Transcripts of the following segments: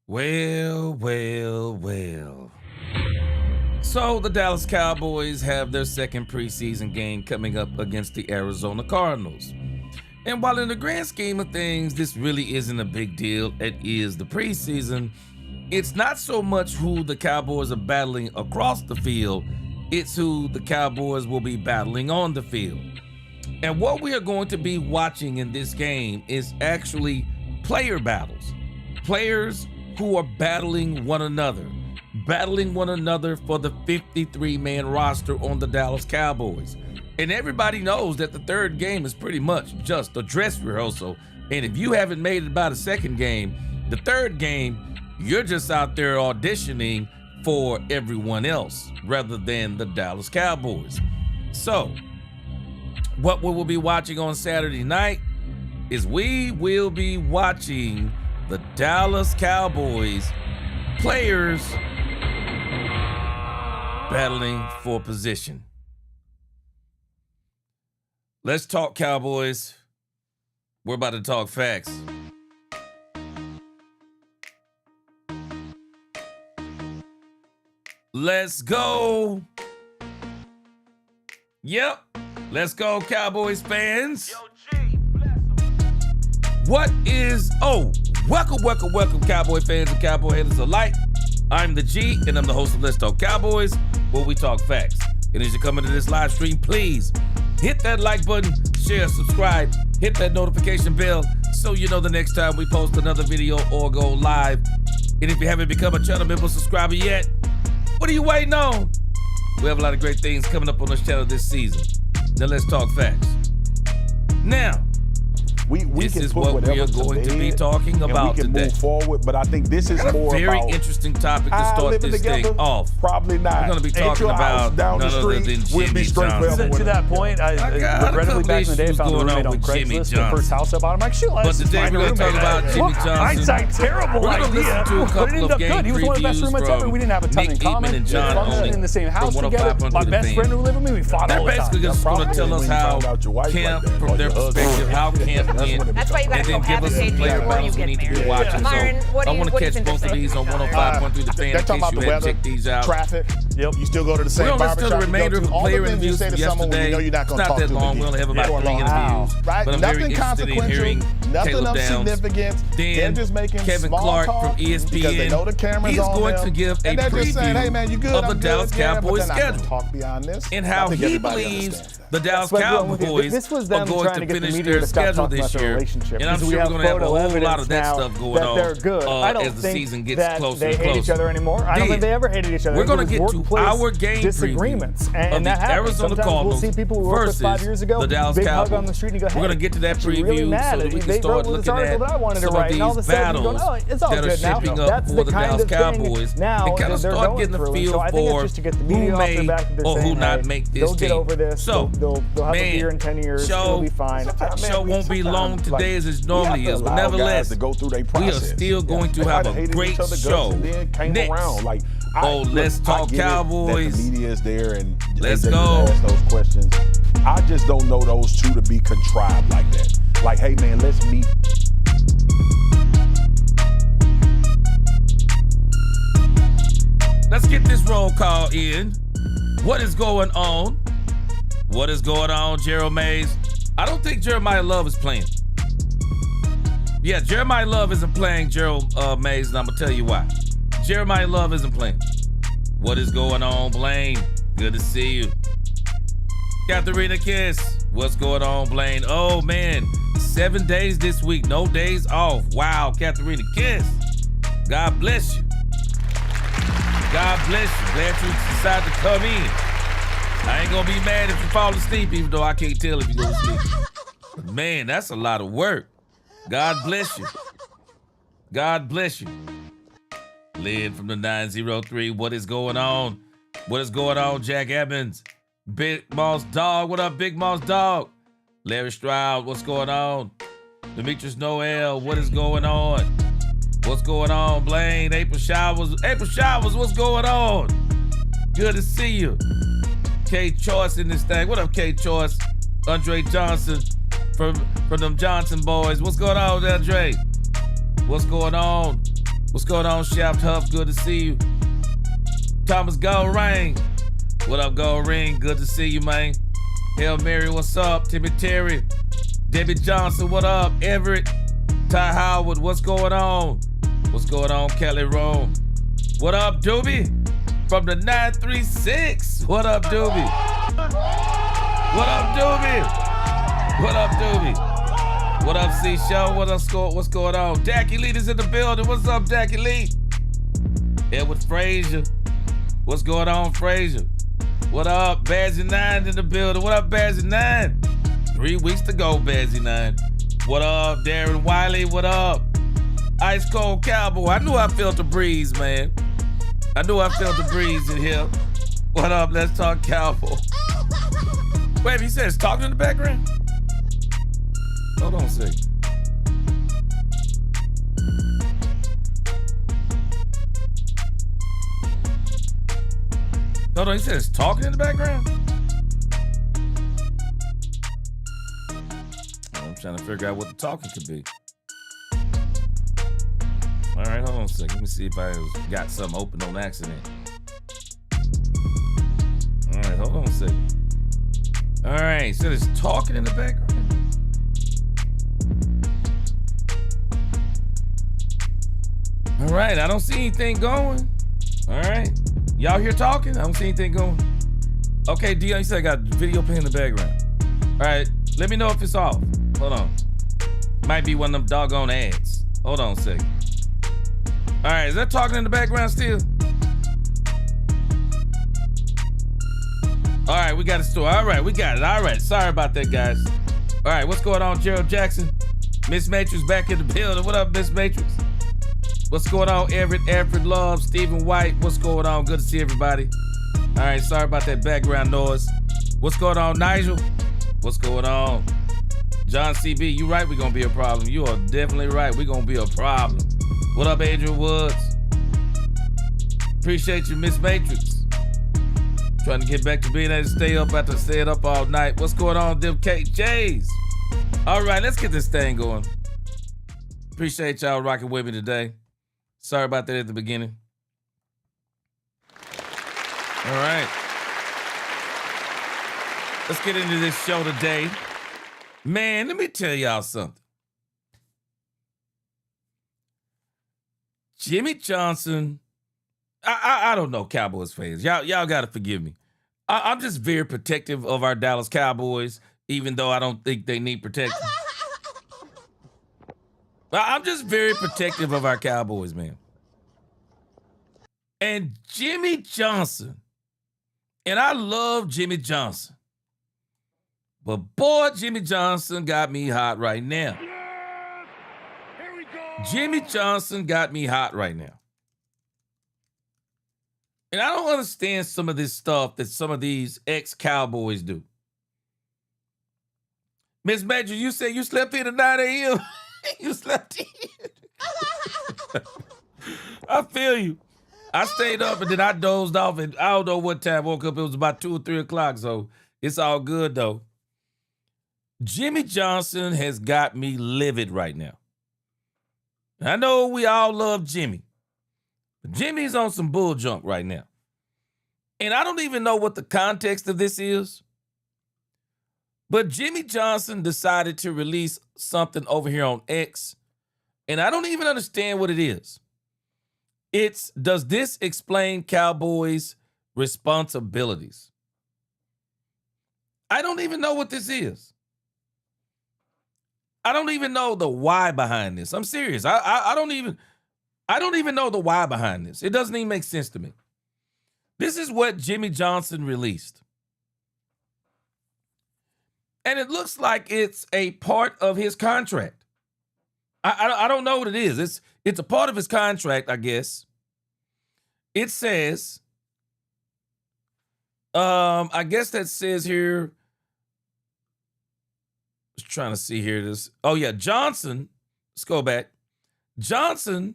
Well, well, well. So the Dallas Cowboys have their second preseason game coming up against the Arizona Cardinals. And while in the grand scheme of things, this really isn't a big deal, it is the preseason, it's not so much who the Cowboys are battling across the field, it's who the Cowboys will be battling on the field. And what we are going to be watching in this game is actually player battles. Players who are battling one another for the 53-man roster on the Dallas Cowboys. And everybody knows that the third game is pretty much just a dress rehearsal. And if you haven't made it by the second game, the third game, you're just out there auditioning for everyone else rather than the Dallas Cowboys. So, what we will be watching on Saturday night is we will be watching the Dallas Cowboys players battling for position. Let's talk Cowboys. We're about to talk facts. Let's go. Yep. Let's go, Cowboys fans. Welcome, Cowboy fans and Cowboy haters alike. I'm the G, and I'm the host of Let's Talk Cowboys, where we talk facts. And as you come into this live stream, please hit that like button, share, subscribe, hit that notification bell so you know the next time we post another video or go live. And if you haven't become a channel member subscriber yet, what are you waiting on? We have a lot of great things coming up on this channel this season. Now let's talk facts. Now, this is what we are going to be talking about today. Move forward, but I think this is more a very interesting topic to start this thing off. Probably not. We're going to be talking about down none the other street, than we'll Jimmy Johnson. To that point, I regrettably back in the day found a roommate on Craigslist, the first house I bought. I'm like, shoot, let's But today we're going to talk about Jimmy Johnson. Hindsight, terrible we're going to listen to a couple of game He was one of the best roommates ever. We didn't have a ton in common. And John Fun in the same house together. My best friend who lived with me, we fought all the time. They're basically just going to tell us how camp, from their perspective, how camp went. That's why you got to And then give us some player battles we need to be watching. Myron, So I want to catch both of these on 105.3 The Fan in case you haven't checked these out. Traffic. Yep. You still go to the same We're going to listen to the barbershop. remainder of the player interviews from yesterday. It's not that long. We only have about 3 interviews. But I'm very interested in hearing Caleb Downs. Then Kevin Clark from ESPN. He's going to give a preview of the Dallas Cowboys schedule and how he believes the Dallas Cowboys are going to finish their schedule this year. And I'm sure we're going to have a whole lot of that stuff going on as the season gets closer and closer. They hate each other anymore. I don't think they ever hated each other. We're going to get to our game disagreements of the Arizona Cardinals versus the Dallas Cowboys. We're going to get to that preview so that we can start looking at some of these battles that are shaping up for the Dallas Cowboys and kind of start getting a feel for who may or who not make this team. So, man, show won't be long today as it normally is, but nevertheless, we are still going to have a great show next. Let's talk Cowboys. The media is there and let's they go. ask those questions. I just don't know those two to be contrived like that. Like, hey man, let's meet. Let's get this roll call in. What is going on? What is going on, Gerald Mays? I don't think Jeremiah Love is playing. Yeah, Jeremiah Love isn't playing, Gerald Mays, and I'm going to tell you why. Jeremiah Love isn't playing. What is going on, Blaine? Good to see you. Katharina Kiss. What's going on, Blaine? Oh, man. 7 days this week. No days off. Wow, Katharina Kiss. God bless you. God bless you. Glad you decided to come in. I ain't gonna be mad if you fall asleep, even though I can't tell if you go to sleep. But man, that's a lot of work. God bless you. God bless you. Lynn from the 903. What is going on? What is going on, Jack Evans? Big Moss Dog. What up, Big Moss Dog? Larry Stroud. What's going on? Demetrius Noel. What is going on? What's going on, Blaine? April Showers. April Showers, what's going on? Good to see you. K Choice in this thing. What up, K Choice? Andre Johnson from them Johnson boys. What's going on, Andre? What's going on? What's going on, Shaft Huff? Good to see you. Thomas Gold Ring. What up, Gold Ring? Good to see you, man. Hail Mary, what's up? Timmy Terry. Debbie Johnson, what up? Everett. Ty Howard, what's going on? What's going on, Kelly Rome? What up, Doobie? From the 936. What up, Doobie? What up, Doobie? What up, Doobie? What up, C-Show? What's going on? Dacky Lee is in the building. What's up, Dacky Lee? Edward Frazier. What's going on, Frazier? What up, Bazzy 9 in the building? What up, Bazzy 9? 3 weeks to go, Bazzy 9. What up, Darren Wiley? What up? Ice Cold Cowboy. I knew I felt the breeze, man. I knew I felt the breeze in here. What up? Let's talk Cowboy. Wait, he says talking in the background? Hold on a second. Hold on, he says talking in the background? I'm trying to figure out what the talking could be. All right, hold on a second. Let me see if I got something open on accident. All right, hold on a second. All right, so there's talking in the background. All right, I don't see anything going. All right, y'all here talking? I don't see anything going. Okay, Dion, you said I got video playing in the background. All right, let me know if it's off. Hold on. Might be one of them doggone ads. Hold on a second. All right, is that talking in the background still? All right, we got a story. All right, we got it. All right, sorry about that, guys. All right, what's going on, Gerald Jackson? Miss Matrix back in the building. What up, Miss Matrix? What's going on, Everett? Alfred Love, Stephen White. What's going on? Good to see everybody. All right, sorry about that background noise. What's going on, Nigel? What's going on? John CB, you right, we're gonna be a problem. You are definitely right, we're gonna be a problem. What up, Adrian Woods? Appreciate you, Miss Matrix. Trying to get back to being able to stay up after staying up all night. What's going on, them KJs? All right, let's get this thing going. Appreciate y'all rocking with me today. Sorry about that at the beginning. All right. Let's get into this show today. Man, let me tell y'all something. Jimmy Johnson, I don't know, Cowboys fans. Y'all got to forgive me. I'm just very protective of our Dallas Cowboys, even though I don't think they need protection. I'm just very protective of our Cowboys, man. And Jimmy Johnson, and I love Jimmy Johnson, but boy, Jimmy Johnson got me hot right now. Here we go. Jimmy Johnson got me hot right now. And I don't understand some of this stuff that some of these ex-Cowboys do. Miss Major, you said you slept in at 9 a.m.? You slept in. I feel you. I stayed up and then I dozed off and I don't know what time I woke up. It was about 2 or 3 o'clock, so it's all good though. Jimmy Johnson has got me livid right now. I know we all love Jimmy, but Jimmy's on some bull junk right now. And I don't even know what the context of this is, but Jimmy Johnson decided to release something over here on X, and I don't even understand what it is. It's, does this explain Cowboys' responsibilities? I don't even know what this is. I don't even know the why behind this. I'm serious. I don't even know the why behind this. It doesn't even make sense to me. This is what Jimmy Johnson released. And it looks like it's a part of his contract. I don't know what it is. It's a part of his contract, I guess. It says, I guess that says here, I was trying to see here this. Oh yeah, Johnson, let's go back. Johnson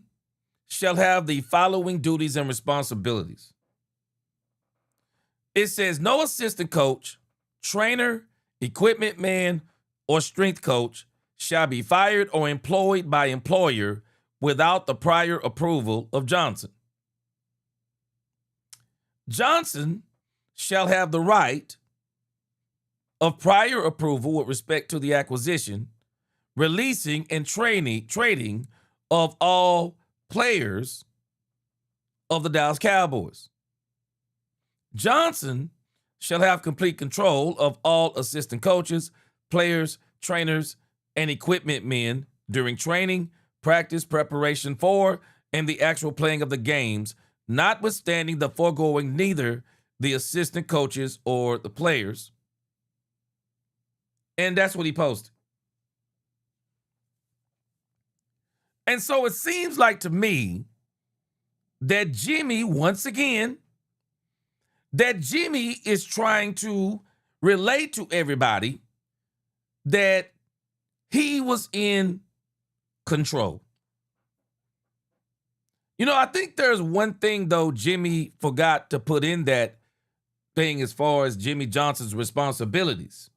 shall have the following duties and responsibilities. It says no assistant coach, trainer, equipment man, or strength coach shall be fired or employed by employer without the prior approval of Johnson. Johnson shall have the right of prior approval with respect to the acquisition, releasing, and trading of all players of the Dallas Cowboys. Johnson shall have complete control of all assistant coaches, players, trainers, and equipment men during training, practice, preparation for, and the actual playing of the games, notwithstanding the foregoing neither the assistant coaches or the players. And that's what he posted. And so it seems like to me that Jimmy, once again, that Jimmy is trying to relate to everybody that he was in control. You know, I think there's one thing, though, Jimmy forgot to put in that thing as far as Jimmy Johnson's responsibilities.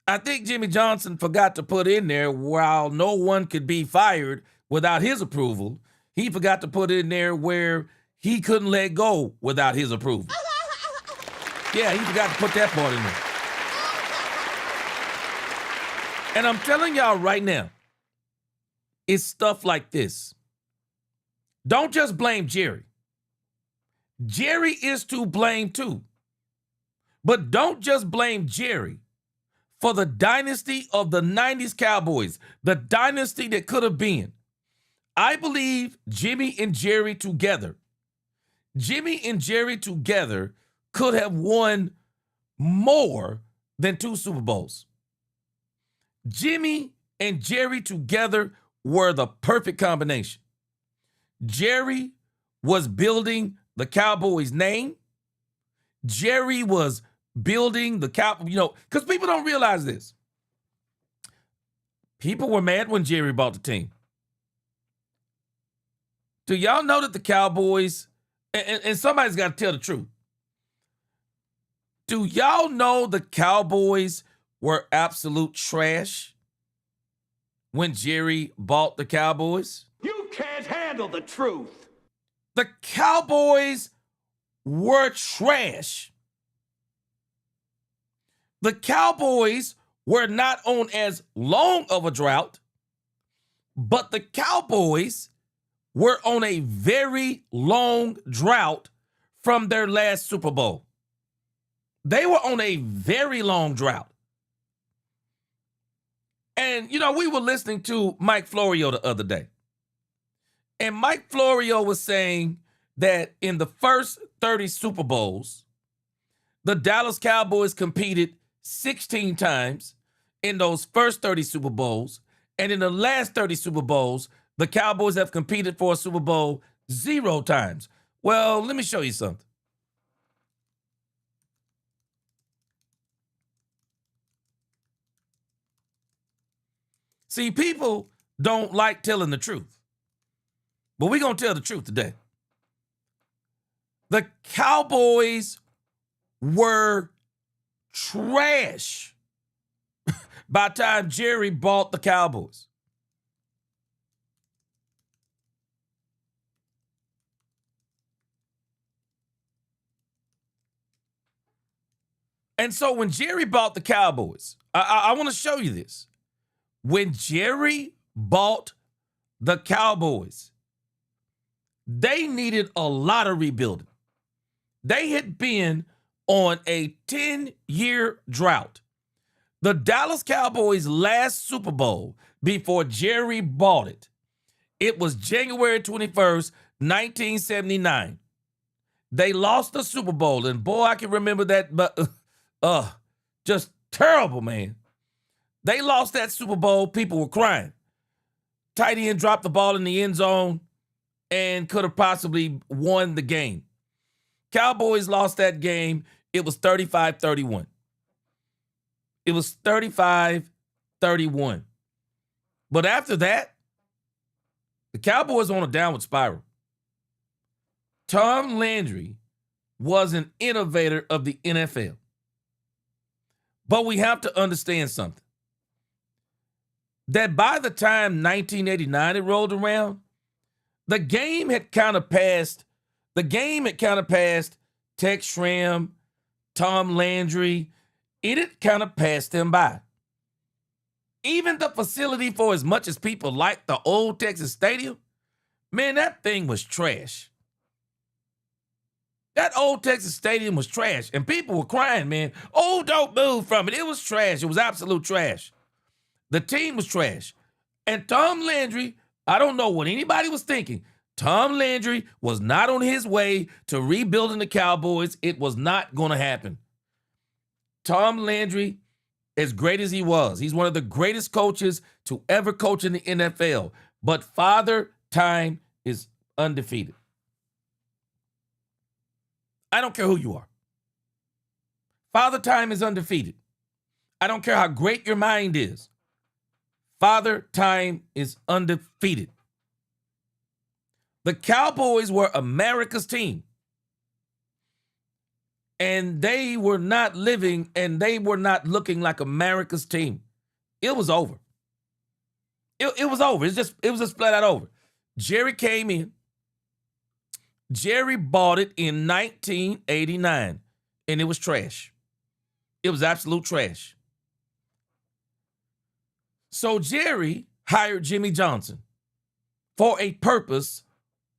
I think Jimmy Johnson forgot to put in there, while no one could be fired without his approval, he forgot to put in there where he couldn't let go without his approval. Yeah, he forgot to put that part in there. And I'm telling y'all right now, it's stuff like this. Don't just blame Jerry. Jerry is to blame too. But don't just blame Jerry for the dynasty of the 90s Cowboys, the dynasty that could have been. I believe Jimmy and Jerry together could have won more than 2 Super Bowls. Jimmy and Jerry together were the perfect combination. Jerry was building the Cowboys' name. Jerry was building the Cowboys, because people don't realize this. People were mad when Jerry bought the team. Do y'all know that the Cowboys, and somebody's got to tell the truth. Do y'all know the Cowboys were absolute trash when Jerry bought the Cowboys? You can't handle the truth. The Cowboys were trash. The Cowboys were not on as long of a drought, but the Cowboys were on a very long drought from their last Super Bowl. They were on a very long drought. And, we were listening to Mike Florio the other day. And Mike Florio was saying that in the first 30 Super Bowls, the Dallas Cowboys competed 16 times in those first 30 Super Bowls. And in the last 30 Super Bowls, the Cowboys have competed for a Super Bowl 0 times. Well, let me show you something. See, people don't like telling the truth. But we're going to tell the truth today. The Cowboys were trash by the time Jerry bought the Cowboys. And so when Jerry bought the Cowboys, I want to show you this. When Jerry bought the Cowboys, they needed a lot of rebuilding. They had been on a 10-year drought. The Dallas Cowboys' last Super Bowl before Jerry bought it, it was January 21st, 1979. They lost the Super Bowl, and boy, I can remember that, but just terrible, man. They lost that Super Bowl. People were crying. Tight end dropped the ball in the end zone and could have possibly won the game. Cowboys lost that game. It was 35-31. It was 35-31. But after that, the Cowboys on a downward spiral. Tom Landry was an innovator of the NFL. But we have to understand something. that by the time 1989 had rolled around, the game had kind of passed Tex Schramm, Tom Landry. It had kind of passed them by. Even the facility, for as much as people liked the old Texas Stadium, man, that thing was trash. That old Texas Stadium was trash, and people were crying, man. Oh, don't move from it. It was trash. It was absolute trash. The team was trash. And Tom Landry, I don't know what anybody was thinking. Tom Landry was not on his way to rebuilding the Cowboys. It was not going to happen. Tom Landry, as great as he was, he's one of the greatest coaches to ever coach in the NFL. But Father Time is undefeated. I don't care who you are. Father Time is undefeated. I don't care how great your mind is. Father Time is undefeated. The Cowboys were America's team. And they were not living and they were not looking like America's team. It was over. It was over. It was just flat out over. Jerry came in. Jerry bought it in 1989, and it was trash. It was absolute trash. So Jerry hired Jimmy Johnson for a purpose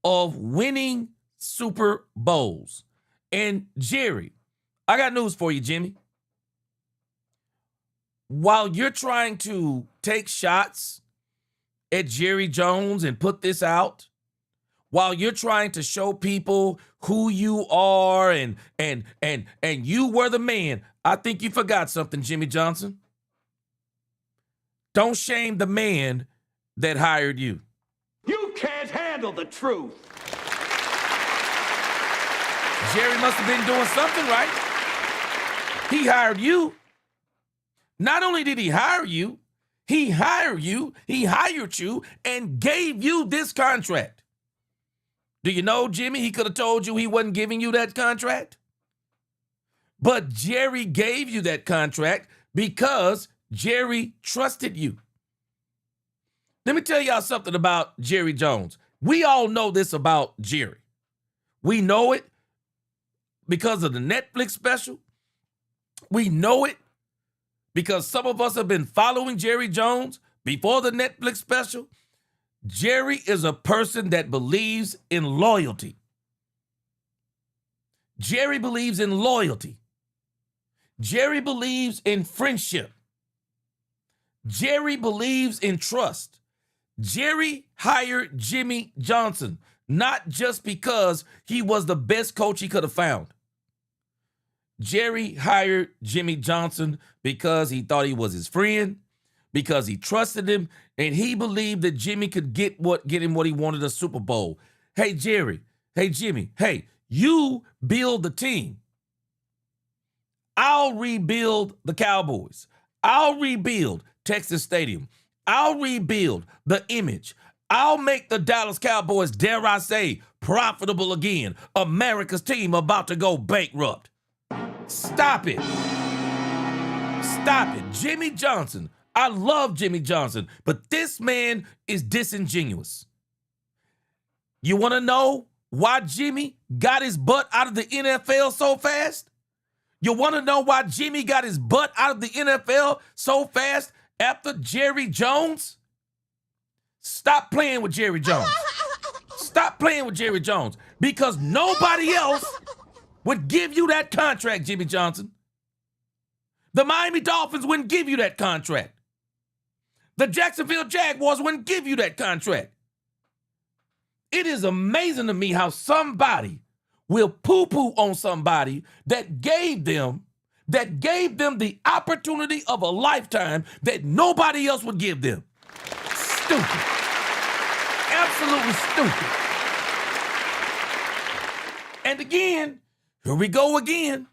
of winning Super Bowls. And Jerry, I got news for you, Jimmy. While you're trying to take shots at Jerry Jones and put this out, while you're trying to show people who you are and you were the man, I think you forgot something, Jimmy Johnson. Don't shame the man that hired you. You can't handle the truth. Jerry must have been doing something right. He hired you. Not only did he hire you, he hired you and gave you this contract. Do you know, Jimmy, he could have told you he wasn't giving you that contract? But Jerry gave you that contract because Jerry trusted you. Let me tell y'all something about Jerry Jones. We all know this about Jerry. We know it because of the Netflix special. We know it because some of us have been following Jerry Jones before the Netflix special. Jerry is a person that believes in loyalty. Jerry believes in loyalty. Jerry believes in friendship. Jerry believes in trust. Jerry hired Jimmy Johnson, not just because he was the best coach he could have found. Jerry hired Jimmy Johnson because he thought he was his friend, because he trusted him, and he believed that Jimmy could get him what he wanted, a Super Bowl. Hey, Jerry. Hey, Jimmy. Hey, you build the team. I'll rebuild the Cowboys. I'll rebuild Texas Stadium. I'll rebuild the image. I'll make the Dallas Cowboys, dare I say, profitable again. America's team about to go bankrupt. Stop it. Stop it. Jimmy Johnson. I love Jimmy Johnson, but this man is disingenuous. You want to know why Jimmy got his butt out of the NFL so fast? You want to know why Jimmy got his butt out of the NFL so fast after Jerry Jones? Stop playing with Jerry Jones. Stop playing with Jerry Jones, because nobody else would give you that contract, Jimmy Johnson. The Miami Dolphins wouldn't give you that contract. The Jacksonville Jaguars wouldn't give you that contract. It is amazing to me how somebody will poo-poo on somebody that gave them the opportunity of a lifetime that nobody else would give them. Stupid. Absolutely stupid. And again, here we go again.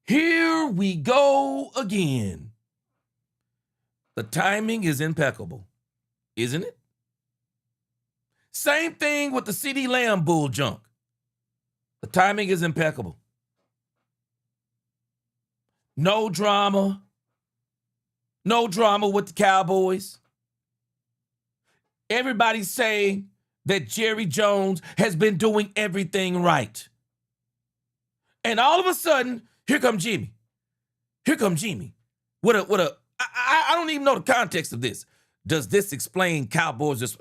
Here we go again. The timing is impeccable, isn't it? Same thing with the CeeDee Lamb bull junk. The timing is impeccable. No drama. No drama with the Cowboys. Everybody's saying that Jerry Jones has been doing everything right. And all of a sudden, here comes Jimmy. Here comes Jimmy. I don't even know the context of this. Does this explain Cowboys'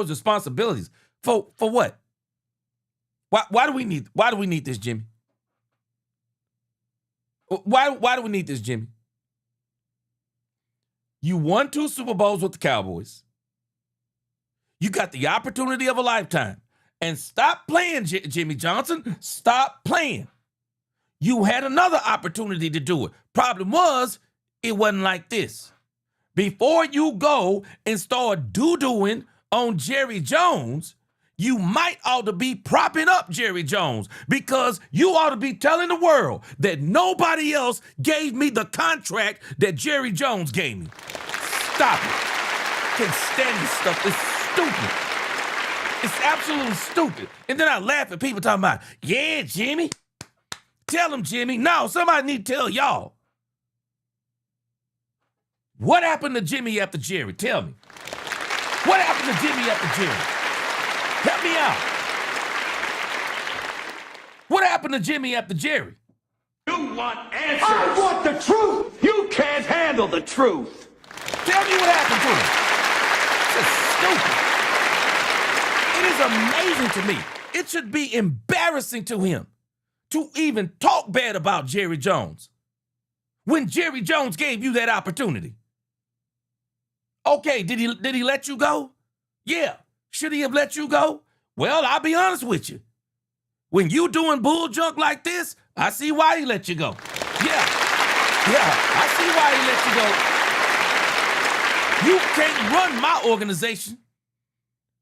responsibilities? For what? Why do we need this, Jimmy? Why do we need this, Jimmy? You won 2 Super Bowls with the Cowboys. You got the opportunity of a lifetime. And stop playing, Jimmy Johnson. Stop playing. You had another opportunity to do it. Problem was, it wasn't like this. Before you go and start doo-dooing on Jerry Jones, you might ought to be propping up Jerry Jones, because you ought to be telling the world that nobody else gave me the contract that Jerry Jones gave me. Stop it. Can't stand this stuff. It's stupid. It's absolutely stupid. And then I laugh at people talking about, yeah, Jimmy. Tell him, Jimmy. No, somebody need to tell y'all. What happened to Jimmy after Jerry? Tell me. What happened to Jimmy after Jerry? Help me out. What happened to Jimmy after Jerry? You want answers. I want the truth. You can't handle the truth. Tell me what happened to him. It's stupid. It is amazing to me. It should be embarrassing to him to even talk bad about Jerry Jones when Jerry Jones gave you that opportunity. Okay, did he let you go? Yeah. Should he have let you go? Well, I'll be honest with you. When you doing bull junk like this, I see why he let you go. Yeah, I see why he let you go. You can't run my organization.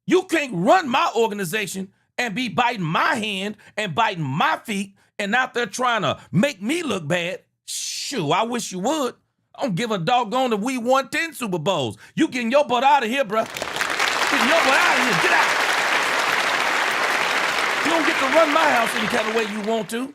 You can't run my organization and be biting my hand and biting my feet and out there trying to make me look bad. Shoo, I wish you would. I don't give a doggone if we won 10 Super Bowls. You getting your butt out of here, bruh. Getting your butt out of here. Get out. You don't get to run my house any kind of way you want to.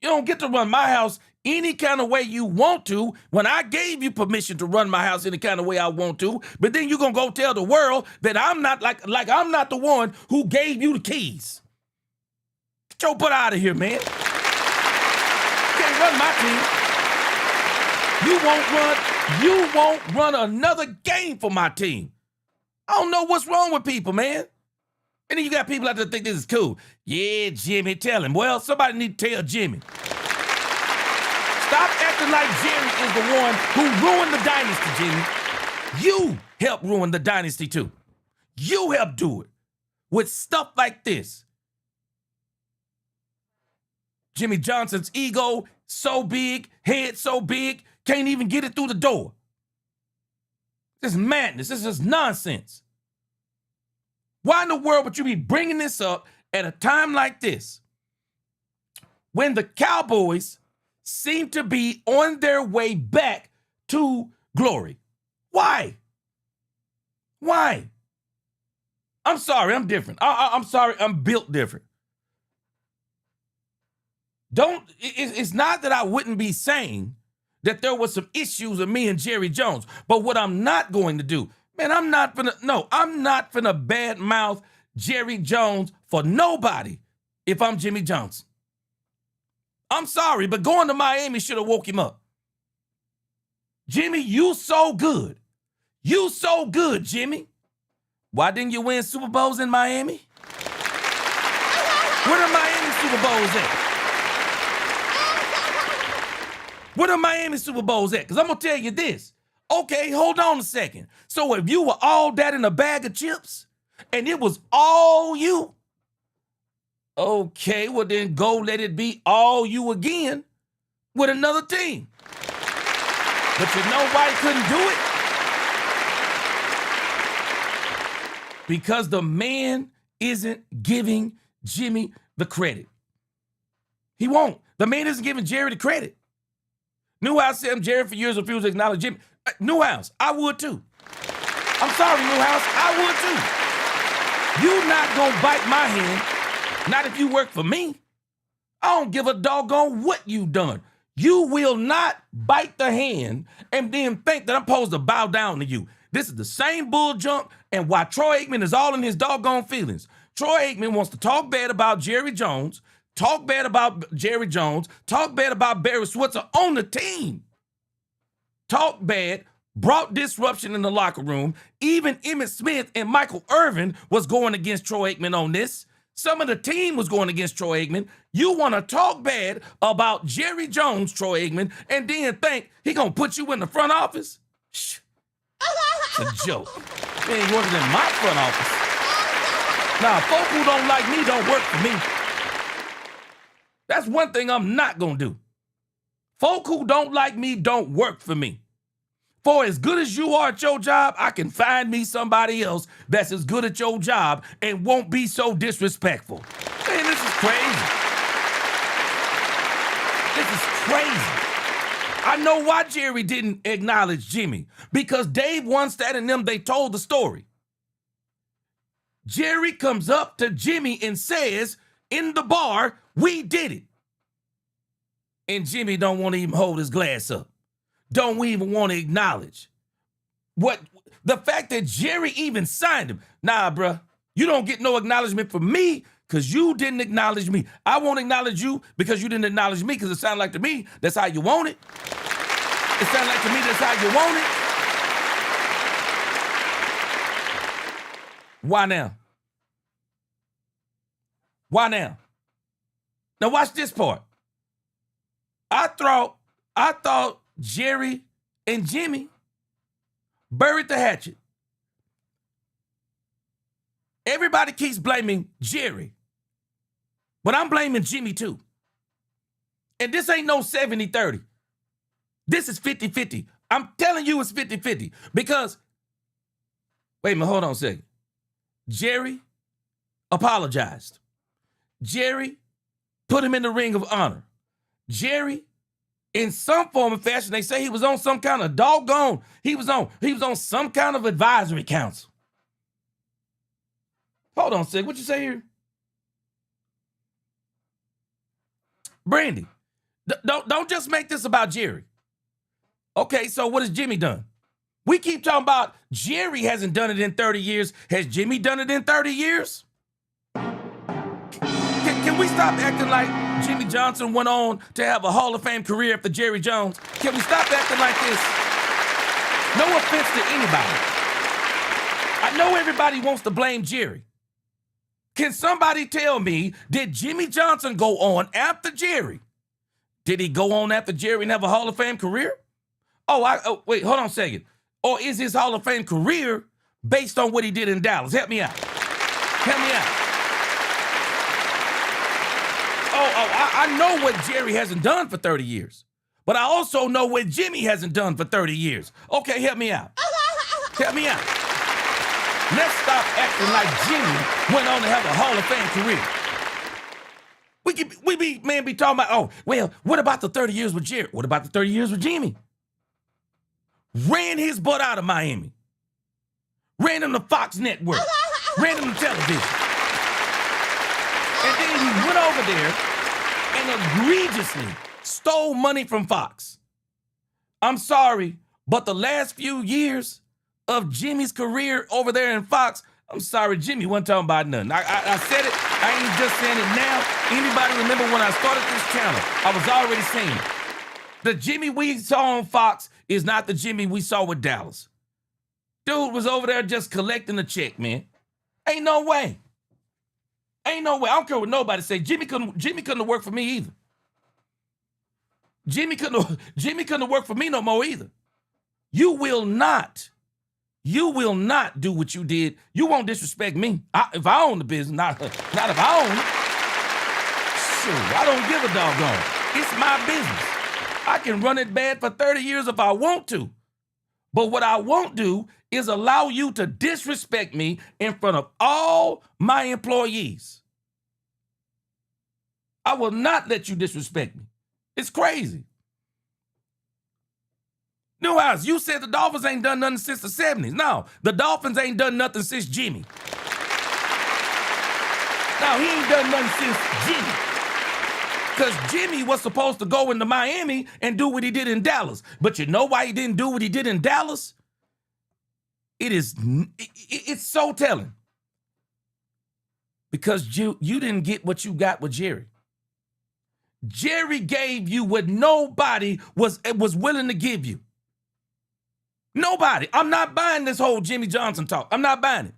You don't get to run my house any kind of way you want to when I gave you permission to run my house any kind of way I want to. But then you're going to go tell the world that I'm not like I'm not the one who gave you the keys. Get your butt out of here, man. You can't run my team. You won't run another game for my team. I don't know what's wrong with people, man. And then you got people out there that think this is cool. Yeah, Jimmy, tell him. Well, somebody need to tell Jimmy. Stop acting like Jerry is the one who ruined the dynasty, Jimmy. You helped ruin the dynasty, too. You helped do it with stuff like this. Jimmy Johnson's ego so big, head so big, can't even get it through the door. This is madness. This is nonsense. Why in the world would you be bringing this up at a time like this when the Cowboys seem to be on their way back to glory? Why? Why? I'm sorry, I'm different. I'm sorry, I'm built different. It's not that I wouldn't be saying that there was some issues with me and Jerry Jones, but what I'm not going to do, man, I'm not finna badmouth Jerry Jones for nobody if I'm Jimmy Johnson. I'm sorry, but going to Miami should have woke him up. Jimmy, you so good. You so good, Jimmy. Why didn't you win Super Bowls in Miami? Where are Miami Super Bowls at? Where are Miami Super Bowls at? Because I'm going to tell you this. Okay, hold on a second. So if you were all that in a bag of chips and it was all you, okay, well then go let it be all you again with another team. But you know why he couldn't do it? Because the man isn't giving Jimmy the credit. He won't. The man isn't giving Jerry the credit. Newhouse said Jerry for years refused to acknowledge Jimmy. Newhouse, I would too. I'm sorry, Newhouse, I would too. You not gonna bite my hand, not if you work for me. I don't give a doggone what you done. You will not bite the hand and then think that I'm supposed to bow down to you. This is the same bull junk, and why Troy Aikman is all in his doggone feelings. Troy Aikman wants to talk bad about Jerry Jones, talk bad about Jerry Jones, talk bad about Barry Switzer on the team. Talk bad, brought disruption in the locker room. Even Emmitt Smith and Michael Irvin was going against Troy Aikman on this. Some of the team was going against Troy Aikman. You want to talk bad about Jerry Jones, Troy Aikman, and then think he going to put you in the front office? Shh. It's a joke. He ain't working in my front office. Nah, folk who don't like me don't work for me. That's one thing I'm not going to do. Folk who don't like me don't work for me. For as good as you are at your job, I can find me somebody else that's as good at your job and won't be so disrespectful. Man, this is crazy. This is crazy. I know why Jerry didn't acknowledge Jimmy, because Dave Onstad and them, they told the story. Jerry comes up to Jimmy and says, in the bar, we did it. And Jimmy don't want to even hold his glass up. Don't even want to acknowledge what the fact that Jerry even signed him. Nah, bruh, you don't get no acknowledgement from me because you didn't acknowledge me. I won't acknowledge you because you didn't acknowledge me, because it sounds like to me that's how you want it. It sounds like to me that's how you want it. Why now? Why now? Now watch this part. I thought Jerry and Jimmy buried the hatchet. Everybody keeps blaming Jerry, but I'm blaming Jimmy too. And this ain't no 70-30. This is 50-50. I'm telling you it's 50-50 because, wait a minute, hold on a second. Jerry apologized. Jerry put him in the ring of honor. Jerry, in some form and fashion, they say he was on some kind of doggone, he was on some kind of advisory council. Hold on a second, what you say here? Brandy, don't just make this about Jerry. Okay, so what has Jimmy done? We keep talking about Jerry hasn't done it in 30 years. Has Jimmy done it in 30 years? Can we stop acting like Jimmy Johnson went on to have a Hall of Fame career after Jerry Jones? Can we stop acting like this? No offense to anybody. I know everybody wants to blame Jerry. Can somebody tell me, did Jimmy Johnson go on after Jerry? Did he go on after Jerry and have a Hall of Fame career? Oh, wait, hold on a second. Or is his Hall of Fame career based on what he did in Dallas? Help me out. Help me out. I know what Jerry hasn't done for 30 years, but I also know what Jimmy hasn't done for 30 years. Okay, help me out. Help me out. Let's stop acting like Jimmy went on to have a Hall of Fame career. We be talking about, oh, well, what about the 30 years with Jerry? What about the 30 years with Jimmy? Ran his butt out of Miami. Ran him to Fox Network. Ran him to television. And then he went over there and egregiously stole money from Fox. I'm sorry, but the last few years of Jimmy's career over there in Fox, I'm sorry, Jimmy wasn't talking about nothing. I said it, I ain't just saying it now. Anybody remember when I started this channel, I was already saying it. The Jimmy we saw on Fox is not the Jimmy we saw with Dallas. Dude was over there just collecting a check, man. Ain't no way. Ain't no way. I don't care what nobody say. Jimmy couldn't have worked for me either. Jimmy couldn't have worked for me no more either. You will not do what you did. You won't disrespect me. If I own the business, not if I own it. Shoot, I don't give a doggone. It's my business. I can run it bad for 30 years if I want to. But what I won't do is allow you to disrespect me in front of all my employees. I will not let you disrespect me. It's crazy. Newhouse, you said the Dolphins ain't done nothing since the 70s. No, the Dolphins ain't done nothing since Jimmy. No, he ain't done nothing since Jimmy. Because Jimmy was supposed to go into Miami and do what he did in Dallas. But you know why he didn't do what he did in Dallas? It's so telling. Because you didn't get what you got with Jerry. Jerry gave you what nobody was willing to give you. Nobody. I'm not buying this whole Jimmy Johnson talk. I'm not buying it.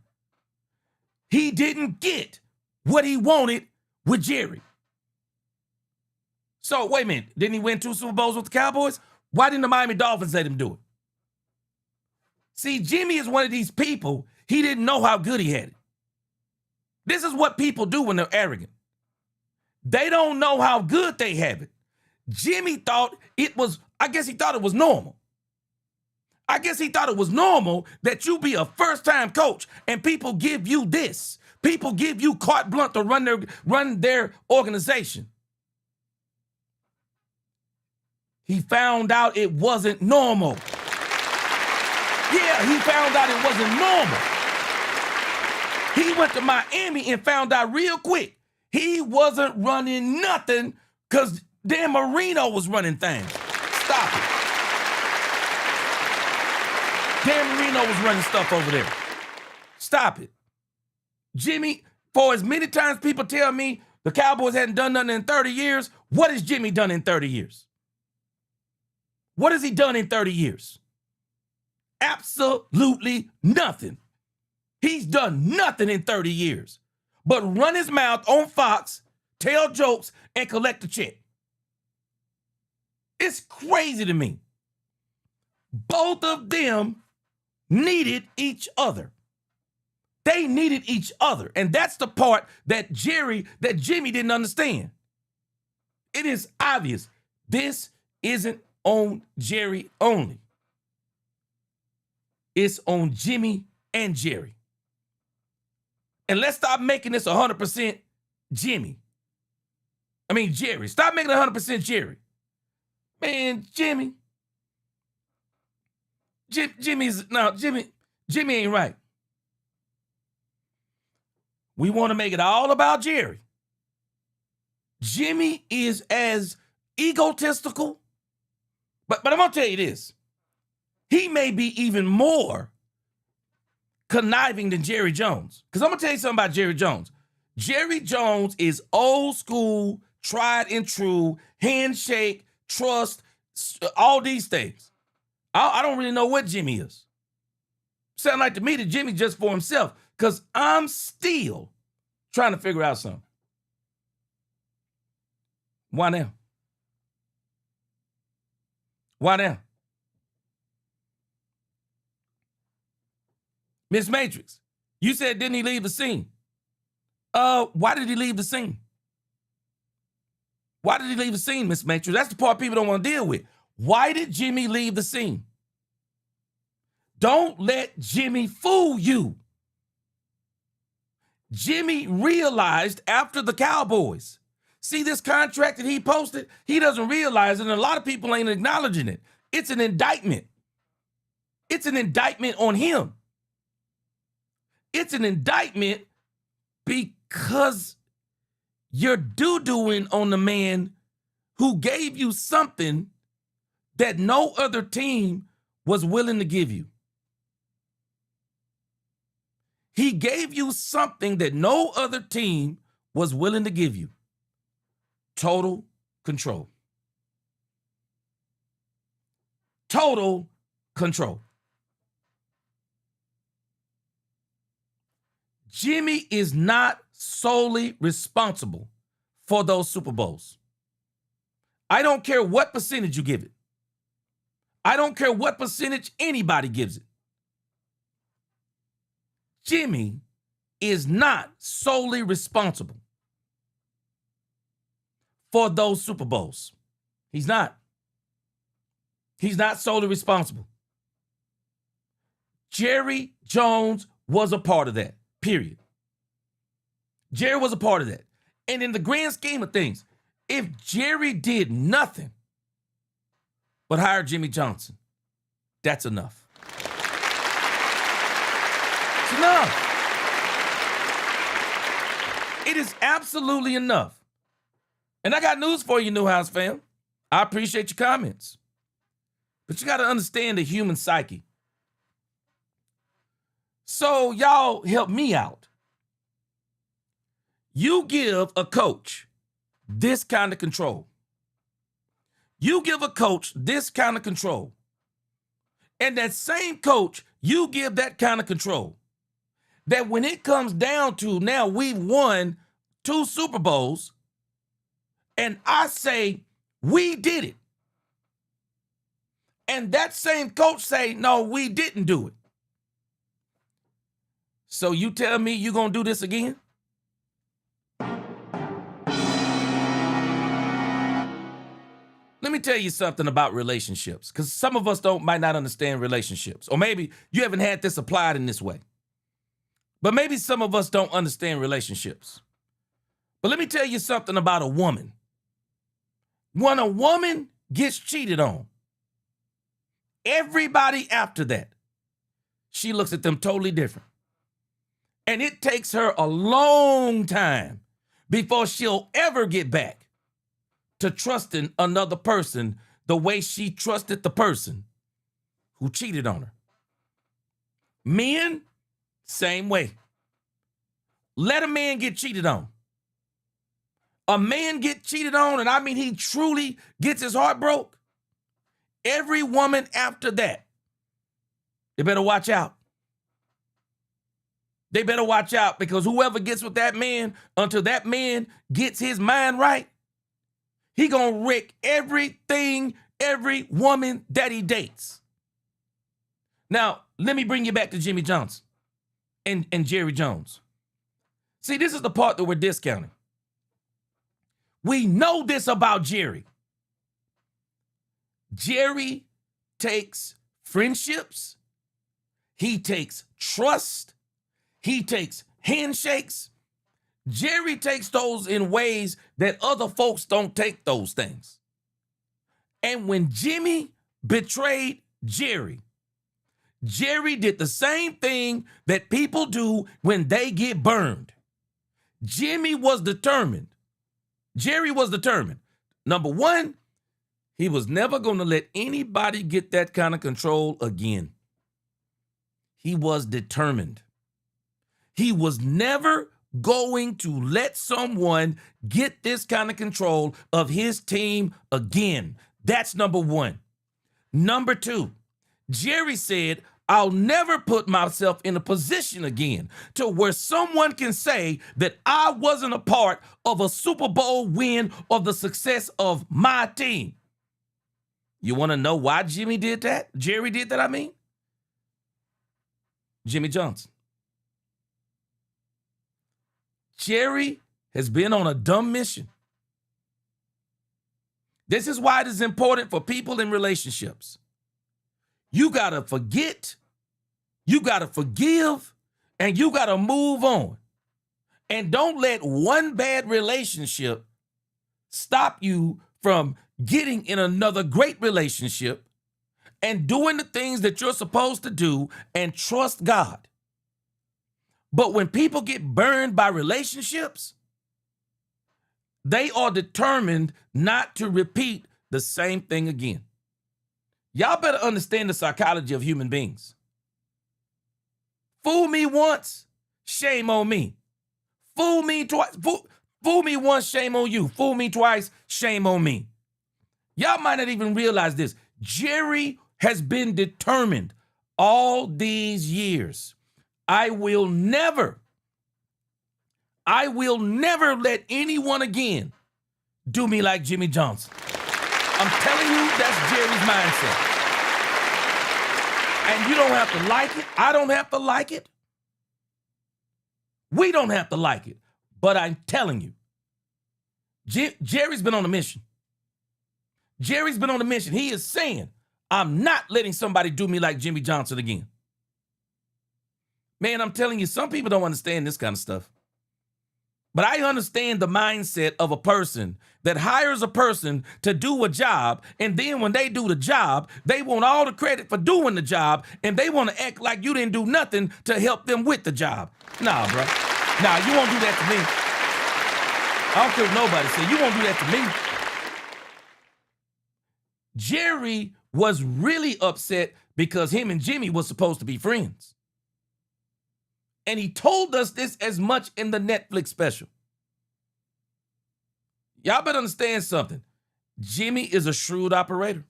He didn't get what he wanted with Jerry. So, wait a minute. Didn't he win 2 Super Bowls with the Cowboys? Why didn't the Miami Dolphins let him do it? See, Jimmy is one of these people, he didn't know how good he had it. This is what people do when they're arrogant. They don't know how good they have it. Jimmy thought it was normal. I guess he thought it was normal that you be a first-time coach and people give you this. People give you carte blanche to run their organization. He found out it wasn't normal. Yeah, he found out it wasn't normal. He went to Miami and found out real quick he wasn't running nothing because Dan Marino was running things. Stop it. Dan Marino was running stuff over there. Stop it. Jimmy, for as many times people tell me the Cowboys hadn't done nothing in 30 years, what has Jimmy done in 30 years? What has he done in 30 years? Absolutely nothing. He's done nothing in 30 years but run his mouth on Fox, tell jokes, and collect a check. It's crazy to me. Both of them needed each other. They needed each other. And that's the part that Jimmy didn't understand. It is obvious this isn't on Jerry only. It's on Jimmy and Jerry. And let's stop making this 100% Jerry. Stop making it 100% Jerry. Man, Jimmy ain't right. We want to make it all about Jerry. Jimmy is as egotistical, but I'm going to tell you this. He may be even more conniving than Jerry Jones. Because I'm going to tell you something about Jerry Jones. Jerry Jones is old school, tried and true, handshake, trust, all these things. I don't really know what Jimmy is. Sound like to me that Jimmy just for himself. Because I'm still trying to figure out something. Why now? Why now? Miss Matrix, you said didn't he leave the scene? Why did he leave the scene? Why did he leave the scene, Miss Matrix? That's the part people don't want to deal with. Why did Jimmy leave the scene? Don't let Jimmy fool you. Jimmy realized after the Cowboys. See this contract that he posted? He doesn't realize it, and a lot of people ain't acknowledging it. It's an indictment. It's an indictment on him. It's an indictment because you're doo-dooing on the man who gave you something that no other team was willing to give you. He gave you something that no other team was willing to give you. Total control. Total control. Jimmy is not solely responsible for those Super Bowls. I don't care what percentage you give it. I don't care what percentage anybody gives it. Jimmy is not solely responsible for those Super Bowls. He's not. He's not solely responsible. Jerry Jones was a part of that, period. Jerry was a part of that. And in the grand scheme of things, if Jerry did nothing but hire Jimmy Johnson, that's enough. It's enough. It is absolutely enough. And I got news for you, Newhouse fam. I appreciate your comments. But you got to understand the human psyche. So y'all help me out. You give a coach this kind of control. You give a coach this kind of control. And that same coach, you give that kind of control. That when it comes down to now we've won 2 Super Bowls, and I say, we did it. And that same coach say, no, we didn't do it. So you tell me you're going to do this again? Let me tell you something about relationships, because some of us might not understand relationships. Or maybe you haven't had this applied in this way. But maybe some of us don't understand relationships. But let me tell you something about a woman. When a woman gets cheated on, everybody after that, she looks at them totally different. And it takes her a long time before she'll ever get back to trusting another person the way she trusted the person who cheated on her. Men, same way. Let a man get cheated on. A man get cheated on, and I mean he truly gets his heart broke. Every woman after that, they better watch out. They better watch out, because whoever gets with that man, until that man gets his mind right, he gonna wreck everything, every woman that he dates. Now, let me bring you back to Jimmy Johnson and Jerry Jones. See, this is the part that we're discounting. We know this about Jerry. Jerry takes friendships. He takes trust. He takes handshakes. Jerry takes those in ways that other folks don't take those things. And when Jimmy betrayed Jerry, Jerry did the same thing that people do when they get burned. Jimmy was determined. Jerry was determined. Number one, he was never going to let anybody get that kind of control again. He was determined. He was never going to let someone get this kind of control of his team again. That's number one. Number two, Jerry said, I'll never put myself in a position again to where someone can say that I wasn't a part of a Super Bowl win or the success of my team. You want to know why Jimmy did that? Jerry did that, I mean? Jimmy Johnson. Jerry has been on a dumb mission. This is why it is important for people in relationships. You got to forget, you got to forgive, and you got to move on. And don't let one bad relationship stop you from getting in another great relationship and doing the things that you're supposed to do and trust God. But when people get burned by relationships, they are determined not to repeat the same thing again. Y'all better understand the psychology of human beings. Fool me once, shame on me. Fool me twice, fool me once, shame on you. Fool me twice, shame on me. Y'all might not even realize this. Jerry has been determined all these years. I will never let anyone again do me like Jimmy Johnson. I'm telling you, that's Jerry's mindset. And you don't have to like it. I don't have to like it. We don't have to like it. But I'm telling you, Jerry's been on a mission. Jerry's been on a mission. He is saying, I'm not letting somebody do me like Jimmy Johnson again. Man, I'm telling you, some people don't understand this kind of stuff. But I understand the mindset of a person that hires a person to do a job, and then when they do the job, they want all the credit for doing the job, and they want to act like you didn't do nothing to help them with the job. Nah, bro. Nah, you won't do that I don't care what nobody say. You won't do that to me. Jerry was really upset because him and Jimmy was supposed to be friends. And he told us this as much in the Netflix special. Y'all better understand something. Jimmy is a shrewd operator.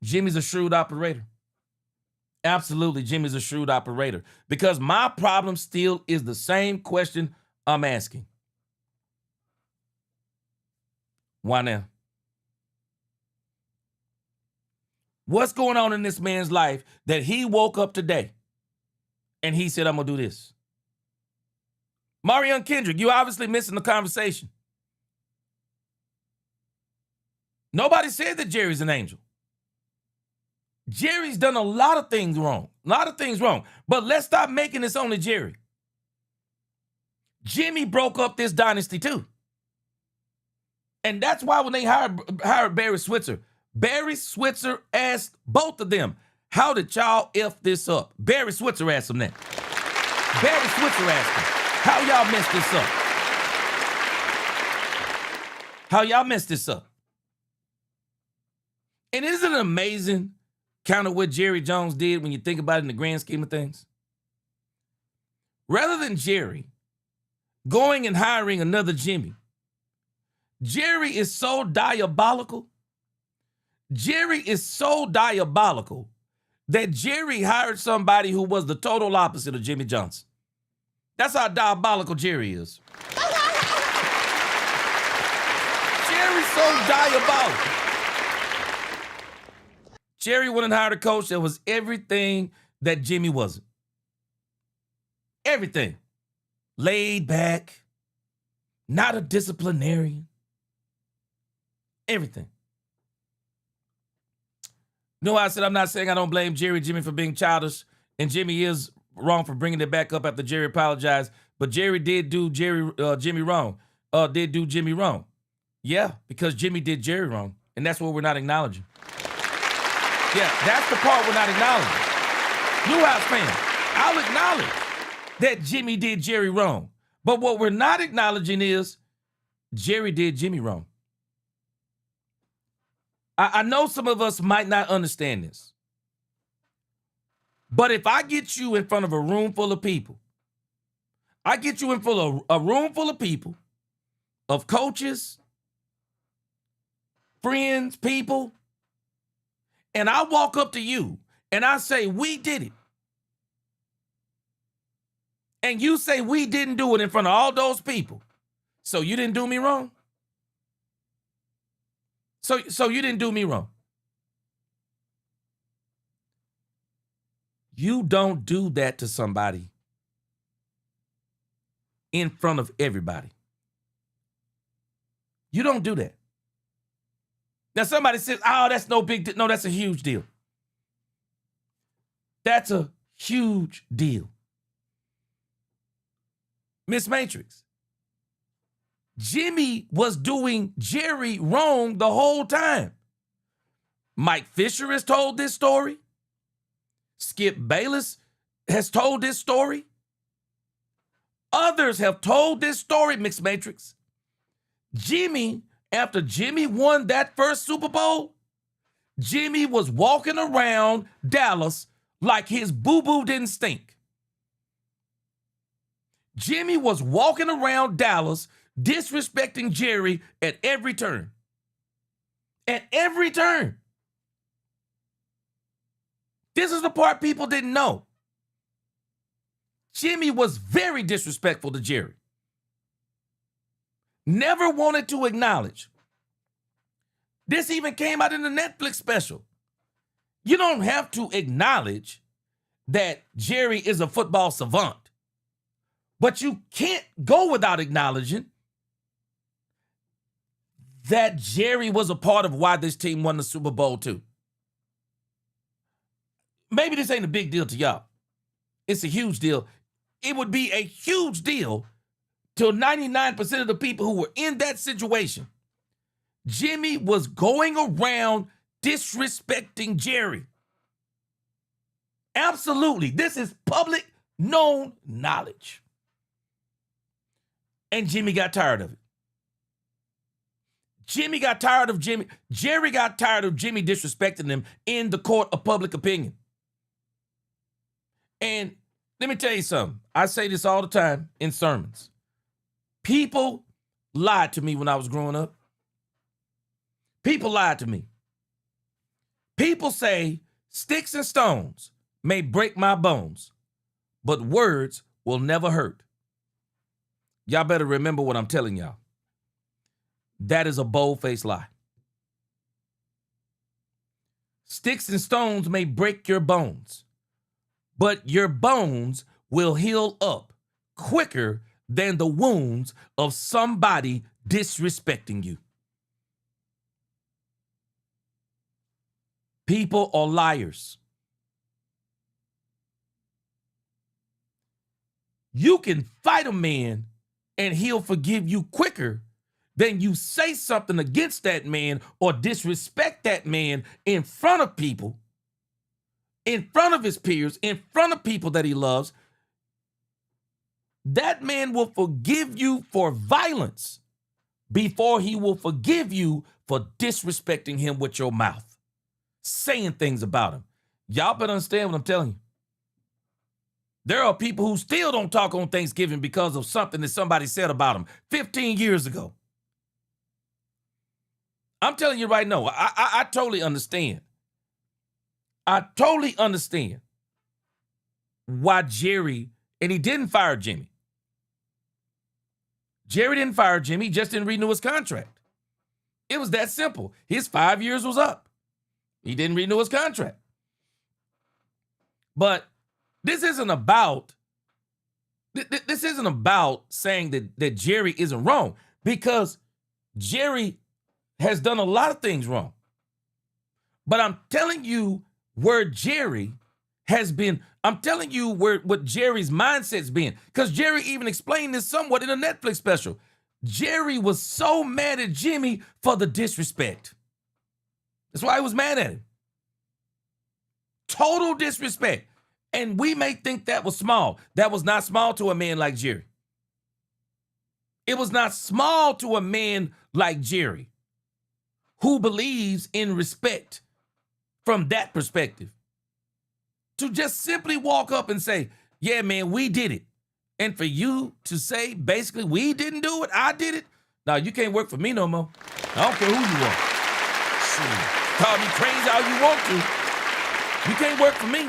Jimmy's a shrewd operator. Absolutely, Jimmy's a shrewd operator. Because my problem still is the same question I'm asking. Why now? What's going on in this man's life that he woke up today and he said, I'm going to do this? Marion Kendrick, you obviously missing the conversation. Nobody said that Jerry's an angel. Jerry's done a lot of things wrong. But let's stop making this only Jerry. Jimmy broke up this dynasty too. And that's why when they hired Barry Switzer asked both of them, how did y'all F this up? Barry Switzer asked them that. Barry Switzer asked them, how y'all messed this up? How y'all messed this up? And isn't it amazing kind of what Jerry Jones did when you think about it in the grand scheme of things? Rather than Jerry going and hiring another Jimmy, Jerry is so diabolical. Jerry is so diabolical that Jerry hired somebody who was the total opposite of Jimmy Johnson. That's how diabolical Jerry is. Jerry's so diabolical. Jerry went and hired a coach that was everything that Jimmy wasn't. Everything. Laid back, not a disciplinarian. Everything. No, I said I'm not saying I don't blame Jimmy for being childish, and Jimmy is wrong for bringing it back up after Jerry apologized, but Jerry did do Jimmy wrong. Yeah, because Jimmy did Jerry wrong, and that's what we're not acknowledging. Yeah, that's the part we're not acknowledging. Blue House fans, I'll acknowledge that Jimmy did Jerry wrong, but what we're not acknowledging is Jerry did Jimmy wrong. I know some of us might not understand this, but if I get you in front of a room full of people, I get you in front of a room full of people, of coaches, friends, people, and I walk up to you and I say, we did it. And you say we didn't do it in front of all those people. So you didn't do me wrong? So you didn't do me wrong. You don't do that to somebody in front of everybody. You don't do that. Now somebody says, oh, that's no big deal. No, that's a huge deal. That's a huge deal. Miss Matrix, Jimmy was doing Jerry wrong the whole time. Mike Fisher has told this story. Skip Bayless has told this story. Others have told this story, Miss Matrix. Jimmy, after Jimmy won that first Super Bowl, Jimmy was walking around Dallas like his boo-boo didn't stink. Jimmy was walking around Dallas disrespecting Jerry at every turn. At every turn. This is the part people didn't know. Jimmy was very disrespectful to Jerry. Never wanted to acknowledge. This even came out in the Netflix special. You don't have to acknowledge that Jerry is a football savant, but you can't go without acknowledging that Jerry was a part of why this team won the Super Bowl too. Maybe this ain't a big deal to y'all. It's a huge deal. It would be a huge deal to 99% of the people who were in that situation. Jimmy was going around disrespecting Jerry. Absolutely. This is public known knowledge. And Jimmy got tired of it. Jerry got tired of Jimmy disrespecting him in the court of public opinion. And let me tell you something. I say this all the time in sermons. People lied to me when I was growing up. People lied to me. People say sticks and stones may break my bones, but words will never hurt. Y'all better remember what I'm telling y'all. That is a bold-faced lie. Sticks and stones may break your bones, but your bones will heal up quicker than the wounds of somebody disrespecting you. People are liars. You can fight a man and he'll forgive you quicker than you say something against that man or disrespect that man in front of people, in front of his peers, in front of people that he loves. That man will forgive you for violence before he will forgive you for disrespecting him with your mouth, saying things about him. Y'all better understand what I'm telling you. There are people who still don't talk on Thanksgiving because of something that somebody said about them 15 years ago. I'm telling you right now, I totally understand. I totally understand why Jerry, and he didn't fire Jimmy. Jerry didn't fire Jimmy, he just didn't renew his contract. It was that simple. His 5 years was up. He didn't renew his contract. But this isn't about saying that Jerry isn't wrong, because Jerry has done a lot of things wrong. But I'm telling you where Jerry has been. I'm telling you what Jerry's mindset's been, because Jerry even explained this somewhat in a Netflix special. Jerry was so mad at Jimmy for the disrespect. That's why he was mad at him. Total disrespect. And we may think that was small. That was not small to a man like Jerry. It was not small to a man like Jerry, who believes in respect from that perspective, to just simply walk up and say, yeah, man, we did it. And for you to say, basically, we didn't do it, I did it. Now, you can't work for me no more. I don't care who you are. Shoot. Call me crazy all you want to. You can't work for me.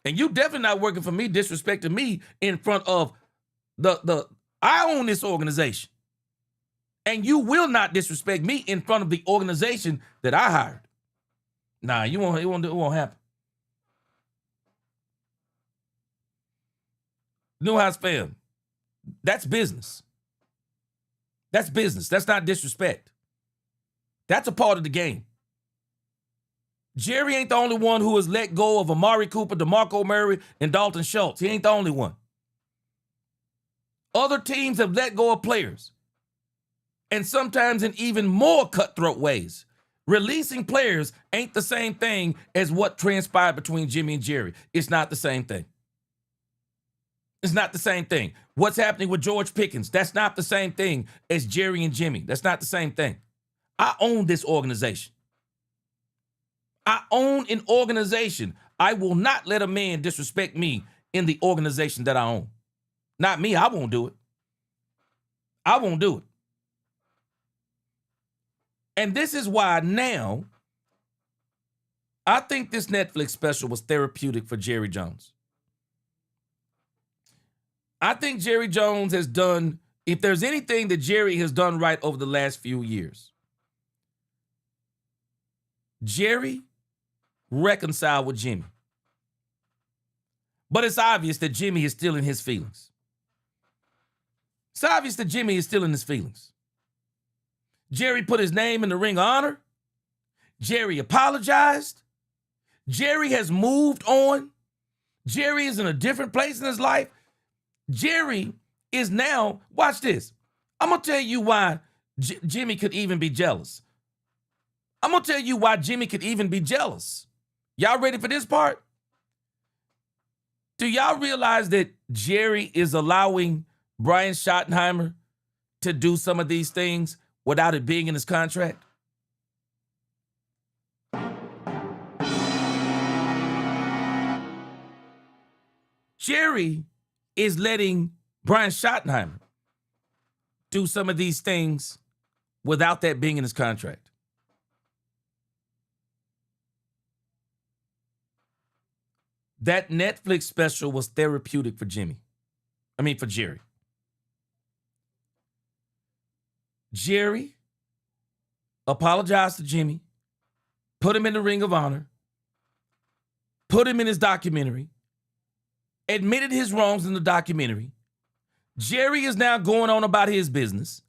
And you definitely not working for me, disrespecting me in front of I own this organization. And you will not disrespect me in front of the organization that I hired. Nah, it won't happen. Newhouse fam, that's business. That's business. That's not disrespect. That's a part of the game. Jerry ain't the only one who has let go of Amari Cooper, DeMarco Murray, and Dalton Schultz. He ain't the only one. Other teams have let go of players, and sometimes in even more cutthroat ways. Releasing players ain't the same thing as what transpired between Jimmy and Jerry. It's not the same thing. It's not the same thing. What's happening with George Pickens, that's not the same thing as Jerry and Jimmy. That's not the same thing. I own this organization. I own an organization. I will not let a man disrespect me in the organization that I own. Not me. I won't do it. I won't do it. And this is why now I think this Netflix special was therapeutic for Jerry Jones. I think Jerry Jones has done, if there's anything that Jerry has done right over the last few years, Jerry reconciled with Jimmy. But it's obvious that Jimmy is still in his feelings. It's obvious that Jimmy is still in his feelings. Jerry put his name in the ring of honor. Jerry apologized. Jerry has moved on. Jerry is in a different place in his life. Jerry is now, watch this. I'm going to tell you why Jimmy could even be jealous. I'm going to tell you why Jimmy could even be jealous. Y'all ready for this part? Do y'all realize that Jerry is allowing Brian Schottenheimer to do some of these things without it being in his contract? Jerry is letting Brian Schottenheimer do some of these things without that being in his contract. That Netflix special was therapeutic for Jerry. Jerry apologized to Jimmy, put him in the Ring of Honor, put him in his documentary, admitted his wrongs in the documentary. Jerry is now going on about his business.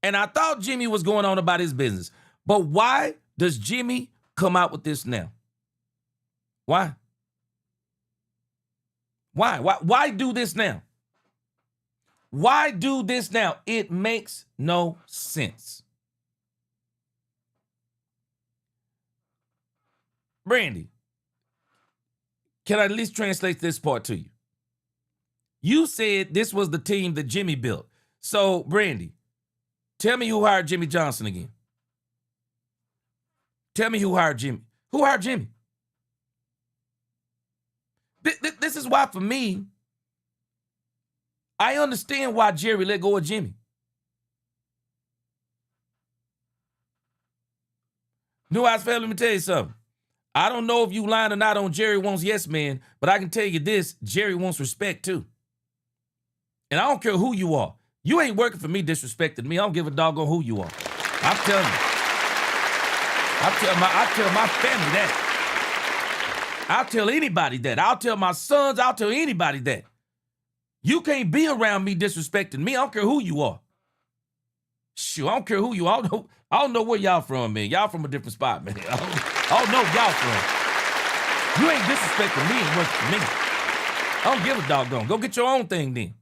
And I thought Jimmy was going on about his business. But why does Jimmy come out with this now? Why? Why do this now? Why do this now? It makes no sense. Brandy, can I at least translate this part to you? You said this was the team that Jimmy built. So, Brandy, tell me who hired Jimmy Johnson again. Tell me who hired Jimmy. Who hired Jimmy? This is why, for me, I understand why Jerry let go of Jimmy. New House family, let me tell you something. I don't know if you lying or not on Jerry wants yes man, but I can tell you this, Jerry wants respect too. And I don't care who you are. You ain't working for me disrespecting me. I don't give a doggone who you are. I'm telling you. I tell my family that. I'll tell anybody that. I'll tell my sons. I'll tell anybody that. You can't be around me disrespecting me. I don't care who you are. Shoot, I don't care who you are. I don't know where y'all from, man. Y'all from a different spot, man. I don't know where y'all from. You ain't disrespecting me and working for me. I don't give a doggone. Go get your own thing then.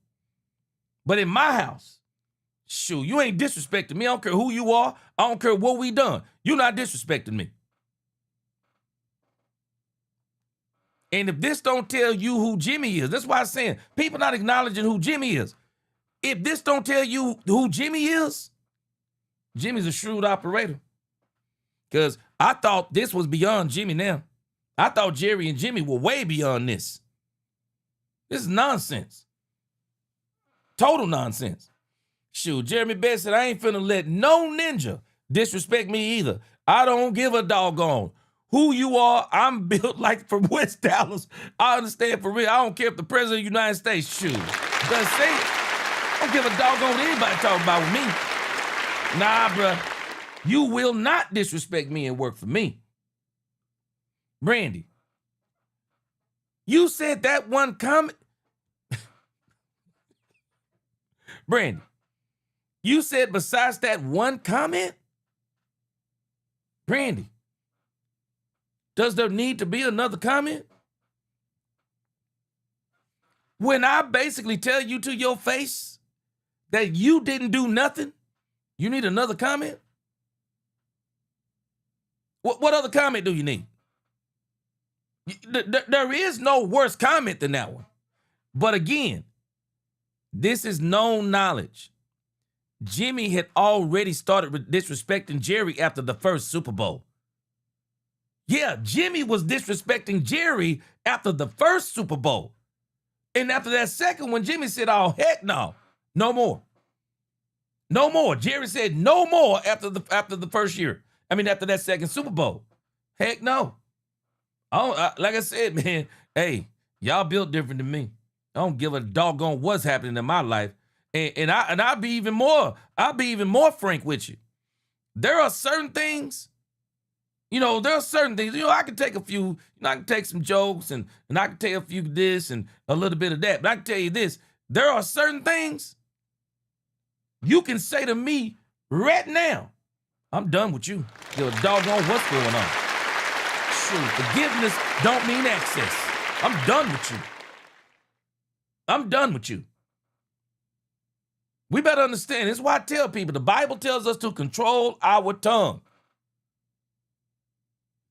But in my house, shoot, you ain't disrespecting me. I don't care who you are. I don't care what we done. You're not disrespecting me. And if this don't tell you who Jimmy is, that's why I'm saying people not acknowledging who Jimmy is. If this don't tell you who Jimmy is, Jimmy's a shrewd operator. Because I thought this was beyond Jimmy now. I thought Jerry and Jimmy were way beyond this. This is nonsense. Total nonsense. Shoot, Jeremy Best said, I ain't finna let no ninja disrespect me either. I don't give a doggone who you are. I'm built like from West Dallas. I understand for real. I don't care if the president of the United States, shoot. Does say it. I don't give a doggone what anybody talking about with me. Nah, bruh. You will not disrespect me and work for me. Brandy, you said that one comment. Brandy, you said besides that one comment? Brandy, does there need to be another comment? When I basically tell you to your face that you didn't do nothing, you need another comment? What other comment do you need? There is no worse comment than that one. But again, this is known knowledge. Jimmy had already started disrespecting Jerry after the first Super Bowl. Yeah, Jimmy was disrespecting Jerry after the first Super Bowl. And after that second one, Jimmy said, oh, heck no. No more. No more. Jerry said no more after the first year. After that second Super Bowl. Heck no. Like I said, man, hey, y'all built different than me. I don't give a doggone what's happening in my life. And I'll be even more frank with you. There are certain things, I can take a few, I can take some jokes and I can take a few this and a little bit of that. But I can tell you this, there are certain things you can say to me right now, I'm done with you. Give a doggone what's going on. Shoot, forgiveness don't mean access. I'm done with you. I'm done with you. We better understand. This is why I tell people the Bible tells us to control our tongue.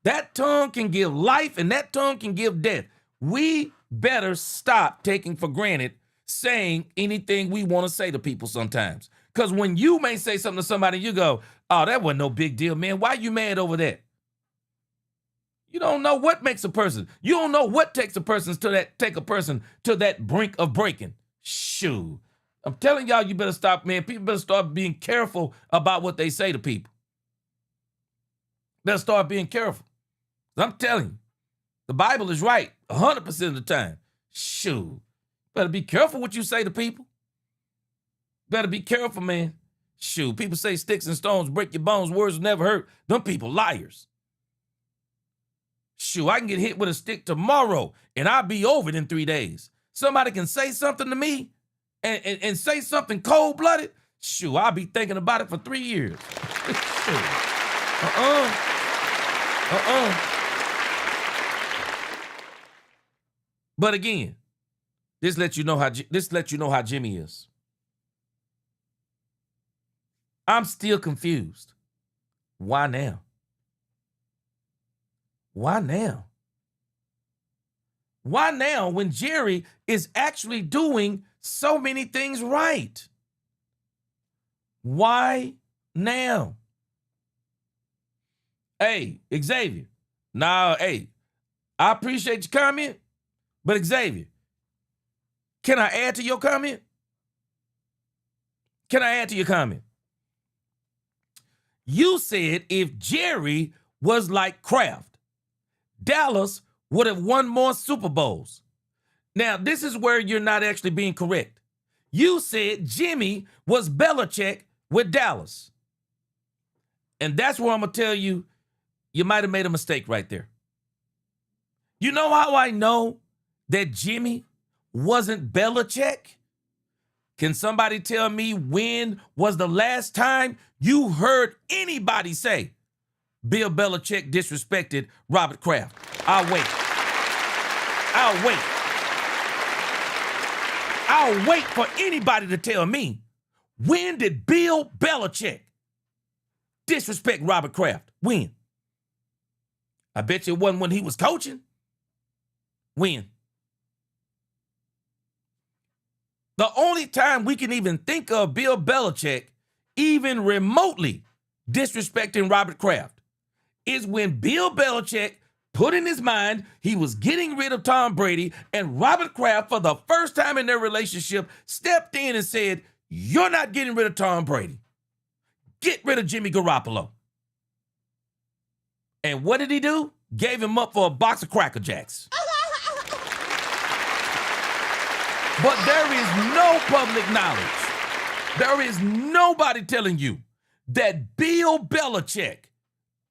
That tongue can give life and that tongue can give death. We better stop taking for granted saying anything we want to say to people sometimes. Because when you may say something to somebody, you go, oh, that wasn't no big deal, man. Why you mad over that? You don't know what makes a person. You don't know what takes a person to that brink of breaking. Shoot. I'm telling y'all, you better stop, man. People better start being careful about what they say to people. Better start being careful. I'm telling you, the Bible is right 100% of the time. Shoot. Better be careful what you say to people. Better be careful, man. Shoot. People say sticks and stones break your bones. Words will never hurt. Them people liars. Shoot, I can get hit with a stick tomorrow and I'll be over it in 3 days. Somebody can say something to me and say something cold-blooded. Shoot, I'll be thinking about it for 3 years. But again, this lets you know how Jimmy is. I'm still confused. Why now? Why now? Why now when Jerry is actually doing so many things right? Why now? Hey, Xavier. Now, hey, I appreciate your comment, but Xavier, can I add to your comment? Can I add to your comment? You said if Jerry was like Kraft, Dallas would have won more Super Bowls. Now, this is where you're not actually being correct. You said Jimmy was Belichick with Dallas. And that's where I'm going to tell you, you might have made a mistake right there. You know how I know that Jimmy wasn't Belichick? Can somebody tell me when was the last time you heard anybody say Bill Belichick disrespected Robert Kraft? I'll wait. I'll wait for anybody to tell me, when did Bill Belichick disrespect Robert Kraft? When? I bet you it wasn't when he was coaching. When? The only time we can even think of Bill Belichick even remotely disrespecting Robert Kraft is when Bill Belichick put in his mind he was getting rid of Tom Brady, and Robert Kraft, for the first time in their relationship, stepped in and said, you're not getting rid of Tom Brady. Get rid of Jimmy Garoppolo. And what did he do? Gave him up for a box of Cracker Jacks. But there is no public knowledge. There is nobody telling you that Bill Belichick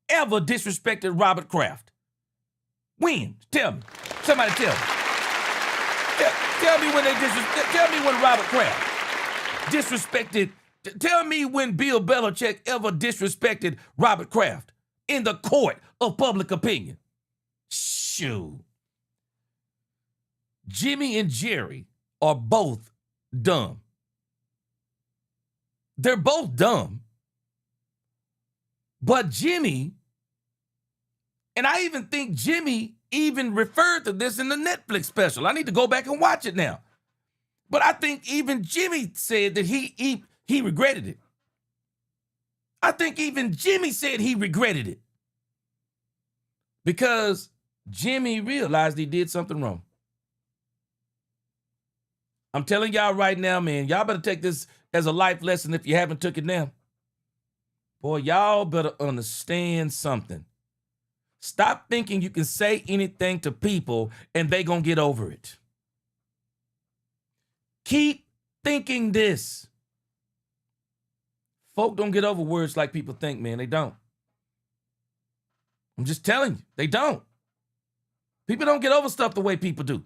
ever disrespected Robert Kraft. When? Tell me. Somebody tell me. Tell me when they disrespect. Tell me when Robert Kraft disrespected. Tell me when Bill Belichick ever disrespected Robert Kraft in the court of public opinion. Shoot. Jimmy and Jerry are both dumb. They're both dumb. But Jimmy, and I even think Jimmy even referred to this in the Netflix special. I need to go back and watch it now. But I think even Jimmy said that he regretted it. I think even Jimmy said he regretted it. Because Jimmy realized he did something wrong. I'm telling y'all right now, man, y'all better take this as a life lesson if you haven't took it now. Boy, y'all better understand something. Stop thinking you can say anything to people and they gonna get over it. Keep thinking this. Folk don't get over words like people think, man. They don't. I'm just telling you, they don't. People don't get over stuff the way people do.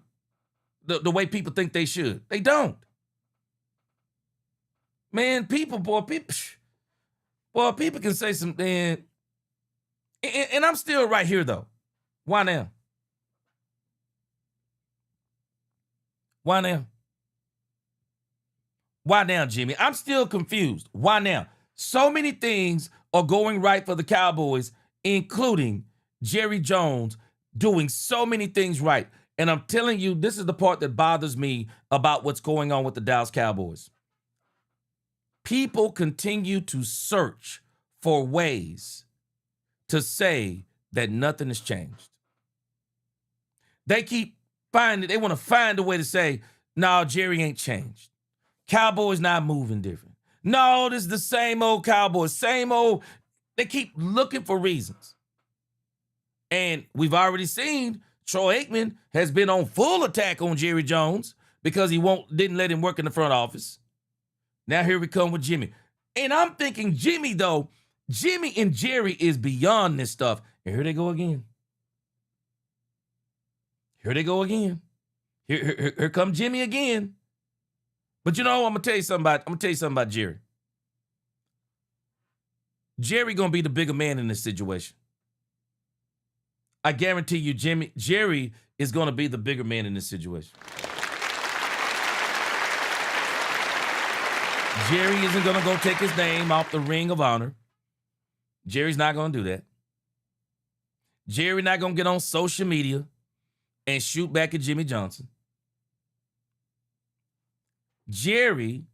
The way people think they should. They don't. Man, people can say something. And I'm still right here, though. Why now? Why now? Why now, Jimmy? I'm still confused. Why now? So many things are going right for the Cowboys, including Jerry Jones doing so many things right. And I'm telling you, this is the part that bothers me about what's going on with the Dallas Cowboys. People continue to search for ways to say that nothing has changed. They keep finding, they want to find a way to say, no, Jerry ain't changed. Cowboys not moving different. No, this is the same old Cowboys, same old. They keep looking for reasons. And we've already seen Troy Aikman has been on full attack on Jerry Jones because he didn't let him work in the front office. Now here we come with Jimmy. And I'm thinking Jimmy and Jerry is beyond this stuff. And here they go again. Here they go again. Here come Jimmy again. But you know, I'm gonna tell you something about Jerry. Jerry gonna be the bigger man in this situation. I guarantee you, Jerry is gonna be the bigger man in this situation. Jerry isn't gonna go take his name off the Ring of Honor. Jerry's not gonna do that. Jerry not gonna get on social media and shoot back at Jimmy Johnson. Jerry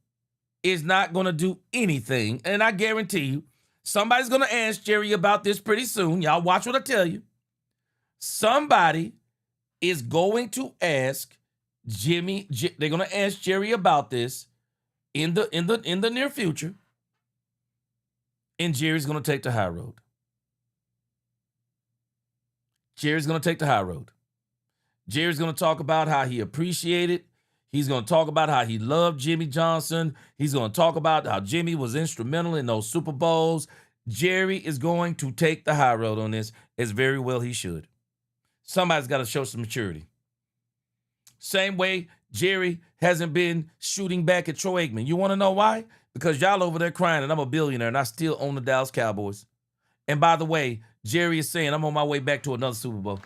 is not going to do anything, and I guarantee you, somebody's going to ask Jerry about this pretty soon. Y'all watch what I tell you. Somebody is going to ask Jimmy. They're going to ask Jerry about this in the near future, and Jerry's going to take the high road. Jerry's going to take the high road. Jerry's going to talk about how he appreciated. He's going to talk about how he loved Jimmy Johnson. He's going to talk about how Jimmy was instrumental in those Super Bowls. Jerry is going to take the high road on this, as very well he should. Somebody's got to show some maturity. Same way Jerry hasn't been shooting back at Troy Aikman. You want to know why? Because y'all over there crying and I'm a billionaire and I still own the Dallas Cowboys. And by the way, Jerry is saying I'm on my way back to another Super Bowl.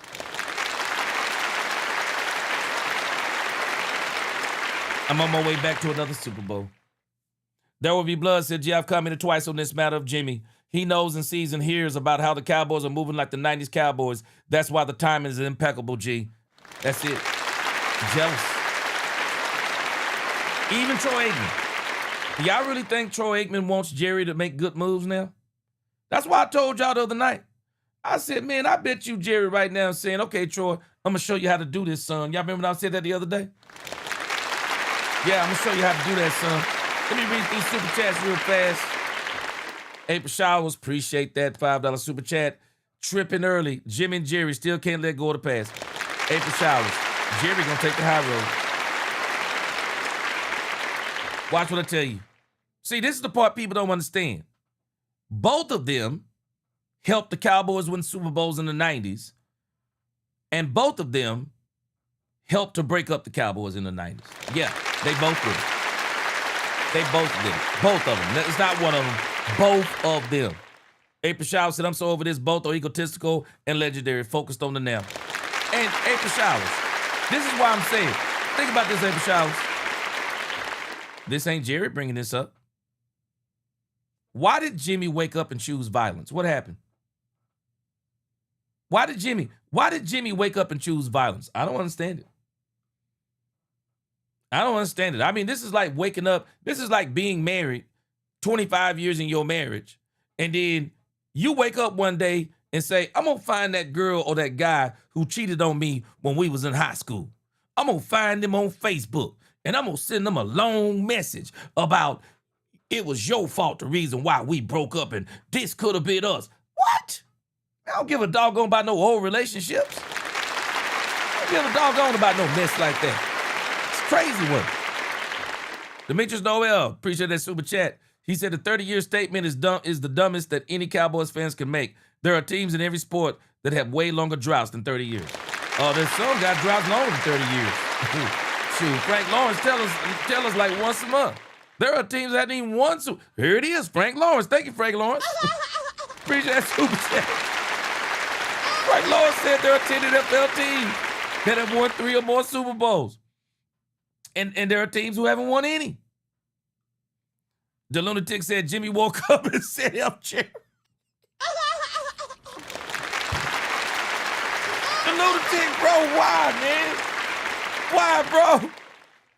I'm on my way back to another Super Bowl. There Will Be Blood said, I've commented twice on this matter of Jimmy. He knows and sees and hears about how the Cowboys are moving like the 90s Cowboys. That's why the timing is impeccable, G. That's it. Jealous. Even Troy Aikman. Do y'all really think Troy Aikman wants Jerry to make good moves now? That's why I told y'all the other night. I said, man, I bet you Jerry right now is saying, okay, Troy, I'm going to show you how to do this, son. Y'all remember when I said that the other day? Yeah, I'm going to show you how to do that, son. Let me read these super chats real fast. April Showers, appreciate that $5 super chat. Tripping early. Jimmy and Jerry still can't let go of the past. April Showers. Jerry going to take the high road. Watch what I tell you. See, this is the part people don't understand. Both of them helped the Cowboys win Super Bowls in the 90s. And both of them helped to break up the Cowboys in the 90s. Yeah, they both did. They both did. Both of them. It's not one of them. Both of them. April Showers said, I'm so over this. Both are egotistical and legendary. Focused on the now. And April Showers, this is why I'm saying, think about this, April Showers. This ain't Jerry bringing this up. Why did Jimmy wake up and choose violence? What happened? Why did Jimmy wake up and choose violence? I don't understand it. I don't understand it. I mean, this is like waking up. This is like being married, 25 years in your marriage, and then you wake up one day and say, I'm going to find that girl or that guy who cheated on me when we was in high school. I'm going to find them on Facebook, and I'm going to send them a long message about it was your fault, the reason why we broke up, and this could have been us. What? I don't give a doggone about no old relationships. I don't give a doggone about no mess like that. It's crazy work. Demetrius Noel, appreciate that super chat. He said the 30-year statement is the dumbest that any Cowboys fans can make. There are teams in every sport that have way longer droughts than 30 years. Oh, there's some got droughts longer than 30 years. Shoot, Frank Lawrence tell us like once a month. There are teams that need one. Here it is, Frank Lawrence. Thank you, Frank Lawrence. Appreciate that super chat. Frank Lawrence said there are 10 NFL teams that have won 3 or more Super Bowls. And there are teams who haven't won any. The lunatic said Jimmy woke up and said, help Jerry. The lunatic, bro, why, man? Why, bro?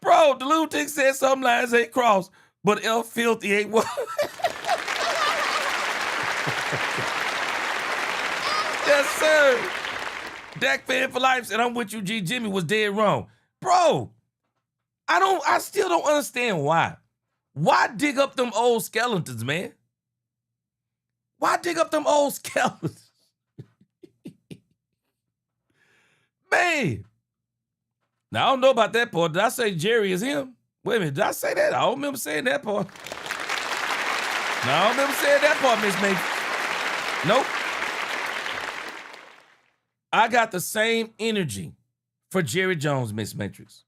Bro, the lunatic said something lines ain't crossed. but El Filthy ain't one. Yes, sir. Dak fan for life said, I'm with you, G. Jimmy was dead wrong. Bro, I still don't understand why. Why dig up them old skeletons, man? Why dig up them old skeletons? Man. Now, I don't know about that part. Did I say Jerry is him? Wait a minute. Did I say that? I don't remember saying that part. No, I don't remember saying that part, Miss Matrix. Nope. I got the same energy for Jerry Jones, Miss Matrix.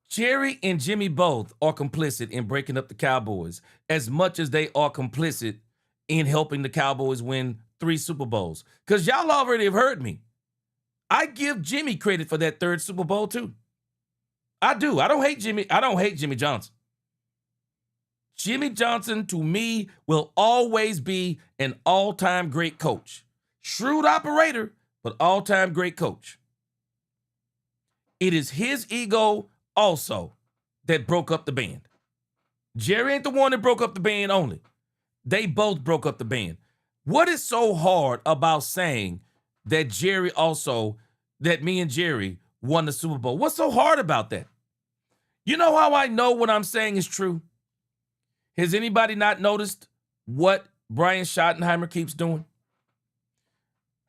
Jerry and Jimmy both are complicit in breaking up the Cowboys as much as they are complicit in helping the Cowboys win 3 Super Bowls. Because y'all already have heard me. I give Jimmy credit for that 3rd Super Bowl, too. I do. I don't hate Jimmy Johnson. Jimmy Johnson, to me, will always be an all-time great coach. Shrewd operator, but all-time great coach. It is his ego also that broke up the band. Jerry ain't the one that broke up the band only. They both broke up the band. What is so hard about saying that that me and Jerry won the Super Bowl? What's so hard about that? You know how I know what I'm saying is true? Has anybody not noticed what Brian Schottenheimer keeps doing?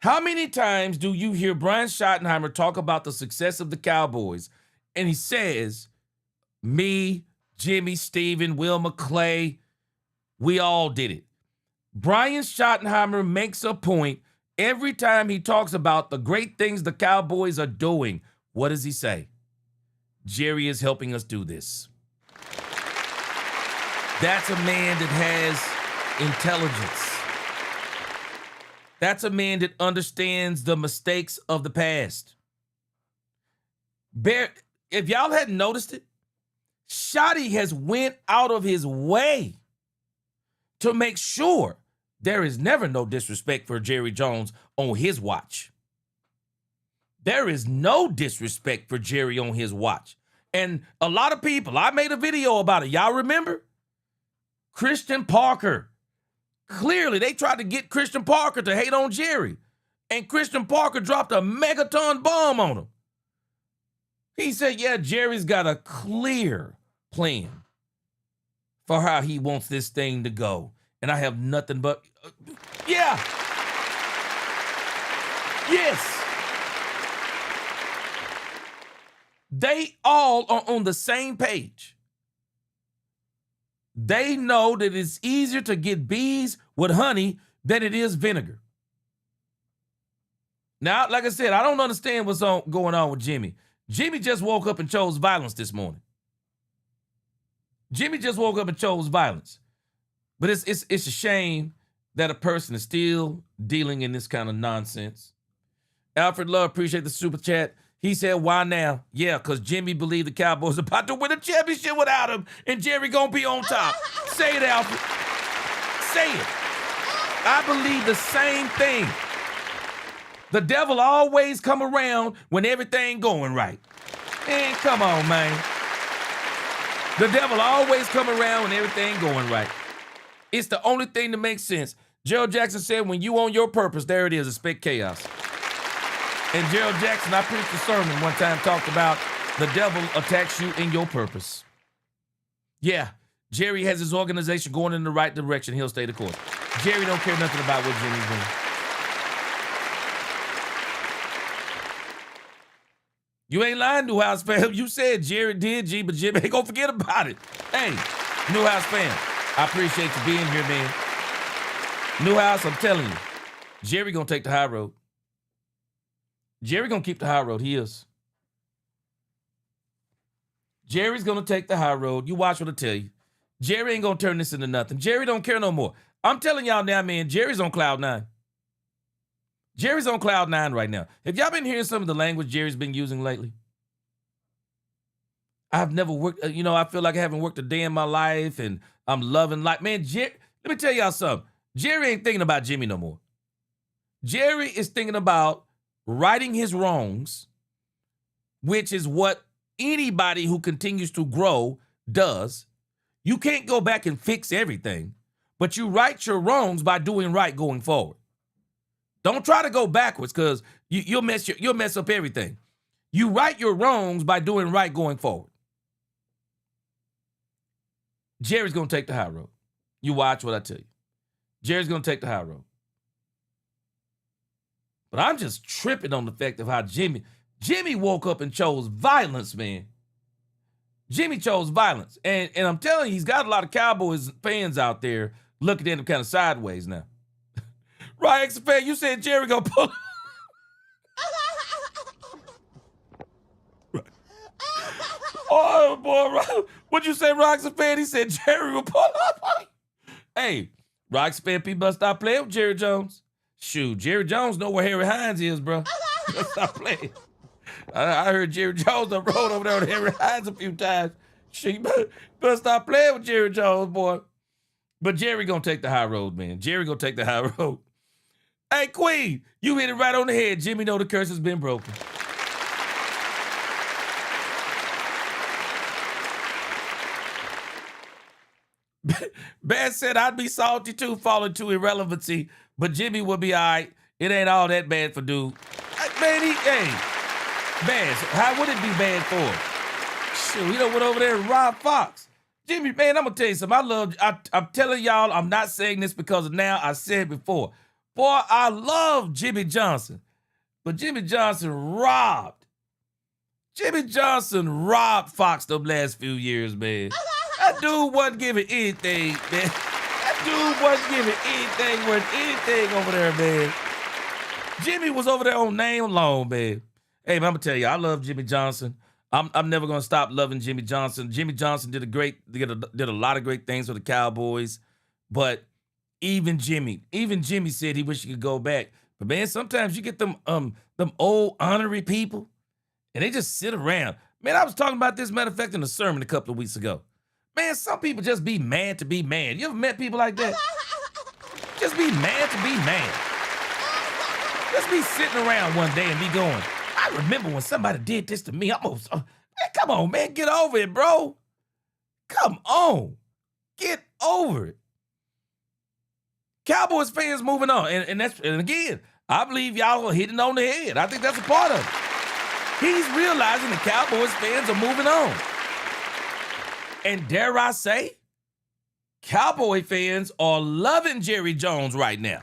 How many times do you hear Brian Schottenheimer talk about the success of the Cowboys, and he says, me, Jimmy, Steven, Will McClay, we all did it. Brian Schottenheimer makes a point every time he talks about the great things the Cowboys are doing. What does he say? Jerry is helping us do this. That's a man that has intelligence. That's a man that understands the mistakes of the past. If y'all hadn't noticed it, Shotty has went out of his way to make sure there is never no disrespect for Jerry Jones on his watch. There is no disrespect for Jerry on his watch. And a lot of people, I made a video about it. Y'all remember? Christian Parker. Clearly, they tried to get Christian Parker to hate on Jerry. And Christian Parker dropped a megaton bomb on him. He said, yeah, Jerry's got a clear plan for how he wants this thing to go. And I have nothing but, yeah. Yes. They all are on the same page. They know that it's easier to get bees with honey than it is vinegar. Now, like I said, I don't understand what's going on with Jimmy. Jimmy just woke up and chose violence this morning. Jimmy just woke up and chose violence. But it's a shame that a person is still dealing in this kind of nonsense. Alfred Love, appreciate the super chat. He said, why now? Yeah, because Jimmy believed the Cowboys about to win a championship without him, and Jerry gonna be on top. Say it, Alfred. Say it. I believe the same thing. The devil always come around when everything going right. Man, come on, man. The devil always come around when everything going right. It's the only thing that makes sense. Gerald Jackson said, when you on your purpose, there it is, expect chaos. And Gerald Jackson, I preached a sermon one time, talked about the devil attacks you in your purpose. Yeah, Jerry has his organization going in the right direction. He'll stay the course. Jerry don't care nothing about what Jimmy's doing. You ain't lying, Newhouse fam. You said Jerry did, G, but Jimmy ain't gonna forget about it. Hey, Newhouse fam, I appreciate you being here, man. Newhouse, I'm telling you, Jerry gonna take the high road. Jerry gonna keep the high road. He is. Jerry's gonna take the high road. You watch what I tell you. Jerry ain't gonna turn this into nothing. Jerry don't care no more. I'm telling y'all now, man, Jerry's on cloud 9. Jerry's on cloud 9 right now. Have y'all been hearing some of the language Jerry's been using lately? I've never worked, I feel like I haven't worked a day in my life and I'm loving life. Man, let me tell y'all something. Jerry ain't thinking about Jimmy no more. Jerry is thinking about righting his wrongs, which is what anybody who continues to grow does. You can't go back and fix everything, but you right your wrongs by doing right going forward. Don't try to go backwards because you'll mess up everything. You right your wrongs by doing right going forward. Jerry's going to take the high road. You watch what I tell you. Jerry's going to take the high road. But I'm just tripping on the fact of how Jimmy woke up and chose violence, man. Jimmy chose violence. And I'm telling you, he's got a lot of Cowboys fans out there looking at him kind of sideways now. Right, XFan, you said Jerry gonna pull. Oh, boy. What'd you say, Roxy fan? He said Jerry will pull up. Hey, Roxy fan, people must stop playing with Jerry Jones. Shoot, Jerry Jones know where Harry Hines is, bro. Let's stop playing. I heard Jerry Jones on road over there with Harry Hines a few times. Shoot, you better stop playing with Jerry Jones, boy. But Jerry gonna take the high road, man. Jerry gonna take the high road. Hey, Queen, you hit it right on the head. Jimmy know the curse has been broken. Bad said I'd be salty too, falling to irrelevancy, but Jimmy will be all right. It ain't all that bad for dude. Man, Bad. How would it be bad for him? Shoot, he done went over there and robbed Fox. Jimmy, man, I'm going to tell you something. I'm telling y'all, I'm not saying this because of now. I said it before. Boy, I love Jimmy Johnson. But Jimmy Johnson robbed Fox the last few years, man. That dude wasn't giving anything, man. That dude wasn't giving anything worth anything over there, man. Jimmy was over there on name alone, man. Hey, man, I'm going to tell you, I love Jimmy Johnson. I'm never going to stop loving Jimmy Johnson. Jimmy Johnson did a lot of great things for the Cowboys. But even Jimmy said he wished he could go back. But, man, sometimes you get them old honorary people, and they just sit around. Man, I was talking about this, matter of fact, in a sermon a couple of weeks ago. Man, some people just be mad to be mad. You ever met people like that? Just be mad to be mad. Just be sitting around one day and be going, I remember when somebody did this to me. Man, come on, man, get over it, bro. Come on. Get over it. Cowboys fans moving on. And again, I believe y'all are hitting on the head. I think that's a part of it. He's realizing the Cowboys fans are moving on. And dare I say, Cowboy fans are loving Jerry Jones right now.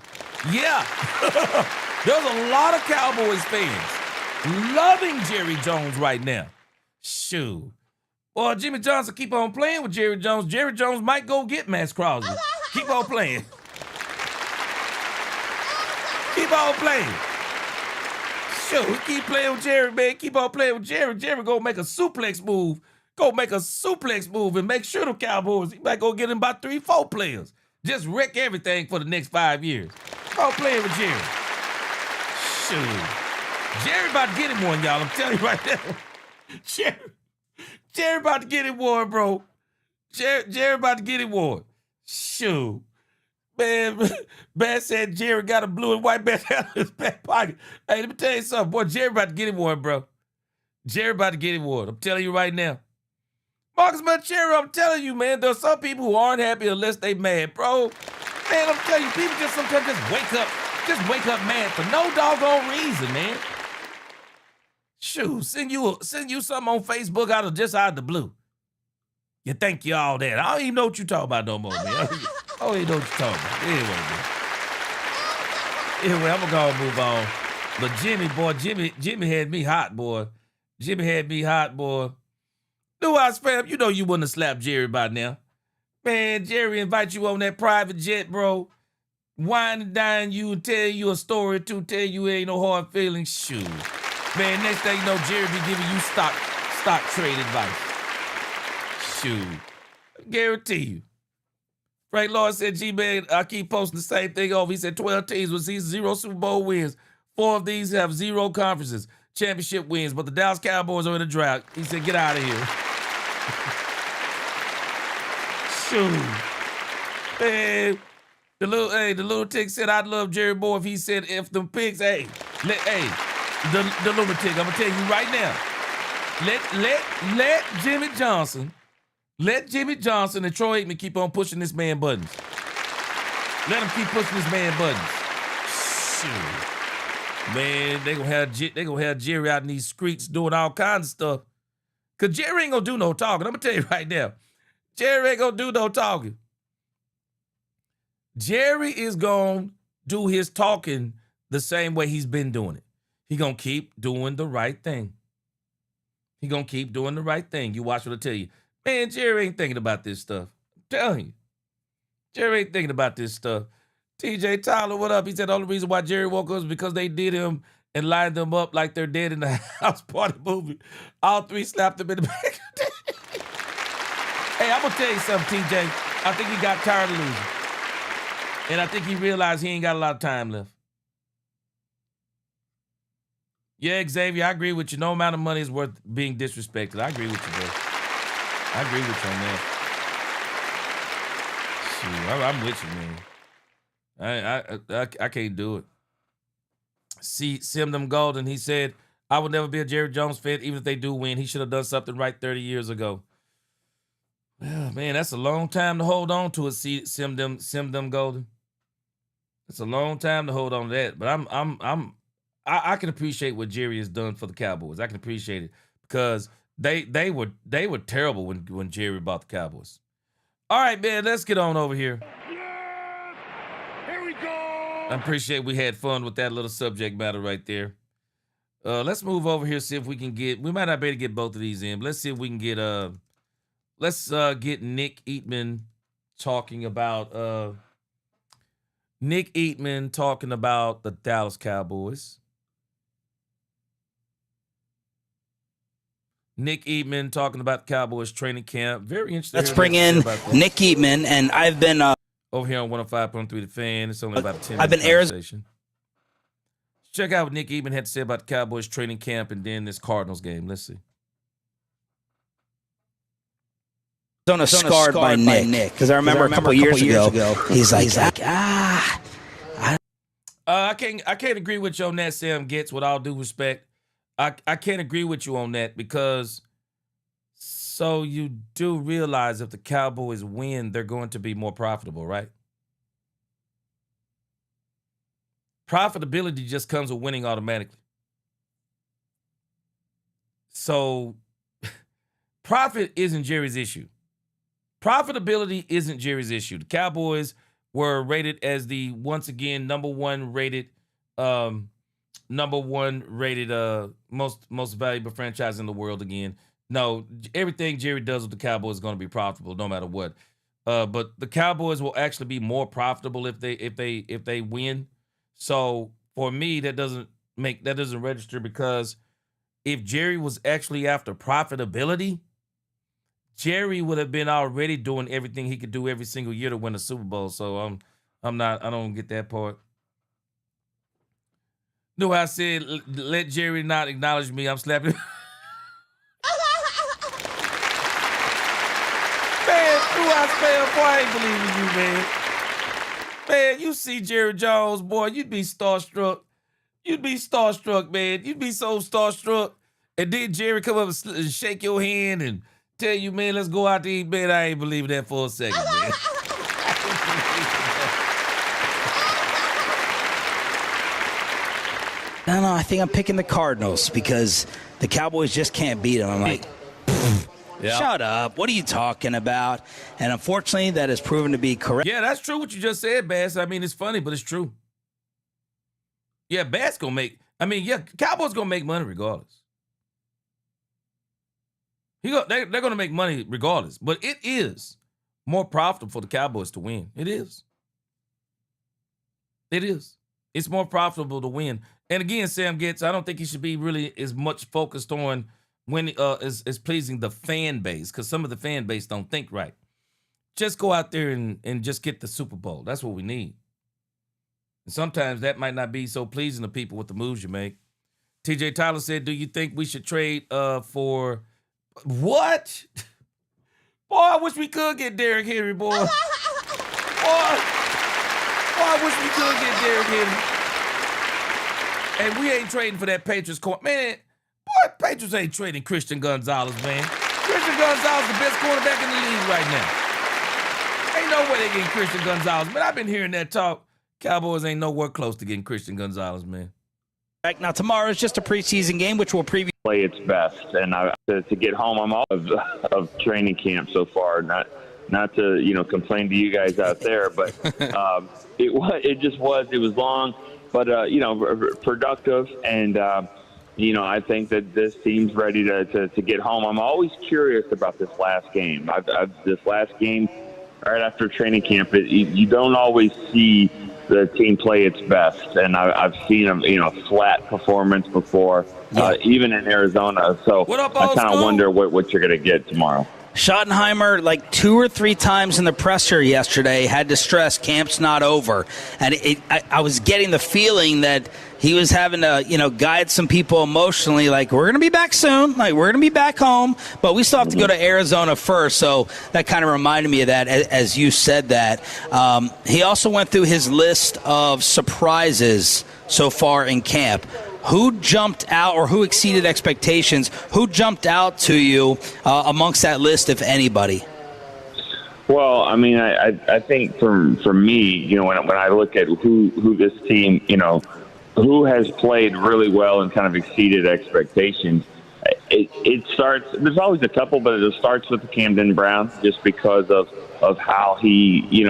Yeah. There's a lot of Cowboys fans loving Jerry Jones right now. Shoot. Boy, Jimmy Johnson keep on playing with Jerry Jones. Jerry Jones might go get Max Crosby. Keep on playing. Keep on playing. Shoot, keep playing with Jerry, man. Keep on playing with Jerry. Jerry go make a suplex move. Go make a suplex move and make sure the Cowboys, he might go get him about 3-4 players. Just wreck everything for the next 5 years. Go playing with Jerry. Shoot. Jerry about to get him one, y'all. I'm telling you right now. Jerry about to get him one, bro. Jerry about to get him one. Shoot. Man, Bad said Jerry got a blue and white belt out of his back pocket. Hey, let me tell you something. Boy, Jerry about to get him one, bro. Jerry about to get him one. I'm telling you right now. Marcus Manchero, I'm telling you, man, there's some people who aren't happy unless they mad, bro. Man, I'm telling you, people just sometimes just wake up mad for no doggone reason, man. Shoot, send you something on Facebook out of the blue. You think you all that. I don't even know what you're talking about no more, man. I don't even know what you're talking about. Anyway, I'm gonna go move on. But Jimmy had me hot, boy. Jimmy had me hot, boy. New House fam, you know you wouldn't have slapped Jerry by now. Man, Jerry invite you on that private jet, bro. Wine and dine you and tell you a story or two, tell you ain't no hard feelings. Shoot. Man, next thing you know, Jerry be giving you stock trade advice. Shoot. I guarantee you. Frank Lawrence said, G-Man, I keep posting the same thing over. He said 12 teams with 0 Super Bowl wins. 4 of these have 0 conferences, championship wins, but the Dallas Cowboys are in a drought. He said, get out of here. Shoot. Man, the lunatic said, I'd love Jerry Moore if he said, if them pigs, the lunatic, I'm going to tell you right now, let Jimmy Johnson Let Jimmy Johnson and Troy Aikman keep on pushing this man buttons. Let him keep pushing this man buttons. Shoot. Man, they gonna have Jerry out in these streets doing all kinds of stuff. Cause Jerry ain't gonna do no talking. I'm gonna tell you right now. Jerry ain't gonna do no talking. Jerry is gonna do his talking the same way he's been doing it. He gonna keep doing the right thing. He gonna keep doing the right thing. You watch what I tell you. Man, Jerry ain't thinking about this stuff. I'm telling you. Jerry ain't thinking about this stuff. TJ Tyler, what up? He said the only reason why Jerry woke up is because they did him and lined them up like they're dead in the house party movie. All three slapped him in the back. Hey, I'm going to tell you something, TJ. I think he got tired of losing. And I think he realized he ain't got a lot of time left. Yeah, Xavier, I agree with you. No amount of money is worth being disrespected. I agree with you, bro. I agree with you on that. Shoot, I'm with you, man. I can't do it. See, Simdom Golden, he said, I would never be a Jerry Jones fan, even if they do win. He should have done something right 30 years ago. Well, man, that's a long time to hold on to it, Simdom Golden. It's a long time to hold on to that. But I can appreciate what Jerry has done for the Cowboys. I can appreciate it because they were terrible when Jerry bought the Cowboys. All right, man, let's get on over here. Yes! Here we go! I appreciate we had fun with that little subject matter right there. Let's move over here, see if we can get, we might not be able to get both of these in, but let's see if we can get, let's get Nick Eatman talking about the Dallas Cowboys. Nick Eatman talking about the Cowboys training camp. Very interesting. Let's bring in Nick Eatman, and I've been over here on 105.3 The Fan. It's only about a 10-minute I've been conversation. Check out what Nick Eatman had to say about the Cowboys training camp and then this Cardinals game. Let's see. Arizona scarred by Nick because I remember a couple years ago he's like I can't agree with you on that, Sam Getz, with all due respect. I can't agree with you on that because so you do realize if the Cowboys win, they're going to be more profitable, right? Profitability just comes with winning automatically. So profit isn't Jerry's issue. Profitability isn't Jerry's issue. The Cowboys were rated as the, once again, number one rated most valuable franchise in the world again. No, everything Jerry does with the Cowboys is going to be profitable no matter what. But the Cowboys will actually be more profitable if they win. So for me, that doesn't register because if Jerry was actually after profitability, Jerry would have been already doing everything he could do every single year to win a Super Bowl. So I don't get that part. No, I said, let Jerry not acknowledge me. I'm slapping him. Man, boy, I ain't believing you, man. Man, you see Jerry Jones, boy, you'd be starstruck. You'd be starstruck, man. You'd be so starstruck. And then Jerry come up and shake your hand and tell you, man, let's go out to eat, man. I ain't believing that for a second, man. No, I think I'm picking the Cardinals because the Cowboys just can't beat them. I'm like, Yep. Shut up. What are you talking about? And unfortunately, that has proven to be correct. Yeah, that's true what you just said, Bass. I mean, it's funny, but it's true. Yeah, Bass gonna make, Cowboys gonna make money regardless. They're gonna make money regardless, but it is more profitable for the Cowboys to win. It is. It is. It's more profitable to win. And again, Sam Getz, I don't think he should be really as much focused on when is pleasing the fan base, because some of the fan base don't think right. Just go out there and just get the Super Bowl. That's what we need. And sometimes that might not be so pleasing to people with the moves you make. TJ Tyler said, do you think we should trade for what? Boy, I wish we could get Derrick Henry, boy. Boy, I wish we could get Derrick Henry. And we ain't trading for that Patriots coin. Man, boy, Patriots ain't trading Christian Gonzalez, man. Christian Christian Gonzalez the best cornerback in the league right now. Ain't no way they getting Christian Gonzalez. Man, I've been hearing that talk. Cowboys ain't nowhere close to getting Christian Gonzalez, man. Now, tomorrow is just a preseason game, which will preview. Play its best, and to get home, I'm all of training camp so far. Not to complain to you guys out there, but it was long, but productive, and I think that this team's ready to get home. I'm always curious about this last game. This last game, right after training camp, you don't always see the team play its best, and I've seen a flat performance before, even in Arizona. So I kind of wonder what you're going to get tomorrow. Schottenheimer, like 2 or 3 times in the presser yesterday, had to stress camp's not over. And I was getting the feeling that he was having to, guide some people emotionally, like, we're going to be back soon, like, we're going to be back home, but we still have to go to Arizona first. So that kind of reminded me of that as you said that. He also went through his list of surprises so far in camp. Who jumped out or who exceeded expectations? Who jumped out to you amongst that list, if anybody? Well, I mean, I think for me, when I look at who this team, who has played really well and kind of exceeded expectations, it starts. There's always a couple, but it starts with Camden Brown, just because of how he,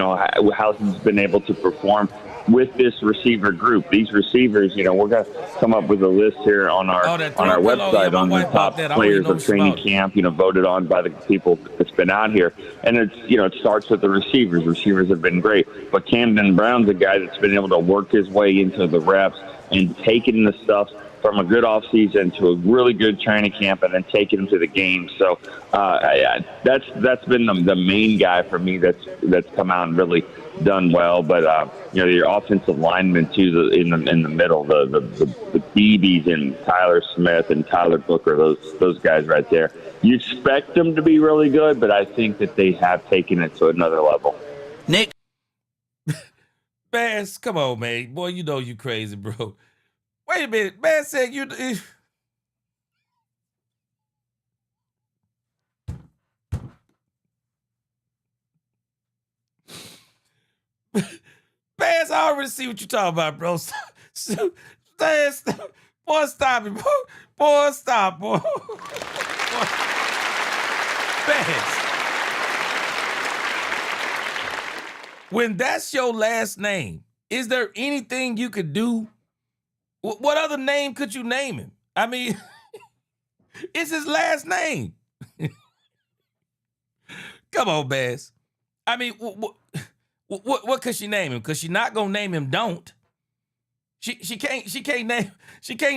how he's been able to perform with this receiver group. These receivers, we're going to come up with a list here on our website on the top players of training camp, voted on by the people that's been out here. And it's, it starts with the receivers. Receivers have been great. But Camden Brown's a guy that's been able to work his way into the reps and taking the stuff from a good offseason to a really good training camp and then taking him to the game. So that's been the main guy for me that's come out and really done well. But your offensive linemen too, in the middle, the BBs and Tyler Smith and Tyler Booker, those guys right there. You expect them to be really good, but I think that they have taken it to another level. Nick, Bass, come on, man, boy, you crazy, bro. Wait a minute, Bass said you. Bass, I already see what you're talking about, bro. Bass, boy, stop it, bro. Boy, stop, boy. Bass. When that's your last name, is there anything you could do? What other name could you name him? I mean, it's his last name. Come on, Bass. I mean, what could she name him? Because she's not gonna name him Don't. She can't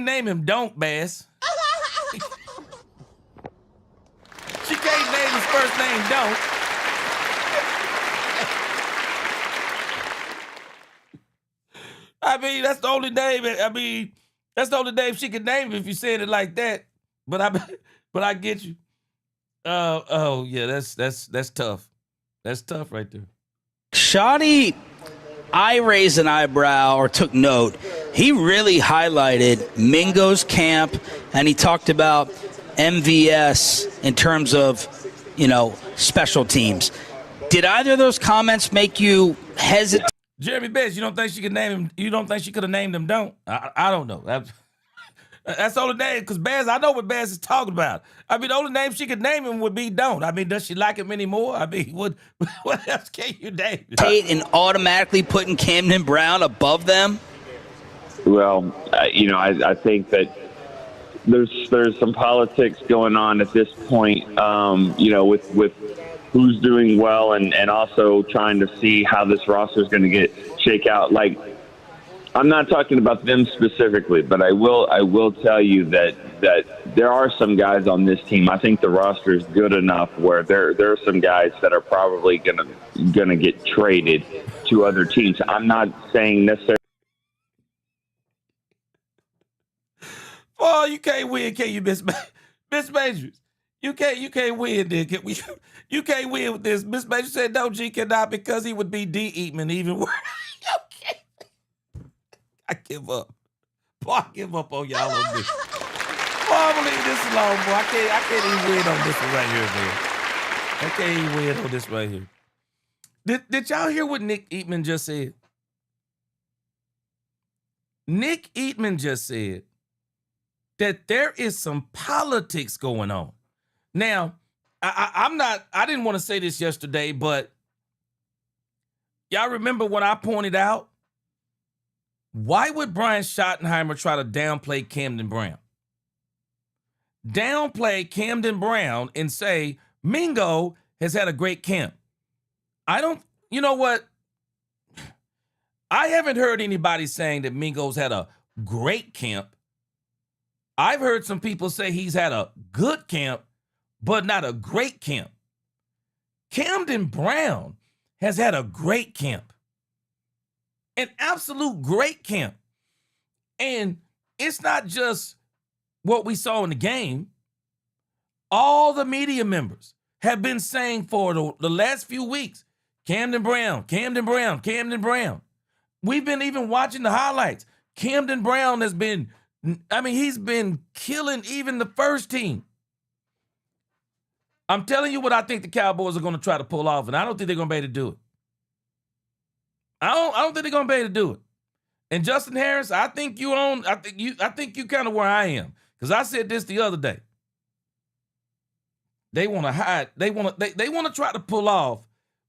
name him Don't, Bass. She can't name his first name Don't. I mean, that's the only name. That's the only name she could name if you said it like that. But I get you. Yeah, that's tough. That's tough right there. Shoddy, I raised an eyebrow or took note. He really highlighted Mingo's camp, and he talked about MVS in terms of, special teams. Did either of those comments make you hesitate? Jeremy Betts, you don't think she could name him? You don't think she could have named him Don't? I don't know. That's the only name, because Bass, I know what Bass is talking about. I mean, the only name she could name him would be Don't. I mean, does she like him anymore? I mean, what else can you name him? And automatically putting Camden Brown above them? Well, I think that there's some politics going on at this point, with who's doing well and also trying to see how this roster is going to shake out. Like, I'm not talking about them specifically, but I will tell you that there are some guys on this team. I think the roster is good enough where there are some guys that are probably gonna get traded to other teams. I'm not saying necessarily. Oh, you can't win, can you, Miss Majors? You can't win, then. You can't win with this. Miss Major said no, G cannot, because he would be D. Eatman even worse. I give up. Boy, I give up on y'all on this. Boy, I'm gonna leave this alone, boy. I can't even win on this one right here, man. I can't even win on this right here. Did y'all hear what Nick Eatman just said? Nick Eatman just said that there is some politics going on. Now, I didn't want to say this yesterday, but y'all remember when I pointed out, why would Brian Schottenheimer try to downplay Camden Brown? Downplay Camden Brown and say, Mingo has had a great camp. You know what? I haven't heard anybody saying that Mingo's had a great camp. I've heard some people say he's had a good camp, but not a great camp. Camden Brown has had a great camp. An absolute great camp. And it's not just what we saw in the game. All the media members have been saying for the last few weeks, Camden Brown, Camden Brown, Camden Brown. We've been even watching the highlights. Camden Brown has been, he's been killing even the first team. I'm telling you what I think the Cowboys are going to try to pull off, and I don't think they're going to be able to do it. I don't think they're going to be able to do it. And Justin Harris, I think you kind of where I am, because I said this the other day. They want to hide. They want to try to pull off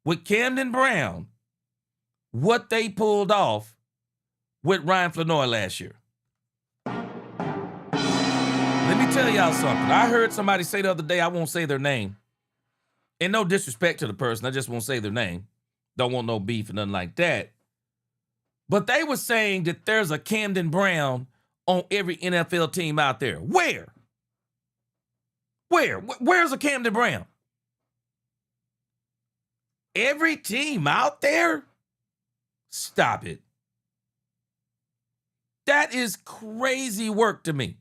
with Camden Brown what they pulled off with Ryan Flanoy last year. Let me tell y'all something. I heard somebody say the other day, I won't say their name. And no disrespect to the person, I just won't say their name. Don't want no beef or nothing like that. But they were saying that there's a Camden Brown on every NFL team out there. Where? Where's a Camden Brown? Every team out there? Stop it. That is crazy work to me.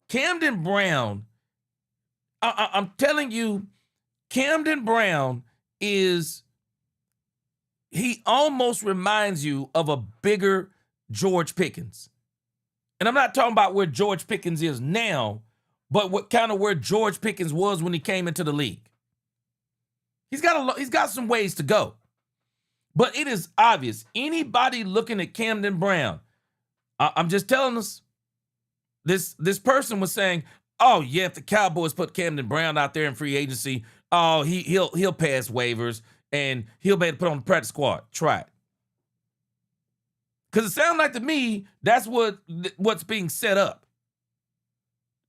Camden Brown, I'm telling you, Camden Brown he almost reminds you of a bigger George Pickens. And I'm not talking about where George Pickens is now, but where George Pickens was when he came into the league. He's got some ways to go. But it is obvious. Anybody looking at Camden Brown, I'm just telling us, this person was saying, oh, yeah, if the Cowboys put Camden Brown out there in free agency, oh, he'll pass waivers and he'll be able to put on the practice squad. Try it. Because it sounds like to me, that's what's being set up.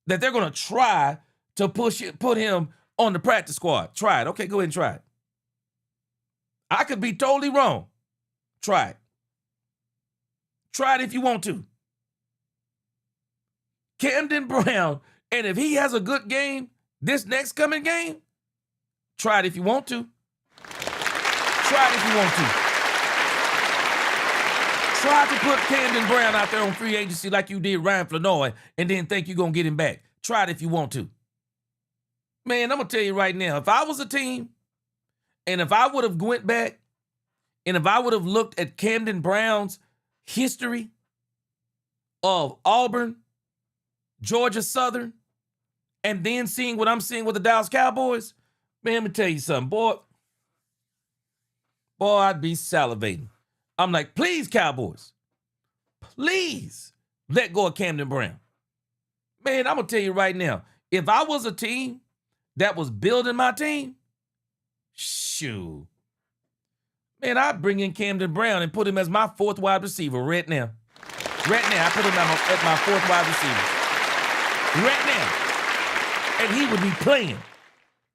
That they're going to try to put him on the practice squad. Try it. Okay, go ahead and try it. I could be totally wrong. Try it. Try it if you want to. Camden Brown, and if he has a good game, this next coming game, try it if you want to. Try it if you want to. Try to put Camden Brown out there on free agency like you did Ryan Flanoy and then think you're going to get him back. Try it if you want to. Man, I'm going to tell you right now, if I was a team, and if I would have went back, and if I would have looked at Camden Brown's history of Auburn, Georgia Southern, and then seeing what I'm seeing with the Dallas Cowboys, man, let me tell you something, boy, I'd be salivating. I'm like, please, Cowboys, please let go of Camden Brown. Man, I'm going to tell you right now, if I was a team that was building my team, shoot, man, I'd bring in Camden Brown and put him as my fourth wide receiver right now. Right now, I put him at my fourth wide receiver. Right now. And he would be playing.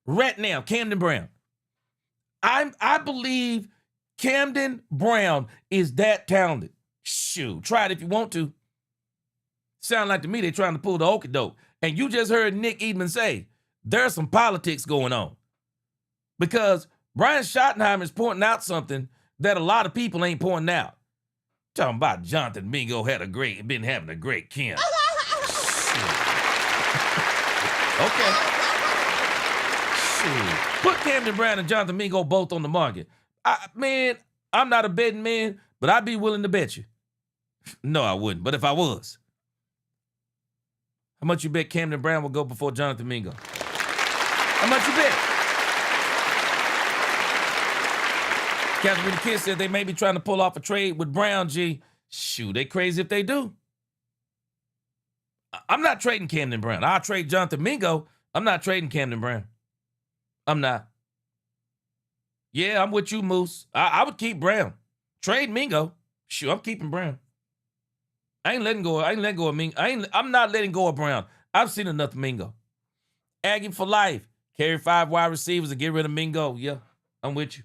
Right now, Camden Brown. I believe Camden Brown is that talented. Shoot, try it if you want to. Sound like to me they're trying to pull the okie doke. And you just heard Nick Eatman say, there's some politics going on. Because Brian Schottenheimer is pointing out something that a lot of people ain't pointing out. Talking about Jonathan Mingo been having a great camp. Okay. Shoot. Put Camden Brown and Jonathan Mingo both on the market. Man, I'm not a betting man, but I'd be willing to bet you. No, I wouldn't. But if I was, How much you bet Camden Brown will go before Jonathan Mingo? How much you bet? Catherine the Kid said they may be trying to pull off a trade with Brown, G. Shoot, they crazy if they do. I'm not trading Camden Brown. I'll trade Jonathan Mingo. I'm not trading Camden Brown. I'm not. Yeah, I'm with you, Moose. I would keep Brown. Trade Mingo. Shoot, I'm keeping Brown. I ain't letting go of Mingo. I'm not letting go of Brown. I've seen enough Mingo. Aggie for life. Carry 5 wide receivers and get rid of Mingo. Yeah, I'm with you.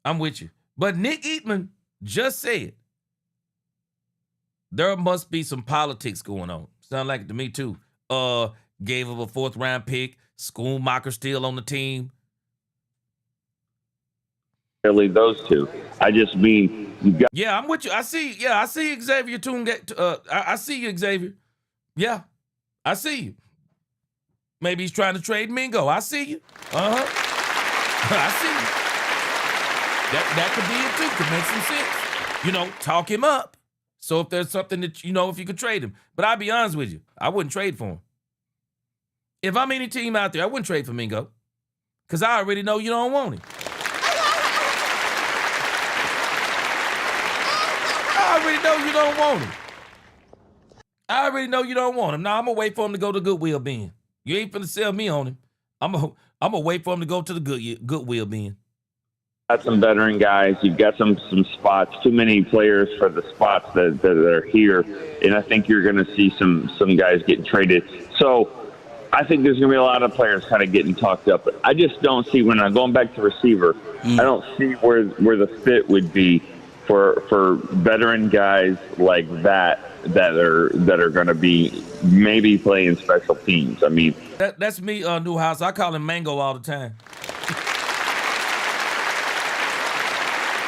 I'm with you. But Nick Eatman just said there must be some politics going on. Sound like it to me too. Gave up a 4th round pick. Schoonmaker still on the team. Really, those two. I just mean you got. Yeah, I'm with you. I see Xavier Toon. I see you, Xavier. Yeah, I see you. Maybe he's trying to trade Mingo. I see you. I see you. That could be it too. Could make some sense. You know, talk him up. So if there's something that, you know, if you could trade him. But I'll be honest with you, I wouldn't trade for him. If I'm any team out there, I wouldn't trade for Mingo. Because I already know you don't want him. I already know you don't want him. I already know you don't want him. Now I'm going to wait for him to go to Goodwill bin. You ain't finna sell me on him. I'm gonna wait for him to go to the Goodwill bin. Got some veteran guys. You've got some spots. Too many players for the spots that are here, and I think you're going to see some guys getting traded. So I think there's going to be a lot of players kind of getting talked up. But I just don't see, when I'm going back to receiver, I don't see where the fit would be for veteran guys like that are going to be maybe playing special teams. I mean, that's me, Newhouse. I call him Mango all the time.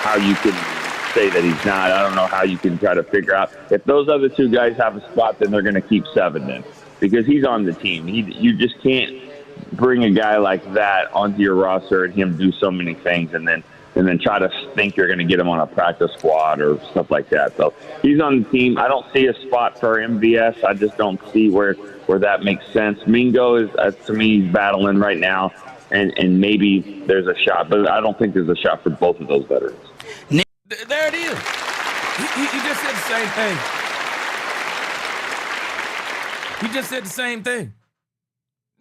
How you can say that he's not, I don't know how you can try to figure out. If those other 2 guys have a spot, then they're going to keep 7 then, because he's on the team. You just can't bring a guy like that onto your roster and him do so many things and then try to think you're going to get him on a practice squad or stuff like that. So he's on the team. I don't see a spot for MVS. I just don't see where that makes sense. Mingo is, to me, he's battling right now, and maybe there's a shot, but I don't think there's a shot for both of those veterans. There it is. He just said the same thing. He just said the same thing.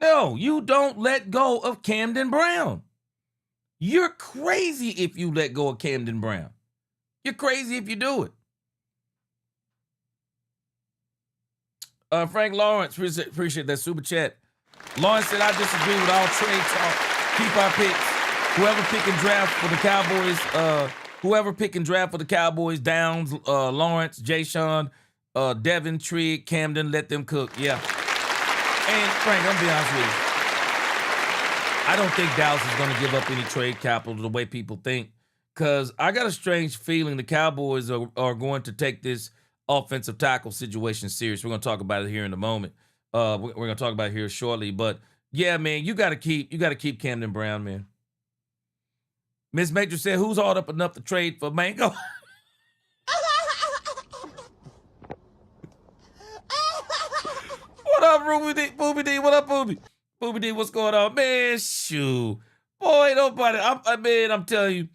No, you don't let go of Camden Brown. You're crazy if you let go of Camden Brown. You're crazy if you do it. Frank Lawrence, appreciate that super chat. Lawrence said, I disagree with all trade talk. Keep our picks. Whoever pick and draft for the Cowboys, Downs, Lawrence, Jay Sean, Devin, Trigg, Camden, let them cook. Yeah. And Frank, I'm gonna be honest with you. I don't think Dallas is going to give up any trade capital the way people think, because I got a strange feeling the Cowboys are going to take this offensive tackle situation serious. We're going to talk about it here in a moment. We're going to talk about it here shortly. But yeah, man, you got to keep Camden Brown, man. Miss Major said, "Who's hard up enough to trade for Mango?" What up, Booby D? What up, Booby? Booby D, what's going on? Man, shoot. Boy, nobody. I'm telling you,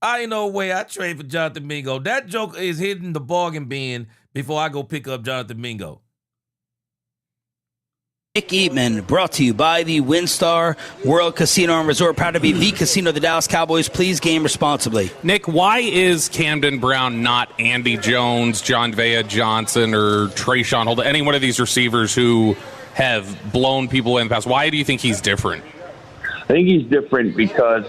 I ain't no way I trade for Jonathan Mingo. That joke is hitting the bargain bin before I go pick up Jonathan Mingo. Nick Eatman, brought to you by the WinStar World Casino and Resort, proud to be the casino of the Dallas Cowboys. Please game responsibly. Nick, why is Camden Brown not Andy Jones, John Vea Johnson, or Trayshawn Holden, any one of these receivers who have blown people away in the past? Why do you think he's different? I think he's different because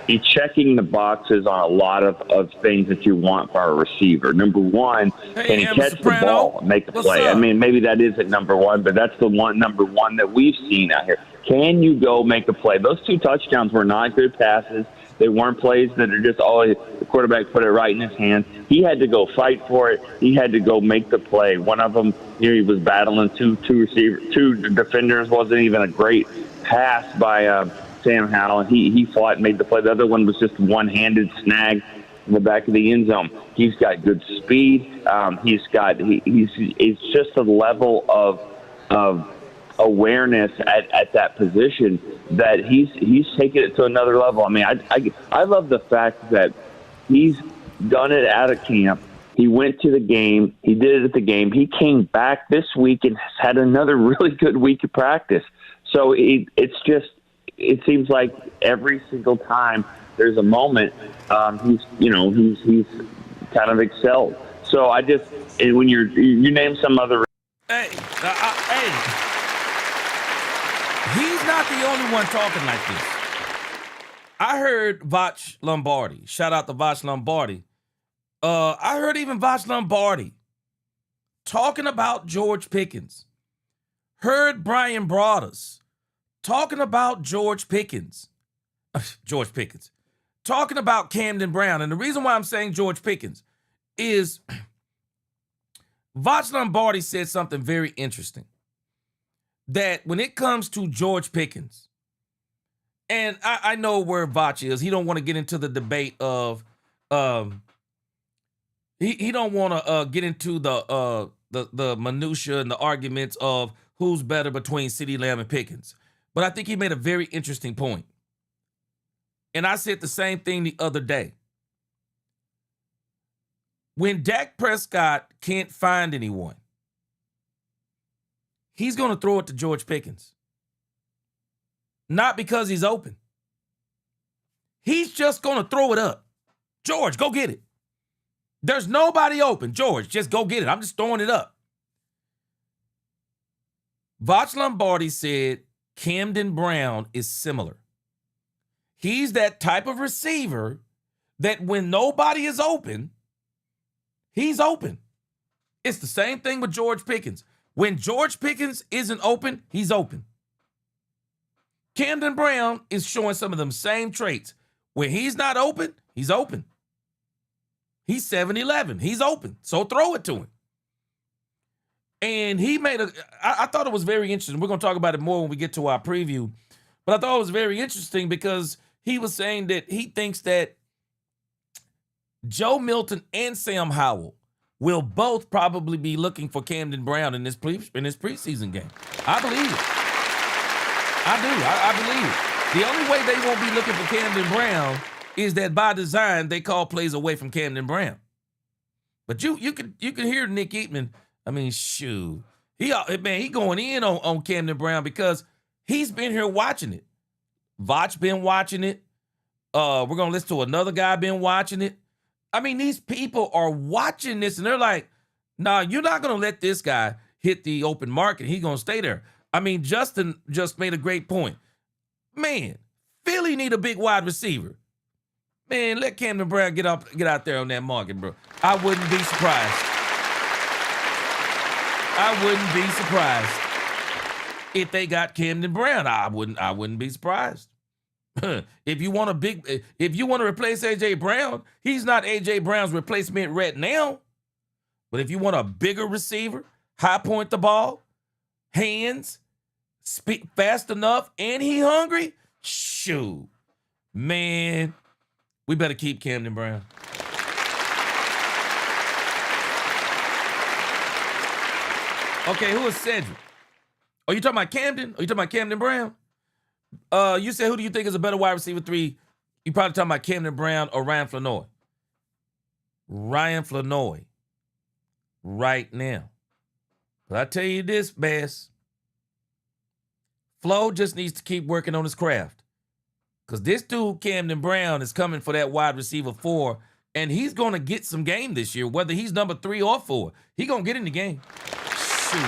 he's checking the boxes on a lot of things that you want for a receiver. Number one, can he catch the ball and make a play? I mean, maybe that isn't number one, but that's the number one that we've seen out here. Can you go make a play? Those 2 touchdowns were not good passes. They weren't plays that are just always the quarterback put it right in his hands. He had to go fight for it. He had to go make the play. One of them, he was battling two defenders. Wasn't even a great pass by Sam Howell. He fought and made the play. The other one was just one-handed snag. in the back of the end zone. He's got good speed. It's just a level of awareness at that position that he's taken it to another level. I mean, I love the fact that he's done it out of camp. He went to the game. He did it at the game. He came back this week and has had another really good week of practice. So it seems like every single time there's a moment, he's kind of excelled. So when you name some other. Hey, he's not the only one talking like this. I heard Voch Lombardi. Shout out to Voch Lombardi. I heard even Voch Lombardi talking about George Pickens. Heard Brian Broaddus talking about George Pickens. Talking about Camden Brown. And the reason why I'm saying George Pickens is Voch Lombardi said something very interesting. That when it comes to George Pickens, and I know where Voch is. He don't want to get into the debate of he don't want to get into the minutia and the arguments of who's better between CeeDee Lamb and Pickens. But I think he made a very interesting point. And I said the same thing the other day. When Dak Prescott can't find anyone, he's going to throw it to George Pickens. Not because he's open. He's just going to throw it up. George, go get it. There's nobody open. George, just go get it. I'm just throwing it up. Voch Lombardi said Camden Brown is similar. He's that type of receiver that when nobody is open, he's open. It's the same thing with George Pickens. When George Pickens isn't open, he's open. Camden Brown is showing some of them same traits. When he's not open, he's open. He's 7-11. He's open. So throw it to him. And he made I thought it was very interesting. We're going to talk about it more when we get to our preview. But I thought it was very interesting because he was saying that he thinks that Joe Milton and Sam Howell will both probably be looking for Camden Brown in this preseason game. I believe it. I do. I believe it. The only way they won't be looking for Camden Brown is that by design they call plays away from Camden Brown. But you can hear Nick Eatman. I mean, shoot, he going in on Camden Brown because he's been here watching it. Voch been watching it. We're gonna listen to another guy been watching it. I mean, these people are watching this and they're like, nah, you're not gonna let this guy hit the open market. He's gonna stay there. I mean, Justin just made a great point. Man, Philly need a big wide receiver. Man, let Camden Brown get out there on that market, bro. I wouldn't be surprised. If they got Camden Brown. I wouldn't be surprised. If you want to replace AJ Brown, he's not AJ Brown's replacement right now. But if you want a bigger receiver, high point the ball, hands, speak fast enough, and he hungry, shoot, man, we better keep Camden Brown. Okay, who is Cedric? Oh, you talking about Camden? Or you talking about Camden Brown? You said, who do you think is a better wide receiver 3? You probably talking about Camden Brown or Ryan Flanoy. Ryan Flanoy. Right now. But I tell you this, Bass. Flo just needs to keep working on his craft. Because this dude, Camden Brown, is coming for that wide receiver 4, and he's going to get some game this year, whether he's number 3 or 4. He's going to get in the game. Shoot.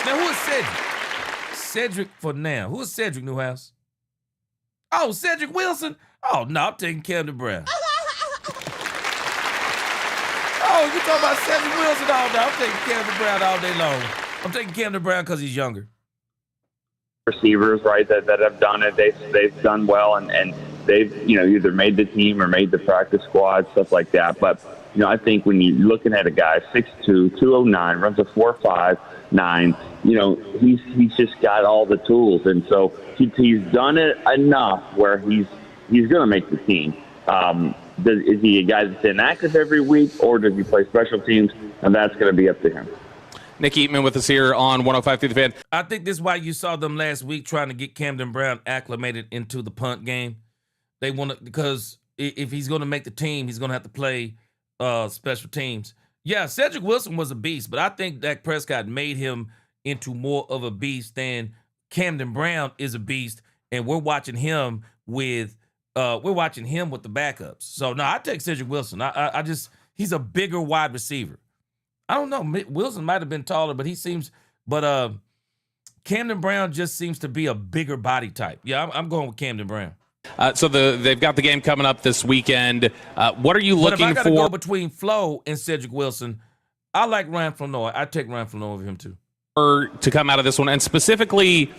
Now, who is Cedric? Cedric for now. Who is Cedric, Newhouse? Oh, Cedric Wilson? Oh, no, I'm taking Camden Brown. Oh, you talking about Cedric Wilson all day? I'm taking Camden Brown all day long. I'm taking Camden Brown because he's younger. Receivers, right, that have done it, they've done well, and they've, either made the team or made the practice squad, stuff like that. But, I think when you're looking at a guy 6'2", 209, runs a 4.59, he's just got all the tools. And so he's done it enough where he's he's going to make the team. Is he a guy that's inactive every week, or does he play special teams? And that's going to be up to him. Nick Eatman with us here on 105 through the Fan. I think this is why you saw them last week trying to get Camden Brown acclimated into the punt game. They want to, because if he's going to make the team, he's going to have to play special teams. Yeah, Cedric Wilson was a beast, but I think Dak Prescott made him into more of a beast than Camden Brown is a beast, and we're watching him with the backups. So no, I take Cedric Wilson. I just, he's a bigger wide receiver. I don't know. Wilson might have been taller, but Camden Brown just seems to be a bigger body type. Yeah, I'm going with Camden Brown. So they've got the game coming up this weekend. What are you looking for? If I got to go between Flo and Cedric Wilson, I like Ryan Flournoy. I take Ryan Flournoy over him too. To come out of this one, and specifically,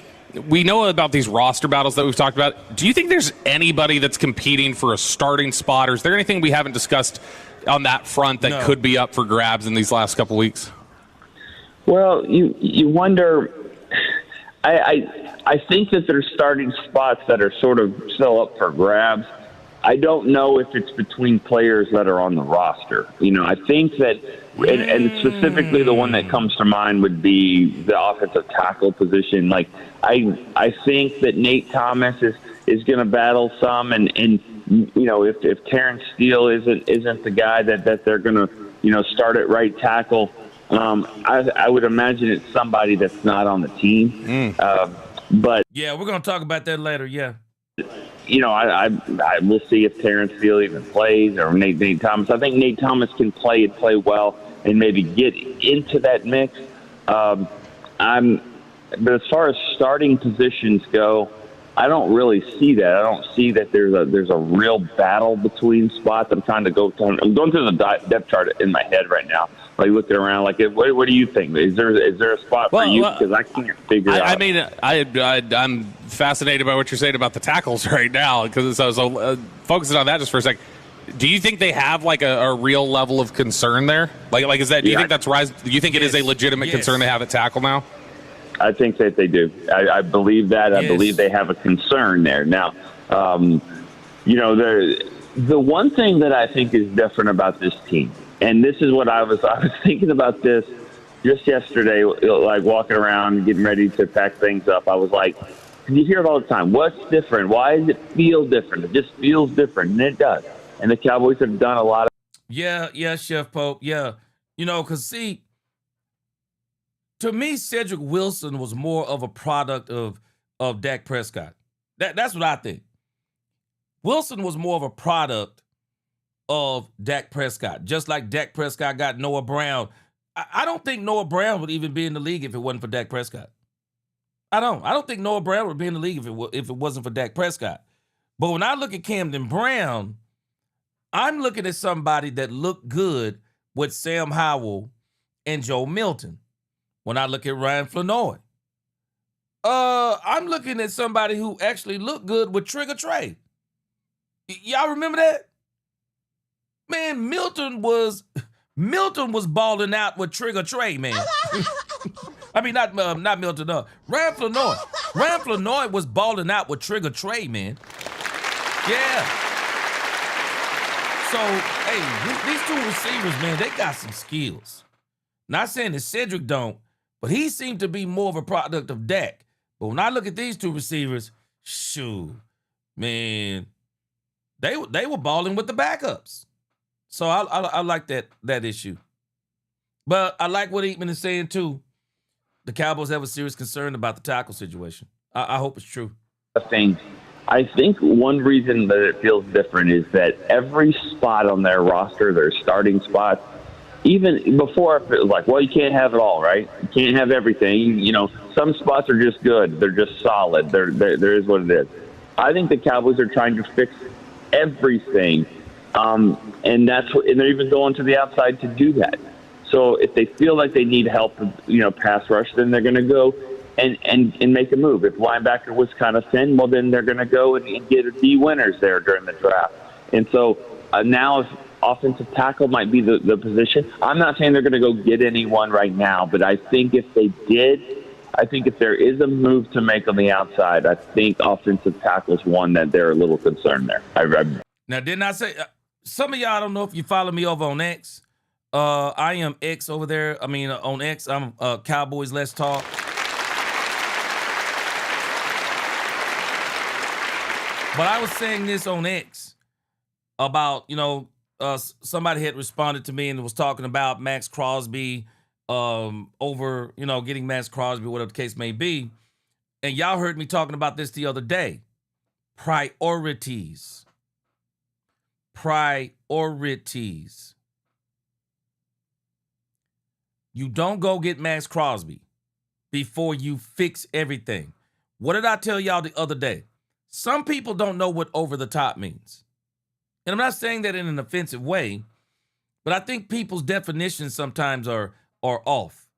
we know about these roster battles that we've talked about. Do you think there's anybody that's competing for a starting spot, or is there anything we haven't discussed on that front that could be up for grabs in these last couple weeks? Well, you wonder. I think that there's starting spots that are sort of still up for grabs. I don't know if it's between players that are on the roster. I think that, and specifically the one that comes to mind would be the offensive tackle position. Like, I think that Nate Thomas is going to battle some, and if Terrance Steele isn't the guy that they're going to start at right tackle, I would imagine it's somebody that's not on the team. But yeah, we're going to talk about that later. Yeah. I will see if Terrance Steele even plays, or Nate Thomas. I think Nate Thomas can play and play well and maybe get into that mix. But as far as starting positions go, I don't really see that. I don't see that there's a real battle between spots. I'm trying to go through. I'm going through the depth chart in my head right now. Like, looking around, like, what do you think? Is there a spot for you? Because I can't figure it out. I mean, I'm fascinated by what you're saying about the tackles right now, because I was focusing on that just for a sec. Do you think they have like a real level of concern there? Like is that? Do you think that's rise? Do you think it is a legitimate concern they have at tackle now? I think that they do. I believe that. I believe they have a concern there. Now, the one thing that I think is different about this team, and this is what I was thinking about this just yesterday, like walking around, getting ready to pack things up. I was like, you hear it all the time. What's different? Why does it feel different? It just feels different, and it does. And the Cowboys have done a lot of. Yeah, Chef Pope. Yeah, because see, to me, Cedric Wilson was more of a product of Dak Prescott. That's what I think. Wilson was more of a product of Dak Prescott, just like Dak Prescott got Noah Brown. I don't think Noah Brown would even be in the league if it wasn't for Dak Prescott. I don't think Noah Brown would be in the league if it wasn't for Dak Prescott. But when I look at Camden Brown, I'm looking at somebody that looked good with Sam Howell and Joe Milton. When I look at Ryan Flournoy, I'm looking at somebody who actually looked good with Trigger Trey. Y'all remember that? Man, Milton was balling out with Trigger Trey, man. I mean, not Milton. Ryan Flournoy. Ryan Flournoy was balling out with Trigger Trey, man. Yeah. So, hey, these two receivers, man, they got some skills. Not saying that Cedric don't, but he seemed to be more of a product of Dak. But when I look at these two receivers, shoot, man, they were balling with the backups. So I like that issue. But I like what Eatman is saying too. The Cowboys have a serious concern about the tackle situation. I hope it's true. I think one reason that it feels different is that every spot on their roster, their starting spots, even before it was like, well, you can't have it all, right? You can't have everything. Some spots are just good. They're just solid. There is what it is. I think the Cowboys are trying to fix everything, and they're even going to the outside to do that. So if they feel like they need help, pass rush, then they're going to go and make a move. If linebacker was kind of thin, well, then they're going to go and get a D winners there during the draft. And so now if offensive tackle might be the position, I'm not saying they're going to go get anyone right now, but I think if they did, I think if there is a move to make on the outside, I think offensive tackle is one that they're a little concerned there. Now, didn't I say some of y'all don't know if you follow me over on X? I am X over there. I mean, on X, I'm Cowboys Let's Talk. But I was saying this on X about, somebody had responded to me and was talking about Max Crosby over, getting Max Crosby, whatever the case may be. And y'all heard me talking about this the other day. Priorities. You don't go get Max Crosby before you fix everything. What did I tell y'all the other day? Some people don't know what over the top means. And I'm not saying that in an offensive way, but I think people's definitions sometimes are off.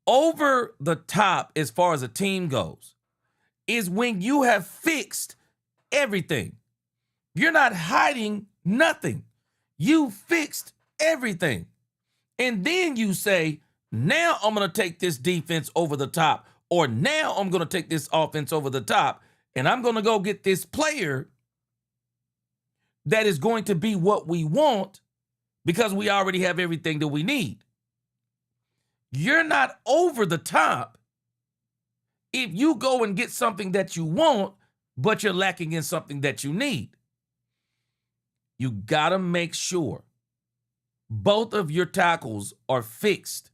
Over the top, as far as a team goes, is when you have fixed everything. You're not hiding nothing. You fixed everything. And then you say, now I'm going to take this defense over the top, or now I'm going to take this offense over the top, and I'm going to go get this player that is going to be what we want because we already have everything that we need. You're not over the top if you go and get something that you want, but you're lacking in something that you need. You got to make sure both of your tackles are fixed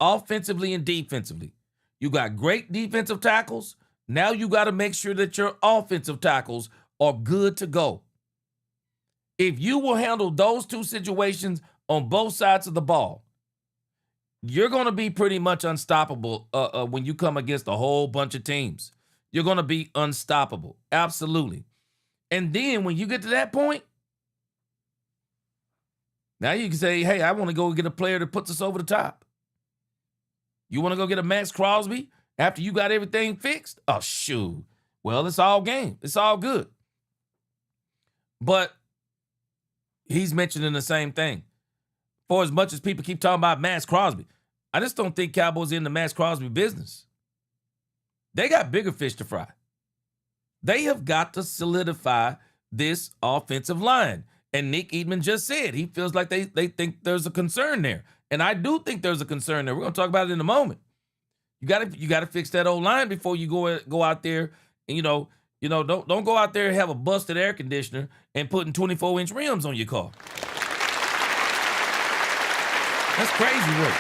offensively and defensively. You got great defensive tackles. Now you got to make sure that your offensive tackles are good to go. If you will handle those two situations on both sides of the ball, you're going to be pretty much unstoppable when you come against a whole bunch of teams. You're going to be unstoppable. Absolutely. And then when you get to that point, now you can say, hey, I want to go get a player that puts us over the top. You want to go get a Max Crosby after you got everything fixed? Oh, shoot. Well, it's all game. It's all good. But he's mentioning the same thing. For as much as people keep talking about Max Crosby, I just don't think Cowboys are in the Max Crosby business. They got bigger fish to fry. They have got to solidify this offensive line. And Nick Eatman just said he feels like they think there's a concern there. And I do think there's a concern there. We're going to talk about it in a moment. You got to fix that old line before you go out there and don't go out there and have a busted air conditioner and putting 24-inch rims on your car. That's crazy work.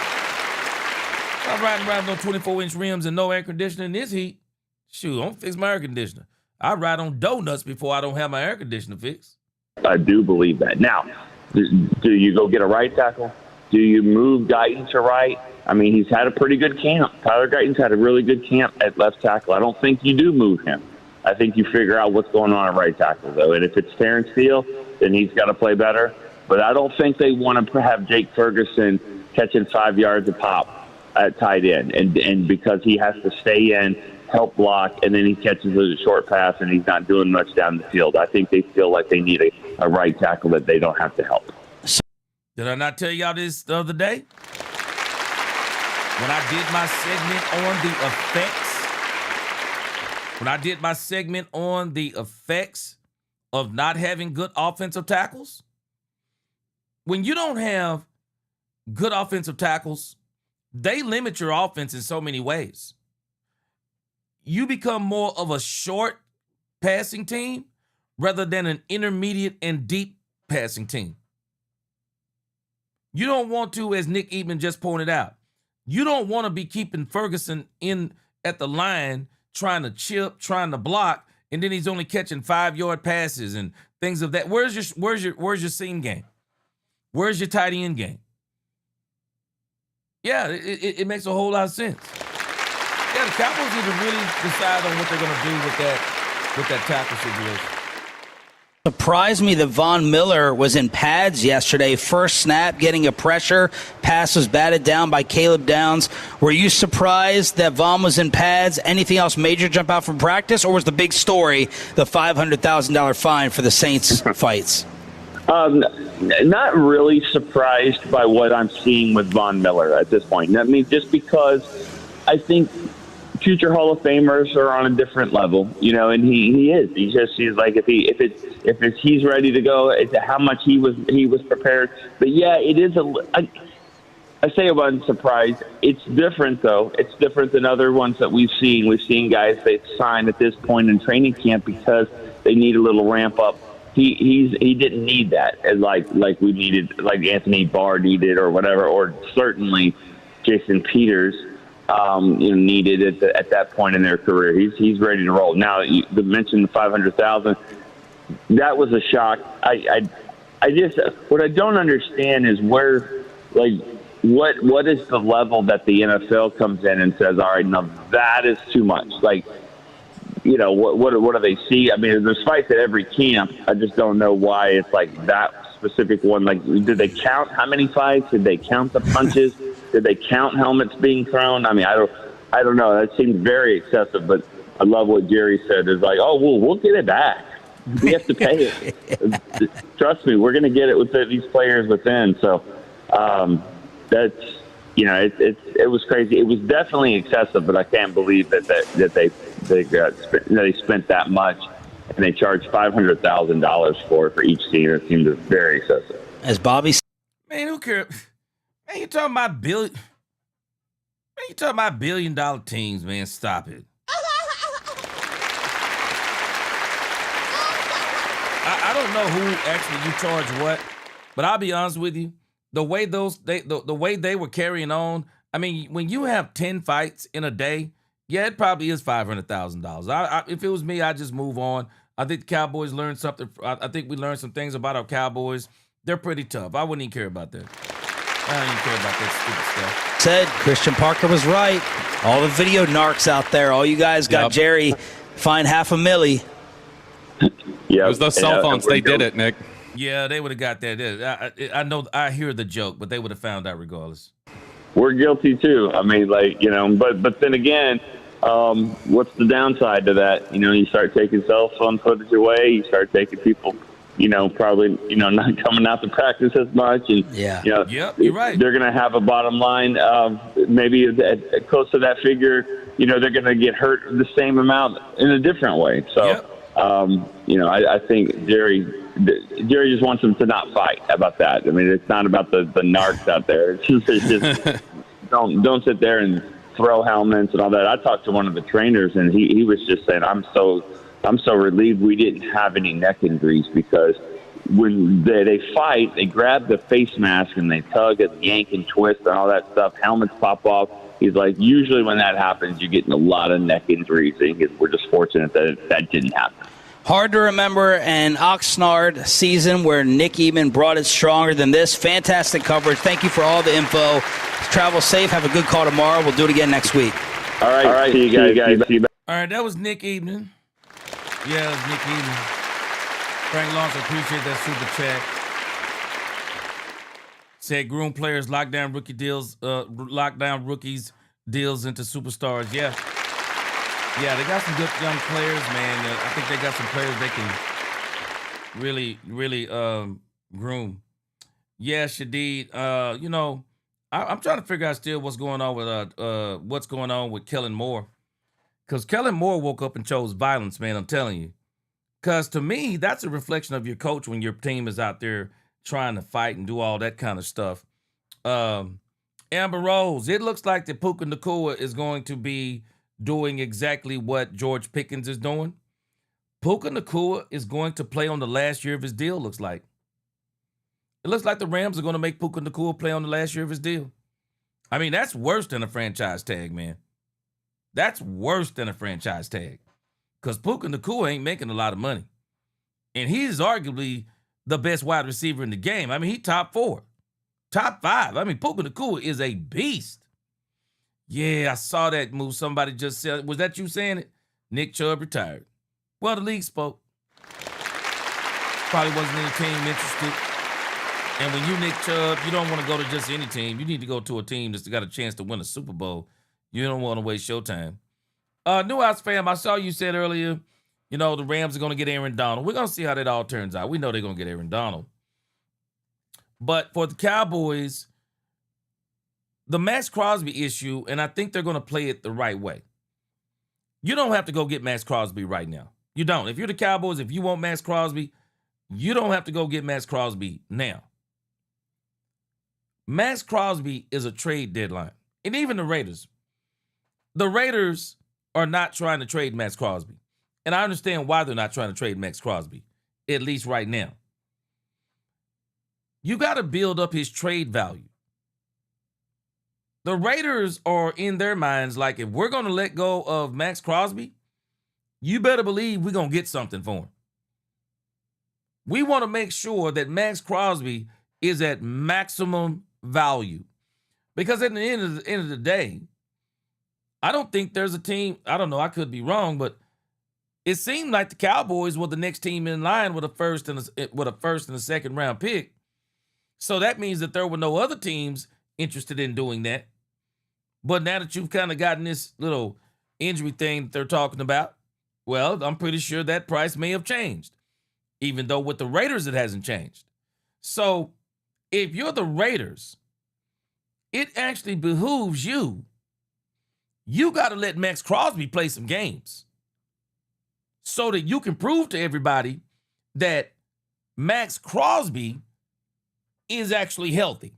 I'm riding around with no 24-inch rims and no air conditioner in this heat. Shoot, I don't fix my air conditioner. I ride on donuts before I don't have my air conditioner fixed. I do believe that. Now, do you go get a right tackle? Do you move Guyton to right? I mean, he's had a pretty good camp. Tyler Guyton's had a really good camp at left tackle. I don't think you do move him. I think you figure out what's going on at right tackle, though. And if it's Terrance Steele, then he's got to play better. But I don't think they want to have Jake Ferguson catching 5 yards a pop at tight end. And because he has to stay in, help block, and then he catches a short pass and he's not doing much down the field. I think they feel like they need a right tackle that they don't have to help. Did I not tell y'all this the other day? When I did my segment on the effects of not having good offensive tackles, when you don't have good offensive tackles, they limit your offense in so many ways. You become more of a short passing team rather than an intermediate and deep passing team. You don't want to, as Nick Eatman just pointed out, you don't want to be keeping Ferguson in at the line trying to chip, trying to block, and then he's only catching 5-yard passes and things of that. Where's your seam game? Where's your tight end game? Yeah, it makes a whole lot of sense. Yeah, the Cowboys need to really decide on what they're going to do with that tackle situation. Surprised me that Von Miller was in pads yesterday. First snap, getting a pressure. Pass was batted down by Caleb Downs. Were you surprised that Von was in pads? Anything else major jump out from practice? Or was the big story the $500,000 fine for the Saints fights? Not really surprised by what I'm seeing with Von Miller at this point. I mean, just because I think future Hall of Famers are on a different level, and he is. He's like if he's ready to go, it's how much he was prepared. But yeah, it is I say I wasn't surprised. It's different though. It's different than other ones that we've seen. We've seen guys they sign at this point in training camp because they need a little ramp up. He didn't need that, and like we needed, like Anthony Barr needed, or whatever, or certainly Jason Peters needed at that point in their career. He's ready to roll. Now, you mentioned the 500,000. That was a shock. I just what I don't understand is where what is the level that the NFL comes in and says, all right, now that is too much. Like, what do they see? I mean, there's fights at every camp. I just don't know why it's like that specific one. Like, did they count how many fights? Did they count the punches? Did they count helmets being thrown? I mean, I don't know. That seemed very excessive, but I love what Jerry said. It's like, oh, well, we'll get it back. We have to pay it. Trust me, we're going to get it with these players within. So that's, it was crazy. It was definitely excessive, but I can't believe that they spent that much and they charged $500,000 for each team. It seemed very excessive. As Bobby said, man, who cares? Man, you talking about billion? Man, you talking about $1 billion teams? Man, stop it. I don't know who actually you charge what, but I'll be honest with you. The way the way they were carrying on. I mean, when you have 10 fights in a day, yeah, it probably is $500,000. If it was me, I'd just move on. I think the Cowboys learned something. I think we learned some things about our Cowboys. They're pretty tough. I wouldn't even care about that. I don't even care about that stupid stuff. Said Christian Parker was right. All the video narcs out there. All you guys got Jerry fined $500,000. Yeah, it was those cell phones. They did it, Nick. Yeah, they would have got that. I know. I hear the joke, but they would have found out regardless. We're guilty too. I mean, but then again, what's the downside to that? You start taking cell phone footage away. You start taking people, probably, not coming out to practice as much. And, you're right. They're going to have a bottom line maybe close to that figure. They're going to get hurt the same amount in a different way. So, I think Jerry just wants them to not fight. How about that? I mean, it's not about the narcs out there. It's just don't sit there and throw helmets and all that. I talked to one of the trainers, and he was just saying, I'm so relieved we didn't have any neck injuries, because when they fight, they grab the face mask and they tug and yank and twist and all that stuff. Helmets pop off. He's like, usually when that happens, you're getting a lot of neck injuries. We're just fortunate that didn't happen. Hard to remember an Oxnard season where Nick Eatman brought it stronger than this. Fantastic coverage. Thank you for all the info. Travel safe. Have a good call tomorrow. We'll do it again next week. All right. See you guys. See you back. All right, that was Nick Eatman. Yeah, it was Nick Eatman. Frank Lawrence, appreciate that super chat. Said groom players lock down rookies deals into superstars. Yeah, they got some good young players, man. I think they got some players they can really groom. Yeah, Shadid. I'm trying to figure out still what's going on with Kellen Moore, because Kellen Moore woke up and chose violence, man. I'm telling you, because to me that's a reflection of your coach when your team is out there trying to fight and do all that kind of stuff. Amber Rose, it looks like that Puka Nacua is going to be doing exactly what George Pickens is doing. Puka Nacua is going to play on the last year of his deal, looks like. It looks like the Rams are going to make Puka Nacua play on the last year of his deal. I mean, that's worse than a franchise tag, man. That's worse than a franchise tag. Because Puka Nacua ain't making a lot of money. And he's arguably the best wide receiver in the game. I mean, he top 4, top 5. I mean, Puka Nacua is a beast. Yeah, I saw that move. Somebody just said, was that you saying it? Nick Chubb retired. Well, the league spoke. Probably wasn't any team interested. And when you Nick Chubb, you don't want to go to just any team. You need to go to a team that's got a chance to win a Super Bowl. You don't want to waste your time. Newhouse fam, I saw you said earlier, the Rams are going to get Aaron Donald. We're going to see how that all turns out. We know they're going to get Aaron Donald. But for the Cowboys, the Max Crosby issue, and I think they're going to play it the right way. You don't have to go get Max Crosby right now. You don't. If you're the Cowboys, if you want Max Crosby, you don't have to go get Max Crosby now. Max Crosby is a trade deadline. And even the Raiders. The Raiders are not trying to trade Max Crosby. And I understand why they're not trying to trade Max Crosby, at least right now. You got to build up his trade value. The Raiders are in their minds like, if we're going to let go of Max Crosby, you better believe we're going to get something for him. We want to make sure that Max Crosby is at maximum value. Because at the end of the day, I don't think there's a team, I don't know, I could be wrong, but it seemed like the Cowboys were the next team in line with a first and a second round pick. So that means that there were no other teams interested in doing that. But now that you've kind of gotten this little injury thing that they're talking about, well, I'm pretty sure that price may have changed, even though with the Raiders it hasn't changed. So if you're the Raiders, it actually behooves you. You got to let Max Crosby play some games so that you can prove to everybody that Max Crosby is actually healthy.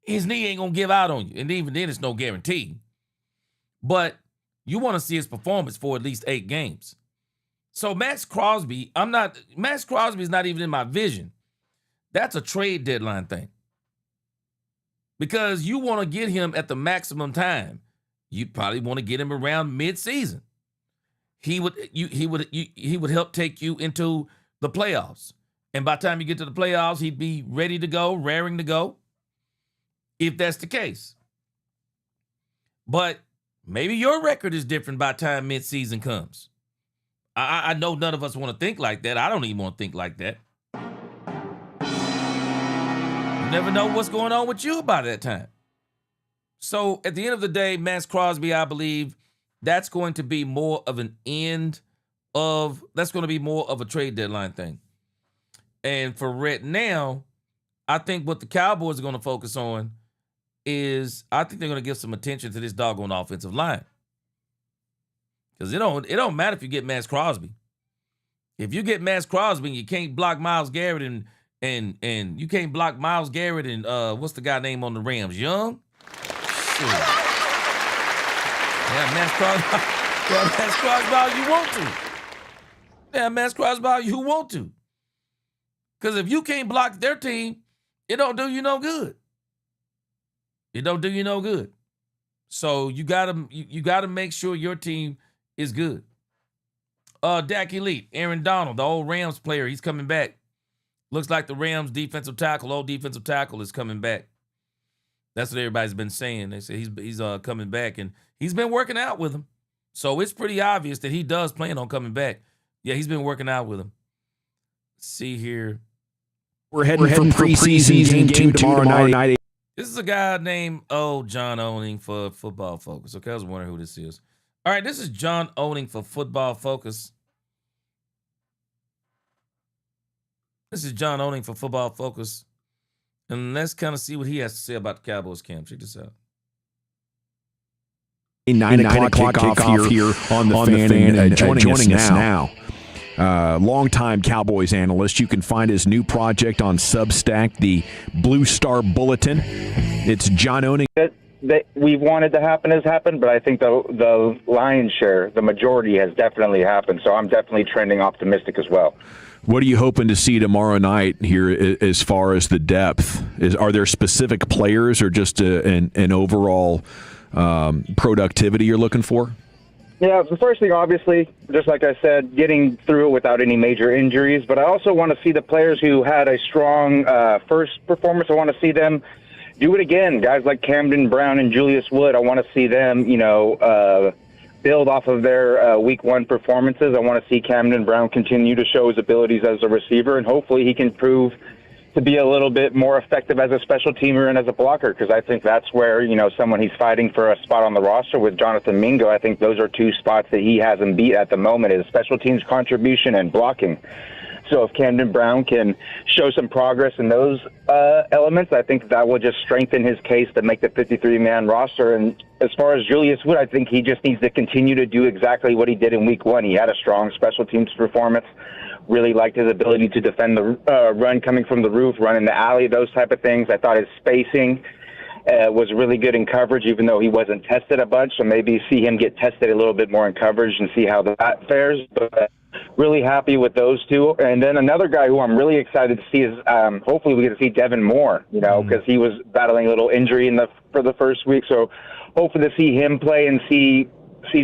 His knee ain't going to give out on you. And even then, it's no guarantee. But you want to see his performance for at least 8 games. So Max Crosby is not even in my vision. That's a trade deadline thing. Because you want to get him at the maximum time. You probably want to get him around mid-season. He would help take you into the playoffs. And by the time you get to the playoffs, he'd be ready to go, raring to go, if that's the case. But maybe your record is different by the time mid-season comes. I know none of us want to think like that. I don't even want to think like that. You never know what's going on with you by that time. So at the end of the day, Max Crosby, I believe that's going to be more of that's going to be more of a trade deadline thing. And for right now, I think what the Cowboys are going to focus on is, I think they're going to give some attention to this doggone offensive line. Because it don't matter if you get Max Crosby. If you get Max Crosby and you can't block Myles Garrett and you can't block Myles Garrett and what's the guy name on the Rams? Young? Shit. Yeah, Max Crosby. Yeah, Max Crosby all you want to. Yeah, Max Crosby all you want to. Because if you can't block their team, it don't do you no good. It don't do you no good. So you gotta make sure your team is good. Dak Elite, Aaron Donald, the old Rams player, he's coming back. Looks like the Rams old defensive tackle is coming back. That's what everybody's been saying. They say he's coming back, and he's been working out with him. So it's pretty obvious that he does plan on coming back. Yeah, he's been working out with him. Let's see here. We're heading for preseason game tomorrow night. This is a guy named John Owning for Football Focus. Okay, I was wondering who this is. All right, this is John Owning for Football Focus. This is John Owning for Football Focus. And let's kind of see what he has to say about the Cowboys camp. Check this out. 9 o'clock kickoff here on the fan, and joining us now. Longtime Cowboys analyst. You can find his new project on Substack, the Blue Star Bulletin. It's John Owning. That we wanted to happen has happened, but I think the lion's share, the majority, has definitely happened. So I'm definitely trending optimistic as well. What are you hoping to see tomorrow night here as far as the depth? Are there specific players or just an overall productivity you're looking for? Yeah, the first thing, obviously, just like I said, getting through it without any major injuries. But I also want to see the players who had a strong first performance. I want to see them do it again. Guys like Camden, Brown, and Julius Wood, I want to see them, build off of their week 1 performances. I want to see Camden Brown continue to show his abilities as a receiver, and hopefully he can prove to be a little bit more effective as a special teamer and as a blocker, because I think that's where, someone he's fighting for a spot on the roster with Jonathan Mingo. I think those are 2 spots that he hasn't beat at the moment, is special teams contribution and blocking. So if Camden Brown can show some progress in those elements, I think that will just strengthen his case to make the 53-man roster. And as far as Julius Wood, I think he just needs to continue to do exactly what he did in Week 1. He had a strong special teams performance. Really liked his ability to defend the run coming from the roof, run in the alley, those type of things. I thought his spacing was really good in coverage, even though he wasn't tested a bunch. So maybe see him get tested a little bit more in coverage and see how that fares. But really happy with those two. And then another guy who I'm really excited to see is hopefully we get to see Devin Moore, because he was battling a little injury for the first week. So hopefully to see him play and see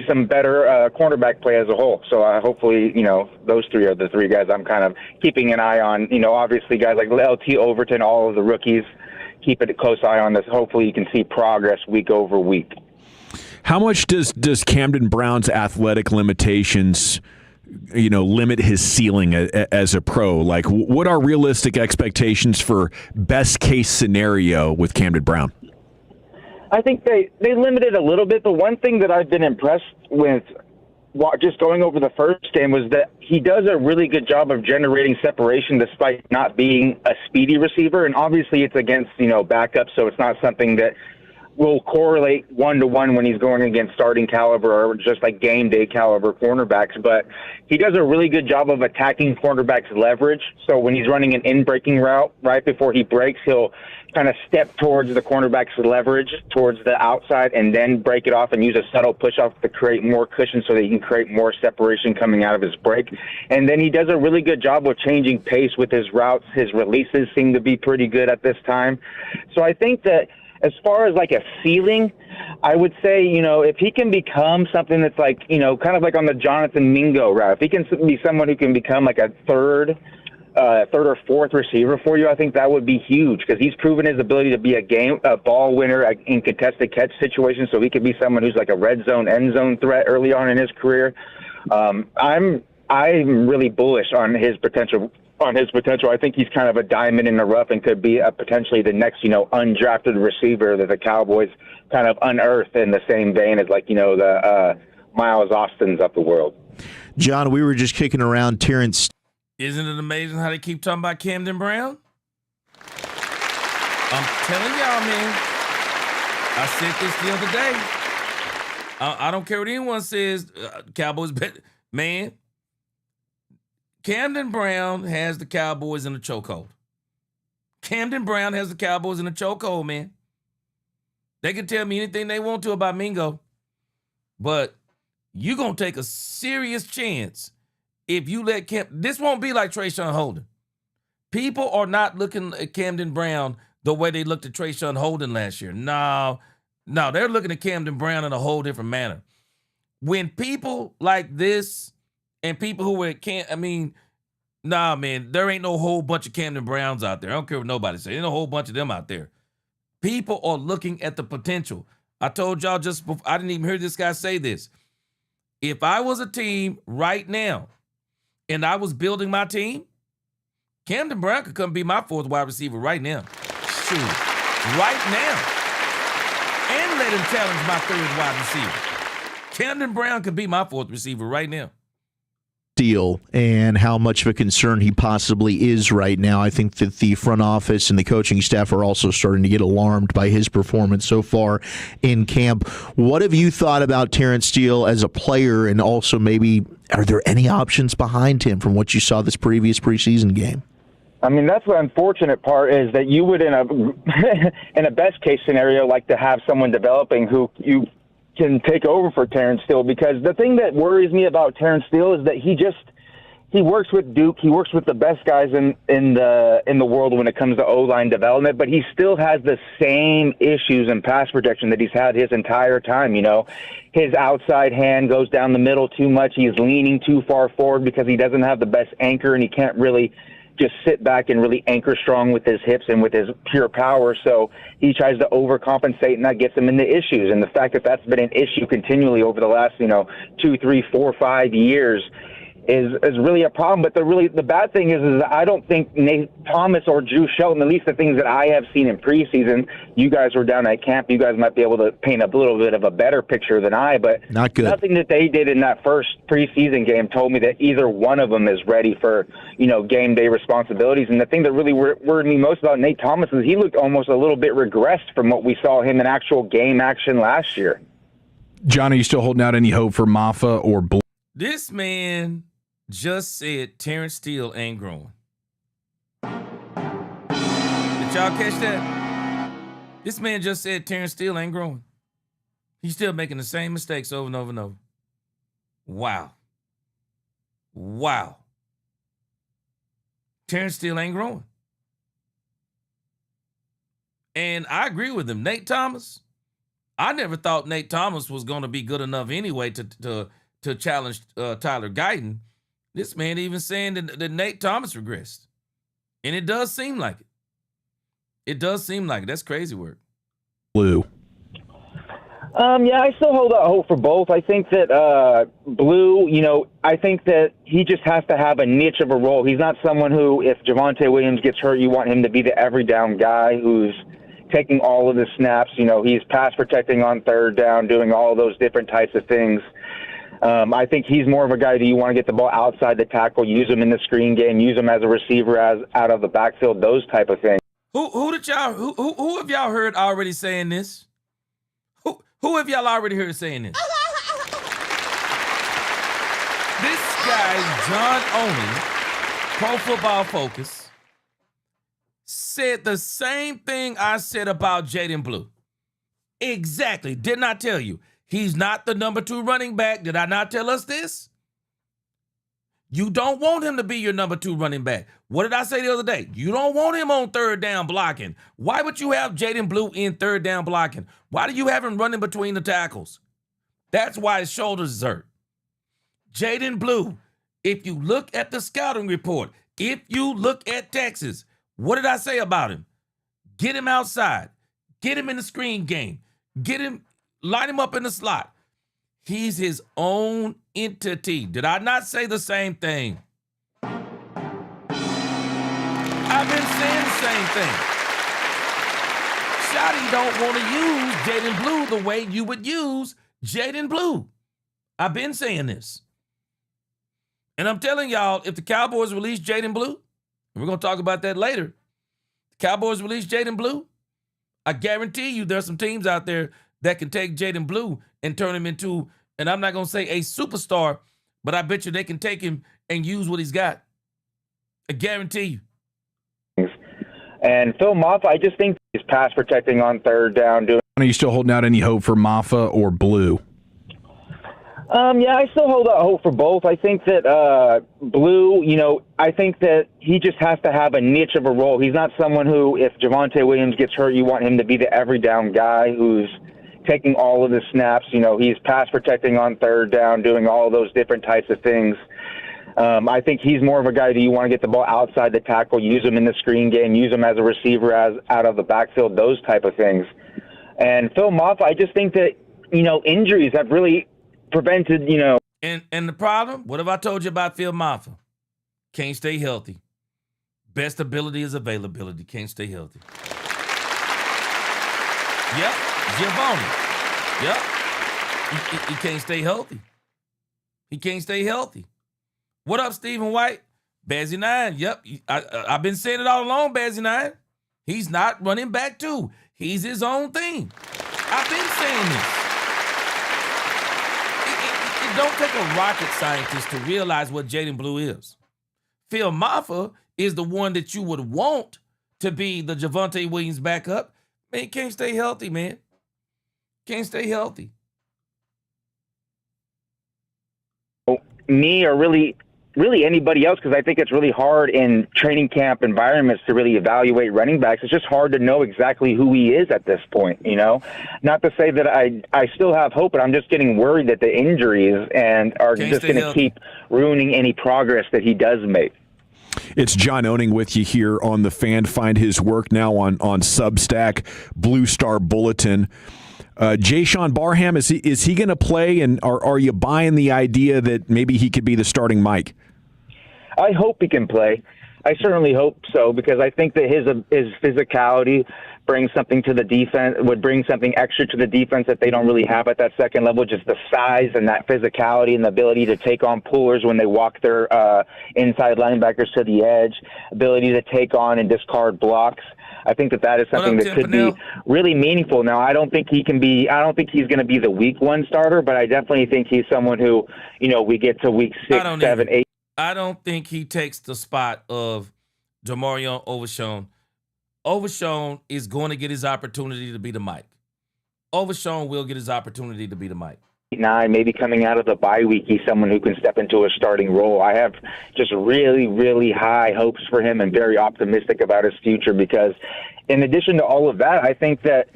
some better cornerback play as a whole. So hopefully, those three are the three guys I'm kind of keeping an eye on. Obviously guys like LT Overton, all of the rookies, keeping a close eye on this. Hopefully you can see progress week over week. How much does Camden Brown's athletic limitations, limit his ceiling as a pro? Like, what are realistic expectations for best case scenario with Camden Brown? I think they limited a little bit, but one thing that I've been impressed with just going over the first game was that he does a really good job of generating separation despite not being a speedy receiver. And obviously it's against, backups, so it's not something that will correlate 1-to-1 when he's going against starting caliber or just like game day caliber cornerbacks. But he does a really good job of attacking cornerbacks' leverage. So when he's running an in-breaking route, right before he breaks, he'll kind of step towards the cornerback's leverage towards the outside and then break it off and use a subtle push-off to create more cushion so that he can create more separation coming out of his break. And then he does a really good job with changing pace with his routes. His releases seem to be pretty good at this time. So I think that as far as like a ceiling, I would say, if he can become something that's like, kind of like on the Jonathan Mingo route, if he can be someone who can become like a third or fourth receiver for you, I think that would be huge because he's proven his ability to be a ball winner in contested catch situations. So he could be someone who's like a red zone, end zone threat early on in his career. I'm really bullish on his potential. I think he's kind of a diamond in the rough and could be potentially the next, undrafted receiver that the Cowboys kind of unearth in the same vein as the Miles Austins of the world. John, we were just kicking around Terrance. Isn't it amazing how they keep talking about Camden Brown? I'm telling y'all, man. I said this the other day. I don't care what anyone says. Cowboys, man. Camden Brown has the Cowboys in a chokehold. Camden Brown has the Cowboys in a chokehold, man. They can tell me anything they want to about Mingo, but you're going to take a serious chance if you let this won't be like Trayshawn Holden. People are not looking at Camden Brown the way they looked at Trayshawn Holden last year. No, they're looking at Camden Brown in a whole different manner. When people like this and people who man, there ain't no whole bunch of Camden Browns out there. I don't care what nobody says. There ain't a whole bunch of them out there. People are looking at the potential. I told y'all just before, I didn't even hear this guy say this. If I was a team right now and I was building my team, Camden Brown could come be my fourth wide receiver right now. Shoot, right now. And let him challenge my third wide receiver. Camden Brown could be my fourth receiver right now. Steele and how much of a concern he possibly is right now. I think that the front office and the coaching staff are also starting to get alarmed by his performance so far in camp. What have you thought about Terrance Steele as a player, and also maybe are there any options behind him from what you saw this previous preseason game? I mean, that's the unfortunate part is that you would, in a best case scenario, like to have someone developing who you can take over for Terrance Steele, because the thing that worries me about Terrance Steele is that he works with Duke, he works with the best guys in the world when it comes to O-line development, but he still has the same issues in pass protection that he's had his entire time. His outside hand goes down the middle too much. He's leaning too far forward because he doesn't have the best anchor, and he can't really just sit back and really anchor strong with his hips and with his pure power. So he tries to overcompensate, and that gets him into issues. And the fact that that's been an issue continually over the last, 2, 3, 4, 5 years, is really a problem. But the bad thing is I don't think Nate Thomas or Drew Shelton, at least the things that I have seen in preseason, you guys were down at camp, you guys might be able to paint a little bit of a better picture than I, but not good. Nothing that they did in that first preseason game told me that either one of them is ready for, game day responsibilities. And the thing that really worried me most about Nate Thomas is he looked almost a little bit regressed from what we saw him in actual game action last year. John, are you still holding out any hope for Maffa or Blue? This man just said Terrance Steele ain't growing. Did y'all catch that? This man just said Terrance Steele ain't growing. He's still making the same mistakes over and over and over. Wow. Terrance Steele ain't growing. And I agree with him. Nate Thomas, I never thought Nate Thomas was going to be good enough anyway to challenge Tyler Guyton. This man even saying that Nate Thomas regressed. And it does seem like it. That's crazy work. Blue. Yeah, I still hold out hope for both. I think that Blue, I think that he just has to have a niche of a role. He's not someone who, if Javonte Williams gets hurt, you want him to be the every down guy who's taking all of the snaps. He's pass protecting on third down, doing all of those different types of things. I think he's more of a guy that you want to get the ball outside the tackle, use him in the screen game, use him as a receiver out of the backfield, those type of things. Who have y'all heard already saying this? Who have y'all already heard saying this? This guy, John Owen, Pro Football Focus, said the same thing I said about Jayden Blue. Exactly. Didn't I tell you? He's not the number 2 running back. Did I not tell us this? You don't want him to be your number 2 running back. What did I say the other day? You don't want him on third down blocking. Why would you have Jayden Blue in third down blocking? Why do you have him running between the tackles? That's why his shoulders is hurt. Jayden Blue, if you look at the scouting report, if you look at Texas, what did I say about him? Get him outside. Get him in the screen game. Line him up in the slot. He's his own entity. Did I not say the same thing? I've been saying the same thing. Shotty don't want to use Jayden Blue the way you would use Jayden Blue. I've been saying this. And I'm telling y'all, if the Cowboys release Jayden Blue, and we're going to talk about that later, the Cowboys release Jayden Blue, I guarantee you there's some teams out there that can take Jayden Blue and turn him into, and I'm not going to say a superstar, but I bet you they can take him and use what he's got. I guarantee you. And Phil Maffa, I just think he's pass protecting on third down. Are you still holding out any hope for Maffa or Blue? Yeah, I still hold out hope for both. I think that Blue, I think that he just has to have a niche of a role. He's not someone who, if Javonte Williams gets hurt, you want him to be the every down guy who's taking all of the snaps. He's pass protecting on third down, doing all of those different types of things. I think he's more of a guy that you want to get the ball outside the tackle, use him in the screen game, use him as a receiver out of the backfield, those type of things. And Phil Maffa, I just think that, injuries have really prevented, And the problem, what have I told you about Phil Maffa? Can't stay healthy. Best ability is availability. Can't stay healthy. Yep, Giovanni. Yep. He can't stay healthy. He can't stay healthy. What up, Stephen White? Bazzy 9. Yep. I've been saying it all along, Bazzy 9. He's not running back too. He's his own thing. I've been saying this. It don't take a rocket scientist to realize what Jayden Blue is. Phil Maffa is the one that you would want to be the Javonte Williams backup. Man, he can't stay healthy, man. Can't stay healthy. Me or really anybody else, because I think it's really hard in training camp environments to really evaluate running backs. It's just hard to know exactly who he is at this point, Not to say that I still have hope, but I'm just getting worried that the injuries are just going to keep ruining any progress that he does make. It's John Owning with you here on The Fan. Find his work now on Substack, Blue Star Bulletin. Jayden Barham, is he going to play, and are you buying the idea that maybe he could be the starting Mike? I hope he can play. I certainly hope so, because I think that his physicality brings something to the defense, would bring something extra to the defense that they don't really have at that second level, just the size and that physicality and the ability to take on pullers when they walk their inside linebackers to the edge, ability to take on and discard blocks. I think that is something that could be really meaningful. Now, I don't think he's going to be the week 1 starter, but I definitely think he's someone who, we get to week 6, 7, 8. I don't think he takes the spot of Jamarion Overshown. Overshown is going to get his opportunity to be the Mike. Overshown will get his opportunity to be the Mike. 9, maybe coming out of the bye week, he's someone who can step into a starting role. I have just really, really high hopes for him and very optimistic about his future, because in addition to all of that, I think that,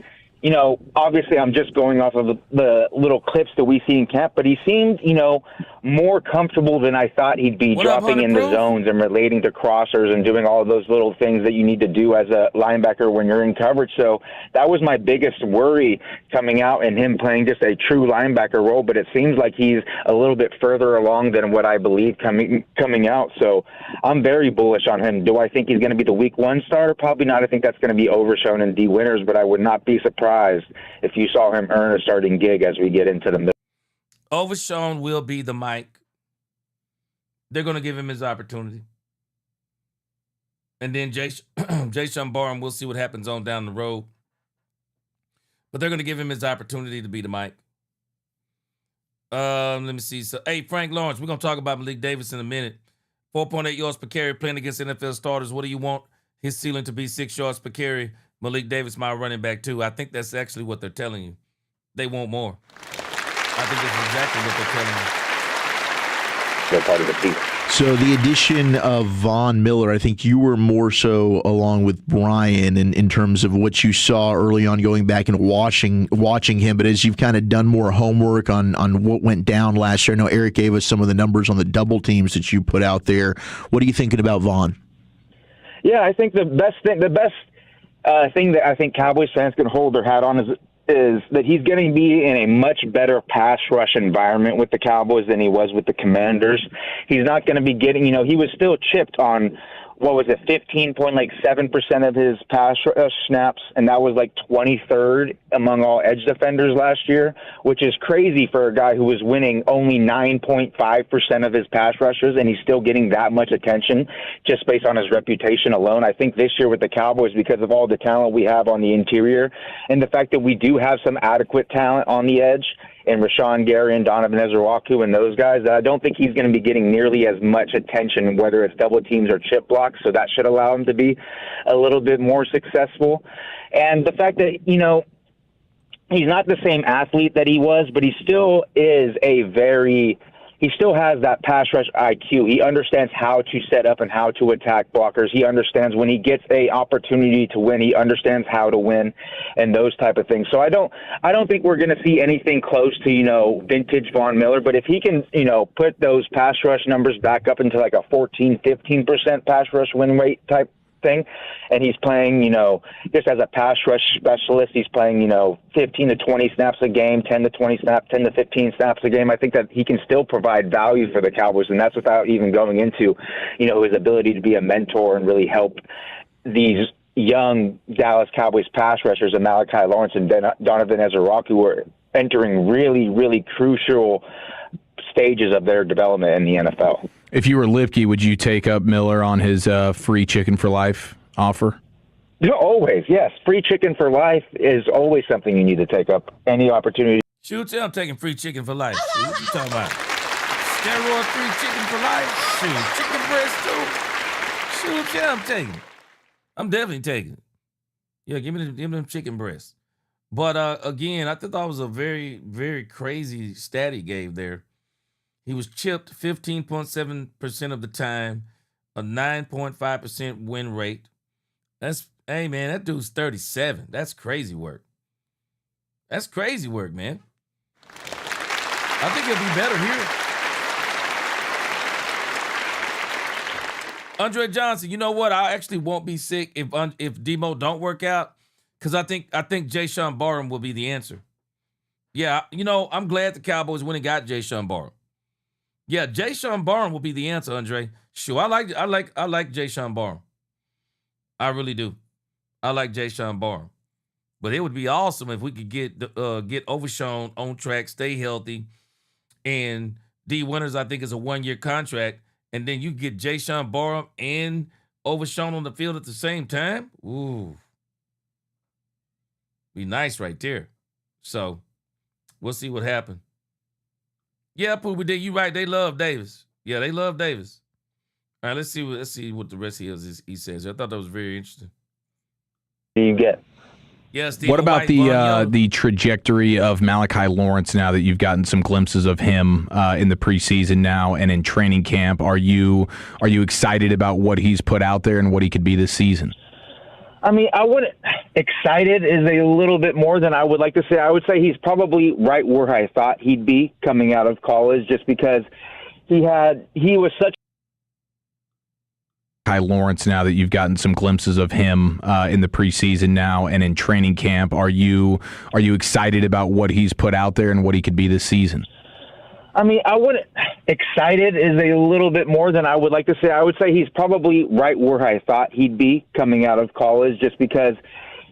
obviously I'm just going off of the little clips that we see in camp, but he seemed, more comfortable than I thought he'd be, dropping in the zones and relating to crossers and doing all of those little things that you need to do as a linebacker when you're in coverage. So that was my biggest worry coming out, and him playing just a true linebacker role, but it seems like he's a little bit further along than what I believe coming out. So I'm very bullish on him. Do I think he's going to be the week 1 starter? Probably not. I think that's going to be Overshown and D. Winters, but I would not be surprised if you saw him earn a starting gig as we get into the middle. Overshown will be the Mike. They're going to give him his opportunity. And then Jayden Barham, we'll see what happens on down the road. But they're going to give him his opportunity to be the Mike. Let me see. So, hey, Frank Lawrence, we're going to talk about Malik Davis in a minute. 4.8 yards per carry playing against NFL starters. What do you want his ceiling to be? 6 yards per carry. Malik Davis, my running back, too. I think that's actually what they're telling you. They want more. I think that's exactly what they're telling you. They're part of the team. So the addition of Von Miller, I think you were more so along with Brian in terms of what you saw early on, going back and watching him. But as you've kind of done more homework on what went down last year, I know Eric gave us some of the numbers on the double teams that you put out there. What are you thinking about Von? Yeah, I think the best thing that I think Cowboys fans can hold their hat on is that he's going to be in a much better pass rush environment with the Cowboys than he was with the Commanders. He's not going to be getting, he was still chipped on, 15.7% of his pass rush snaps, and that was like 23rd among all edge defenders last year, which is crazy for a guy who was winning only 9.5% of his pass rushers, and he's still getting that much attention just based on his reputation alone. I think this year with the Cowboys, because of all the talent we have on the interior and the fact that we do have some adequate talent on the edge, and Rashawn Gary and Donovan Ezrawaku and those guys, I don't think he's going to be getting nearly as much attention, whether it's double teams or chip blocks, so that should allow him to be a little bit more successful. And the fact that, he's not the same athlete that he was, but he still is he still has that pass rush IQ. He understands how to set up and how to attack blockers. He understands when he gets a opportunity to win, he understands how to win and those type of things. So I don't think we're going to see anything close to, vintage Von Miller, but if he can, put those pass rush numbers back up into like a 14-15% pass rush win rate type thing, and he's playing, just as a pass rush specialist, he's playing, 15 to 20 snaps a game, 10 to 20 snaps, 10 to 15 snaps a game. I think that he can still provide value for the Cowboys, and that's without even going into, his ability to be a mentor and really help these young Dallas Cowboys pass rushers, and Malachi Lawrence and Donovan Ezrawaku, who are entering really, really crucial stages of their development in the NFL. If you were Lipke, would you take up Miller on his free chicken for life offer? Always, yes. Free chicken for life is always something you need to take up. Any opportunity. Shoot, I'm taking free chicken for life. Shoot, what you talking about? Steroid free chicken for life? Shoot, chicken breast too? Shoot, yeah, I'm taking it. I'm definitely taking it. Yeah, give me them chicken breasts. But again, I thought that was a very, very crazy stat he gave there. He was chipped 15.7% of the time, a 9.5% win rate. Hey, man, that dude's 37. That's crazy work. That's crazy work, man. I think he'll be better here. Andre Johnson, you know what? I actually won't be sick if Demo don't work out, because I think Jayden Barham will be the answer. Yeah, I'm glad the Cowboys went and got Jayshon Barham. Yeah, Jayshon Barham will be the answer, Andre. Sure, I like Jayshon Barham. I really do. I like Jayshon Barham. But it would be awesome if we could get Overshown on track, stay healthy, and D. Winters, I think, is a 1-year contract, and then you get Jayshon Barham and Overshown on the field at the same time. Ooh, be nice right there. So we'll see what happens. Yeah, Pooh, did you right? They love Davis. Yeah, they love Davis. All right, let's see what the rest of he says. I thought that was very interesting. You get. Yes. What about the trajectory of Malachi Lawrence now that you've gotten some glimpses of him in the preseason now and in training camp? Are you excited about what he's put out there and what he could be this season? I mean, I wouldn't. Excited is a little bit more than I would like to say. I would say he's probably right where I thought he'd be coming out of college, just because he was such. Malachi Lawrence, now that you've gotten some glimpses of him in the preseason now and in training camp, are you excited about what he's put out there and what he could be this season? I mean, I wouldn't. Excited is a little bit more than I would like to say. I would say he's probably right where I thought he'd be coming out of college, just because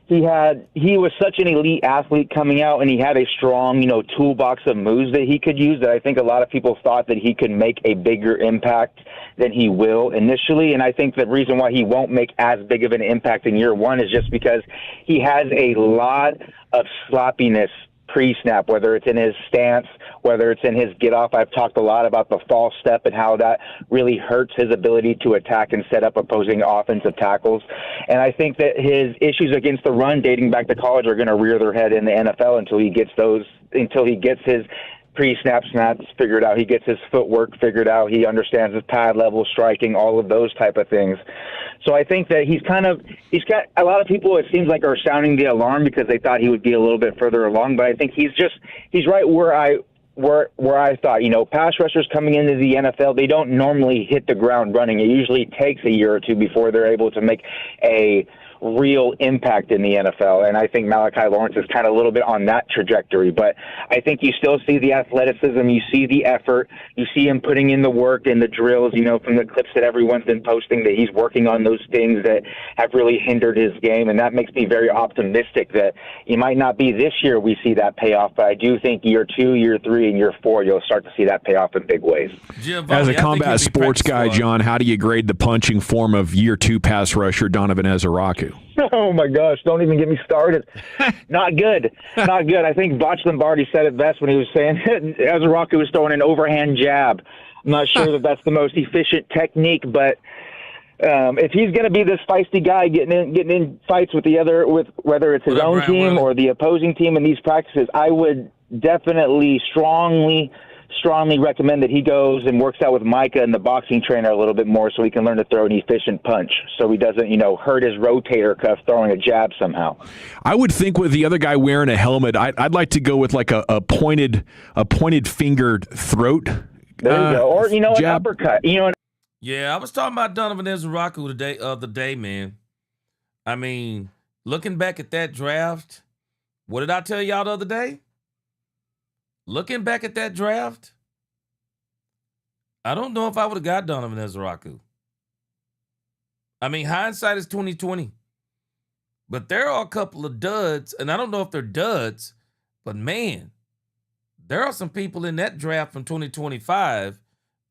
he was such an elite athlete coming out, and he had a strong, toolbox of moves that he could use, that I think a lot of people thought that he could make a bigger impact than he will initially. And I think the reason why he won't make as big of an impact in year one is just because he has a lot of sloppiness pre-snap, whether it's in his stance, whether it's in his get-off. I've talked a lot about the false step and how that really hurts his ability to attack and set up opposing offensive tackles. And I think that his issues against the run dating back to college are going to rear their head in the NFL until he gets his pre-snap snaps figured out. He gets his footwork figured out. He understands his pad level, striking, all of those type of things. So I think that he's got a lot of people, it seems like, are sounding the alarm because they thought he would be a little bit further along. But I think he's right where I thought. Pass rushers coming into the NFL, they don't normally hit the ground running. It usually takes a year or two before they're able to make a real impact in the NFL. And I think Malachi Lawrence is kind of a little bit on that trajectory. But I think you still see the athleticism, you see the effort, you see him putting in the work and the drills, from the clips that everyone's been posting, that he's working on those things that have really hindered his game. And that makes me very optimistic that it might not be this year we see that payoff, but I do think year 2, year 3, and year 4, you'll start to see that payoff in big ways. As a combat sports guy, John, how do you grade the punching form of year 2 pass rusher Donovan Ezeraku? Oh, my gosh. Don't even get me started. Not good. Not good. I think Botch Lombardi said it best when he was saying Ezeraku was throwing an overhand jab. I'm not sure that that's the most efficient technique, but if he's going to be this feisty guy getting in fights with whether it's his own team or the opposing team in these practices, I would definitely strongly recommend that he goes and works out with Micah and the boxing trainer a little bit more so he can learn to throw an efficient punch so he doesn't, hurt his rotator cuff throwing a jab somehow. I would think with the other guy wearing a helmet, I'd like to go with like a pointed fingered throat. There you go. Or, an uppercut. Yeah, I was talking about Donovan Ezeraku the day, man. I mean, looking back at that draft, what did I tell y'all the other day? Looking back at that draft, I don't know if I would have got Donovan Ezeraku. I mean, hindsight is 20/20. But there are a couple of duds, and I don't know if they're duds, but man, there are some people in that draft from 2025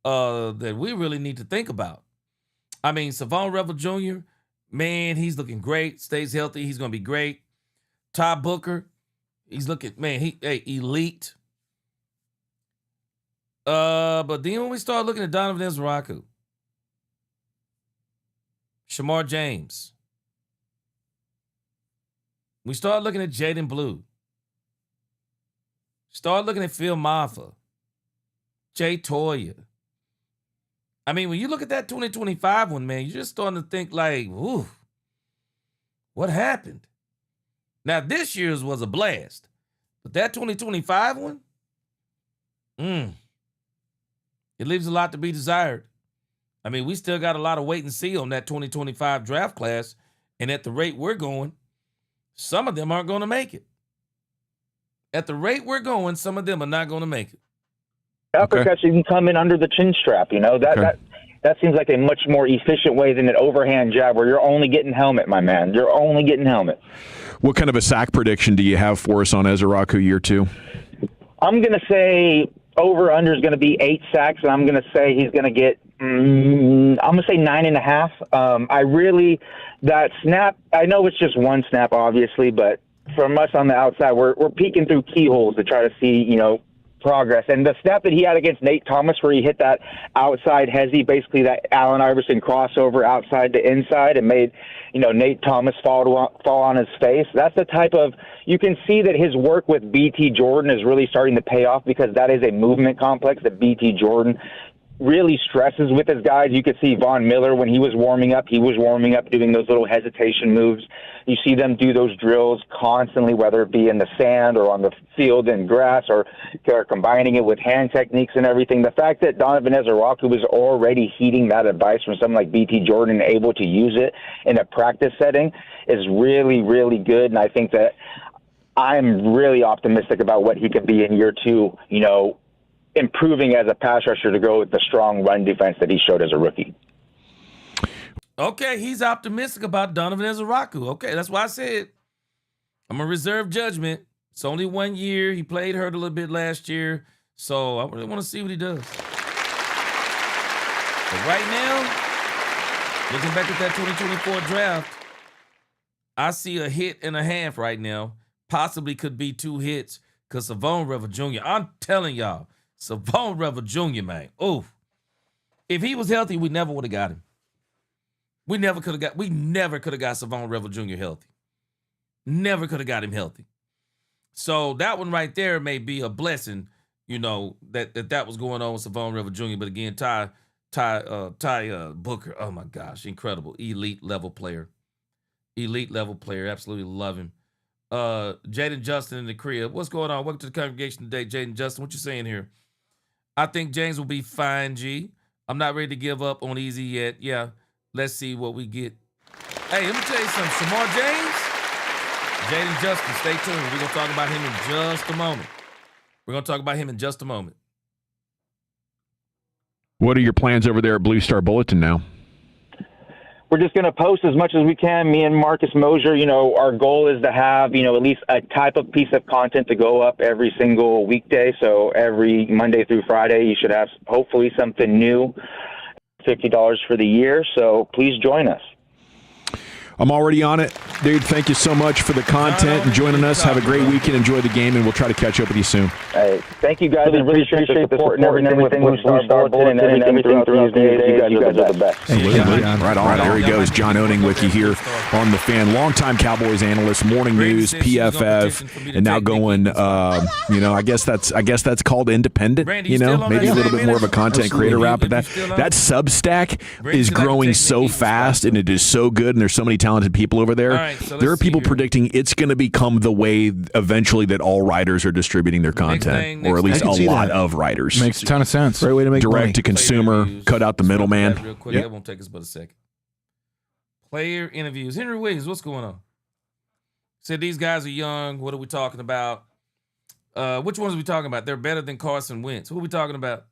that we really need to think about. I mean, Savon Revel Jr., man, he's looking great, stays healthy, he's going to be great. Ty Booker, he's looking, man, elite. But then when we start looking at Donovan Ezeraku, Shamar James, we start looking at Jayden Blue, start looking at Phil Maffa, Jay Toya. I mean, when you look at that 2025 one, man, you're just starting to think like, ooh, what happened? Now, this year's was a blast, but that 2025 one, it leaves a lot to be desired. I mean, we still got a lot of wait and see on that 2025 draft class, and at the rate we're going, some of them aren't going to make it. At the rate we're going, some of them are not going to make it. Uppercuts, you can come in under the chin strap. That seems like a much more efficient way than an overhand jab where you're only getting helmet, my man. You're only getting helmet. What kind of a sack prediction do you have for us on Ezeraku year 2? I'm going to say over-under is going to be 8 sacks, and I'm going to say he's going to get I'm going to say 9.5. That snap, I know it's just one snap, obviously, but from us on the outside, we're peeking through keyholes to try to see, progress. And the snap that he had against Nate Thomas where he hit that outside hezzy, basically that Allen Iverson crossover outside to inside and made, Nate Thomas fall on his face. That's the type of, you can see that his work with BT Jordan is really starting to pay off because that is a movement complex that BT Jordan really stresses with his guys. You could see Von Miller when he was warming up doing those little hesitation moves. You see them do those drills constantly, whether it be in the sand or on the field in grass or combining it with hand techniques and everything. The fact that Donovan Ezeraku was already heeding that advice from someone like BT Jordan and able to use it in a practice setting is really, really good. And I think that I'm really optimistic about what he could be in year 2, improving as a pass rusher to go with the strong run defense that he showed as a rookie. Okay, he's optimistic about Donovan Ezeraku. Okay, that's why I said I'm going to reserve judgment. It's only 1 year. He played hurt a little bit last year, so I really want to see what he does. But right now, looking back at that 2024 draft, I see a hit and a half right now. Possibly could be 2 hits because Savon River Jr., I'm telling y'all, Savon River Jr., man. Oh, if he was healthy, we never would have got him. We never could have got Savon River Jr. healthy. Never could have got him healthy. So that one right there may be a blessing, that was going on with Savon River Jr. But again, Ty Booker, oh my gosh, incredible. Elite level player. Absolutely love him. Jayden Justin in the crib. What's going on? Welcome to the congregation today, Jayden Justin. What you saying here? I think James will be fine, G. I'm not ready to give up on easy yet. Yeah, let's see what we get. Hey, let me tell you something. Shamar James, Jayden Justin, stay tuned. We're going to talk about him in just a moment. What are your plans over there at Blue Star Bulletin now? We're just going to post as much as we can. Me and Marcus Mosier, our goal is to have, at least a type of piece of content to go up every single weekday. So every Monday through Friday, you should have hopefully something new, $50 for the year. So please join us. I'm already on it. Dude, thank you so much for the content and joining us. Have a great weekend. Enjoy the game, and we'll try to catch up with you soon. Hey, thank you, guys. I really appreciate the support and everything with Blue Star Bulletin and everything throughout these days. You guys are the best. Right on. There he goes. John Oening with you here on The Fan. Longtime Cowboys analyst, Morning News, PFF, and now going, I guess that's called independent, maybe a little bit more of a content creator route. But that Substack is growing so fast, and it is so good, and there's so many talented people over there. Right, so there are people predicting it's going to become the way eventually that all writers are distributing their content, or at least a lot of writers. Makes a ton of sense. Great way to make direct money. to consumer, cut out the middleman. Real quick, that won't take us but a second. Player interviews. Henry Williams, what's going on? Said these guys are young. What are we talking about? Which ones are we talking about? They're better than Carson Wentz. Who are we talking about?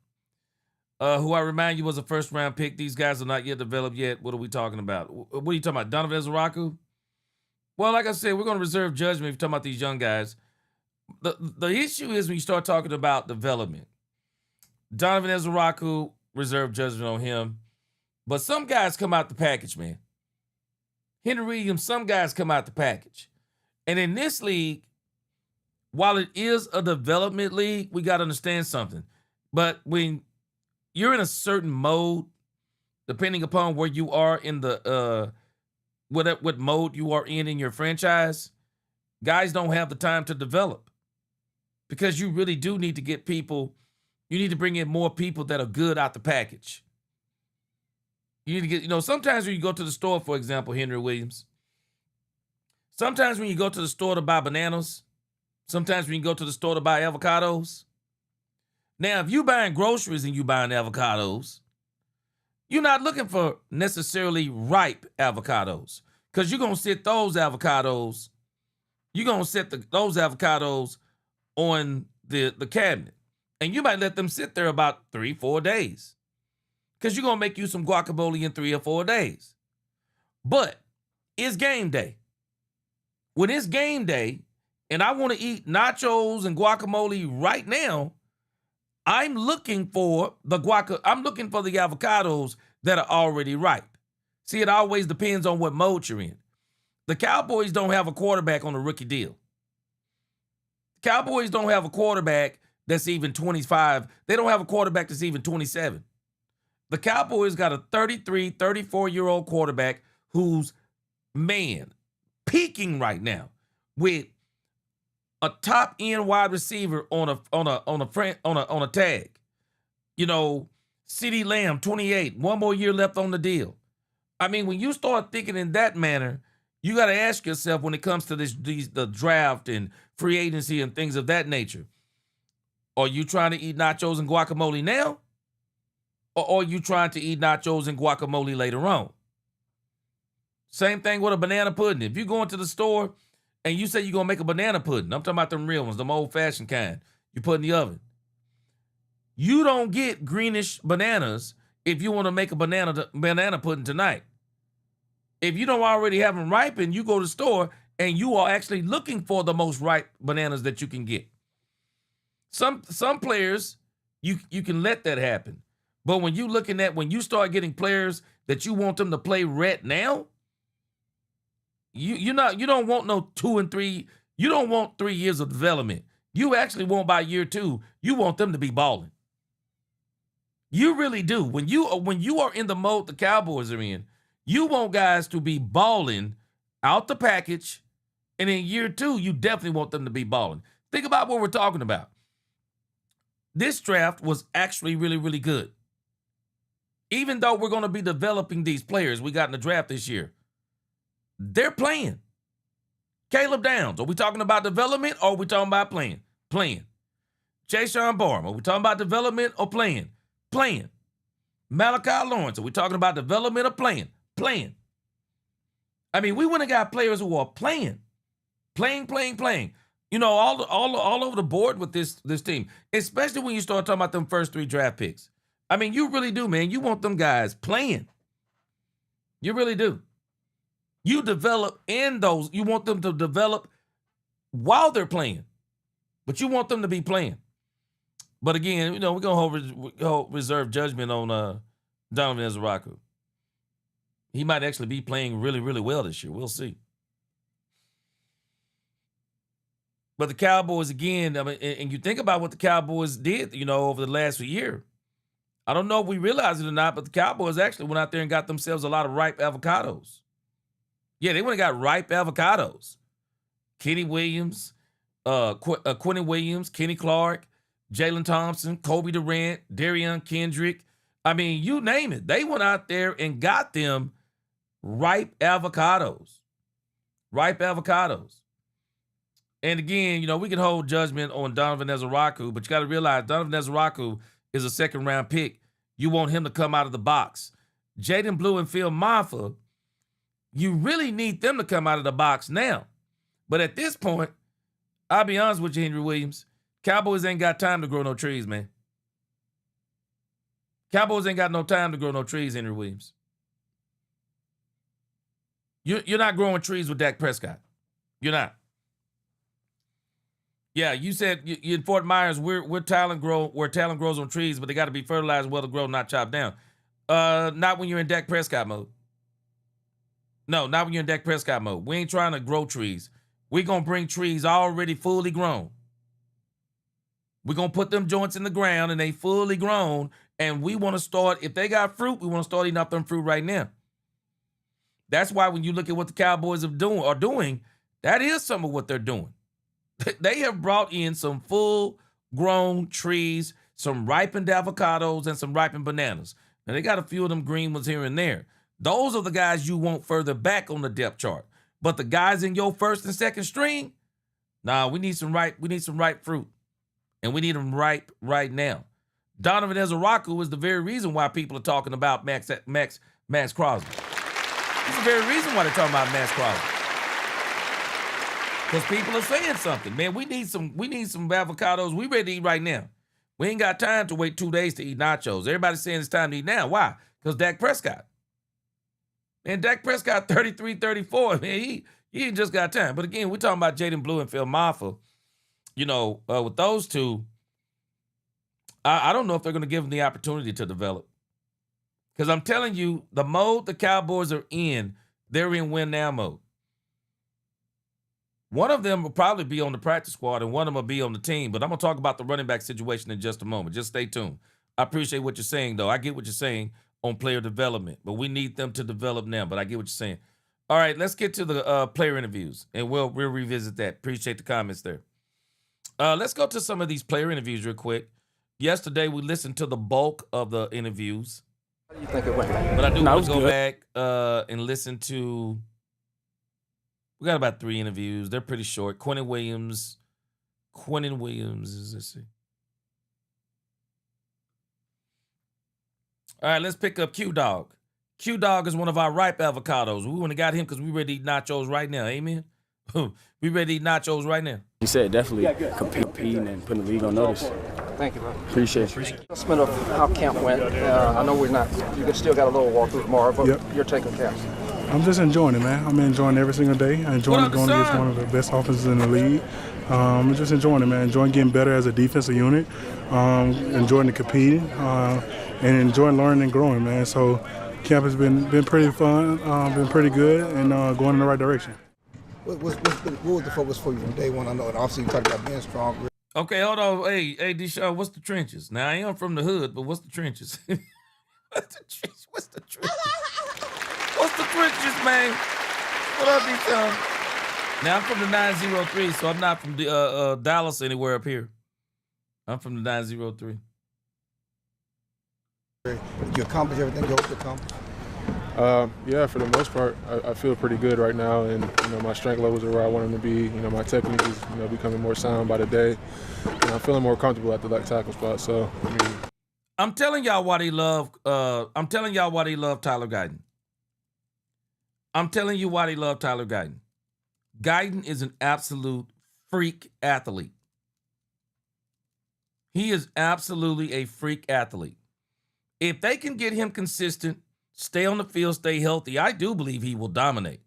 Who I remind you was a first-round pick. These guys are not yet developed yet. What are we talking about? What are you talking about? Donovan Ezeraku? Well, like I said, we're going to reserve judgment if you're talking about these young guys. The issue is when you start talking about development. Donovan Ezeraku, reserve judgment on him. But some guys come out the package, man. Henry Williams, some guys come out the package. And in this league, while it is a development league, we got to understand something. But when you're in a certain mode, depending upon where you are in the what mode you are in your franchise, guys don't have the time to develop because you really do need to get people. You need to bring in more people that are good out the package. You need to get, sometimes when you go to the store, for example, Henry Williams, sometimes when you go to the store to buy bananas, sometimes when you go to the store to buy avocados. Now, if you're buying groceries and you're buying avocados, you're not looking for necessarily ripe avocados because you're going to sit those avocados, those avocados on the cabinet. And you might let them sit there about 3-4 days. Because you're going to make you some guacamole in 3 or 4 days. But it's game day. When it's game day and I want to eat nachos and guacamole right now, I'm looking for the avocados that are already ripe. See, it always depends on what mode you're in. The Cowboys don't have a quarterback on a rookie deal. The Cowboys don't have a quarterback that's even 25. They don't have a quarterback that's even 27. The Cowboys got a 33, 34-year-old quarterback who's, peaking right now with a top-end wide receiver on a tag. You know, CeeDee Lamb, 28, 1 more year left on the deal. I mean, when you start thinking in that manner, you got to ask yourself when it comes to the draft and free agency and things of that nature. Are you trying to eat nachos and guacamole now? Or are you trying to eat nachos and guacamole later on? Same thing with a banana pudding. If you go into the store and you say you're going to make a banana pudding, I'm talking about them real ones, them old-fashioned kind, you put in the oven. You don't get greenish bananas if you want to make a banana pudding tonight. If you don't already have them ripened, you go to the store and you are actually looking for the most ripe bananas that you can get. Some players, you can let that happen. But when you start getting players that you want them to play right now, you don't want no 2 and 3. You don't want 3 years of development. You actually want by year 2, you want them to be balling. You really do. When you are in the mode the Cowboys are in, you want guys to be balling out the package, and in year 2, you definitely want them to be balling. Think about what we're talking about. This draft was actually really, really good. Even though we're going to be developing these players we got in the draft this year, they're playing. Caleb Downs, are we talking about development or are we talking about playing? Playing. Jayden Barham, are we talking about development or playing? Playing. Malachi Lawrence, are we talking about development or playing? Playing. I mean, we went and got players who are playing. Playing. You know, all over the board with this team, especially when you start talking about them first 3 draft picks. I mean, you really do, man. You want them guys playing. You really do. You develop in those. You want them to develop while they're playing, but you want them to be playing. But again, you know, we're going to reserve judgment on Donovan Ezeraku. He might actually be playing really, really well this year. We'll see. But the Cowboys, again, I mean, and you think about what the Cowboys did, you know, over the last year. I don't know if we realize it or not, but the Cowboys actually went out there and got themselves a lot of ripe avocados. Yeah, they went and got ripe avocados. Kenny Williams, Quentin Williams, Kenny Clark, Jalen Thompson, Kobe Durant, Darian Kendrick. I mean, you name it. They went out there and got them ripe avocados. Ripe avocados. And again, you know, we can hold judgment on Donovan Ezeraku, but you got to realize Donovan Ezeraku is a second-round pick. You want him to come out of the box. Jaden Blue and Phil Maffa, you really need them to come out of the box now. But at this point, I'll be honest with you, Henry Williams, Cowboys ain't got time to grow no trees, man. Cowboys ain't got no time to grow no trees, Henry Williams. You're not growing trees with Dak Prescott. You're not. Yeah, you said you in Fort Myers, where talent grows on trees, but they got to be fertilized well to grow, not chopped down. Not when you're in Dak Prescott mode. No, not when you're in Dak Prescott mode. We ain't trying to grow trees. We're going to bring trees already fully grown. We're going to put them joints in the ground and they fully grown, and we want to start, if they got fruit, we want to start eating off them fruit right now. That's why when you look at what the Cowboys are doing, that is some of what they're doing. They have brought in some full-grown trees, some ripened avocados, and some ripened bananas. Now, they got a few of them green ones here and there. Those are the guys you want further back on the depth chart. But the guys in your first and second string, we need some ripe fruit. And we need them ripe right now. Donovan Ezeraku is the very reason why people are talking about Max Crosby. It's the very reason why they're talking about Max Crosby. Because people are saying something. Man, we need some avocados. We ready to eat right now. We ain't got time to wait 2 days to eat nachos. Everybody's saying it's time to eat now. Why? Because Dak Prescott. Man, Dak Prescott 33, 34. Man, he ain't just got time. But again, we're talking about Jayden Blue and Phil Maffa. With those two, I don't know if they're going to give them the opportunity to develop. Because I'm telling you, the mode the Cowboys are in, they're in win now mode. One of them will probably be on the practice squad and one of them will be on the team. But I'm going to talk about the running back situation in just a moment. Just stay tuned. I appreciate what you're saying, though. I get what you're saying on player development. But we need them to develop now. But I get what you're saying. All right, let's get to the player interviews. And we'll revisit that. Appreciate the comments there. Let's go to some of these player interviews real quick. Yesterday, we listened to the bulk of the interviews. How do you think it went? But I do want to go back and listen to... We got about 3 interviews. They're pretty short. Quinnen Williams, let's see. All right, let's pick up Q-Dog. Q-Dog is one of our ripe avocados. We wouldn't have got him because we ready to eat nachos right now. Amen? We ready to eat nachos right now. You said definitely competing and putting the league on notice. Thank you, bro. Appreciate you. Assessment of how camp went. I know you still got a little walkthrough tomorrow, but your take on camp. I'm just enjoying it, man. I'm enjoying every single day. I'm enjoying going against one of the best offenses in the league. I'm just enjoying it, man. Enjoying getting better as a defensive unit. Enjoying the competing and enjoying learning and growing, man. So camp has been pretty fun, been pretty good, and going in the right direction. What was the focus for you from day one? I know, obviously you talked about being strong. Okay, hold on. Hey, Deshaun, what's the trenches? Now, I am from the hood, but what's the trenches? What's the trenches? What's the trenches, man? What up, Deshaun? Now, I'm from the 903, so I'm not from the, Dallas anywhere up here. I'm from the 903. Did you accomplish everything you hoped to accomplish? Yeah, for the most part, I feel pretty good right now, and my strength levels are where I want them to be. My technique is becoming more sound by the day, and I'm feeling more comfortable at the left tackle spot. So, I'm telling y'all why they love. I'm telling y'all why they love Tyler Guyton. I'm telling you why they love Tyler Guyton. Guyton is an absolute freak athlete. He is absolutely a freak athlete. If they can get him consistent, stay on the field, stay healthy, I do believe he will dominate.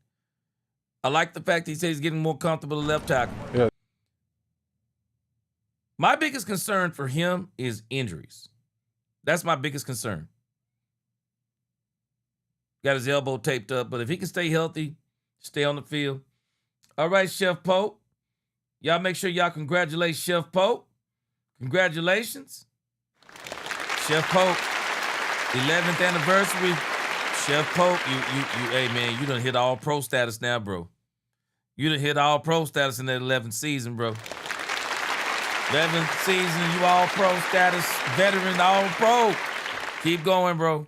I like the fact he says he's getting more comfortable at left tackle. Yeah. My biggest concern for him is injuries. That's my biggest concern. Got his elbow taped up, but if he can stay healthy, stay on the field. All right, Chef Pope. Y'all make sure y'all congratulate Chef Pope. Congratulations. Chef Pope, 11th anniversary. Chef Pope, hey man, you done hit all pro status now, bro. You done hit all pro status in that 11th season, bro. 11th season, you all pro status, veteran, all pro. Keep going, bro.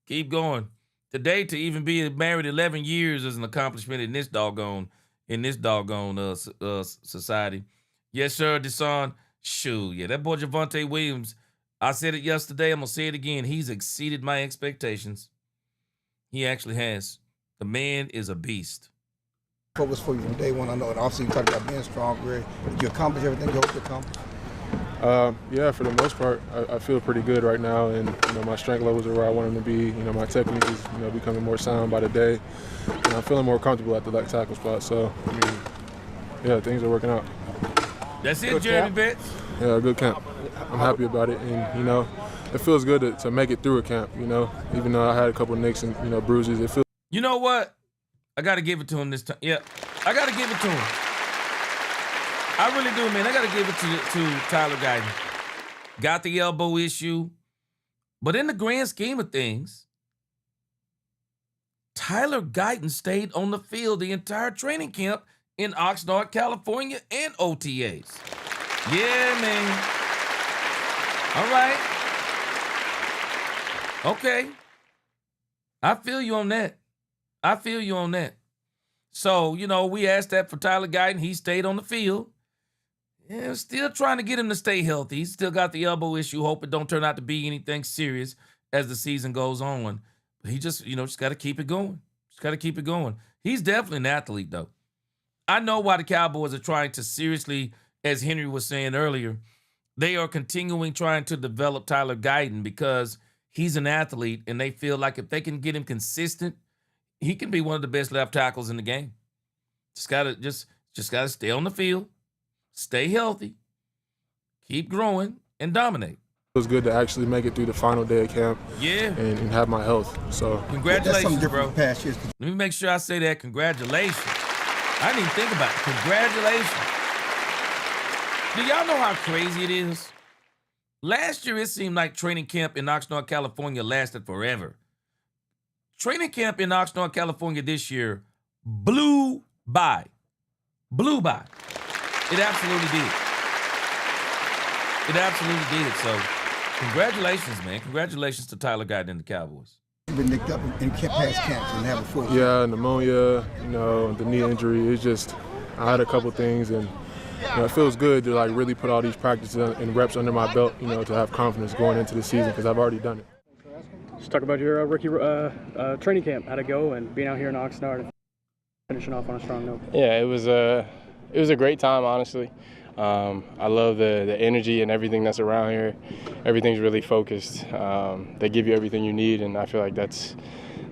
Keep going. Today, to even be married 11 years is an accomplishment in this doggone society. Yes, sir, Deshaun. Shoot, yeah, that boy Javonte Williams, I said it yesterday, I'm going to say it again. He's exceeded my expectations. He actually has. The man is a beast. Focus for you from day one. I know, and obviously you talked about being strong. Did you accomplish everything you hoped to accomplish? Yeah, for the most part, I feel pretty good right now, and my strength levels are where I want them to be. My technique is becoming more sound by the day, and I'm feeling more comfortable at the left tackle spot. So, yeah, things are working out. That's it, Jeremy Betts. Yeah, good camp. I'm happy about it, and it feels good to make it through a camp. Even though I had a couple of nicks and bruises, it feels. You know what? I got to give it to him this time. Yeah, I got to give it to him. I really do, man. I got to give it to Tyler Guyton. Got the elbow issue. But in the grand scheme of things, Tyler Guyton stayed on the field the entire training camp in Oxnard, California, and OTAs. Yeah, man. All right. Okay. I feel you on that. So, we asked that for Tyler Guyton. He stayed on the field. Yeah, still trying to get him to stay healthy. He's still got the elbow issue. Hope it don't turn out to be anything serious as the season goes on. But he just got to keep it going. He's definitely an athlete, though. I know why the Cowboys are trying to seriously, as Henry was saying earlier, they are continuing trying to develop Tyler Guyton because he's an athlete, and they feel like if they can get him consistent, he can be one of the best left tackles in the game. Just gotta stay on the field, stay healthy, keep growing, and dominate. It was good to actually make it through the final day of camp. Yeah. And have my health. So congratulations, bro. Let me make sure I say that. Congratulations. I didn't even think about it. Congratulations. Do y'all know how crazy it is? Last year, it seemed like training camp in Oxnard, California lasted forever. Training camp in Oxnard, California this year blew by. Blew by. It absolutely did. It absolutely did. So, congratulations, man. Congratulations to Tyler Guyton and the Cowboys. You've been nicked up in past camps and have a full. Yeah, pneumonia, the knee injury. It's just, I had a couple things, and it feels good to like really put all these practices and reps under my belt, to have confidence going into the season because I've already done it. Just talk about your rookie training camp, how'd it go, and being out here in Oxnard and finishing off on a strong note. Yeah, it was a great time, honestly. I love the energy and everything that's around here. Everything's really focused. They give you everything you need, and I feel like that's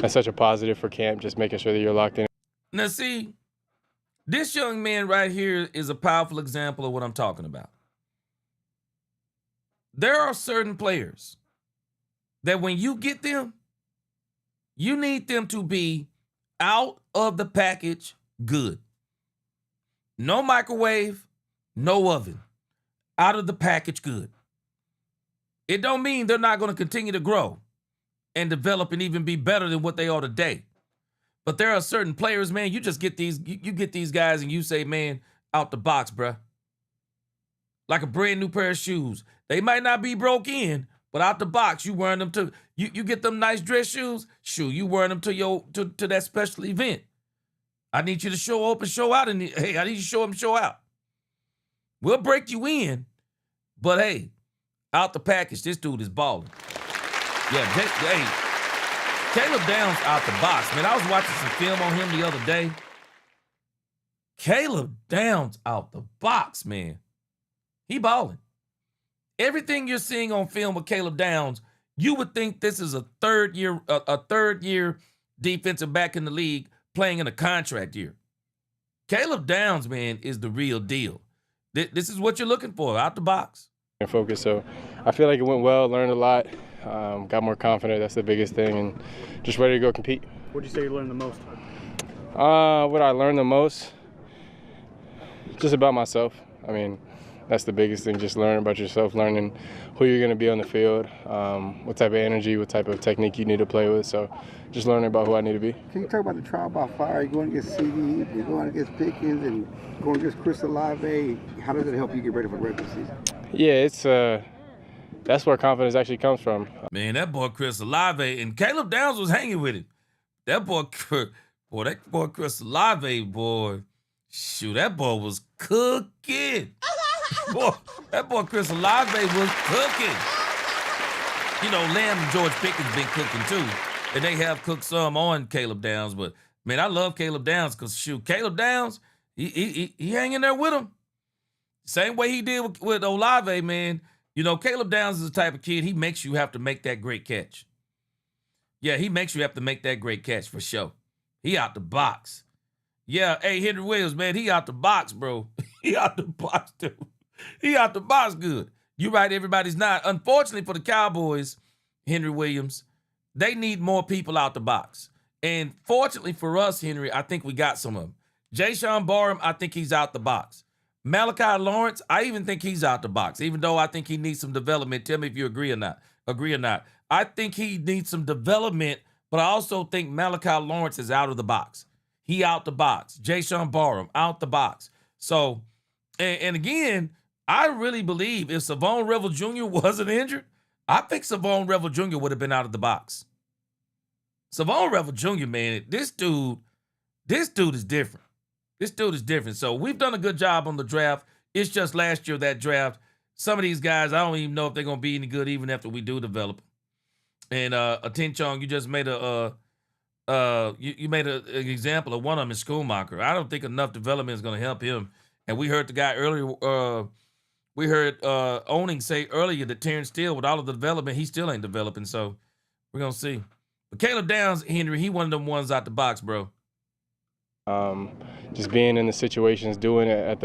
such a positive for camp, just making sure that you're locked in. Now, see, this young man right here is a powerful example of what I'm talking about. There are certain players that when you get them, you need them to be out of the package good. No microwave, no oven. Out of the package good. It don't mean they're not going to continue to grow and develop and even be better than what they are today. But there are certain players, man, you just get these, you get these guys and you say, man, out the box, bruh. Like a brand new pair of shoes. They might not be broke in, but out the box, you wearing them to, you get them nice dress shoes, you wearing them to that special event. I need you to show up and show out. Hey, I need you to show up and show out. We'll break you but hey, out the package, this dude is balling. Yeah, hey, Caleb Downs out the box. Man, I was watching some film on him the other day. Caleb Downs out the box, man. He balling. Everything you're seeing on film with Caleb Downs, you would think this is a third year defensive back in the league playing in a contract year. Caleb Downs, man, is the real deal. This is what you're looking for, out the box. Focus. So I feel like it went well, learned a lot, got more confident. That's the biggest thing, and just ready to go compete. What would you say you learned the most? What I learned the most? Just about myself. I mean, that's the biggest thing, just learning about yourself, learning who you're going to be on the field, what type of energy, what type of technique you need to play with. So just learning about who I need to be. Can you talk about the trial by fire? You're going against CD, you're going against Pickens, and going against Chris Olave. How does it help you get ready for the regular season? Yeah, it's that's where confidence actually comes from. Man, that boy Chris Olave, and Caleb Downs was hanging with him. That boy Chris Olave, boy, shoot, that boy was cooking. Boy, that boy Chris Olave was cooking. Lamb and George Pickens been cooking too. And they have cooked some on Caleb Downs. But, man, I love Caleb Downs because, shoot, Caleb Downs, he hanging there with him. Same way he did with Olave, man. Caleb Downs is the type of kid, he makes you have to make that great catch. Yeah, he makes you have to make that great catch for sure. He out the box. Yeah, hey, Henry Williams, man, he out the box, bro. He out the box, too. He out the box good. You're right, everybody's not. Unfortunately for the Cowboys, Henry Williams, they need more people out the box. And fortunately for us, Henry, I think we got some of them. Jayden Barham, I think he's out the box. Malachi Lawrence, I even think he's out the box, even though I think he needs some development. Tell me if you agree or not. I think he needs some development, but I also think Malachi Lawrence is out of the box. He out the box. Jayden Barham, out the box. So, and again, I really believe if Savon Revel Jr. wasn't injured, I think Savon Revel Jr. would have been out of the box. Savon Revel Jr., man, this dude is different. This dude is different. So we've done a good job on the draft. It's just last year, that draft, some of these guys, I don't even know if they're going to be any good even after we do develop them. And Atinchong, you just made a You made an example of one of them in Schoonmaker. I don't think enough development is going to help him. And we heard the guy earlier. We heard Owning say earlier that Terrance Steele, with all of the development, he still ain't developing. So we're gonna see. But Caleb Downs, Henry, he one of them ones out the box, bro. Just being in the situations, doing it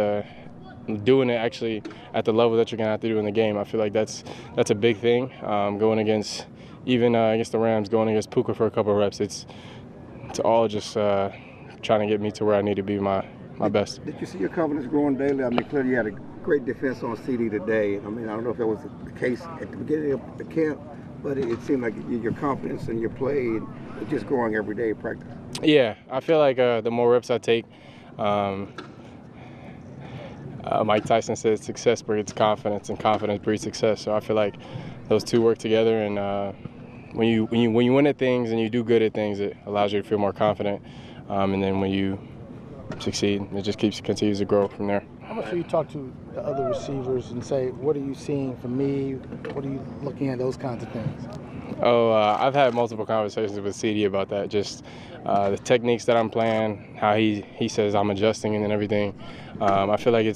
actually at the level that you're gonna have to do in the game. I feel like that's a big thing. Going against against the Rams, going against Puka for a couple of reps, it's all just trying to get me to where I need to be my best. Did you see your confidence growing daily? I mean, clearly you had a great defense on CD today. I mean, I don't know if that was the case at the beginning of the camp, but it seemed like your confidence and your play is just growing every day in practice. Yeah, I feel like the more reps I take, Mike Tyson says success breeds confidence and confidence breeds success. So I feel like those two work together, and when you win at things and you do good at things, it allows you to feel more confident. And then when you succeed, it just continues to grow from there. How much do you talk to the other receivers and say, what are you seeing from me? What are you looking at, those kinds of things? I've had multiple conversations with CD about that, just the techniques that I'm playing, how he says I'm adjusting and everything. I feel like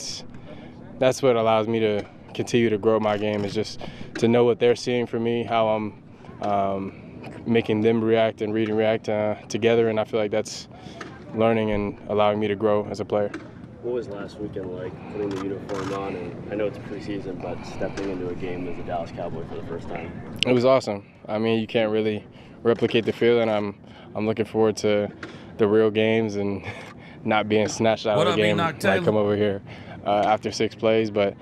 that's what allows me to continue to grow my game, is just to know what they're seeing from me, how I'm making them react and read and react together, and I feel like that's learning and allowing me to grow as a player. What was last weekend like, putting the uniform on? And I know it's preseason, but stepping into a game as a Dallas Cowboy for the first time. It was awesome. I mean, you can't really replicate the feeling. I'm looking forward to the real games and not being snatched out of the game when I come over here after 6 plays, but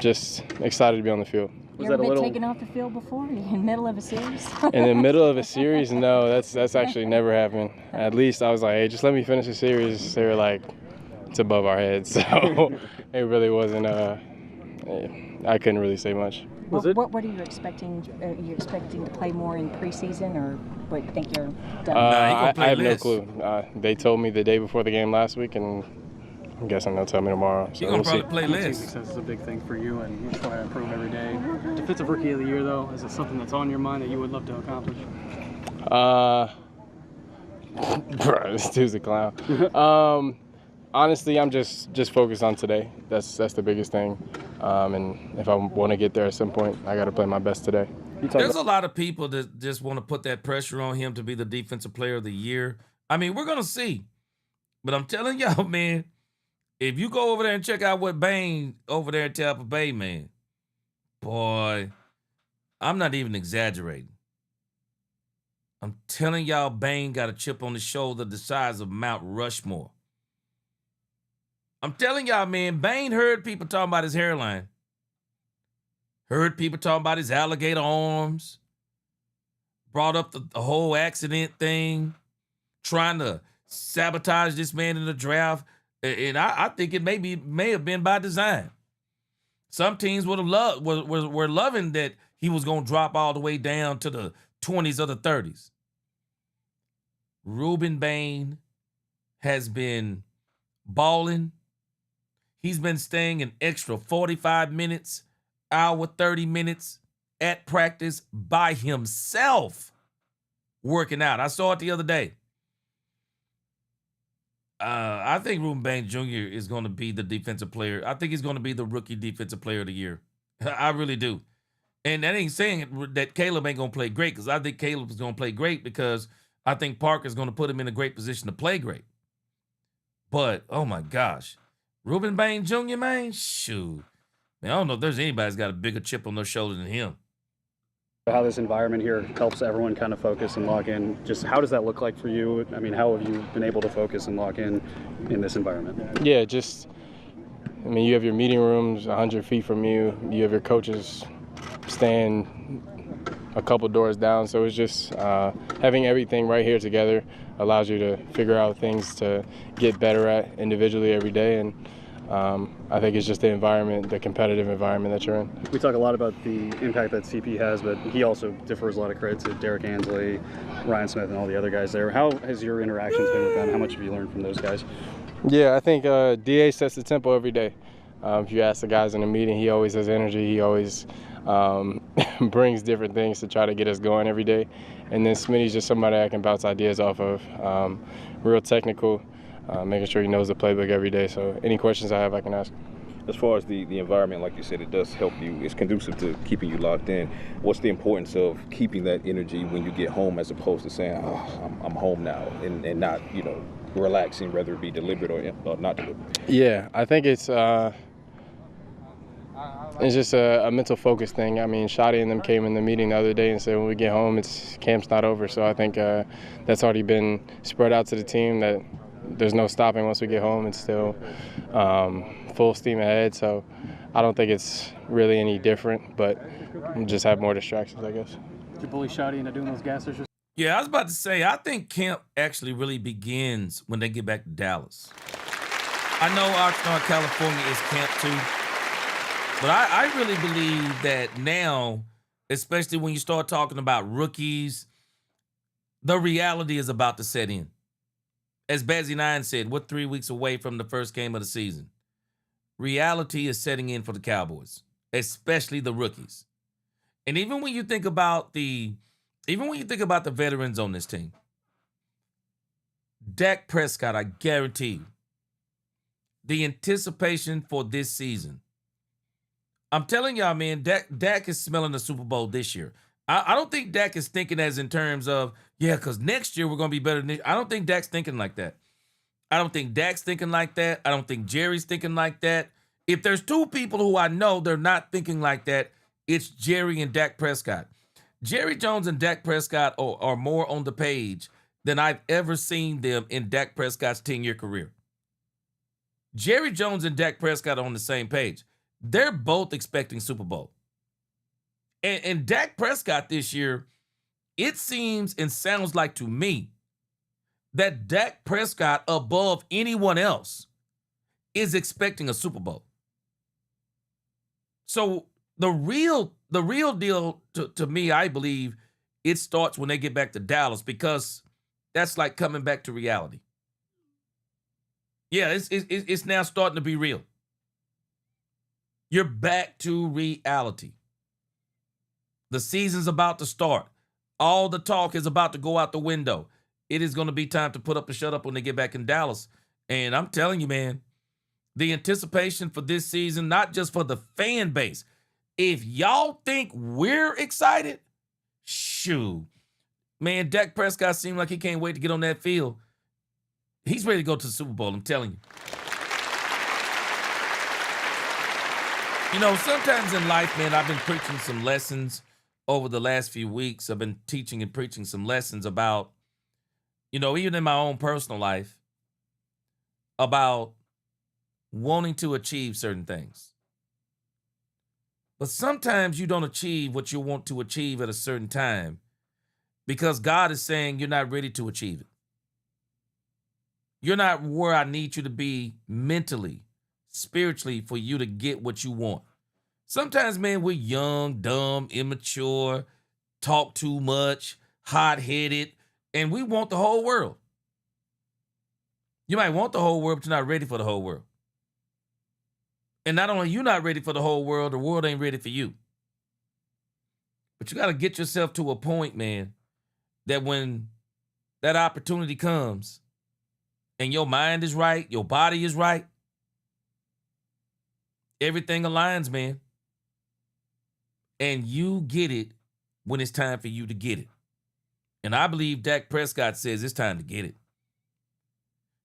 just excited to be on the field. You ever been taken off the field before in the middle of a series? In the middle of a series? No, that's actually never happened. At least I was like, hey, just let me finish the series. They were like, it's above our heads. So it really wasn't, I couldn't really say much. What are you expecting? Are you expecting to play more in preseason, or what, you think you're done? I have no clue. They told me the day before the game last week, and I'm guessing they'll tell me tomorrow. So you're going to probably play less. Success is a big thing for you, and you just want to improve every day. Defensive Rookie of the Year, though, is it something that's on your mind that you would love to accomplish? Bro, this dude's a clown. Honestly, I'm just focused on today. That's the biggest thing. And if I want to get there at some point, I got to play my best today. There's a lot of people that just want to put that pressure on him to be the Defensive Player of the Year. I mean, we're going to see. But I'm telling y'all, man, if you go over there and check out what Bain over there in Tampa Bay, man, boy, I'm not even exaggerating. I'm telling y'all, Bain got a chip on his shoulder the size of Mount Rushmore. I'm telling y'all, man, Bain heard people talking about his hairline. Heard people talking about his alligator arms. Brought up the whole accident thing. Trying to sabotage this man in the draft. And I think it may have been by design. Some teams would have were loving that he was going to drop all the way down to the 20s or the 30s. Ruben Bain has been balling. He's been staying an extra 45 minutes, hour, 30 minutes at practice by himself working out. I saw it the other day. I think Ruben Bain Jr. is going to be the defensive player. I think he's going to be the rookie defensive player of the year. I really do. And that ain't saying that Caleb ain't going to play great, because I think Caleb is going to play great because I think Parker's going to put him in a great position to play great. But, oh my gosh. Ruben Bain Jr., man, shoot. Man, I don't know if there's anybody that's got a bigger chip on their shoulder than him. How this environment here helps everyone kind of focus and lock in. Just how does that look like for you? I mean, how have you been able to focus and lock in this environment? Yeah, you have your meeting rooms 100 feet from you. You have your coaches staying a couple doors down. So it's just having everything right here together allows you to figure out things to get better at individually every day. And I think it's just the environment, the competitive environment that you're in. We talk a lot about the impact that CP has, but he also defers a lot of credit to Derek Ansley, Ryan Smith, and all the other guys there. How has your interactions been with them? How much have you learned from those guys? Yeah, I think DA sets the tempo every day. If you ask the guys in the meeting, he always has energy. He always brings different things to try to get us going every day. And then Smitty's just somebody I can bounce ideas off of. Real technical, making sure he knows the playbook every day. So any questions I have, I can ask. As far as the environment, like you said, it does help you. It's conducive to keeping you locked in. What's the importance of keeping that energy when you get home as opposed to saying, oh, I'm home now, and not, relaxing, whether it be deliberate or not deliberate? Yeah, I think it's just a mental focus thing. I mean, Shotty and them came in the meeting the other day and said when we get home, camp's not over. So I think that's already been spread out to the team that there's no stopping once we get home. It's still full steam ahead. So I don't think it's really any different, but we'll just have more distractions, I guess. Did you bully Shotty into doing those gassers? Yeah, I was about to say, I think camp actually really begins when they get back to Dallas. I know Oxnard, California is camp too. But I really believe that now, especially when you start talking about rookies, the reality is about to set in. As Bazzy 9 said, we're 3 weeks away from the first game of the season. Reality is setting in for the Cowboys, especially the rookies. And even when you think about the veterans on this team, Dak Prescott, I guarantee you, the anticipation for this season. I'm telling y'all, man, Dak is smelling the Super Bowl this year. I don't think Dak is thinking as in terms of, because next year we're going to be better than this. I don't think Dak's thinking like that. I don't think Dak's thinking like that. I don't think Jerry's thinking like that. If there's two people who I know they're not thinking like that, it's Jerry and Dak Prescott. Jerry Jones and Dak Prescott are more on the page than I've ever seen them in Dak Prescott's 10-year career. Jerry Jones and Dak Prescott are on the same page. They're both expecting Super Bowl. And Dak Prescott this year, it seems and sounds like to me that Dak Prescott, above anyone else, is expecting a Super Bowl. So the real deal to me, I believe, it starts when they get back to Dallas, because that's like coming back to reality. Yeah, it's now starting to be real. You're back to reality. The season's about to start. All the talk is about to go out the window. It is going to be time to put up and shut up when they get back in Dallas. And I'm telling you, man, the anticipation for this season, not just for the fan base. If y'all think we're excited, shoo. Man, Dak Prescott seems like he can't wait to get on that field. He's ready to go to the Super Bowl, I'm telling you. Sometimes in life, man, I've been preaching some lessons over the last few weeks. I've been teaching and preaching some lessons about, even in my own personal life, about wanting to achieve certain things. But sometimes you don't achieve what you want to achieve at a certain time because God is saying you're not ready to achieve it. You're not where I need you to be mentally, spiritually, for you to get what you want. Sometimes, man, we're young, dumb, immature, talk too much, hot-headed, and we want the whole world. You might want the whole world, but you're not ready for the whole world. And not only you're not ready for the world ain't ready for you. But you got to get yourself to a point, man, that when that opportunity comes and your mind is right, your body is right, everything aligns, man. And you get it when it's time for you to get it. And I believe Dak Prescott says it's time to get it.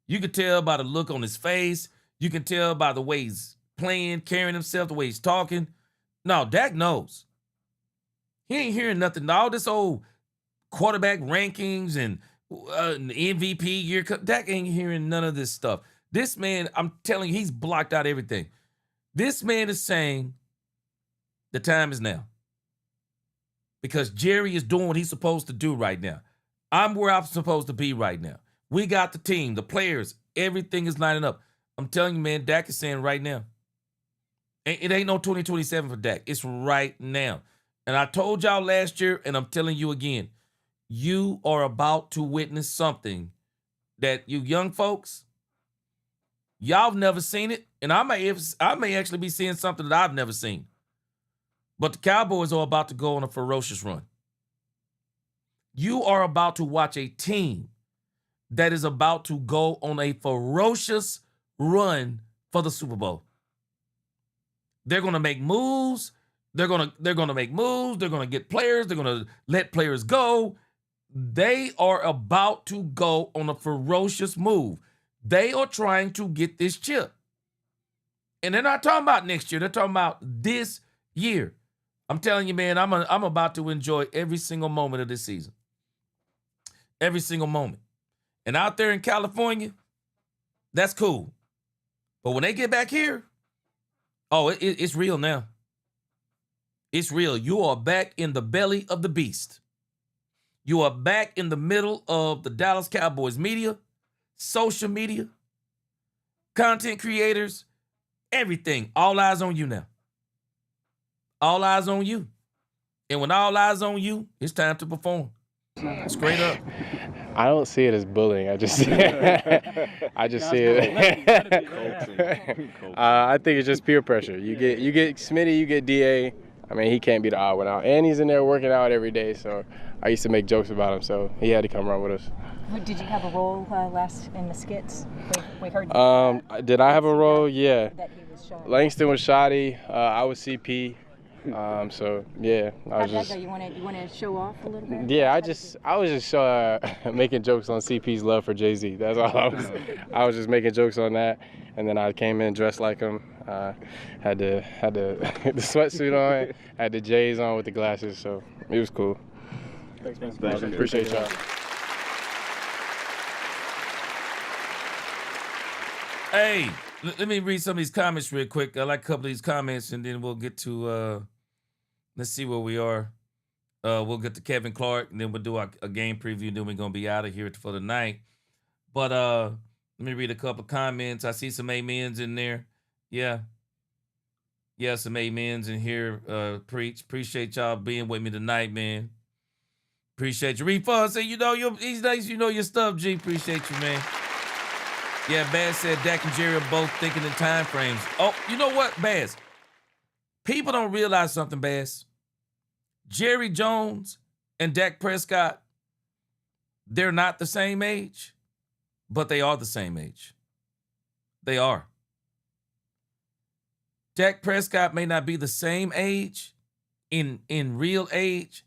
You can tell by the look on his face. You can tell by the way he's playing, carrying himself, the way he's talking. No, Dak knows. He ain't hearing nothing. All this old quarterback rankings and MVP year. Dak ain't hearing none of this stuff. This man, I'm telling you, he's blocked out everything. This man is saying the time is now. Because Jerry is doing what he's supposed to do right now. I'm where I'm supposed to be right now. We got the team, the players, everything is lining up. I'm telling you, man, Dak is saying right now. It ain't no 2027 for Dak. It's right now. And I told y'all last year, and I'm telling you again, you are about to witness something that you young folks, y'all have never seen it, and I may actually be seeing something that I've never seen. But the Cowboys are about to go on a ferocious run. You are about to watch a team that is about to go on a ferocious run for the Super Bowl. They're going to make moves. They're going to make moves. They're going to get players. They're going to let players go. They are about to go on a ferocious move. They are trying to get this chip. And they're not talking about next year. They're talking about this year. I'm telling you, man, I'm about to enjoy every single moment of this season. Every single moment. And out there in California, that's cool. But when they get back here, it's real now. It's real. You are back in the belly of the beast. You are back in the middle of the Dallas Cowboys media, social media, content creators, everything. All eyes on you now. All eyes on you. And when all eyes on you, it's time to perform. Straight up. I don't see it as bullying. I just see it. I think it's just peer pressure. You get Smitty, you get DA. I mean, he can't be the odd one out. And he's in there working out every day, so I used to make jokes about him, so he had to come run with us. Did you have a role last in the skits? We heard. Did I have a role? Yeah. That he was shot. Langston was shoddy. I was CP. So yeah, I was just. You want to show off a little bit? Yeah, I was just making jokes on CP's love for Jay-Z. That's all I was. I was just making jokes on that, and then I came in dressed like him. Had the sweatsuit on, had the J's on with the glasses, so it was cool. Thanks, man. Appreciate y'all. Hey, let me read some of these comments real quick. I like a couple of these comments, and then we'll get to, let's see where we are. We'll get to Kevin Clark, and then we'll do a game preview, and then we're going to be out of here for the night. But let me read a couple of comments. I see some amens in there. Yeah, some amens in here. Preach. Appreciate y'all being with me tonight, man. Appreciate you. Refund, say, he's nice, your stuff, G. Appreciate you, man. Yeah, Baz said Dak and Jerry are both thinking in time frames. Oh, you know what, Baz? People don't realize something, Baz. Jerry Jones and Dak Prescott, they're not the same age, but they are the same age. They are. Dak Prescott may not be the same age in real age,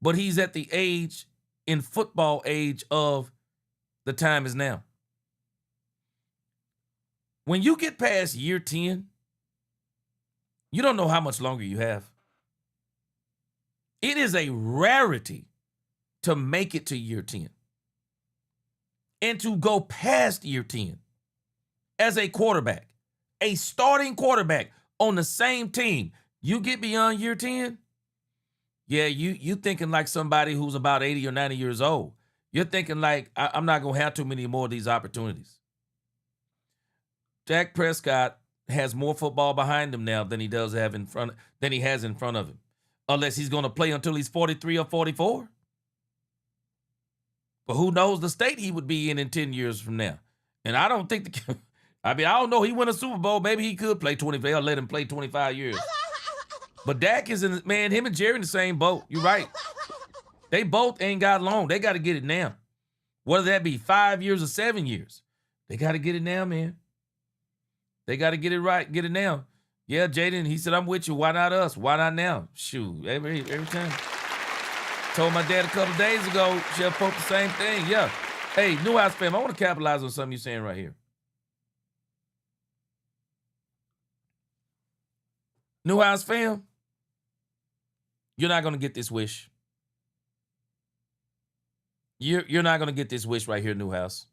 but he's at the age, in football age, of the time is now. When you get past year 10, you don't know how much longer you have. It is a rarity to make it to year 10 and to go past year 10 as a quarterback, a starting quarterback on the same team. You get beyond year 10, yeah, you thinking like somebody who's about 80 or 90 years old. You're thinking like, I'm not going to have too many more of these opportunities. Dak Prescott has more football behind him now than he has in front of him. Unless he's going to play until he's 43 or 44. But who knows the state he would be in 10 years from now. And I don't think I don't know. He won a Super Bowl. Maybe he could play 20. They'll let him play 25 years. But Dak is him and Jerry in the same boat. You're right. They both ain't got long. They got to get it now. Whether that be 5 years or 7 years. They got to get it now, man. They got to get it right, get it now. Yeah, Jayden, he said, I'm with you. Why not us? Why not now? Shoot, every time. Told my dad a couple days ago, Chef Pope, the same thing. Yeah. Hey, Newhouse fam, I want to capitalize on something you're saying right here. Newhouse fam, you're not going to get this wish. You're not going to get this wish right here, Newhouse.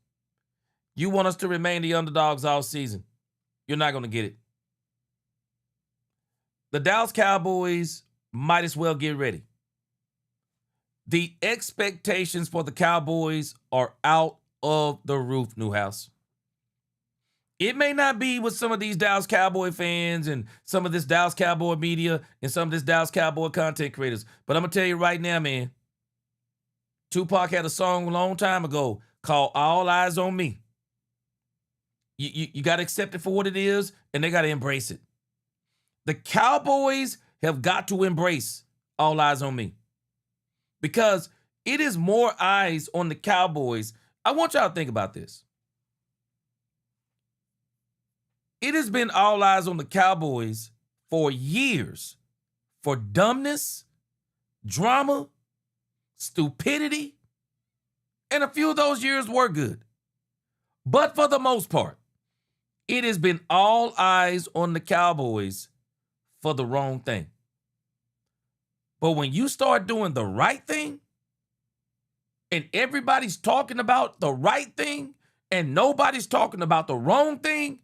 You want us to remain the underdogs all season. You're not going to get it. The Dallas Cowboys might as well get ready. The expectations for the Cowboys are out of the roof, Newhouse. It may not be with some of these Dallas Cowboy fans and some of this Dallas Cowboy media and some of this Dallas Cowboy content creators, but I'm going to tell you right now, man, Tupac had a song a long time ago called All Eyes on Me. You got to accept it for what it is, and they got to embrace it. The Cowboys have got to embrace All Eyes on Me. Because It is more eyes on the Cowboys. I want y'all to think about this. It has been all eyes on the Cowboys for years for dumbness, drama, stupidity, and a few of those years were good. But for the most part, it has been all eyes on the Cowboys for the wrong thing. But when you start doing the right thing, and everybody's talking about the right thing, and nobody's talking about the wrong thing,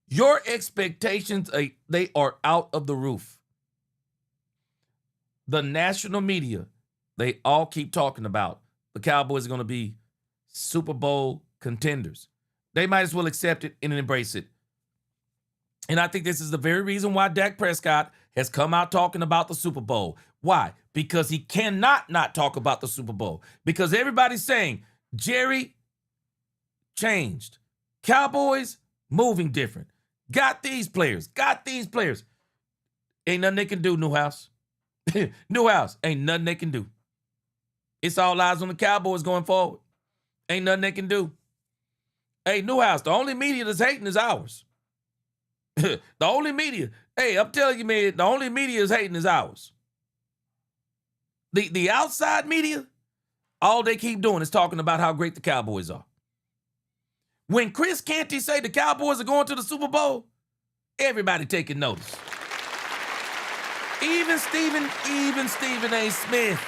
your expectations, they are out of the roof. The national media, they all keep talking about the Cowboys are going to be Super Bowl contenders. They might as well accept it and embrace it. And I think this is the very reason why Dak Prescott has come out talking about the Super Bowl. Why? Because he cannot not talk about the Super Bowl. Because everybody's saying, Jerry changed. Cowboys moving different. Got these players. Ain't nothing they can do, Newhouse. Newhouse, ain't nothing they can do. It's all eyes on the Cowboys going forward. Ain't nothing they can do. Hey, Newhouse, the only media that's hating is ours. The only media, hey, I'm telling you, man, the only media is hating is ours. The outside media, all they keep doing is talking about how great the Cowboys are. When Chris Canty say the Cowboys are going to the Super Bowl, everybody taking notice. Even Stephen A. Smith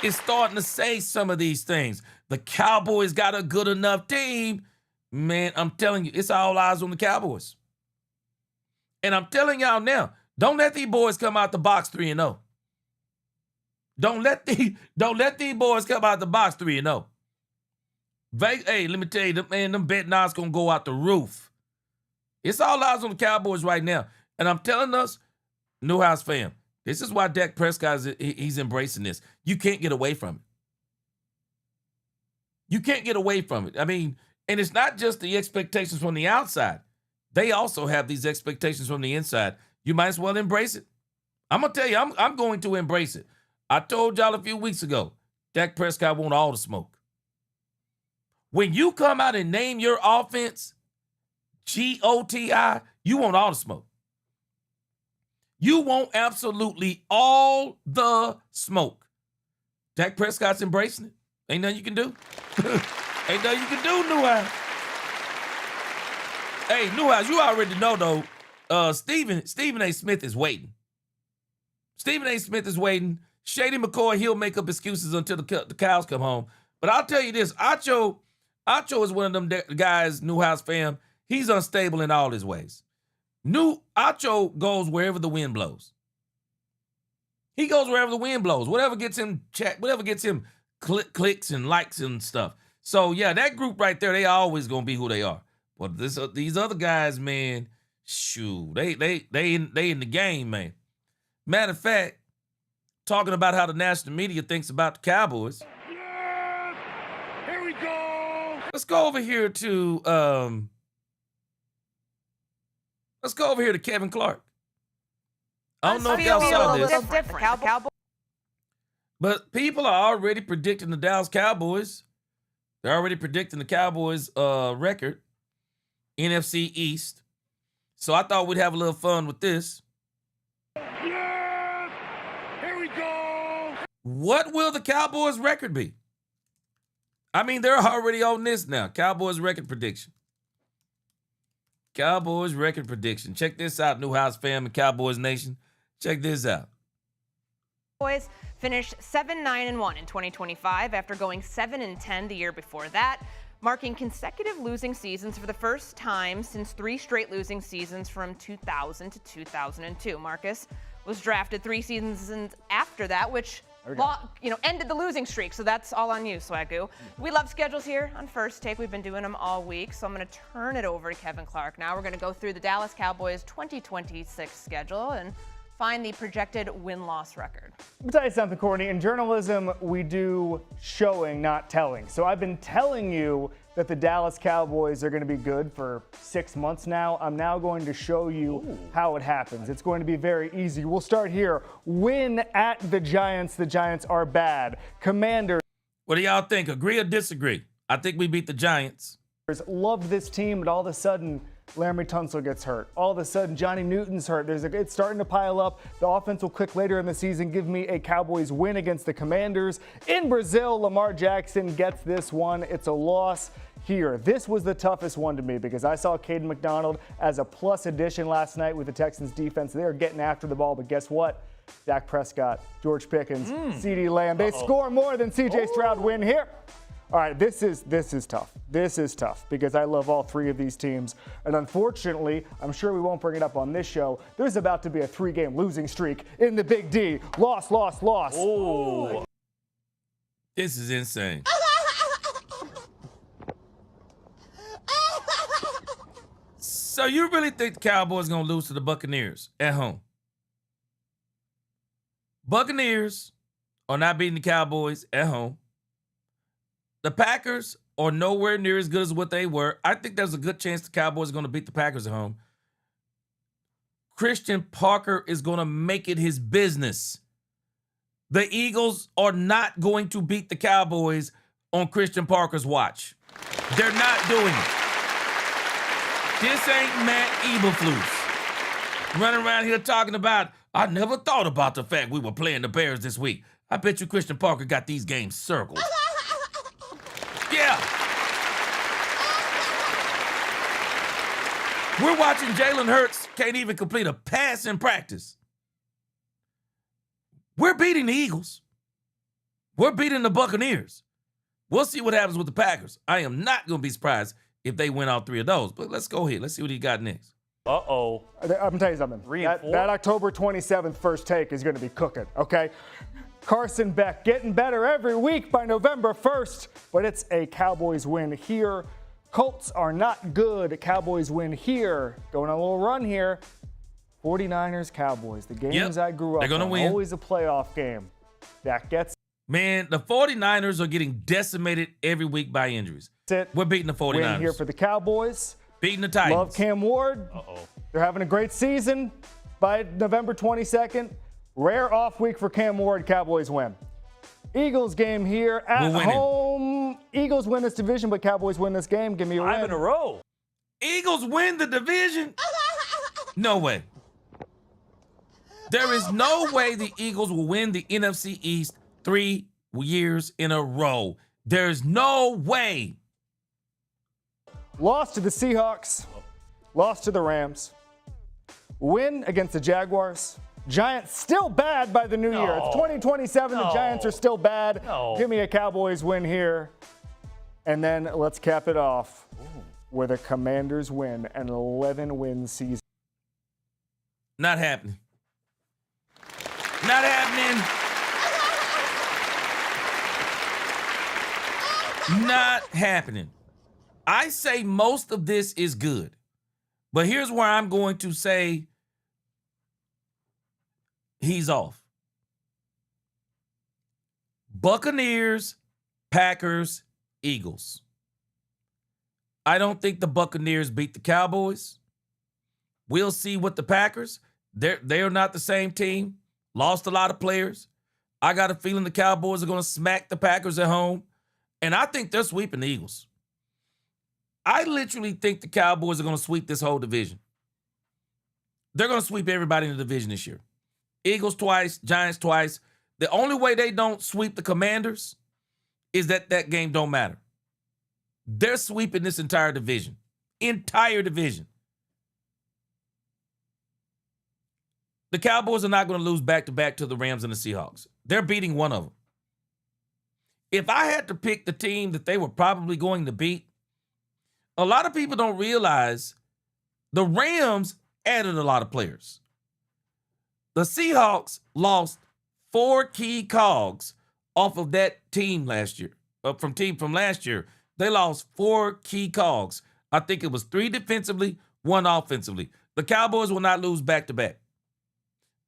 is starting to say some of these things. The Cowboys got a good enough team. Man, I'm telling you, it's all eyes on the Cowboys. And I'm telling y'all now, don't let these boys come out the box 3-0. Don't let these boys come out the box 3-0. Hey, let me tell you, them bet odds gonna go out the roof. It's all eyes on the Cowboys right now. And I'm telling us, Newhouse fam, this is why Dak Prescott he's embracing this. You can't get away from it. You can't get away from it. I mean, and it's not just the expectations from the outside. They also have these expectations from the inside. You might as well embrace it. I'm going to tell you, I'm going to embrace it. I told y'all a few weeks ago, Dak Prescott want all the smoke. When you come out and name your offense, GOTI, you want all the smoke. You want absolutely all the smoke. Dak Prescott's embracing it. Ain't nothing you can do. Ain't nothing you can do, Newhouse. Hey, Newhouse, you already know, though, Stephen A. Smith is waiting. Stephen A. Smith is waiting. Shady McCoy, he'll make up excuses until the cows come home. But I'll tell you this, Acho is one of them guys, Newhouse fam, he's unstable in all his ways. Acho goes wherever the wind blows. He goes wherever the wind blows. Whatever gets him clicks and likes and stuff. So, yeah, that group right there, they always going to be who they are. But these other guys, man, shoot, they in the game, man. Matter of fact, talking about how the national media thinks about the Cowboys. Yes! Here we go! Let's go over here to Kevin Clark. I don't know if y'all saw this. But people are already predicting the Dallas Cowboys. They're already predicting the Cowboys record, NFC East. So I thought we'd have a little fun with this. Yes! Here we go! What will the Cowboys record be? I mean, they're already on this now. Cowboys record prediction. Cowboys record prediction. Check this out, Newhouse fam and Cowboys Nation. Check this out. Cowboys finished 7-9-1 in 2025 after going 7-10 the year before that, marking consecutive losing seasons for the first time since 3 straight losing seasons from 2000 to 2002. Marcus was drafted 3 seasons after that, which ended the losing streak. So that's all on you, Swagoo. We love schedules here on First Take. We've been doing them all week. So I'm going to turn it over to Kevin Clark. Now we're going to go through the Dallas Cowboys 2026 schedule and find the projected win-loss record. Let me tell you something, Courtney. In journalism, we do showing, not telling. So I've been telling you that the Dallas Cowboys are going to be good for 6 months now. I'm now going to show you how it happens. It's going to be very easy. We'll start here. Win at the Giants. The Giants are bad. Commanders. What do y'all think? Agree or disagree? I think we beat the Giants. Loved this team, but all of a sudden, Laramie Tunsil gets hurt. All of a sudden, Johnny Newton's hurt. It's starting to pile up. The offense will click later in the season. Give me a Cowboys win against the Commanders. In Brazil, Lamar Jackson gets this one. It's a loss here. This was the toughest one to me because I saw Caden McDonald as a plus addition last night with the Texans defense. They are getting after the ball, but guess what? Dak Prescott, George Pickens, CeeDee Lamb. They score more than C.J. Stroud. Win here. All right, this is tough. This is tough because I love all three of these teams. And unfortunately, I'm sure we won't bring it up on this show, there's about to be a 3-game losing streak in the Big D. Loss. Oh. This is insane. So you really think the Cowboys going to lose to the Buccaneers at home? Buccaneers are not beating the Cowboys at home. The Packers are nowhere near as good as what they were. I think there's a good chance the Cowboys are going to beat the Packers at home. Christian Parker is going to make it his business. The Eagles are not going to beat the Cowboys on Christian Parker's watch. They're not doing it. This ain't Matt Eberflus running around here talking about, I never thought about the fact we were playing the Bears this week. I bet you Christian Parker got these games circled. Yeah. We're watching Jalen Hurts can't even complete a pass in practice. We're beating the Eagles. We're beating the Buccaneers. We'll see what happens with the Packers. I am not going to be surprised if they win all three of those. But let's go ahead. Let's see what he got next. Uh-oh. I'm going to tell you something. That October 27th first take is going to be cooking, okay? Carson Beck getting better every week by November 1st, but it's a Cowboys win here. Colts are not good. Cowboys win here. Going on a little run here. 49ers, Cowboys. The games I grew up on. Win. Always a playoff game. That gets. Man, the 49ers are getting decimated every week by injuries. We're beating the 49ers. Win here for the Cowboys. Beating the Titans. Love Cam Ward. They're having a great season by November 22nd. Rare off week for Cam Ward. Cowboys win. Eagles game here at home. Eagles win this division, but Cowboys win this game. Give me a win. 5 in a row. Eagles win the division? No way. There is no way the Eagles will win the NFC East 3 years in a row. There's no way. Lost to the Seahawks. Lost to the Rams. Win against the Jaguars. Giants still bad by the new year. It's 2027. The Giants are still bad. Give me a Cowboys win here. And then let's cap it off with a Commanders win, an 11-win season. Not happening. Not happening. Not happening. I say most of this is good. But here's where I'm going to say he's off. Buccaneers, Packers, Eagles. I don't think the Buccaneers beat the Cowboys. We'll see what the Packers. They're not the same team. Lost a lot of players. I got a feeling the Cowboys are going to smack the Packers at home. And I think they're sweeping the Eagles. I literally think the Cowboys are going to sweep this whole division. They're going to sweep everybody in the division this year. Eagles twice, Giants twice. The only way they don't sweep the Commanders is that game don't matter. They're sweeping this entire division. Entire division. The Cowboys are not going to lose back-to-back to the Rams and the Seahawks. They're beating one of them. If I had to pick the team that they were probably going to beat, a lot of people don't realize the Rams added a lot of players. The Seahawks lost 4 key cogs off of that team last year. From last year, they lost 4 key cogs. I think it was 3 defensively, 1 offensively. The Cowboys will not lose back-to-back.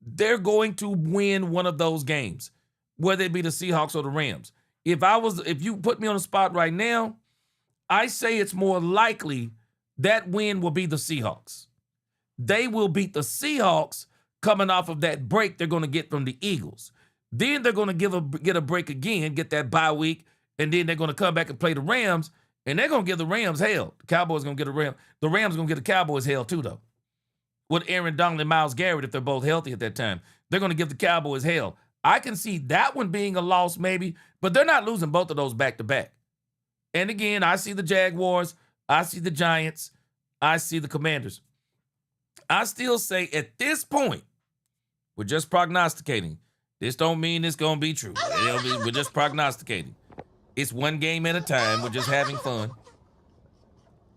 they're going to win one of those games, whether it be the Seahawks or the Rams. If you put me on the spot right now, I say it's more likely that win will be the Seahawks. They will beat the Seahawks coming off of that break they're going to get from the Eagles. Then they're going to get a break again, get that bye week, and then they're going to come back and play the Rams, and they're going to give the Rams hell. The Cowboys going to get the Rams going to get the Cowboys hell too, though. With Aaron Donald and Myles Garrett, if they're both healthy at that time, they're going to give the Cowboys hell. I can see that one being a loss maybe, but they're not losing both of those back-to-back. And again, I see the Jaguars, I see the Giants, I see the Commanders. I still say at this point, we're just prognosticating. This don't mean it's going to be true. We're just prognosticating. It's one game at a time. We're just having fun.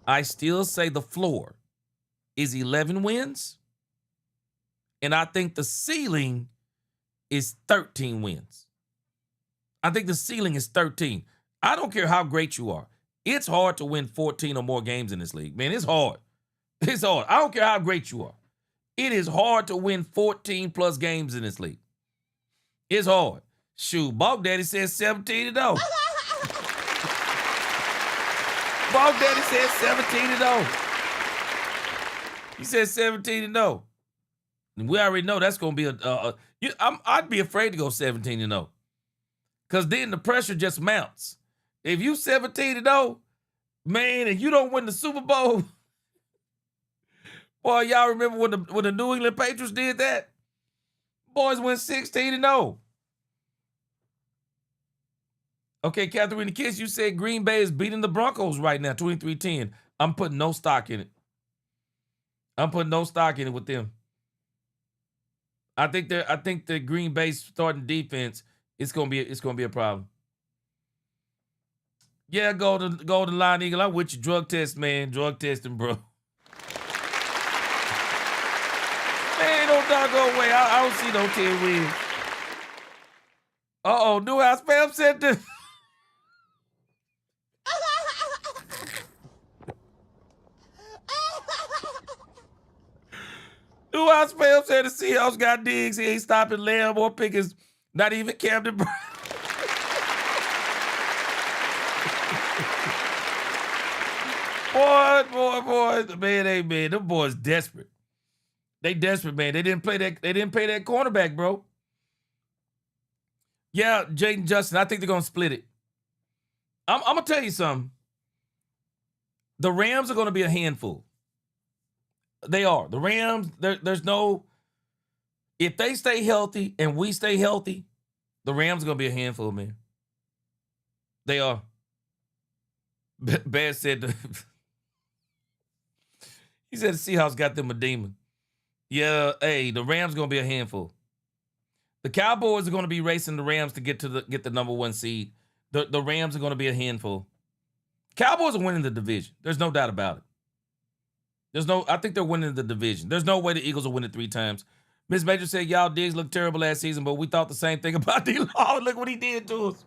I still say the floor is 11 wins, and I think the ceiling is 13 wins. I think the ceiling is 13. I don't care how great you are. It's hard to win 14 or more games in this league. Man, it's hard. It's hard. I don't care how great you are. It is hard to win 14 plus games in this league. It's hard. Shoot, Bog Daddy says 17-0. Bog Daddy says 17-0. He says 17-0. And we already know that's going to be I'd be afraid to go 17-0. Because then the pressure just mounts. If you 17-0, man, and you don't win the Super Bowl, boy, y'all remember when the New England Patriots did that? Boys went 16-0. Okay, Catherine Kiss, you said Green Bay is beating the Broncos right now, 23-10. I'm putting no stock in it. I'm putting no stock in it with them. I think the Green Bay starting defense, it's gonna be a problem. Yeah, Golden Line Eagle. I'm with you. Drug test, man. Drug testing, bro. Man, don't doggone way. I don't see no 10 wins. Uh-oh, Newhouse fam said this. Newhouse fam said the Seahawks got Diggs. He ain't stopping Lamb or Pickens. Not even Camden. Boy, man, them boys desperate. They desperate, man. They didn't pay that cornerback, bro. Yeah, Jayden Justin, I think they're gonna split it. I'm gonna tell you something. The Rams are gonna be a handful. They are. The Rams, there's no, if they stay healthy and we stay healthy, the Rams are gonna be a handful, man. They are. Bad said he said the Seahawks got them a demon. Yeah, hey, the Rams gonna be a handful. The Cowboys are gonna be racing the Rams to get the number 1 seed. The Rams are gonna be a handful. Cowboys are winning the division. There's no doubt about it. I think they're winning the division. There's no way the Eagles will win it 3 times. Miss Major said, y'all Diggs looked terrible last season, but we thought the same thing about D-Law. Look what he did to us.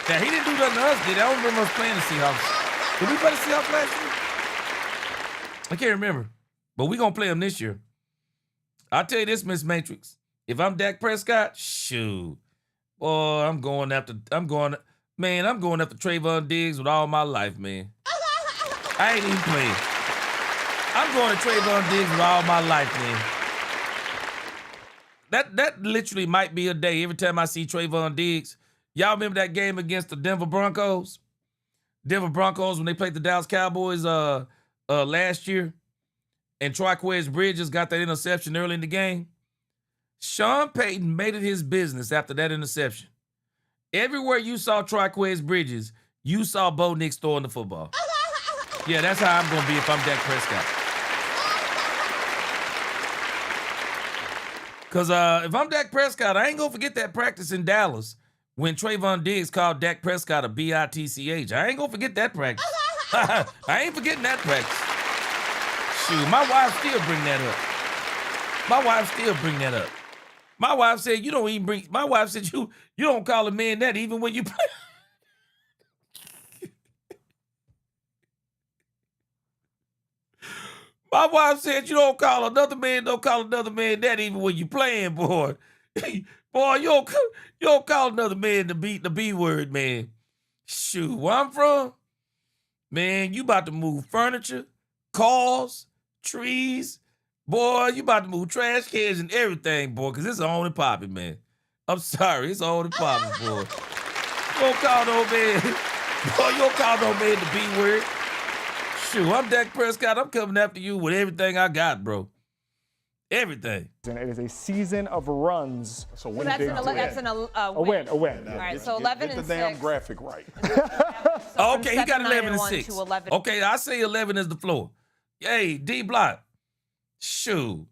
Yeah, he didn't do nothing to us, did he? I don't remember us playing the Seahawks. Did we play the Seahawks last year? I can't remember. But we're going to play them this year. I'll tell you this, Miss Matrix. If I'm Dak Prescott, shoot. Boy, I'm going after Trayvon Diggs with all my life, man. I ain't even playing. I'm going to Trayvon Diggs with all my life, man. That literally might be a day every time I see Trayvon Diggs. Y'all remember that game against the Denver Broncos? Denver Broncos when they played the Dallas Cowboys last year, and Triquez Bridges got that interception early in the game. Sean Payton made it his business after that interception. Everywhere you saw Triquez Bridges, you saw Bo Nix throwing the football. Yeah, that's how I'm going to be if I'm Dak Prescott. Because if I'm Dak Prescott, I ain't going to forget that practice in Dallas when Trayvon Diggs called Dak Prescott a bitch. I ain't going to forget that practice. I ain't forgetting that practice. Shoot, my wife still bring that up. My wife said you don't call a man that even when you play. My My wife said you don't call another man that even when you playing, boy. Boy, you don't call another man the B word, man. Shoot, where I'm from, man, you about to move furniture, cars, trees. Boy, you about to move trash cans and everything, boy, because it's on and popping, man. I'm sorry, it's on and popping, boy. You don't call no man, boy, you don't call no man the B word. Shoot, I'm Dak Prescott. I'm coming after you with everything I got, bro. Everything. It is a season of runs. So that's a win. All right, so 11 and 6. Get the damn graphic right. Okay, he got 11 and 7-9-1 6. to 11. Okay, I say 11 is the floor. Hey, D-Block. Shoot.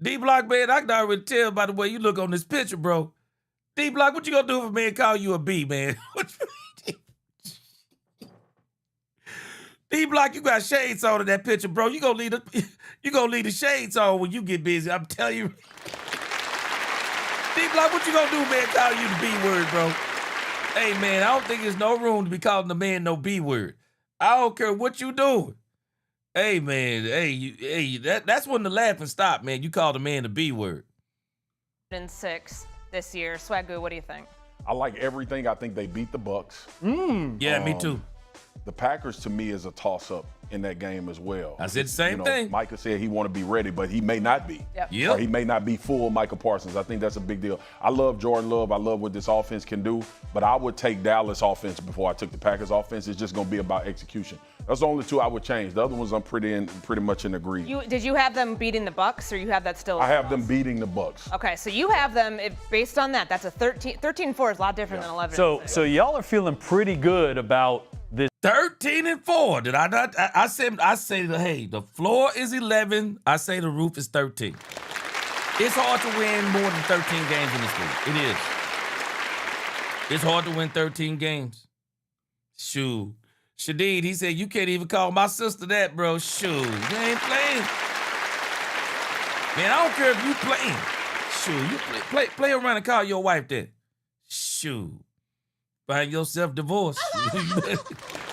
D-Block, man, I can already tell by the way you look on this picture, bro. D-Block, what you gonna do if a man call you a B, man? D-Block, you got shades on in that picture, bro. You gonna leave the shades on when you get busy. I'm telling you. D-Block, what you gonna do, man, call you the B word, bro? Hey, man, I don't think there's no room to be calling the man no B word. I don't care what you doing. Hey, man, that's when the laughing stop, man. You call the man the B word. 6 this year. Swagoo, what do you think? I like everything. I think they beat the Bucks. Yeah, me too. The Packers, to me, is a toss-up in that game as well. I said the same thing. Micah said he want to be ready, but he may not be. Yep. Or he may not be full Micah Parsons. I think that's a big deal. I love Jordan Love. I love what this offense can do, but I would take Dallas offense before I took the Packers offense. It's just going to be about execution. That's the only two I would change. The other ones I'm pretty much in agreement. Did you have them beating the Bucks, or you have that still? I have them beating the Bucks. Okay, so you have them, based on that, that's a 13-4 is a lot different than 11. So y'all are feeling pretty good about this. 13-4. Did I not? I say, hey, the floor is 11. I say the roof is 13. It's hard to win more than 13 games in this league. It is. It's hard to win 13 games. Shoot. Shadid, he said, you can't even call my sister that, bro. Shoot. You ain't playing. Man, I don't care if you playing. Shoot. You play around and call your wife that. Shoot. Find yourself divorced. I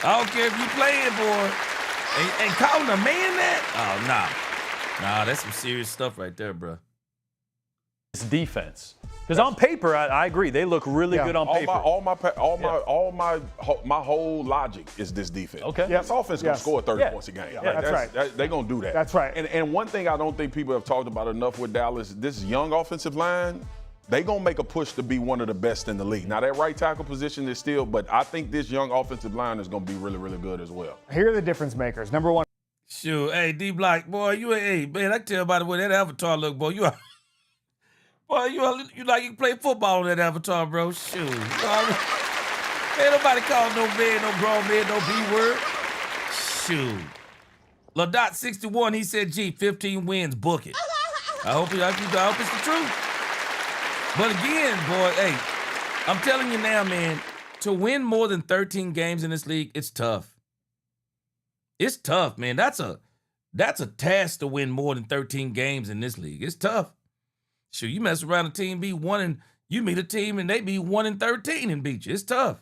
don't care if you playing, boy. And calling a man that? Oh, nah. Nah, that's some serious stuff right there, bro. This defense. Because on paper, I agree, they look really good on paper. My whole logic is this defense. Okay. This offense is gonna score 30 points a game. Yeah, that's right. They're gonna do that. That's right. And one thing I don't think people have talked about enough with Dallas, this young offensive line, they gonna make a push to be one of the best in the league. Now that right tackle position is still, but I think this young offensive line is gonna be really, really good as well. Here are the difference makers. Number one. Sure. Hey, D-Block, boy, hey, man, I can tell by the way that avatar look, boy, you like you can play football on that avatar, bro. Shoot. Ain't nobody call no man, no grown man, no B word. Shoot. LaDot 61, he said, 15 wins, book it. I hope it's the truth. But again, boy, hey, I'm telling you now, man, to win more than 13 games in this league, it's tough. It's tough, man. That's a task to win more than 13 games in this league. It's tough. Shoot, you mess around a team, be 1 and you meet a team and they be 1-13 and beat you. It's tough.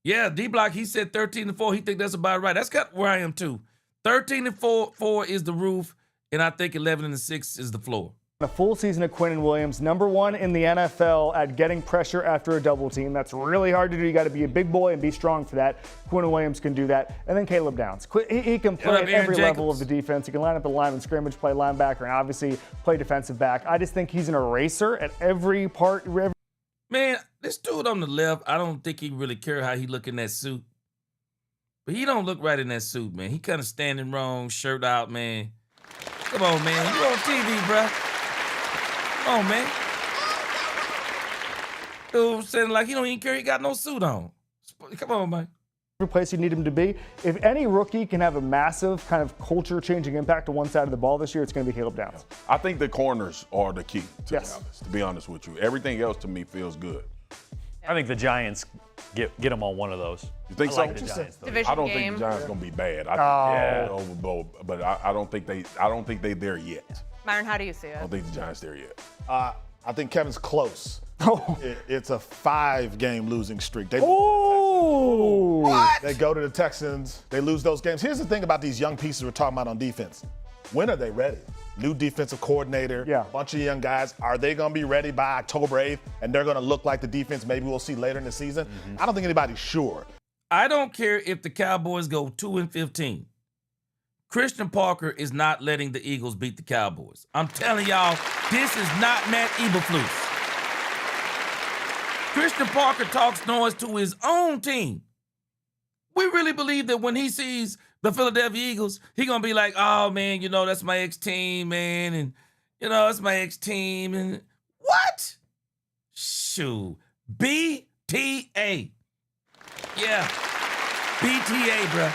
Yeah, D-Block, he said 13-4. He think that's about right. That's kind of where I am too. 13-4 is the roof, and I think 11-6 is the floor. A full season of Quinnen Williams, number 1 in the NFL at getting pressure after a double team. That's really hard to do. You got to be a big boy and be strong for that. Quinnen Williams can do that. And then Caleb Downs. He can play at every level of the defense. He can line up the line and scrimmage, play linebacker, and obviously play defensive back. I just think he's an eraser at every part. Man, this dude on the left, I don't think he really care how he look in that suit. But he don't look right in that suit, man. He kind of standing wrong, shirt out, man. Come on, man. You on TV, bro. Come on, man. Dude saying like he don't even care he got no suit on. Come on, man. Every place you need him to be. If any rookie can have a massive kind of culture-changing impact to one side of the ball this year, it's going to be Caleb Downs. I think the corners are the key to Dallas, to be honest with you. Everything else to me feels good. I think the Giants get them on one of those. You think so? Like the Giants, Division I don't game. think the Giants gonna be bad. But I don't think they're there yet. Myron, how do you see it? I don't think the Giants there yet. I think Kevin's close. It's a 5-game losing streak. Oh! They go to the Texans. They lose those games. Here's the thing about these young pieces we're talking about on defense. When are they ready? New defensive coordinator, a bunch of young guys. Are they going to be ready by October 8th and they're going to look like the defense maybe we'll see later in the season? I don't think anybody's sure. I don't care if the Cowboys go 2-15. Christian Parker is not letting the Eagles beat the Cowboys. I'm telling y'all, this is not Matt Eberflus. Christian Parker talks noise to his own team. We really believe that when he sees the Philadelphia Eagles, he going to be like, oh, man, that's my ex-team, man, and, that's my ex-team. And what? Shoot. BTA. Yeah. BTA, bro.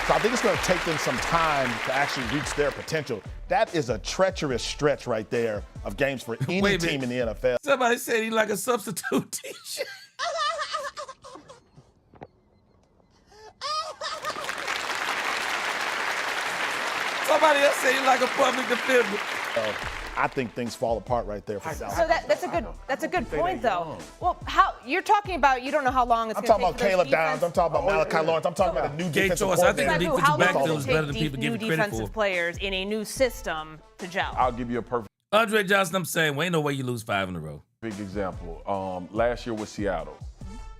So I think it's going to take them some time to actually reach their potential. That is a treacherous stretch right there of games for any team in the NFL. Somebody said he like a substitute teacher. Somebody else said he like a public defender. I think things fall apart right there for So Dallas. that's a good point, though. Well, how you're talking about? You don't know how long it's I'm going to talking take. about Caleb Downs. I'm talking about Malachi Lawrence. I'm talking about a new defensive choice. I think coordinator. the defensive backfield is better than How people give new it credit defensive for. players in a new system to gel? I'll give you a perfect Andre Johnson, I'm saying, well, ain't no way you lose 5 in a row. big example. Last year with Seattle,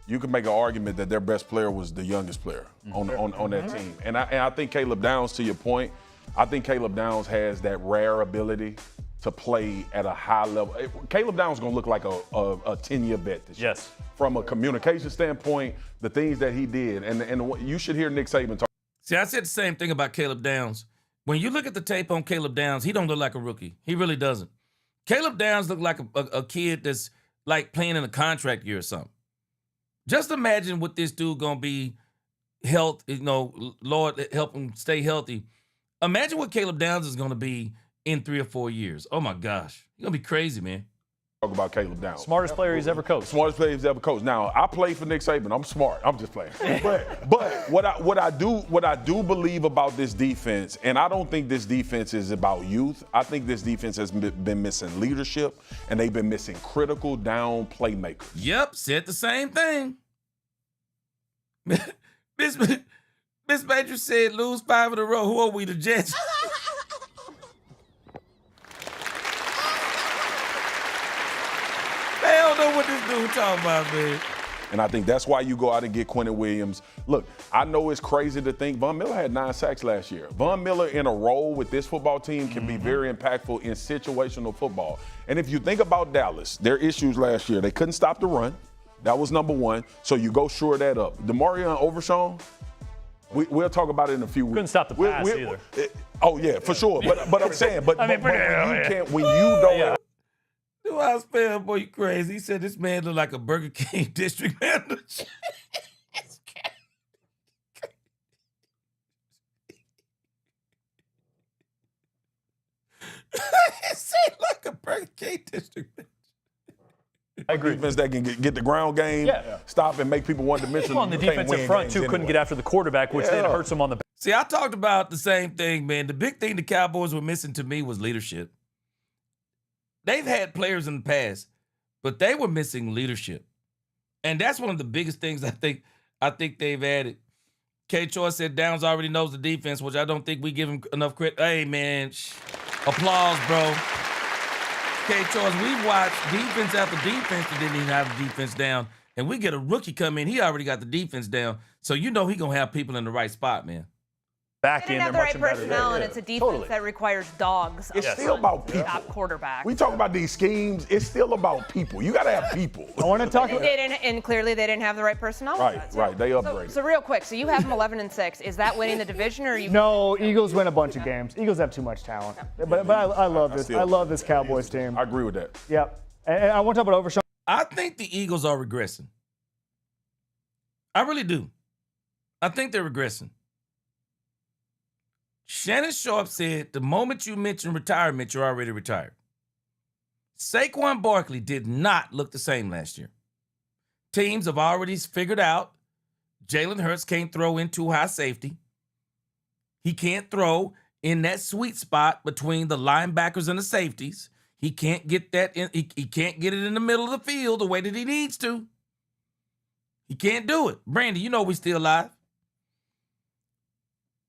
you can make an argument that their best player was the youngest player on that team. And I think Caleb Downs, to your point, I think Caleb Downs has that rare ability to play at a high level. Caleb Downs is going to look like a 10-year vet this year. Yes. From a communication standpoint, the things that he did, and you should hear Nick Saban talk. See, I said the same thing about Caleb Downs. When you look at the tape on Caleb Downs, he don't look like a rookie. He really doesn't. Caleb Downs looked like a kid that's like playing in a contract year or something. Just imagine what this dude going to be health, Lord help him stay healthy. Imagine what Caleb Downs is going to be in 3 or 4 years. Oh, my gosh. You're going to be crazy, man. Talk about Caleb Downs. Smartest player he's ever coached. Smartest player he's ever coached. Now, I play for Nick Saban. I'm smart. I'm just playing. but what I do believe about this defense, and I don't think this defense is about youth. I think this defense has been missing leadership, and they've been missing critical down playmakers. Yep, said the same thing. Miss Major said lose 5 in a row. Who are we, the Jets? I don't know what this dude talking about, man. And I think that's why you go out and get Quentin Williams. Look, I know it's crazy to think Von Miller had 9 sacks last year. Von Miller in a role with this football team can be very impactful in situational football. And if you think about Dallas, their issues last year, they couldn't stop the run. That was number one. So you go shore that up. DeMarion Overshawn, we'll talk about it in a few weeks. Couldn't stop the pass either. Oh, yeah, for sure. But I'm saying, but when you don't. Do I spell, boy, you crazy. He said this man look like a Burger King district manager. He said like a Burger King district manager. I agree. Defense that can get the ground game, stop and make people one-dimensional. Well, on the defensive front, too, couldn't get after the quarterback, which then hurts them on the back. See, I talked about the same thing, man. The big thing the Cowboys were missing to me was leadership. They've had players in the past, but they were missing leadership. And that's one of the biggest things I think they've added. K-Choice said Downs already knows the defense, which I don't think we give him enough credit. Hey, man, applause, bro. K-Choice, we've watched defense after defense that didn't even have the defense down. And we get a rookie come in, he already got the defense down. So you know he going to have people in the right spot, man. Back in, they're much better. Personnel, and it's a defense that requires dogs. It's still about people. Top quarterback. We talk about these schemes. It's still about people. You got to have people. I want to talk about. And clearly they didn't have the right personnel. Right. They upgraded. So real quick, so you have them 11-6. Is that winning the division, or are you? No, Eagles win a bunch of games. Eagles have too much talent. But I love this. I love this Cowboys team. I agree with that. Yep. And I want to talk about Overshawn. I think the Eagles are regressing. I really do. I think they're regressing. Shannon Sharp said, the moment you mention retirement, you're already retired. Saquon Barkley did not look the same last year. Teams have already figured out Jalen Hurts can't throw in too high safety. He can't throw in that sweet spot between the linebackers and the safeties. He can't get that in. He can't get it in the middle of the field the way that he needs to. He can't do it. Brandy, you know we still live.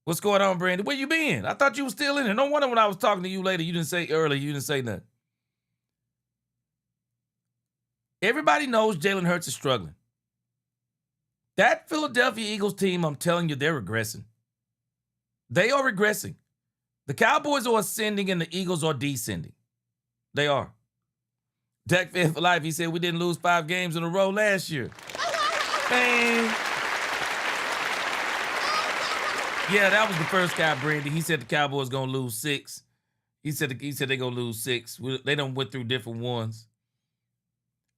What's going on, Brandy? Where you been? I thought you were still in here. No wonder when I was talking to you later, you didn't say nothing. Everybody knows Jalen Hurts is struggling. That Philadelphia Eagles team, I'm telling you, they're regressing. They are regressing. The Cowboys are ascending and the Eagles are descending. They are. Dak Fan for Life, he said we didn't lose 5 games in a row last year. Man. Yeah, that was the first guy, Brandy. He said the Cowboys going to lose 6. He said they're going to lose 6. They done went through different ones.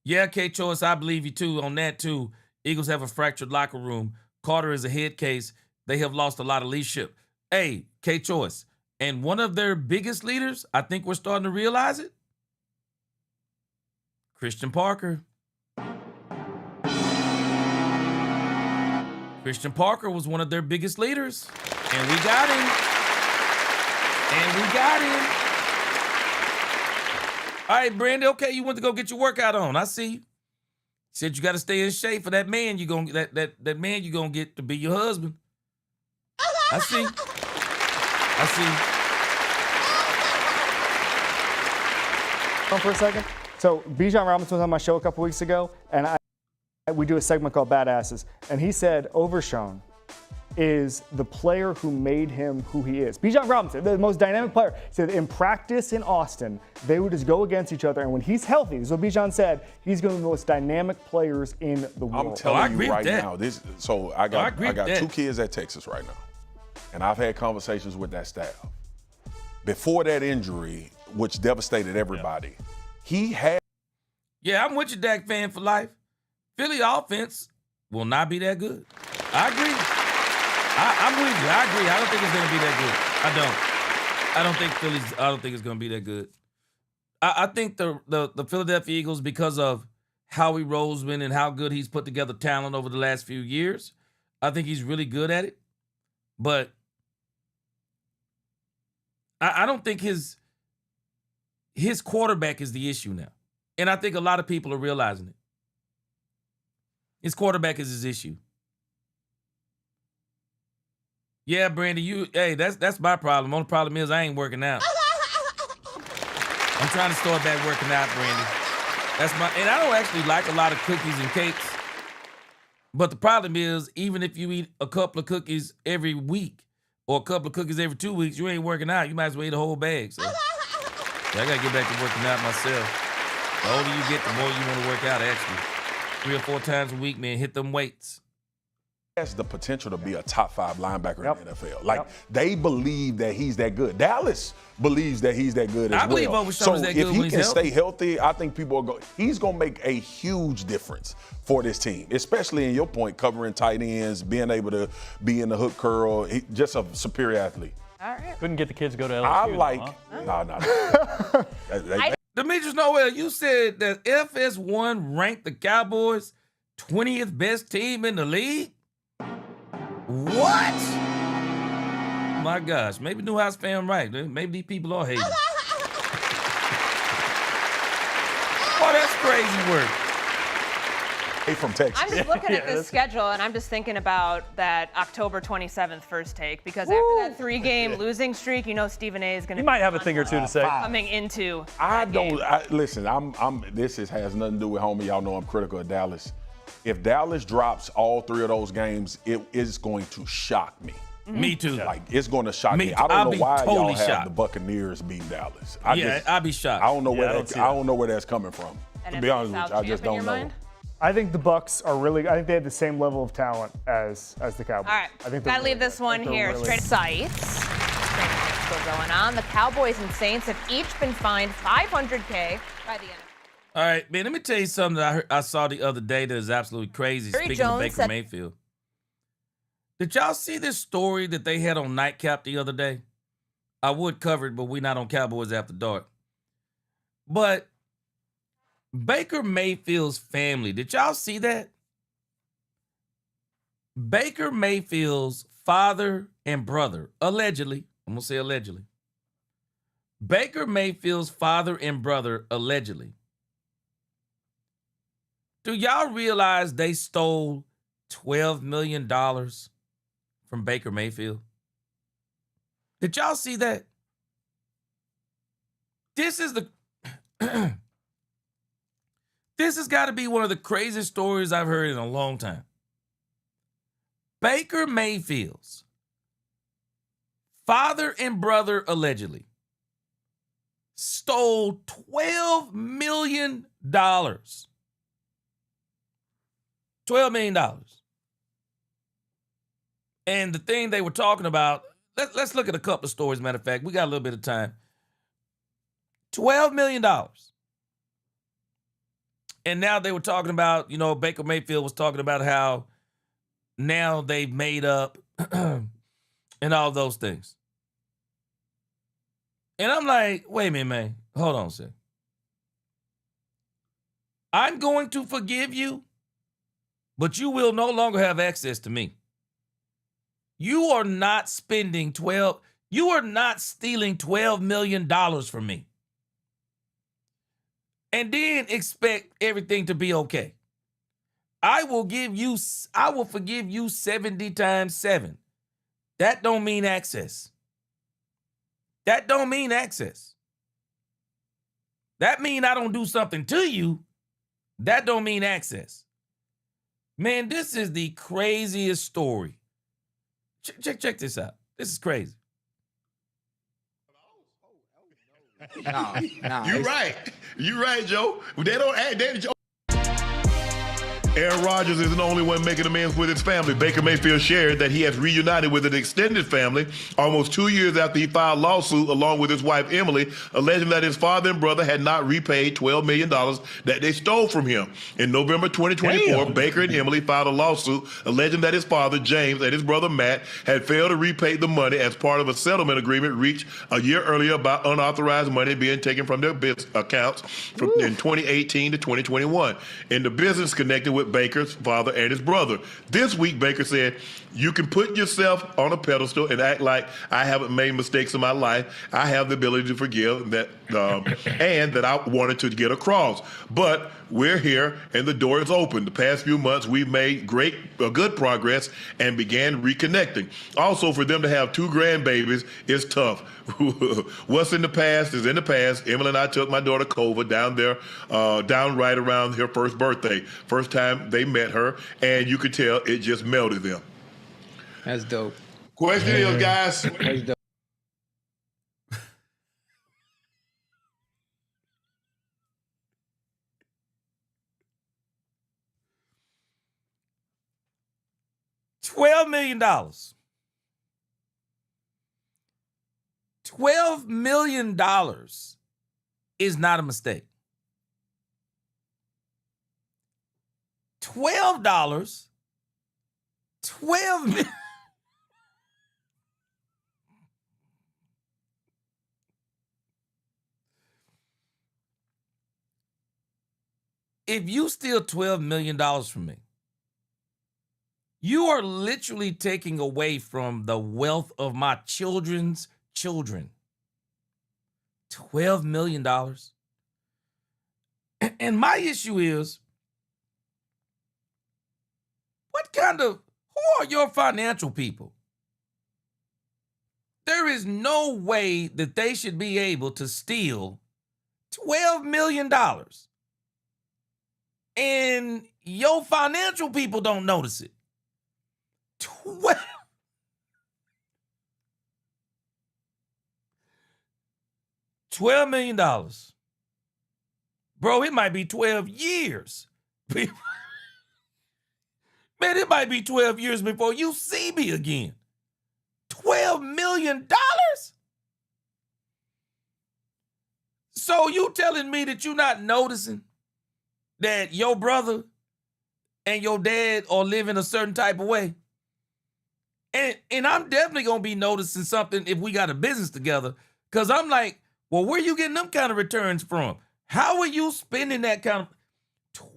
Yeah, K-Choice, I believe you too on that too. Eagles have a fractured locker room. Carter is a head case. They have lost a lot of leadership. Hey, K-Choice, and one of their biggest leaders, I think we're starting to realize it, Christian Parker. Christian Parker was one of their biggest leaders, and we got him. All right, Brandy, okay, you went to go get your workout on. I see you. Said you got to stay in shape for that man you're going to that man you're going to get to be your husband. I see. For a second. So Bijan Robinson was on my show a couple weeks ago, and we do a segment called Badasses, and he said Overshown is the player who made him who he is. Bijan Robinson, the most dynamic player, said in practice in Austin, they would just go against each other, and when he's healthy, this is what Bijan said, he's going to be the most dynamic players in the world. I'm telling you right now, I got 2 kids at Texas right now, and I've had conversations with that staff. Before that injury, which devastated everybody, he had. Yeah, I'm with you, Dak Fan for Life. Philly offense will not be that good. I agree. I'm with you. I agree. I don't think it's going to be that good. I don't think it's going to be that good. I think the Philadelphia Eagles, because of Howie Roseman and how good he's put together talent over the last few years, I think he's really good at it. But I don't think his quarterback is the issue now. And I think a lot of people are realizing it. His quarterback is his issue. Yeah, Brandy, that's my problem. Only problem is I ain't working out. I'm trying to start back working out, Brandy. And I don't actually like a lot of cookies and cakes. But the problem is, even if you eat a couple of cookies every week or a couple of cookies every 2 weeks, you ain't working out. You might as well eat a whole bag. So I got to get back to working out myself. The older you get, the more you want to work out, actually. 3 or 4 times a week, man. Hit them weights. Has the potential to be a top 5 linebacker in the NFL. They believe that he's that good. Dallas believes that he's that good as well. I believe Overshown is that good when he's if he can stay healthy, I think people are going. He's going to make a huge difference for this team, especially in your point, covering tight ends, being able to be in the hook curl. Just a superior athlete. All right. Couldn't get the kids to go to LSU. No. Demetrius Noel, you said that FS1 ranked the Cowboys 20th best team in the league? What? My gosh, maybe Newhouse fan right. Maybe these people are hating. Boy, that's crazy work. Hey, from Texas. I'm just looking at this schedule, and I'm just thinking about that October 27th first take, because after that 3-game losing streak, you know Stephen A. is going to. He might have a thing or two to say. Coming into. Listen. This has nothing to do with homie. Y'all know I'm critical of Dallas. If Dallas drops all 3 of those games, it is going to shock me. Me too. It's going to shock me. I don't know why y'all have the Buccaneers beat Dallas. I'd be shocked. I don't know where that's coming from. And to be honest with you, I just don't know. Mind? I think the Bucs are really. I think they have the same level of talent as the Cowboys. All right, I think gotta leave this one here. Straight sites. Still going on. The Cowboys and Saints have each been fined $500K by the NFL. All right, man. Let me tell you something that I saw the other day that is absolutely crazy. Speaking of Baker Mayfield, did y'all see this story that they had on Nightcap the other day? I would cover it, but we're not on Cowboys After Dark. But Baker Mayfield's family, did y'all see that? Baker Mayfield's father and brother, allegedly, I'm going to say allegedly. Baker Mayfield's father and brother, allegedly. Do y'all realize they stole $12 million from Baker Mayfield? Did y'all see that? This is the this has got to be one of the craziest stories I've heard in a long time. Baker Mayfield's father and brother allegedly stole $12 million. $12 million. And the thing they were talking about, let's look at a couple of stories, matter of fact. We got a little bit of time. $12 million. And now they were talking about, Baker Mayfield was talking about how now they've made up and all those things. And I'm like, wait a minute, man. Hold on a second. I'm going to forgive you, but you will no longer have access to me. You are not stealing $12 million from me. And then expect everything to be okay. I will forgive you 70 times 7. That don't mean access. That don't mean access. That mean I don't do something to you. That don't mean access. Man, this is the craziest story. Check this out. This is crazy. You're right. You're right, Joe. They don't act. Aaron Rodgers isn't the only one making amends with his family. Baker Mayfield shared that he has reunited with an extended family almost 2 years after he filed a lawsuit along with his wife, Emily, alleging that his father and brother had not repaid $12 million that they stole from him. In November 2024, Baker and Emily filed a lawsuit alleging that his father, James, and his brother, Matt, had failed to repay the money as part of a settlement agreement reached a year earlier about unauthorized money being taken from their business accounts in 2018 to 2021. In the business connected with Baker's father and his brother. This week, Baker said, "You can put yourself on a pedestal and act like I haven't made mistakes in my life. I have the ability to forgive that, and that I wanted to get across. But we're here and the door is open. The past few months, we've made good progress and began reconnecting. Also, for them to have 2 grandbabies is tough. What's in the past is in the past. Emily and I took my daughter Kova down there, down right around her first birthday. First time they met her, and you could tell it just melted them." That's dope. Question is, guys. That's dope. $12 million. $12 million is not a mistake. $12. $12 million. If you steal $12 million from me, you are literally taking away from the wealth of my children's children. $12 million. And my issue is, who are your financial people? There is no way that they should be able to steal $12 million. And your financial people don't notice it. $12 million. Bro, it might be 12 years. Man, it might be 12 years before you see me again. $12 million? So you telling me that you're not noticing that your brother and your dad are living a certain type of way? And I'm definitely going to be noticing something if we got a business together, because I'm like, well, where are you getting them kind of returns from? How are you spending that kind of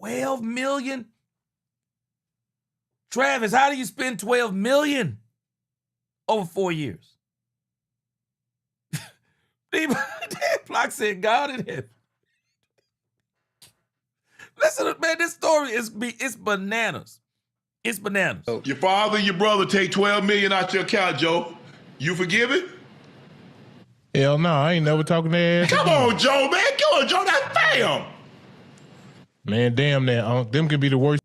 $12 million? Travis, how do you spend $12 million over 4 years? Block said, God in heaven. Listen, man, this story is bananas. It's bananas. Your father and your brother take $12 million out your account, Joe. You forgive it? Hell no, I ain't never talking to ass. Come on, Joe, man. Come on, Joe. That's damn. Man, damn that. Them could be the worst.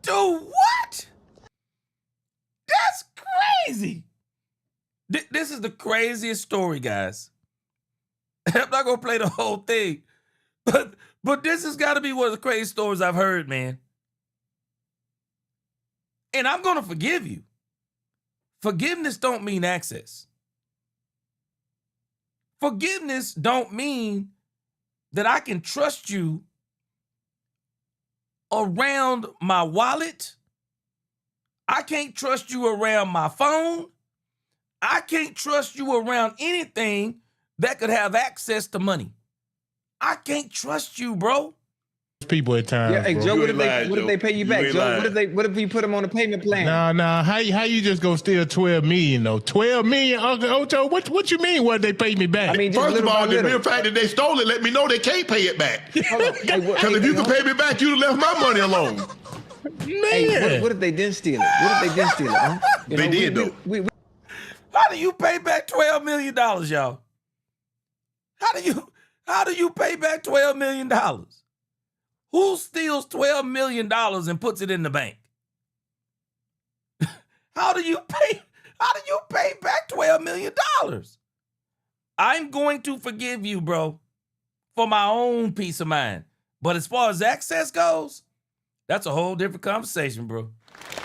Dude, what? That's crazy. This is the craziest story, guys. I'm not going to play the whole thing, but this has got to be one of the craziest stories I've heard, man. And I'm going to forgive you. Forgiveness don't mean access. Forgiveness don't mean that I can trust you around my wallet. I can't trust you around my phone. I can't trust you around anything that could have access to money. I can't trust you, bro. People at times. Yeah, hey, bro. Joe, what if they pay you back, Joe? What if you put them on a payment plan? Nah. How you just gonna steal $12 million though? $12 million, Uncle Ocho. What you mean? What they paid me back? I mean, first of all, the mere fact that they stole it let me know they can't pay it back. Because if you could pay me back, you'd have left my money alone. Man, hey, what if they didn't steal it? What if they didn't steal it? Huh? They did though. How do you pay back $12 million, y'all? How do you pay back $12 million? Who steals $12 million and puts it in the bank? How do you pay back $12 million? I'm going to forgive you, bro, for my own peace of mind. But as far as access goes, that's a whole different conversation, bro.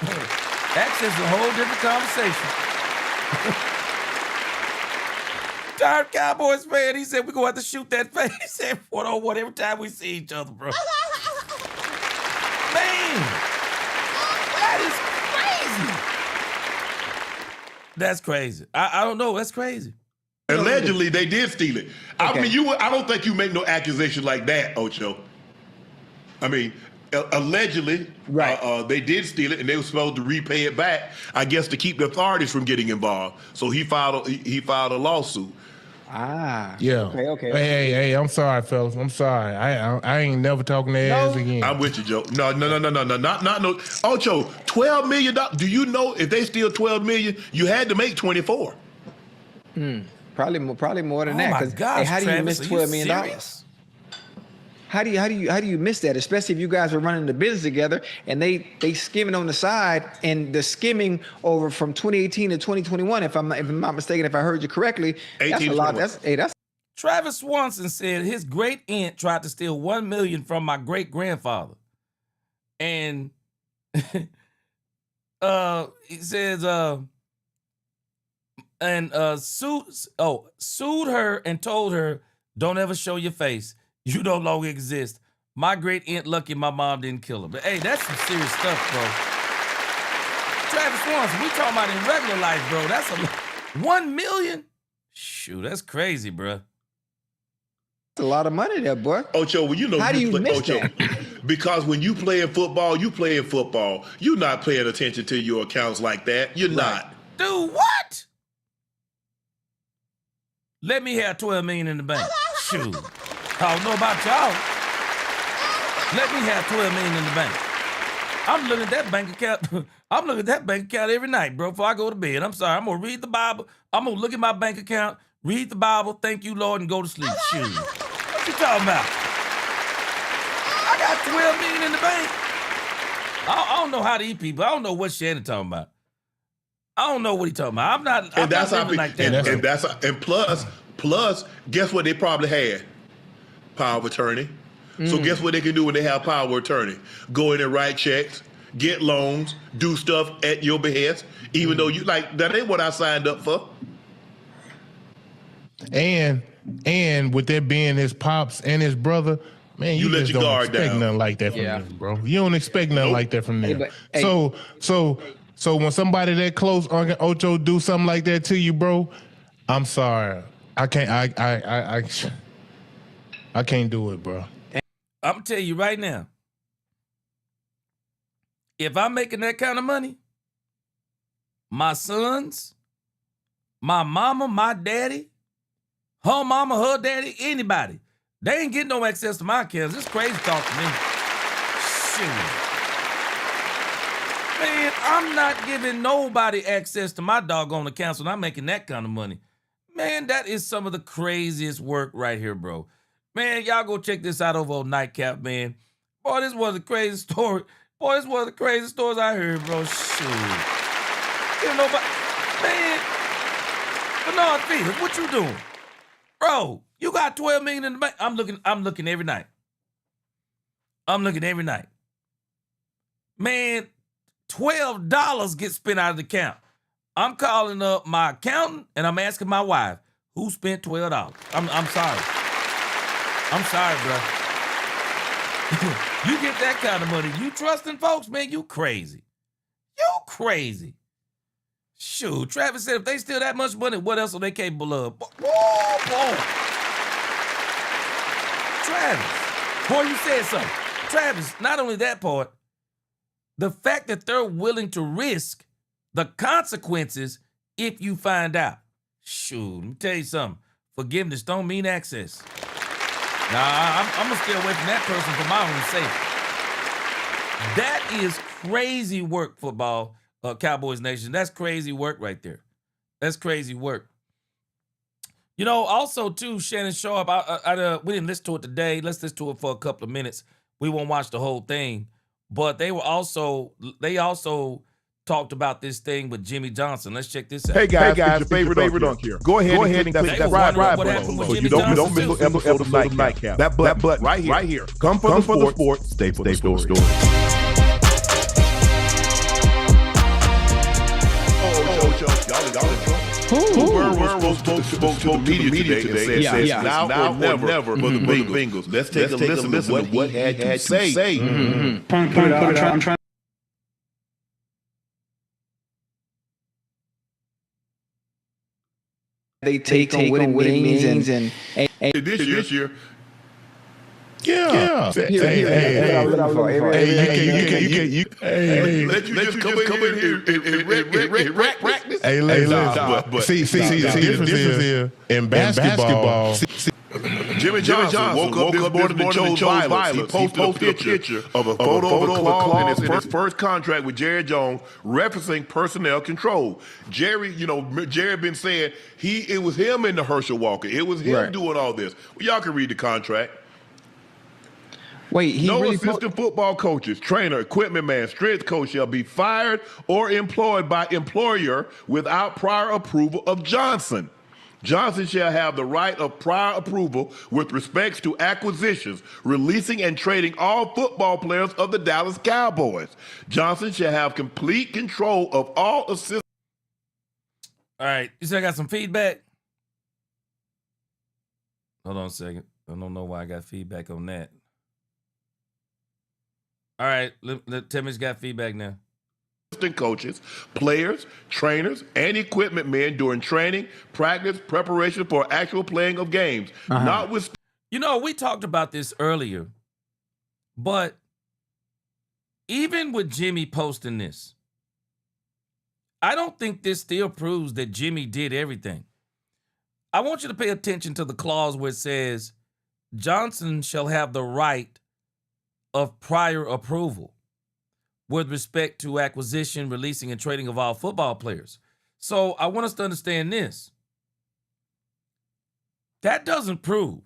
Access is a whole different conversation. Tired Cowboys fan, he said we're going to have to shoot that face. He said 1-on-1 every time we see each other, bro. Man, that is crazy. That's crazy. I don't know. That's crazy. Allegedly, they did steal it. Okay. I mean, I don't think you make no accusation like that, Ocho. I mean, allegedly, right. They did steal it, and they were supposed to repay it back, I guess, to keep the authorities from getting involved. So he filed a lawsuit. Ah. Yeah. Okay. Hey, I'm sorry, fellas. I'm sorry. I ain't never talking to ass again. I'm with you, Joe. No. Not no. Ocho, $12 million. Do you know if they steal $12 million, you had to make 24? Probably more than that. Oh my gosh, how do you miss $12 million? How do you miss that? Especially if you guys are running the business together and they skimming on the side, and the skimming over from 2018 to 2021. If I'm not mistaken, if I heard you correctly, that's a lot. That's Travis Swanson said his great aunt tried to steal $1 million from my great grandfather, and he says sued her and told her, "Don't ever show your face. You no longer exist. My great aunt lucky my mom didn't kill her." But hey, that's some serious stuff, bro. Travis Swanson, we talking about in regular life, bro. That's $1 million. Shoot, that's crazy, bro. That's a lot of money there, boy. Ocho, well, you know how do you miss that? Because when you play in football, you're not paying attention to your accounts like that. You're not. Dude, what? Let me have $12 million in the bank. Shoot. I don't know about y'all. Let me have $12 million in the bank. I'm looking at that bank account. I'm looking at that bank account every night, bro, before I go to bed. I'm sorry. I'm going to read the Bible. I'm going to look at my bank account, read the Bible, thank you, Lord, and go to sleep. Shoot. What you talking about? I got $12 million in the bank. I don't know how to eat people. I don't know what Shannon talking about. I don't know what he talking about. I'm not living like that. And plus, guess what they probably had? Power of attorney. So guess what they can do when they have power of attorney? Go in and write checks, get loans, do stuff at your behest, even though that ain't what I signed up for. And with that being his pops and his brother, man, you just don't expect nothing like that from them, bro. You don't expect nothing like that from them. So when somebody that close, Uncle Ocho, do something like that to you, bro, I'm sorry. I can't do it, bro. I'm going to tell you right now, if I'm making that kind of money, my sons, my mama, my daddy, her mama, her daddy, anybody, They ain't getting no access to my accounts. It's crazy talk to me. Shoot. Man, I'm not giving nobody access to my doggone accounts when I'm making that kind of money. Man, that is some of the craziest work right here, bro. Man, y'all go check this out over on Nightcap, man. Boy, this was the craziest story. Boy, this was the craziest stories I heard, bro. Shoot. You know, man, Bernard Felix, what you doing? Bro, you got $12 million in the bank. I'm looking every night. I'm looking every night. Man, $12 gets spent out of the account. I'm calling up my accountant and I'm asking my wife, who spent $12? I'm sorry. I'm sorry, bro. You get that kind of money. You trusting folks, man, you crazy. You crazy. Shoot, Travis said if they steal that much money, what else are they capable of? Whoa, boy. Travis, boy, you said something. Travis, not only that part, the fact that they're willing to risk the consequences if you find out. Shoot, let me tell you something. Forgiveness don't mean access. Nah, I'm going to stay away from that person for my own sake. That is crazy work, football, Cowboys Nation. That's crazy work right there. That's crazy work. You know, also, too, Shannon Sharp, we didn't listen to it today. Let's listen to it for a couple of minutes. We won't watch the whole thing. But they also talked about this thing with Jimmy Johnson. Let's check this out. Hey guys, it's your favorite dunk here. Go ahead and click that subscribe button so you don't miss an episode of Nightcap. That button right here. Come for the sport, stay for the story. Who spoke to the media today and says now or never for the Bengals. Let's take a listen to what he had to say. I'm trying. They take on what it means and this year. Yeah. Let you just come in here and practice. Hey, listen. See, the difference is in basketball. Jimmy Johnson woke up this morning and chose violence. He posted a picture of a photo of a clause in his first contract with Jerry Jones referencing personnel control. Jerry been saying it was him in the Herschel Walker. It was him doing all this. Well, y'all can read the contract. Wait, no assistant football coaches, trainer, equipment man, strength coach shall be fired or employed by employer without prior approval of Johnson. Johnson shall have the right of prior approval with respects to acquisitions, releasing and trading all football players of the Dallas Cowboys. Johnson shall have complete control of all assistants. All right, you said I got some feedback? Hold on a second. I don't know why I got feedback on that. All right, tell me who's got feedback now. Assistant coaches, players, trainers, and equipment men during training, practice, preparation for actual playing of games. You know, we talked about this earlier, but even with Jimmy posting this, I don't think this still proves that Jimmy did everything. I want you to pay attention to the clause where it says Johnson shall have the right of prior approval with respect to acquisition, releasing, and trading of all football players. So I want us to understand this. That doesn't prove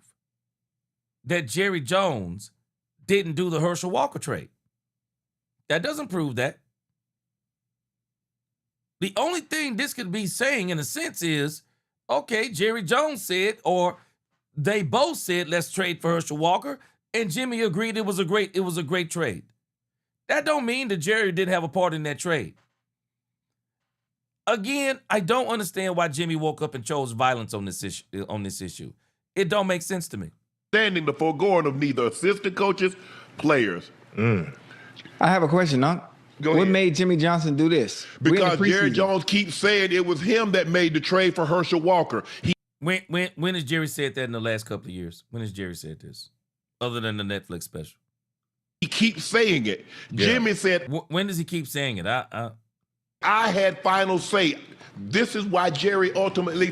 that Jerry Jones didn't do the Herschel Walker trade. That doesn't prove that. The only thing this could be saying in a sense is, okay, Jerry Jones said, or they both said, let's trade for Herschel Walker, and Jimmy agreed it was a great trade. That don't mean that Jerry didn't have a part in that trade. Again, I don't understand why Jimmy woke up and chose violence on this issue. It don't make sense to me. Standing the foregoing of neither assistant coaches, players. I have a question, huh? What made Jimmy Johnson do this? Because Jerry Jones keeps saying it was him that made the trade for Herschel Walker. When has Jerry said that in the last couple of years? When has Jerry said this? Other than the Netflix special. He keeps saying it. Yeah. Jimmy said... When does he keep saying it? I had final say. This is why Jerry ultimately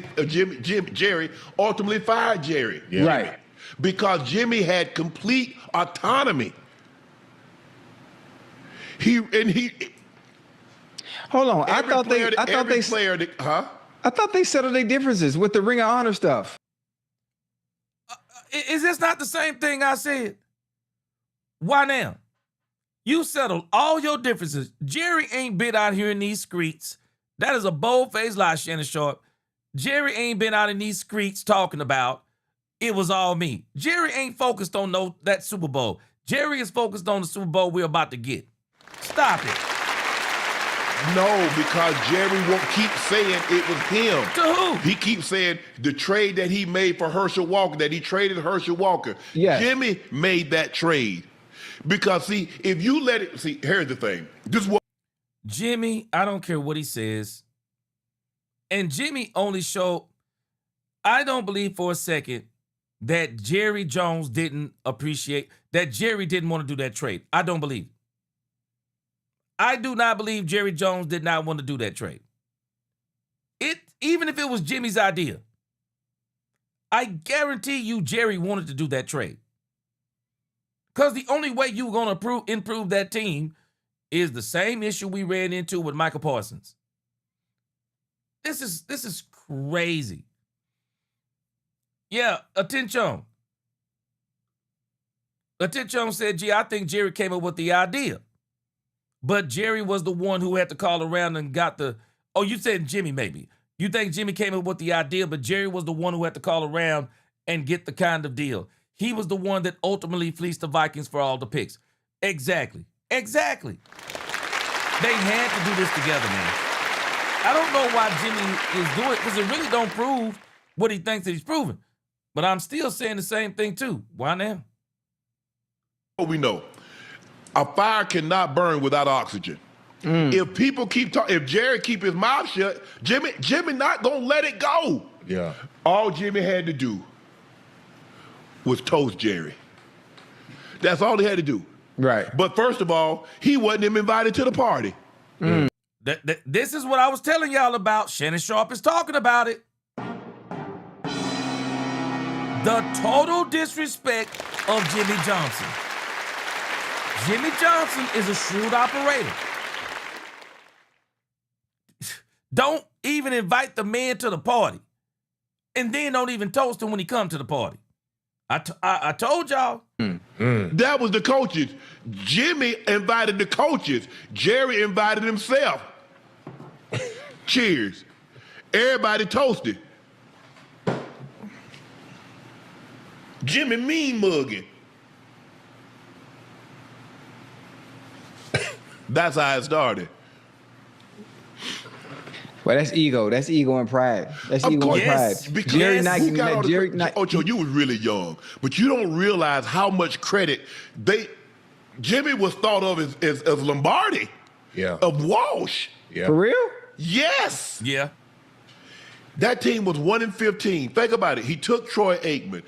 fired Jerry. Yeah. Right. because Jimmy had complete autonomy. Hold on. I thought they settled their differences with the Ring of Honor stuff. Is this not the same thing I said? Why now? You settled all your differences. Jerry ain't been out here in these streets. That is a bold-faced lie, Shannon Sharp. Jerry ain't been out in these streets talking about it was all me. Jerry ain't focused on that Super Bowl. Jerry is focused on the Super Bowl we're about to get. Stop it. No, because Jerry won't keep saying it was him. To who? He keeps saying the trade that he made for Herschel Walker, that he traded Herschel Walker. Yes. Jimmy made that trade. Because, see, if you let it... See, here's the thing. This is what... Jimmy, I don't care what he says. And Jimmy only showed... I don't believe for a second that Jerry Jones didn't appreciate... That Jerry didn't want to do that trade. I don't believe it. I do not believe Jerry Jones did not want to do that trade. Even if it was Jimmy's idea, I guarantee you Jerry wanted to do that trade. Because the only way you're going to improve that team is the same issue we ran into with Michael Parsons. This is crazy. Yeah, Attention. Attention said, gee, I think Jerry came up with the idea. But Jerry was the one who had to call around and got the... Oh, you said Jimmy maybe. You think Jimmy came up with the idea, but Jerry was the one who had to call around and get the kind of deal. He was the one that ultimately fleeced the Vikings for all the picks. Exactly. They had to do this together, man. I don't know why Jimmy is doing it, because it really don't prove what he thinks that he's proving. But I'm still saying the same thing, too. Why now? We know. A fire cannot burn without oxygen. If people keep talking, if Jerry keep his mouth shut, Jimmy not gonna let it go. Yeah. All Jimmy had to do was toast Jerry. That's all he had to do. Right. But first of all, he wasn't even invited to the party. This is what I was telling y'all about. Shannon Sharp is talking about it. The total disrespect of Jimmy Johnson. Jimmy Johnson is a shrewd operator. Don't even invite the man to the party. And then don't even toast him when he comes to the party. I told y'all. That was the coaches. Jimmy invited the coaches. Jerry invited himself. Cheers. Everybody toasted. Jimmy mean mugging. That's how it started. Well, that's ego. That's ego and pride. That's ego and pride. Jerry Ocho, you was really young, but you don't realize how much credit Jimmy was thought of as Lombardi. Yeah. Of Walsh. Yeah. For real? Yes. Yeah. That team was 1-15. Think about it. He took Troy Aikman.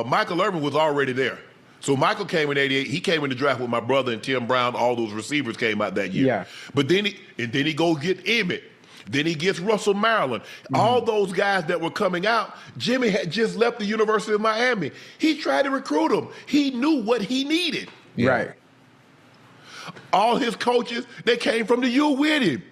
Michael Irvin was already there. So Michael came in '88. He came in the draft with my brother and Tim Brown. All those receivers came out that year. Yeah. But then he goes get Emmett. Then he gets Russell Maryland. All those guys that were coming out, Jimmy had just left the University of Miami. He tried to recruit them. He knew what he needed. Right. All his coaches, they came from the U with him.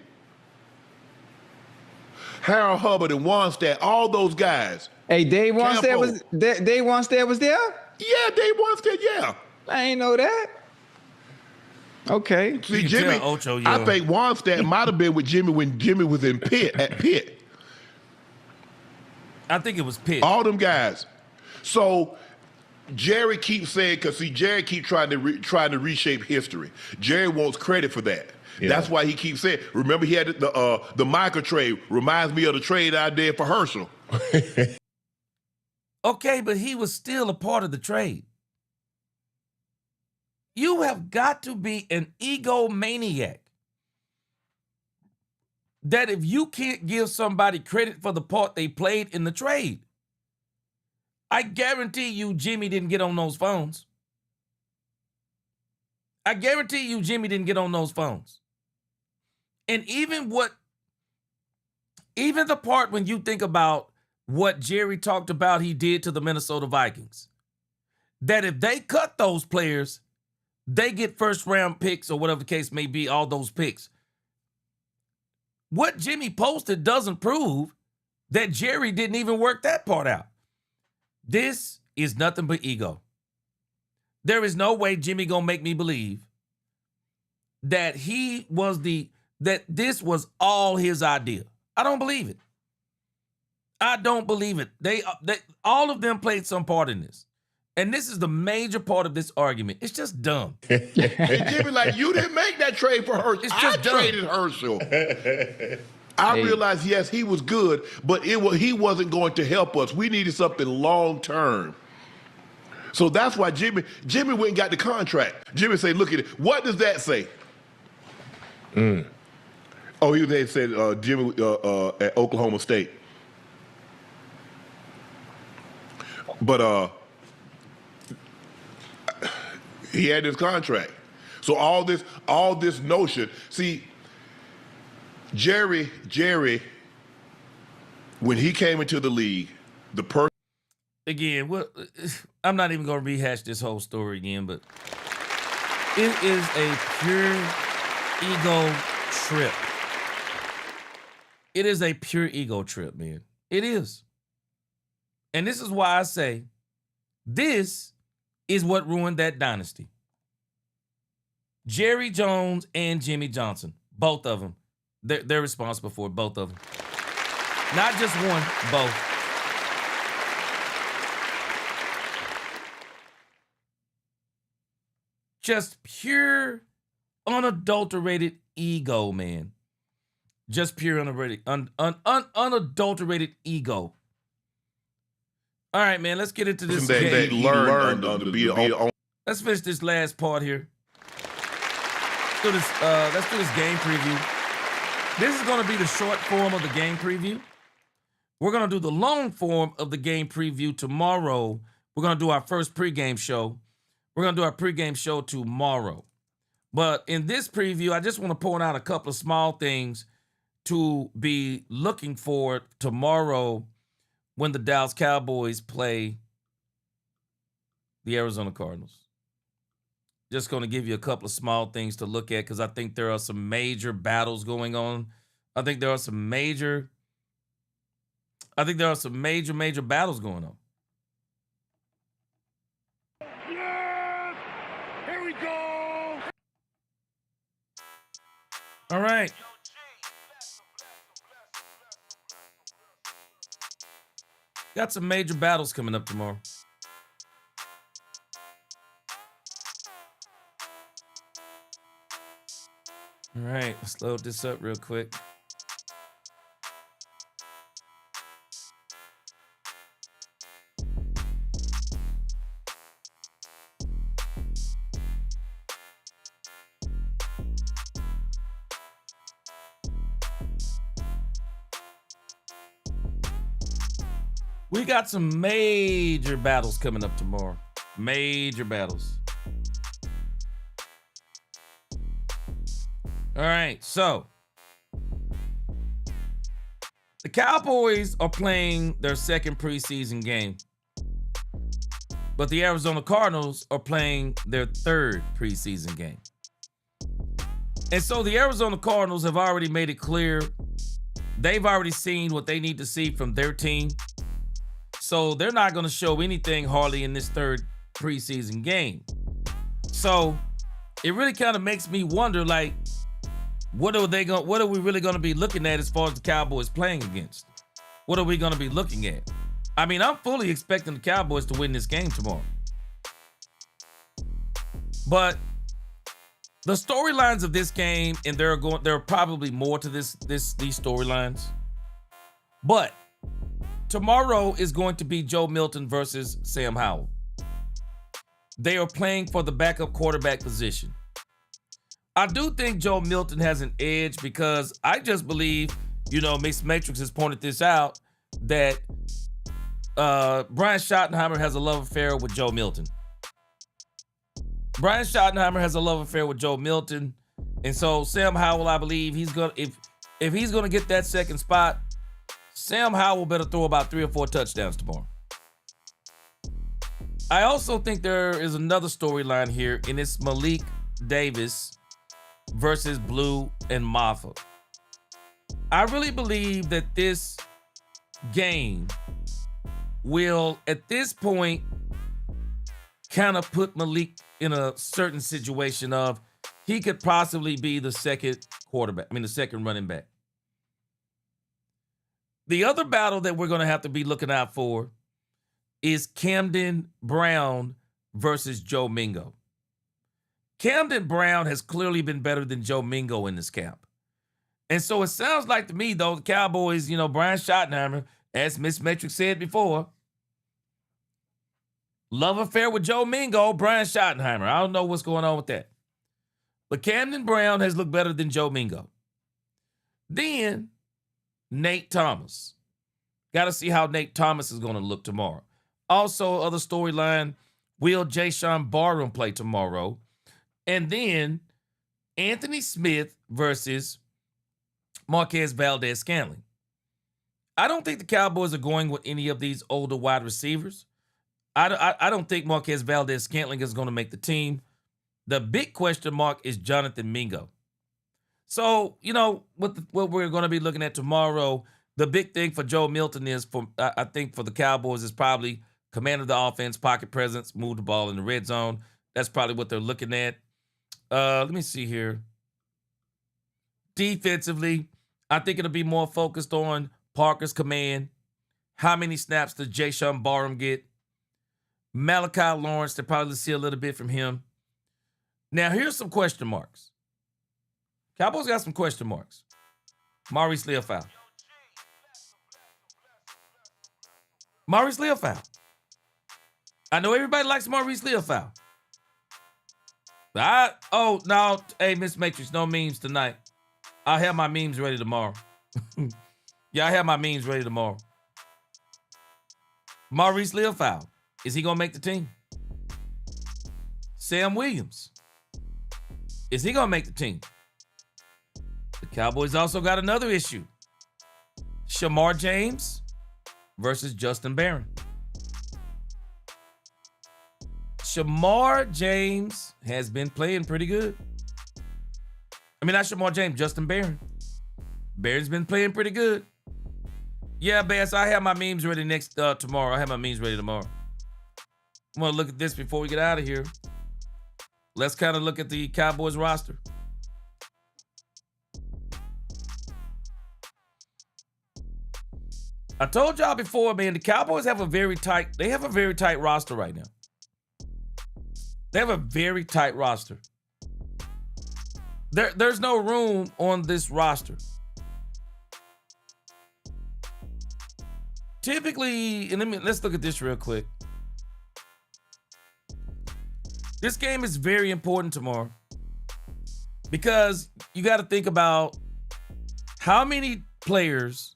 Harold Hubbard and Wanstead, all those guys. Hey, Dave Wanstead was there? Yeah, Dave Wanstead, yeah. I ain't know that. Okay. See, Jimmy, I think Wanstead might have been with Jimmy when Jimmy was in Pitt. I think it was Pitt. All them guys. So Jerry keeps saying, because see, Jerry keeps trying to reshape history. Jerry wants credit for that. Yeah. That's why he keeps saying, remember he had the Michael trade, reminds me of the trade I did for Herschel. Okay, but he was still a part of the trade. You have got to be an egomaniac that if you can't give somebody credit for the part they played in the trade, I guarantee you Jimmy didn't get on those phones. I guarantee you Jimmy didn't get on those phones. And even the part when you think about what Jerry talked about he did to the Minnesota Vikings. that if they cut those players, they get first-round picks or whatever the case may be, all those picks. What Jimmy posted doesn't prove that Jerry didn't even work that part out. This is nothing but ego. There is no way Jimmy gonna make me believe that that this was all his idea. I don't believe it. I don't believe it. They all of them played some part in this. And this is the major part of this argument. It's just dumb. And Jimmy, like, you didn't make that trade for Herschel. It's just dumb. Traded Herschel. I realized, yes, he was good, but he wasn't going to help us. We needed something long term. So that's why Jimmy went and got the contract. Jimmy said, look at it. What does that say? Oh, they said Jimmy at Oklahoma State. But he had his contract. So all this notion, see, Jerry, when he came into the league, the person. Again, I'm not even going to rehash this whole story again, but it is a pure ego trip. It is a pure ego trip, man. It is. And this is why I say this is what ruined that dynasty. Jerry Jones and Jimmy Johnson, both of them. They're responsible for it, both of them. Not just one, both. Just pure, unadulterated ego, man. Just pure, unadulterated ego. All right, man, let's get into this game. Let's finish this last part here. Let's do this game preview. This is going to be the short form of the game preview. We're going to do the long form of the game preview tomorrow. We're going to do our first pregame show. We're going to do our pregame show tomorrow. But in this preview, I just want to point out a couple of small things to be looking for tomorrow when the Dallas Cowboys play the Arizona Cardinals. Just going to give you a couple of small things to look at because I think there are some major battles going on. I think there are some major battles going on. Yes! Here we go! All right. Got some major battles coming up tomorrow. All right, let's load this up real quick. We got some major battles coming up tomorrow. Major battles. All right, so the Cowboys are playing their second preseason game, but the Arizona Cardinals are playing their third preseason game. And so the Arizona Cardinals have already made it clear they've already seen what they need to see from their team. So they're not going to show anything hardly in this third preseason game. So it really kind of makes me wonder, like, what are we really going to be looking at as far as the Cowboys playing against? What are we going to be looking at? I mean, I'm fully expecting the Cowboys to win this game tomorrow. But the storylines of this game, and there are probably more to these storylines. But tomorrow is going to be Joe Milton versus Sam Howell. They are playing for the backup quarterback position. I do think Joe Milton has an edge because I just believe, Mixed Matrix has pointed this out, that Brian Schottenheimer has a love affair with Joe Milton. Brian Schottenheimer has a love affair with Joe Milton. And so Sam Howell, I believe if he's gonna get that second spot, Sam Howell better throw about 3 or 4 touchdowns tomorrow. I also think there is another storyline here, and it's Malik Davis versus Blue and Maffa. I really believe that this game will, at this point, kind of put Malik in a certain situation of he could possibly be the second running back. The other battle that we're going to have to be looking out for is Camden Brown versus Joe Mingo. Camden Brown has clearly been better than Joe Mingo in this camp. And so it sounds like to me, though, the Cowboys, Brian Schottenheimer, as Miss Metric said before, love affair with Joe Mingo, Brian Schottenheimer. I don't know what's going on with that. But Camden Brown has looked better than Joe Mingo. Then, Nate Thomas. Got to see how Nate Thomas is going to look tomorrow. Also, other storyline, will Jayden Barham play tomorrow? And then Anthony Smith versus Marquez Valdez-Scantling. I don't think the Cowboys are going with any of these older wide receivers. I don't think Marquez Valdez-Scantling is going to make the team. The big question mark is Jonathan Mingo. So, what we're going to be looking at tomorrow, the big thing for Joe Milton is, I think for the Cowboys, is probably command of the offense, pocket presence, move the ball in the red zone. That's probably what they're looking at. Let me see here. Defensively, I think it'll be more focused on Parker's command. How many snaps does Jayden Barham get? Malachi Lawrence, they'll probably see a little bit from him. Now, here's some question marks. Cowboys got some question marks. Maurice Leofau. Maurice Leofau. I know everybody likes Maurice Leofau. No, hey, Miss Matrix, no memes tonight. I'll have my memes ready tomorrow. Yeah, I have my memes ready tomorrow. Maurice Leofau. Is he going to make the team? Sam Williams. Is he going to make the team? The Cowboys also got another issue. Shamar James versus Justin Barron. Shamar James has been playing pretty good. Not Shamar James, Justin Barron. Barron's been playing pretty good. Yeah, Bass, I have my memes ready tomorrow. I have my memes ready tomorrow. I'm going to look at this before we get out of here. Let's kind of look at the Cowboys roster. I told y'all before, man, the Cowboys have a very tight roster right now. They have a very tight roster. There's no room on this roster. Typically, and let's look at this real quick. This game is very important tomorrow because you got to think about how many players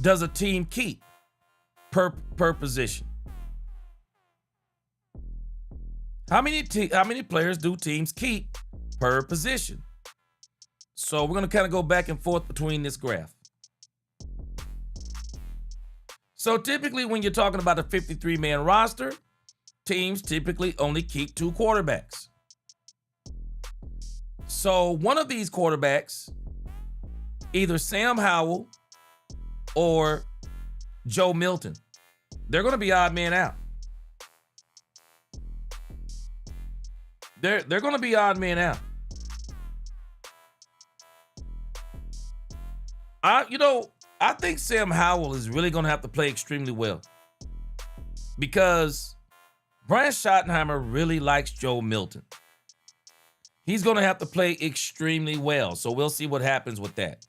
does a team keep per position. How many players do teams keep per position? So we're going to kind of go back and forth between this graph. So typically when you're talking about a 53-man roster, teams typically only keep 2 quarterbacks. So one of these quarterbacks, either Sam Howell or Joe Milton, they're going to be odd man out. They're going to be odd man out. I think Sam Howell is really going to have to play extremely well because Brian Schottenheimer really likes Joe Milton. He's going to have to play extremely well, so we'll see what happens with that.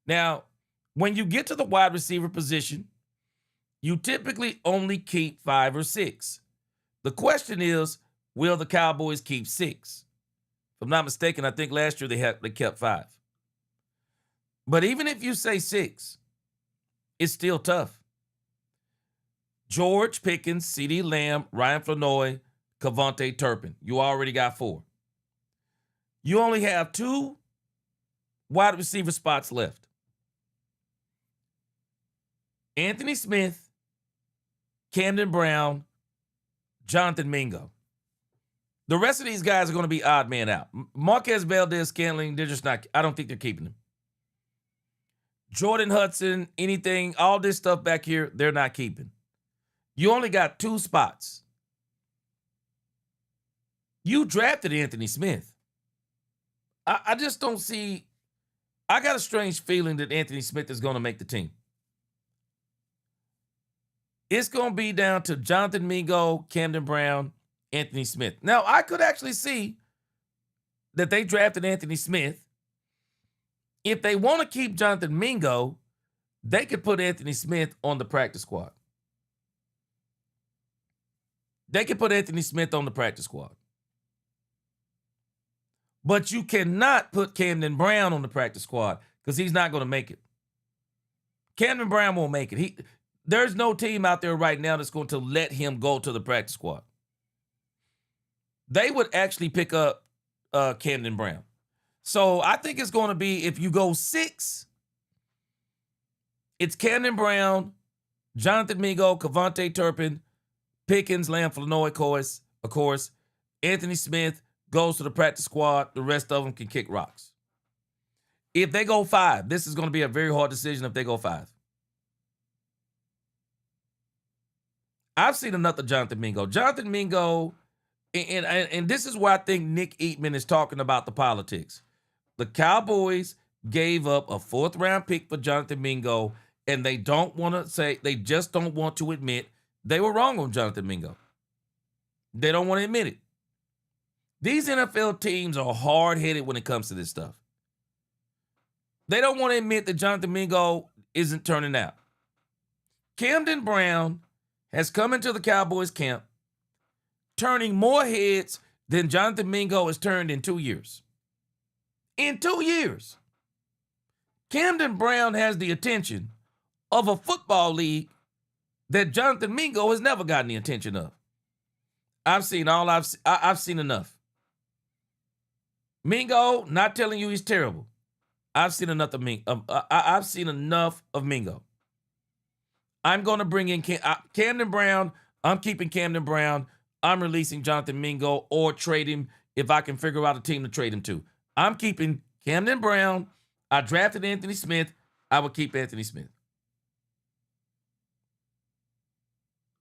Now, when you get to the wide receiver position, you typically only keep 5 or 6. The question is, will the Cowboys keep 6? If I'm not mistaken, I think last year they kept 5. But even if you say 6, it's still tough. George Pickens, CeeDee Lamb, Ryan Flanoy, Kevontae Turpin. You already got 4. You only have 2 wide receiver spots left. Anthony Smith, Camden Brown, Jonathan Mingo. The rest of these guys are going to be odd man out. Marquez Valdez-Scantling, they're just not, I don't think they're keeping him. Jordan Hudson, anything, all this stuff back here, they're not keeping. You only got 2 spots. You drafted Anthony Smith. I just don't see, I got a strange feeling that Anthony Smith is going to make the team. It's going to be down to Jonathan Mingo, Camden Brown, Anthony Smith. Now, I could actually see that they drafted Anthony Smith. If they want to keep Jonathan Mingo, they could put Anthony Smith on the practice squad. They could put Anthony Smith on the practice squad. But you cannot put Camden Brown on the practice squad because he's not going to make it. Camden Brown won't make it. There's no team out there right now that's going to let him go to the practice squad. They would actually pick up Camden Brown. So I think it's going to be, if you go 6, it's Camden Brown, Jonathan Mingo, Cavante Turpin, Pickens, Lamb Flanoy, of course. Anthony Smith goes to the practice squad. The rest of them can kick rocks. If they go 5, this is going to be a very hard decision if they go 5. I've seen another Jonathan Mingo. Jonathan Mingo, and this is where I think Nick Eatman is talking about the politics. The Cowboys gave up a 4th-round pick for Jonathan Mingo, and they just don't want to admit they were wrong on Jonathan Mingo. They don't want to admit it. These NFL teams are hard-headed when it comes to this stuff. They don't want to admit that Jonathan Mingo isn't turning out. Camden Brown has come into the Cowboys camp, turning more heads than Jonathan Mingo has turned in 2 years. In 2 years. Camden Brown has the attention of a football league that Jonathan Mingo has never gotten the attention of. I've seen enough. Mingo, not telling you he's terrible. I've seen enough of Mingo. I'm going to bring in Camden Brown. I'm keeping Camden Brown. I'm releasing Jonathan Mingo or trade him if I can figure out a team to trade him to. I'm keeping Camden Brown. I drafted Anthony Smith. I would keep Anthony Smith.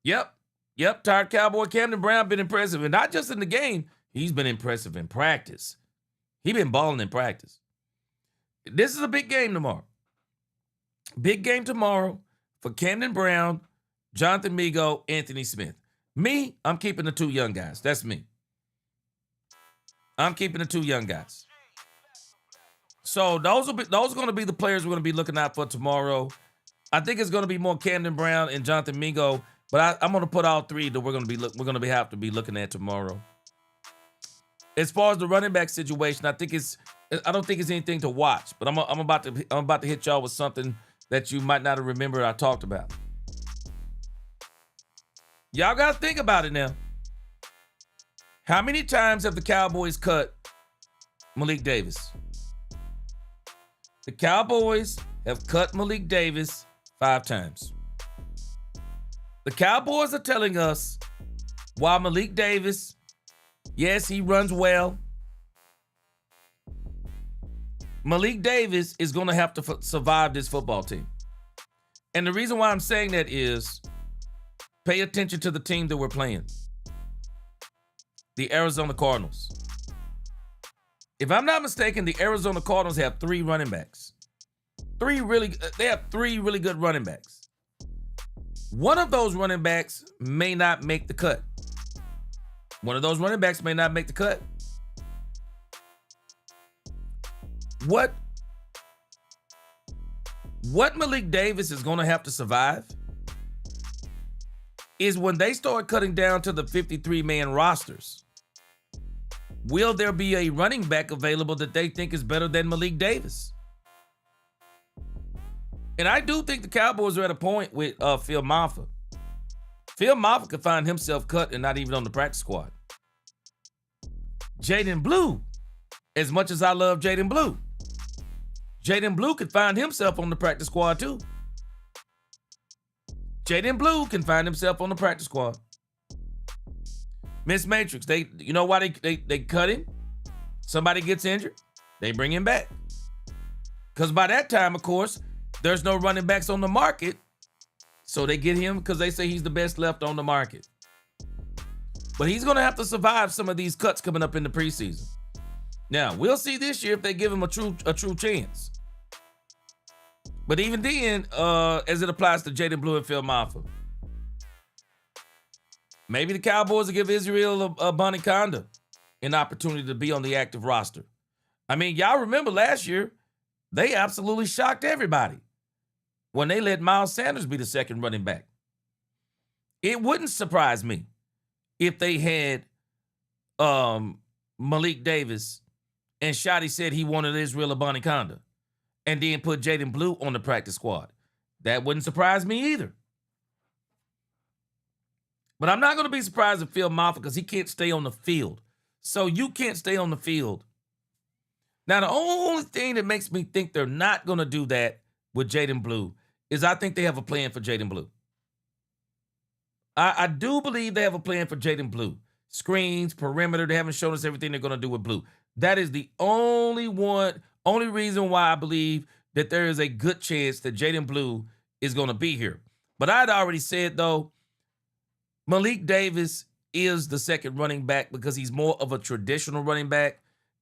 Yep. Tired Cowboy Camden Brown been impressive. And not just in the game. He's been impressive in practice. He's been balling in practice. This is a big game tomorrow. Big game tomorrow for Camden Brown, Jonathan Mingo, Anthony Smith. Me, I'm keeping the 2 young guys. That's me. I'm keeping the 2 young guys. So those are going to be the players we're going to be looking out for tomorrow. I think it's going to be more Camden Brown and Jonathan Mingo, but I'm going to put all 3 that we're going to have to be looking at tomorrow. As far as the running back situation, I don't think it's anything to watch, but I'm about to hit y'all with something that you might not have remembered I talked about. Y'all got to think about it now. How many times have the Cowboys cut Malik Davis? The Cowboys have cut Malik Davis 5 times. The Cowboys are telling us while Malik Davis, yes, he runs well, Malik Davis is going to have to survive this football team. And the reason why I'm saying that is pay attention to the team that we're playing. The Arizona Cardinals. If I'm not mistaken, the Arizona Cardinals have 3 running backs. They have 3 really good running backs. One of those running backs may not make the cut. What Malik Davis is going to have to survive is when they start cutting down to the 53-man rosters. Will there be a running back available that they think is better than Malik Davis? And I do think the Cowboys are at a point with Phil Maffa. Phil Maffa could find himself cut and not even on the practice squad. Jayden Blue, as much as I love Jayden Blue, Jayden Blue could find himself on the practice squad too. Jayden Blue can find himself on the practice squad. Miss Matrix, you know why they cut him? Somebody gets injured, they bring him back. Because by that time, of course, there's no running backs on the market. So they get him because they say he's the best left on the market. But he's going to have to survive some of these cuts coming up in the preseason. Now, we'll see this year if they give him a true chance. But even then, as it applies to Jayden Blue and Phil Maffa, maybe the Cowboys will give Israel Abanikanda an opportunity to be on the active roster. I mean, y'all remember last year, they absolutely shocked everybody when they let Miles Sanders be the second running back. It wouldn't surprise me if they had Malik Davis and Shotty said he wanted Israel Abanikanda and then put Jayden Blue on the practice squad. That wouldn't surprise me either. But I'm not going to be surprised if Phil Maffa, because he can't stay on the field. So you can't stay on the field. Now, the only thing that makes me think they're not going to do that with Jayden Blue is I think they have a plan for Jayden Blue. I do believe they have a plan for Jayden Blue. Screens, perimeter, they haven't shown us everything they're going to do with Blue. That is the only reason why I believe that there is a good chance that Jayden Blue is going to be here. But I'd already said, though, Malik Davis is the second running back because he's more of a traditional running back.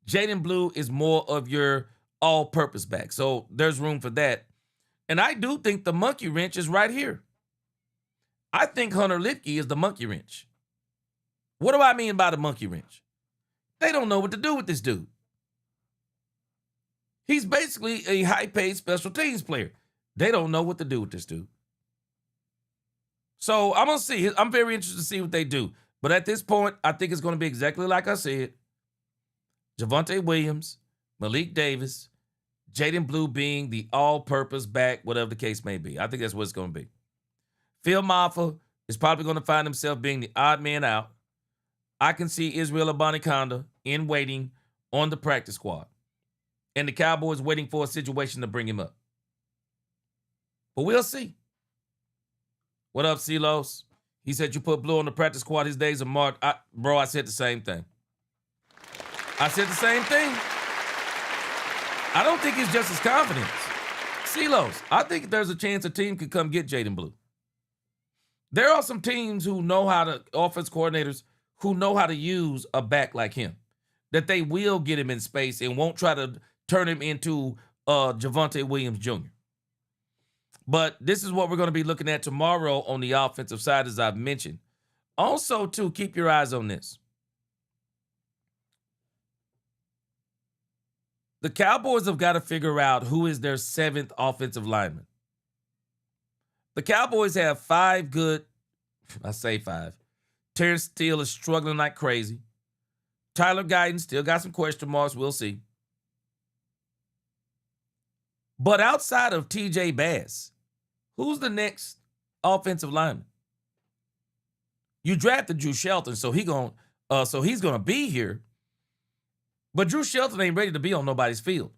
Jayden Blue is more of your all-purpose back. So there's room for that. And I do think the monkey wrench is right here. I think Hunter Lipke is the monkey wrench. What do I mean by the monkey wrench? They don't know what to do with this dude. He's basically a high-paid special teams player. They don't know what to do with this dude. So I'm going to see. I'm very interested to see what they do. But at this point, I think it's going to be exactly like I said. Javonte Williams, Malik Davis, Jayden Blue being the all-purpose back, whatever the case may be. I think that's what it's going to be. Phil Maffa is probably going to find himself being the odd man out. I can see Israel Abanikanda in waiting on the practice squad. And the Cowboys waiting for a situation to bring him up. But we'll see. What up, Silos? He said you put Blue on the practice squad. His days are marked. Bro, I said the same thing. I said the same thing. I don't think it's just his confidence. Silos, I think there's a chance a team could come get Jayden Blue. There are some teams who know how to, offense coordinators, who know how to use a back like him, that they will get him in space and won't try to turn him into Javonte Williams Jr. But this is what we're going to be looking at tomorrow on the offensive side, as I've mentioned. Also, too, keep your eyes on this. The Cowboys have got to figure out who is their seventh offensive lineman. The Cowboys have 5 good, I say 5. Terrance Steele is struggling like crazy. Tyler Guyton still got some question marks. We'll see. But outside of TJ Bass, who's the next offensive lineman? You drafted Drew Shelton, so he's gonna be here. But Drew Shelton ain't ready to be on nobody's field.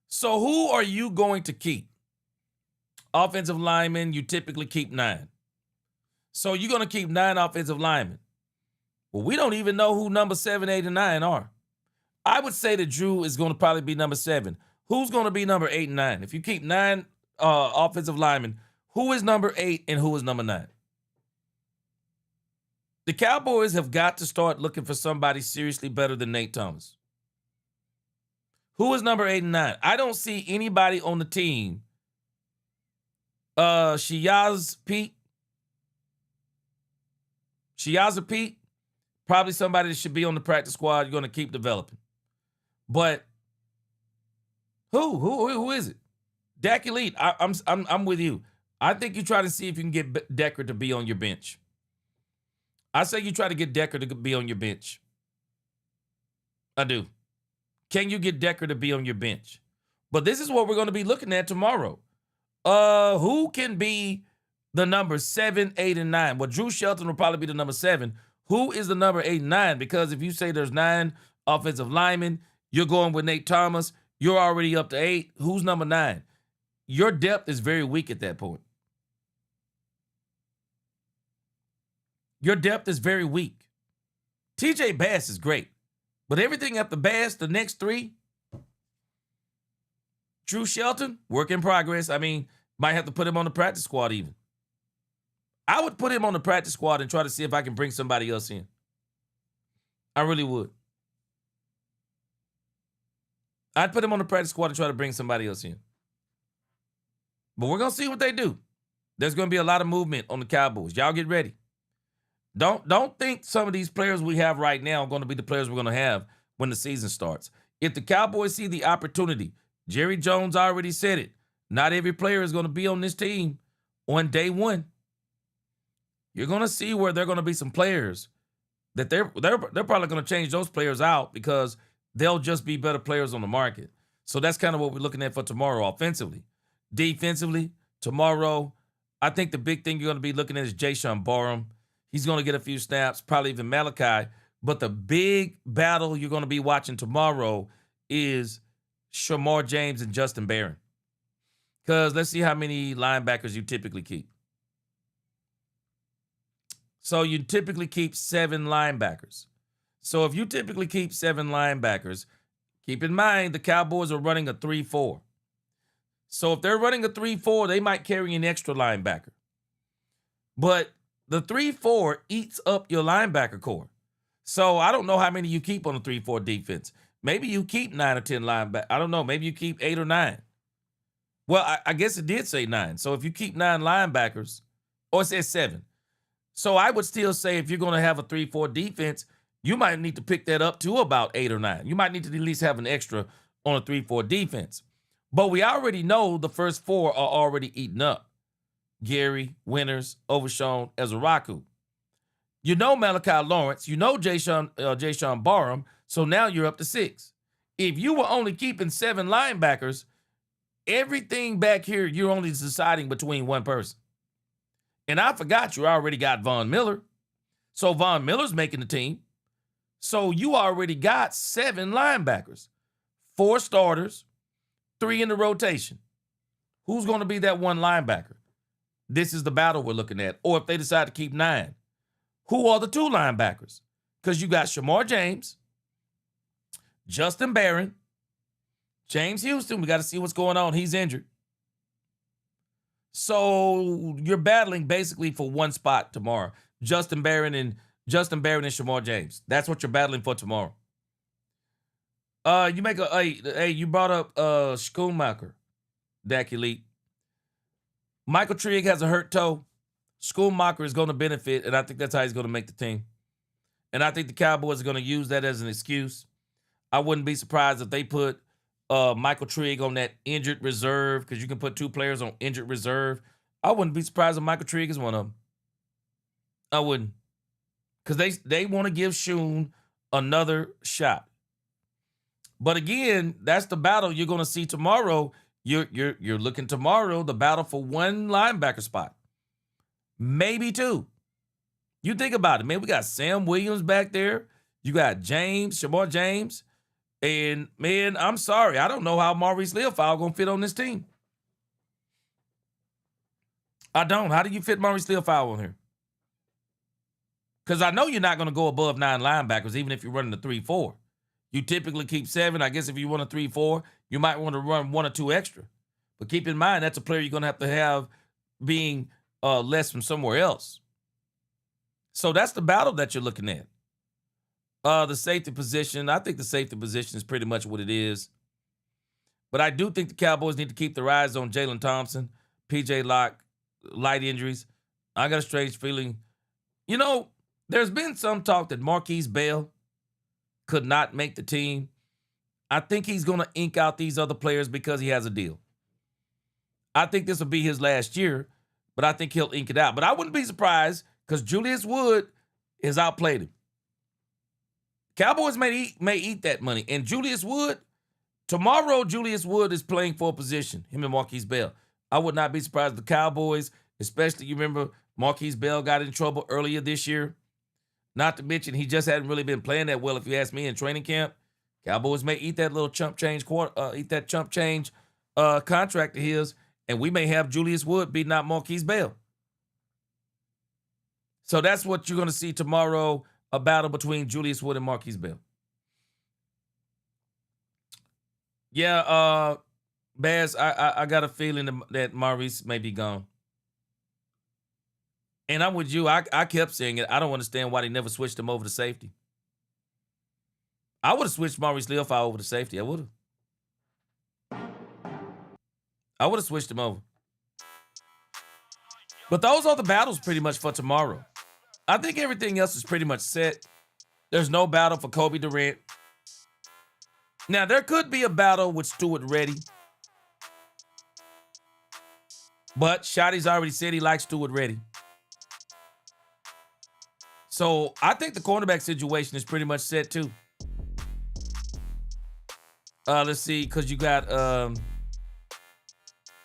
So who are you going to keep? Offensive linemen, you typically keep 9. So you're going to keep 9 offensive linemen. Well, we don't even know who number 7, 8, and 9 are. I would say that Drew is going to probably be number 7. Who's going to be number 8 and 9? If you keep 9 offensive linemen, who is number 8 and who is number 9? The Cowboys have got to start looking for somebody seriously better than Nate Thomas. Who is number 8 and 9? I don't see anybody on the team. Shiaz Pete, probably somebody that should be on the practice squad. You're going to keep developing. But who is it? Dak Elite. I'm with you. I think you try to see if you can get Decker to be on your bench. I say you try to get Decker to be on your bench. I do. Can you get Decker to be on your bench? But this is what we're going to be looking at tomorrow. Who can be the number 7, 8, and 9? Well, Drew Shelton will probably be the number 7. Who is the number 8 and 9? Because if you say there's 9 offensive linemen, you're going with Nate Thomas, you're already up to 8. Who's number 9? Your depth is very weak at that point. Your depth is very weak. TJ Bass is great, but everything after Bass, the next three, Drew Shelton, work in progress. I mean, might have to put him on the practice squad even. I would put him on the practice squad and try to see if I can bring somebody else in. I really would. I'd put him on the practice squad and try to bring somebody else in. But we're going to see what they do. There's going to be a lot of movement on the Cowboys. Y'all get ready. Don't think some of these players we have right now are going to be the players we're going to have when the season starts. If the Cowboys see the opportunity, Jerry Jones already said it, not every player is going to be on this team on day one. You're going to see where there are going to be some players that they're probably going to change those players out because they'll just be better players on the market. So that's kind of what we're looking at for tomorrow offensively. Defensively, tomorrow, I think the big thing you're going to be looking at is Jayden Barham. He's going to get a few snaps, probably even Malachi. But the big battle you're going to be watching tomorrow is Shamar James and Justin Barron. Because let's see how many linebackers you typically keep. So you typically keep 7 linebackers. So if you typically keep 7 linebackers, keep in mind the Cowboys are running a 3-4. So if they're running a 3-4, they might carry an extra linebacker. But the 3-4 eats up your linebacker core. So I don't know how many you keep on a 3-4 defense. Maybe you keep 9 or 10 linebackers. I don't know. Maybe you keep 8 or 9. Well, I guess it did say 9. So if you keep 9 linebackers, or it says 7. So I would still say if you're going to have a 3-4 defense, you might need to pick that up to about 8 or 9. You might need to at least have an extra on a 3-4 defense. But we already know the first 4 are already eaten up. Gary, Winters, Overshown, Ezraku. You know Malachi Lawrence. You know Jayden Barham. So now you're up to 6. If you were only keeping 7 linebackers, everything back here, you're only deciding between one person. And I forgot you already got Von Miller. So Von Miller's making the team. So you already got 7 linebackers. 4 starters, 3 in the rotation. Who's going to be that one linebacker? This is the battle we're looking at. Or if they decide to keep 9, who are the 2 linebackers? Because you got Shamar James, Justin Barron, James Houston. We got to see what's going on. He's injured. So you're battling basically for one spot tomorrow. Justin Barron and Shamar James. That's what you're battling for tomorrow. You brought up Schoonmaker, Dak Elite. Michael Trigg has a hurt toe. Schoonmaker is going to benefit, and I think that's how he's going to make the team. And I think the Cowboys are going to use that as an excuse. I wouldn't be surprised if they put Michael Trigg on that injured reserve, because you can put 2 players on injured reserve. I wouldn't be surprised if Michael Trigg is one of them. I wouldn't. Because they want to give Schoon another shot. But again, that's the battle you're going to see tomorrow. You're looking tomorrow, the battle for 1 linebacker spot. Maybe 2. You think about it, man. We got Sam Williams back there. You got Shamar James. And, man, I'm sorry. I don't know how Maurice Leofau going to fit on this team. I don't. How do you fit Maurice Leofau on here? Because I know you're not going to go above 9 linebackers, even if you're running the 3-4. You typically keep 7. I guess if you run a 3-4, you might want to run 1 or 2 extra. But keep in mind, that's a player you're going to have being less from somewhere else. So that's the battle that you're looking at. The safety position, I think the safety position is pretty much what it is. But I do think the Cowboys need to keep their eyes on Jalen Thompson, P.J. Locke, light injuries. I got a strange feeling. You know, there's been some talk that Marquise Bell could not make the team. I think he's going to ink out these other players because he has a deal. I think this will be his last year, but I think he'll ink it out. But I wouldn't be surprised because Julius Wood has outplayed him. Cowboys may eat that money. And tomorrow Julius Wood is playing for a position, him and Marquise Bell. I would not be surprised if the Cowboys, especially, you remember Marquise Bell got in trouble earlier this year. Not to mention, he just hadn't really been playing that well, if you ask me, in training camp. Cowboys may eat that little chump change contract of his, and we may have Julius Wood beating out Marquise Bell. So that's what you're going to see tomorrow, a battle between Julius Wood and Marquise Bell. Yeah, Baz, I got a feeling that Maurice may be gone. And I'm with you. I kept saying it. I don't understand why they never switched him over to safety. I would have switched Maurice Leofau over to safety. I would have. I would have switched him over. But those are the battles pretty much for tomorrow. I think everything else is pretty much set. There's no battle for Kobe Durant. Now, there could be a battle with Stewart Reddy. But Shotty's already said he likes Stewart Reddy. So I think the cornerback situation is pretty much set too. Let's see, because you got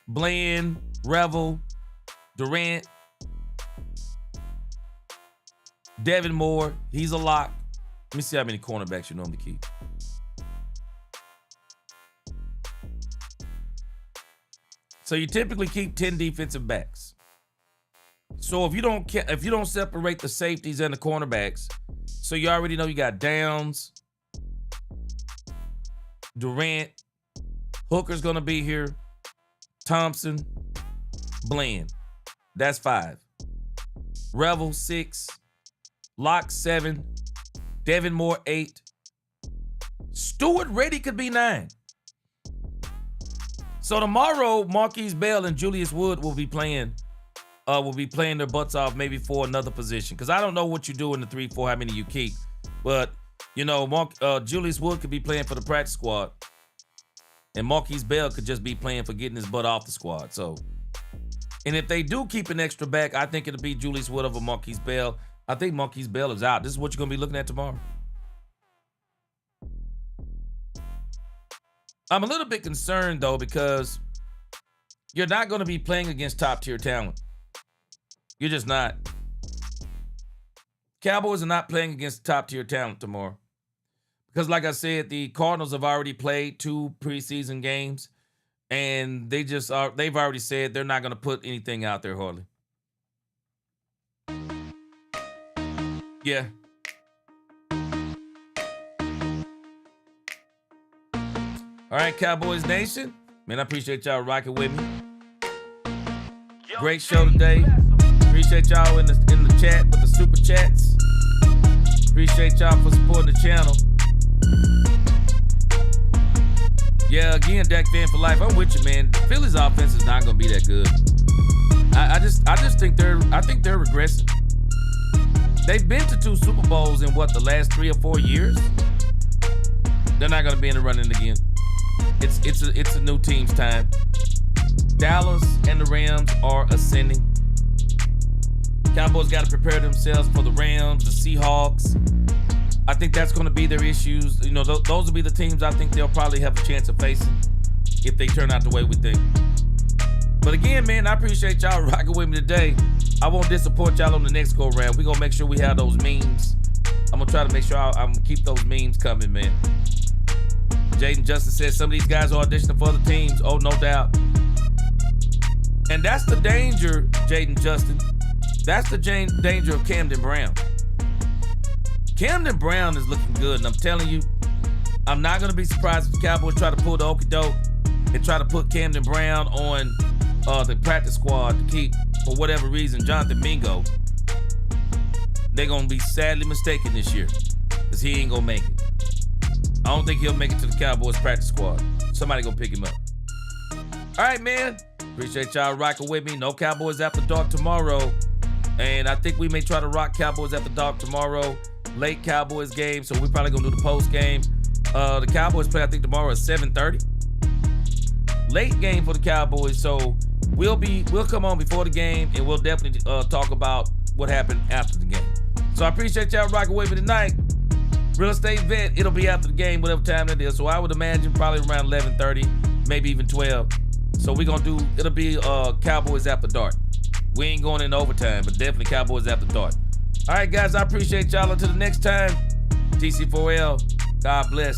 Bland, Revel, Durant, Devin Moore. He's a lock. Let me see how many cornerbacks you normally keep. So you typically keep 10 defensive backs. So if you don't separate the safeties and the cornerbacks, so you already know you got Downs, Durant, Hooker's gonna be here, Thompson, Bland. That's 5. Revel 6, Locke 7, Devin Moore 8. Stewart Reddy could be 9. So tomorrow, Marquise Bell and Julius Wood will be playing their butts off maybe for another position. Because I don't know what you do in the 3-4, how many you keep. But, you know, Julius Wood could be playing for the practice squad. And Marquise Bell could just be playing for getting his butt off the squad. So, and if they do keep an extra back, I think it'll be Julius Wood over Marquise Bell. I think Marquise Bell is out. This is what you're going to be looking at tomorrow. I'm a little bit concerned, though, because you're not going to be playing against top-tier talent. You're just not. Cowboys are not playing against top-tier talent tomorrow. Because, like I said, the Cardinals have already played 2 preseason games, and they've already said they're not going to put anything out there hardly. Yeah. All right, Cowboys Nation. Man, I appreciate y'all rocking with me. Great show today. Appreciate y'all in the chat with the super chats. Appreciate y'all for supporting the channel. Yeah, again, Dak fan for life. I'm with you, man. Philly's offense is not gonna be that good. I just think they're regressing. They've been to 2 Super Bowls in the last 3 or 4 years. They're not gonna be in the running again. It's a new team's time. Dallas and the Rams are ascending. Cowboys got to prepare themselves for the Rams, the Seahawks. I think that's going to be their issues. You know, those will be the teams I think they'll probably have a chance of facing if they turn out the way we think. But again, man, I appreciate y'all rocking with me today. I won't disappoint y'all on the next go-round. We're going to make sure we have those memes. I'm going to try to make sure I'm going to keep those memes coming, man. Jayden Justin says some of these guys are auditioning for other teams. Oh, no doubt. And that's the danger, Jayden Justin. That's the danger of Camden Brown. Camden Brown is looking good, and I'm telling you, I'm not going to be surprised if the Cowboys try to pull the okie doke and try to put Camden Brown on the practice squad to keep, for whatever reason, Jonathan Mingo. They're going to be sadly mistaken this year because he ain't going to make it. I don't think he'll make it to the Cowboys practice squad. Somebody gonna pick him up. All right, man. Appreciate y'all rocking with me. No Cowboys After Dark tomorrow. And I think we may try to rock Cowboys After Dark tomorrow. Late Cowboys game, so we're probably gonna do the post game. The Cowboys play, I think, tomorrow at 7:30. Late game for the Cowboys, so we'll come on before the game, and we'll definitely talk about what happened after the game. So I appreciate y'all rocking with me tonight. Real Estate Vet, it'll be after the game, whatever time that is. So I would imagine probably around 11:30, maybe even 12. So it'll be Cowboys After Dark. We ain't going in overtime, but definitely Cowboys After Dark. All right, guys, I appreciate y'all. Until the next time, TC4L, God bless.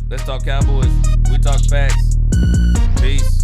Let's talk Cowboys. We talk facts. Peace.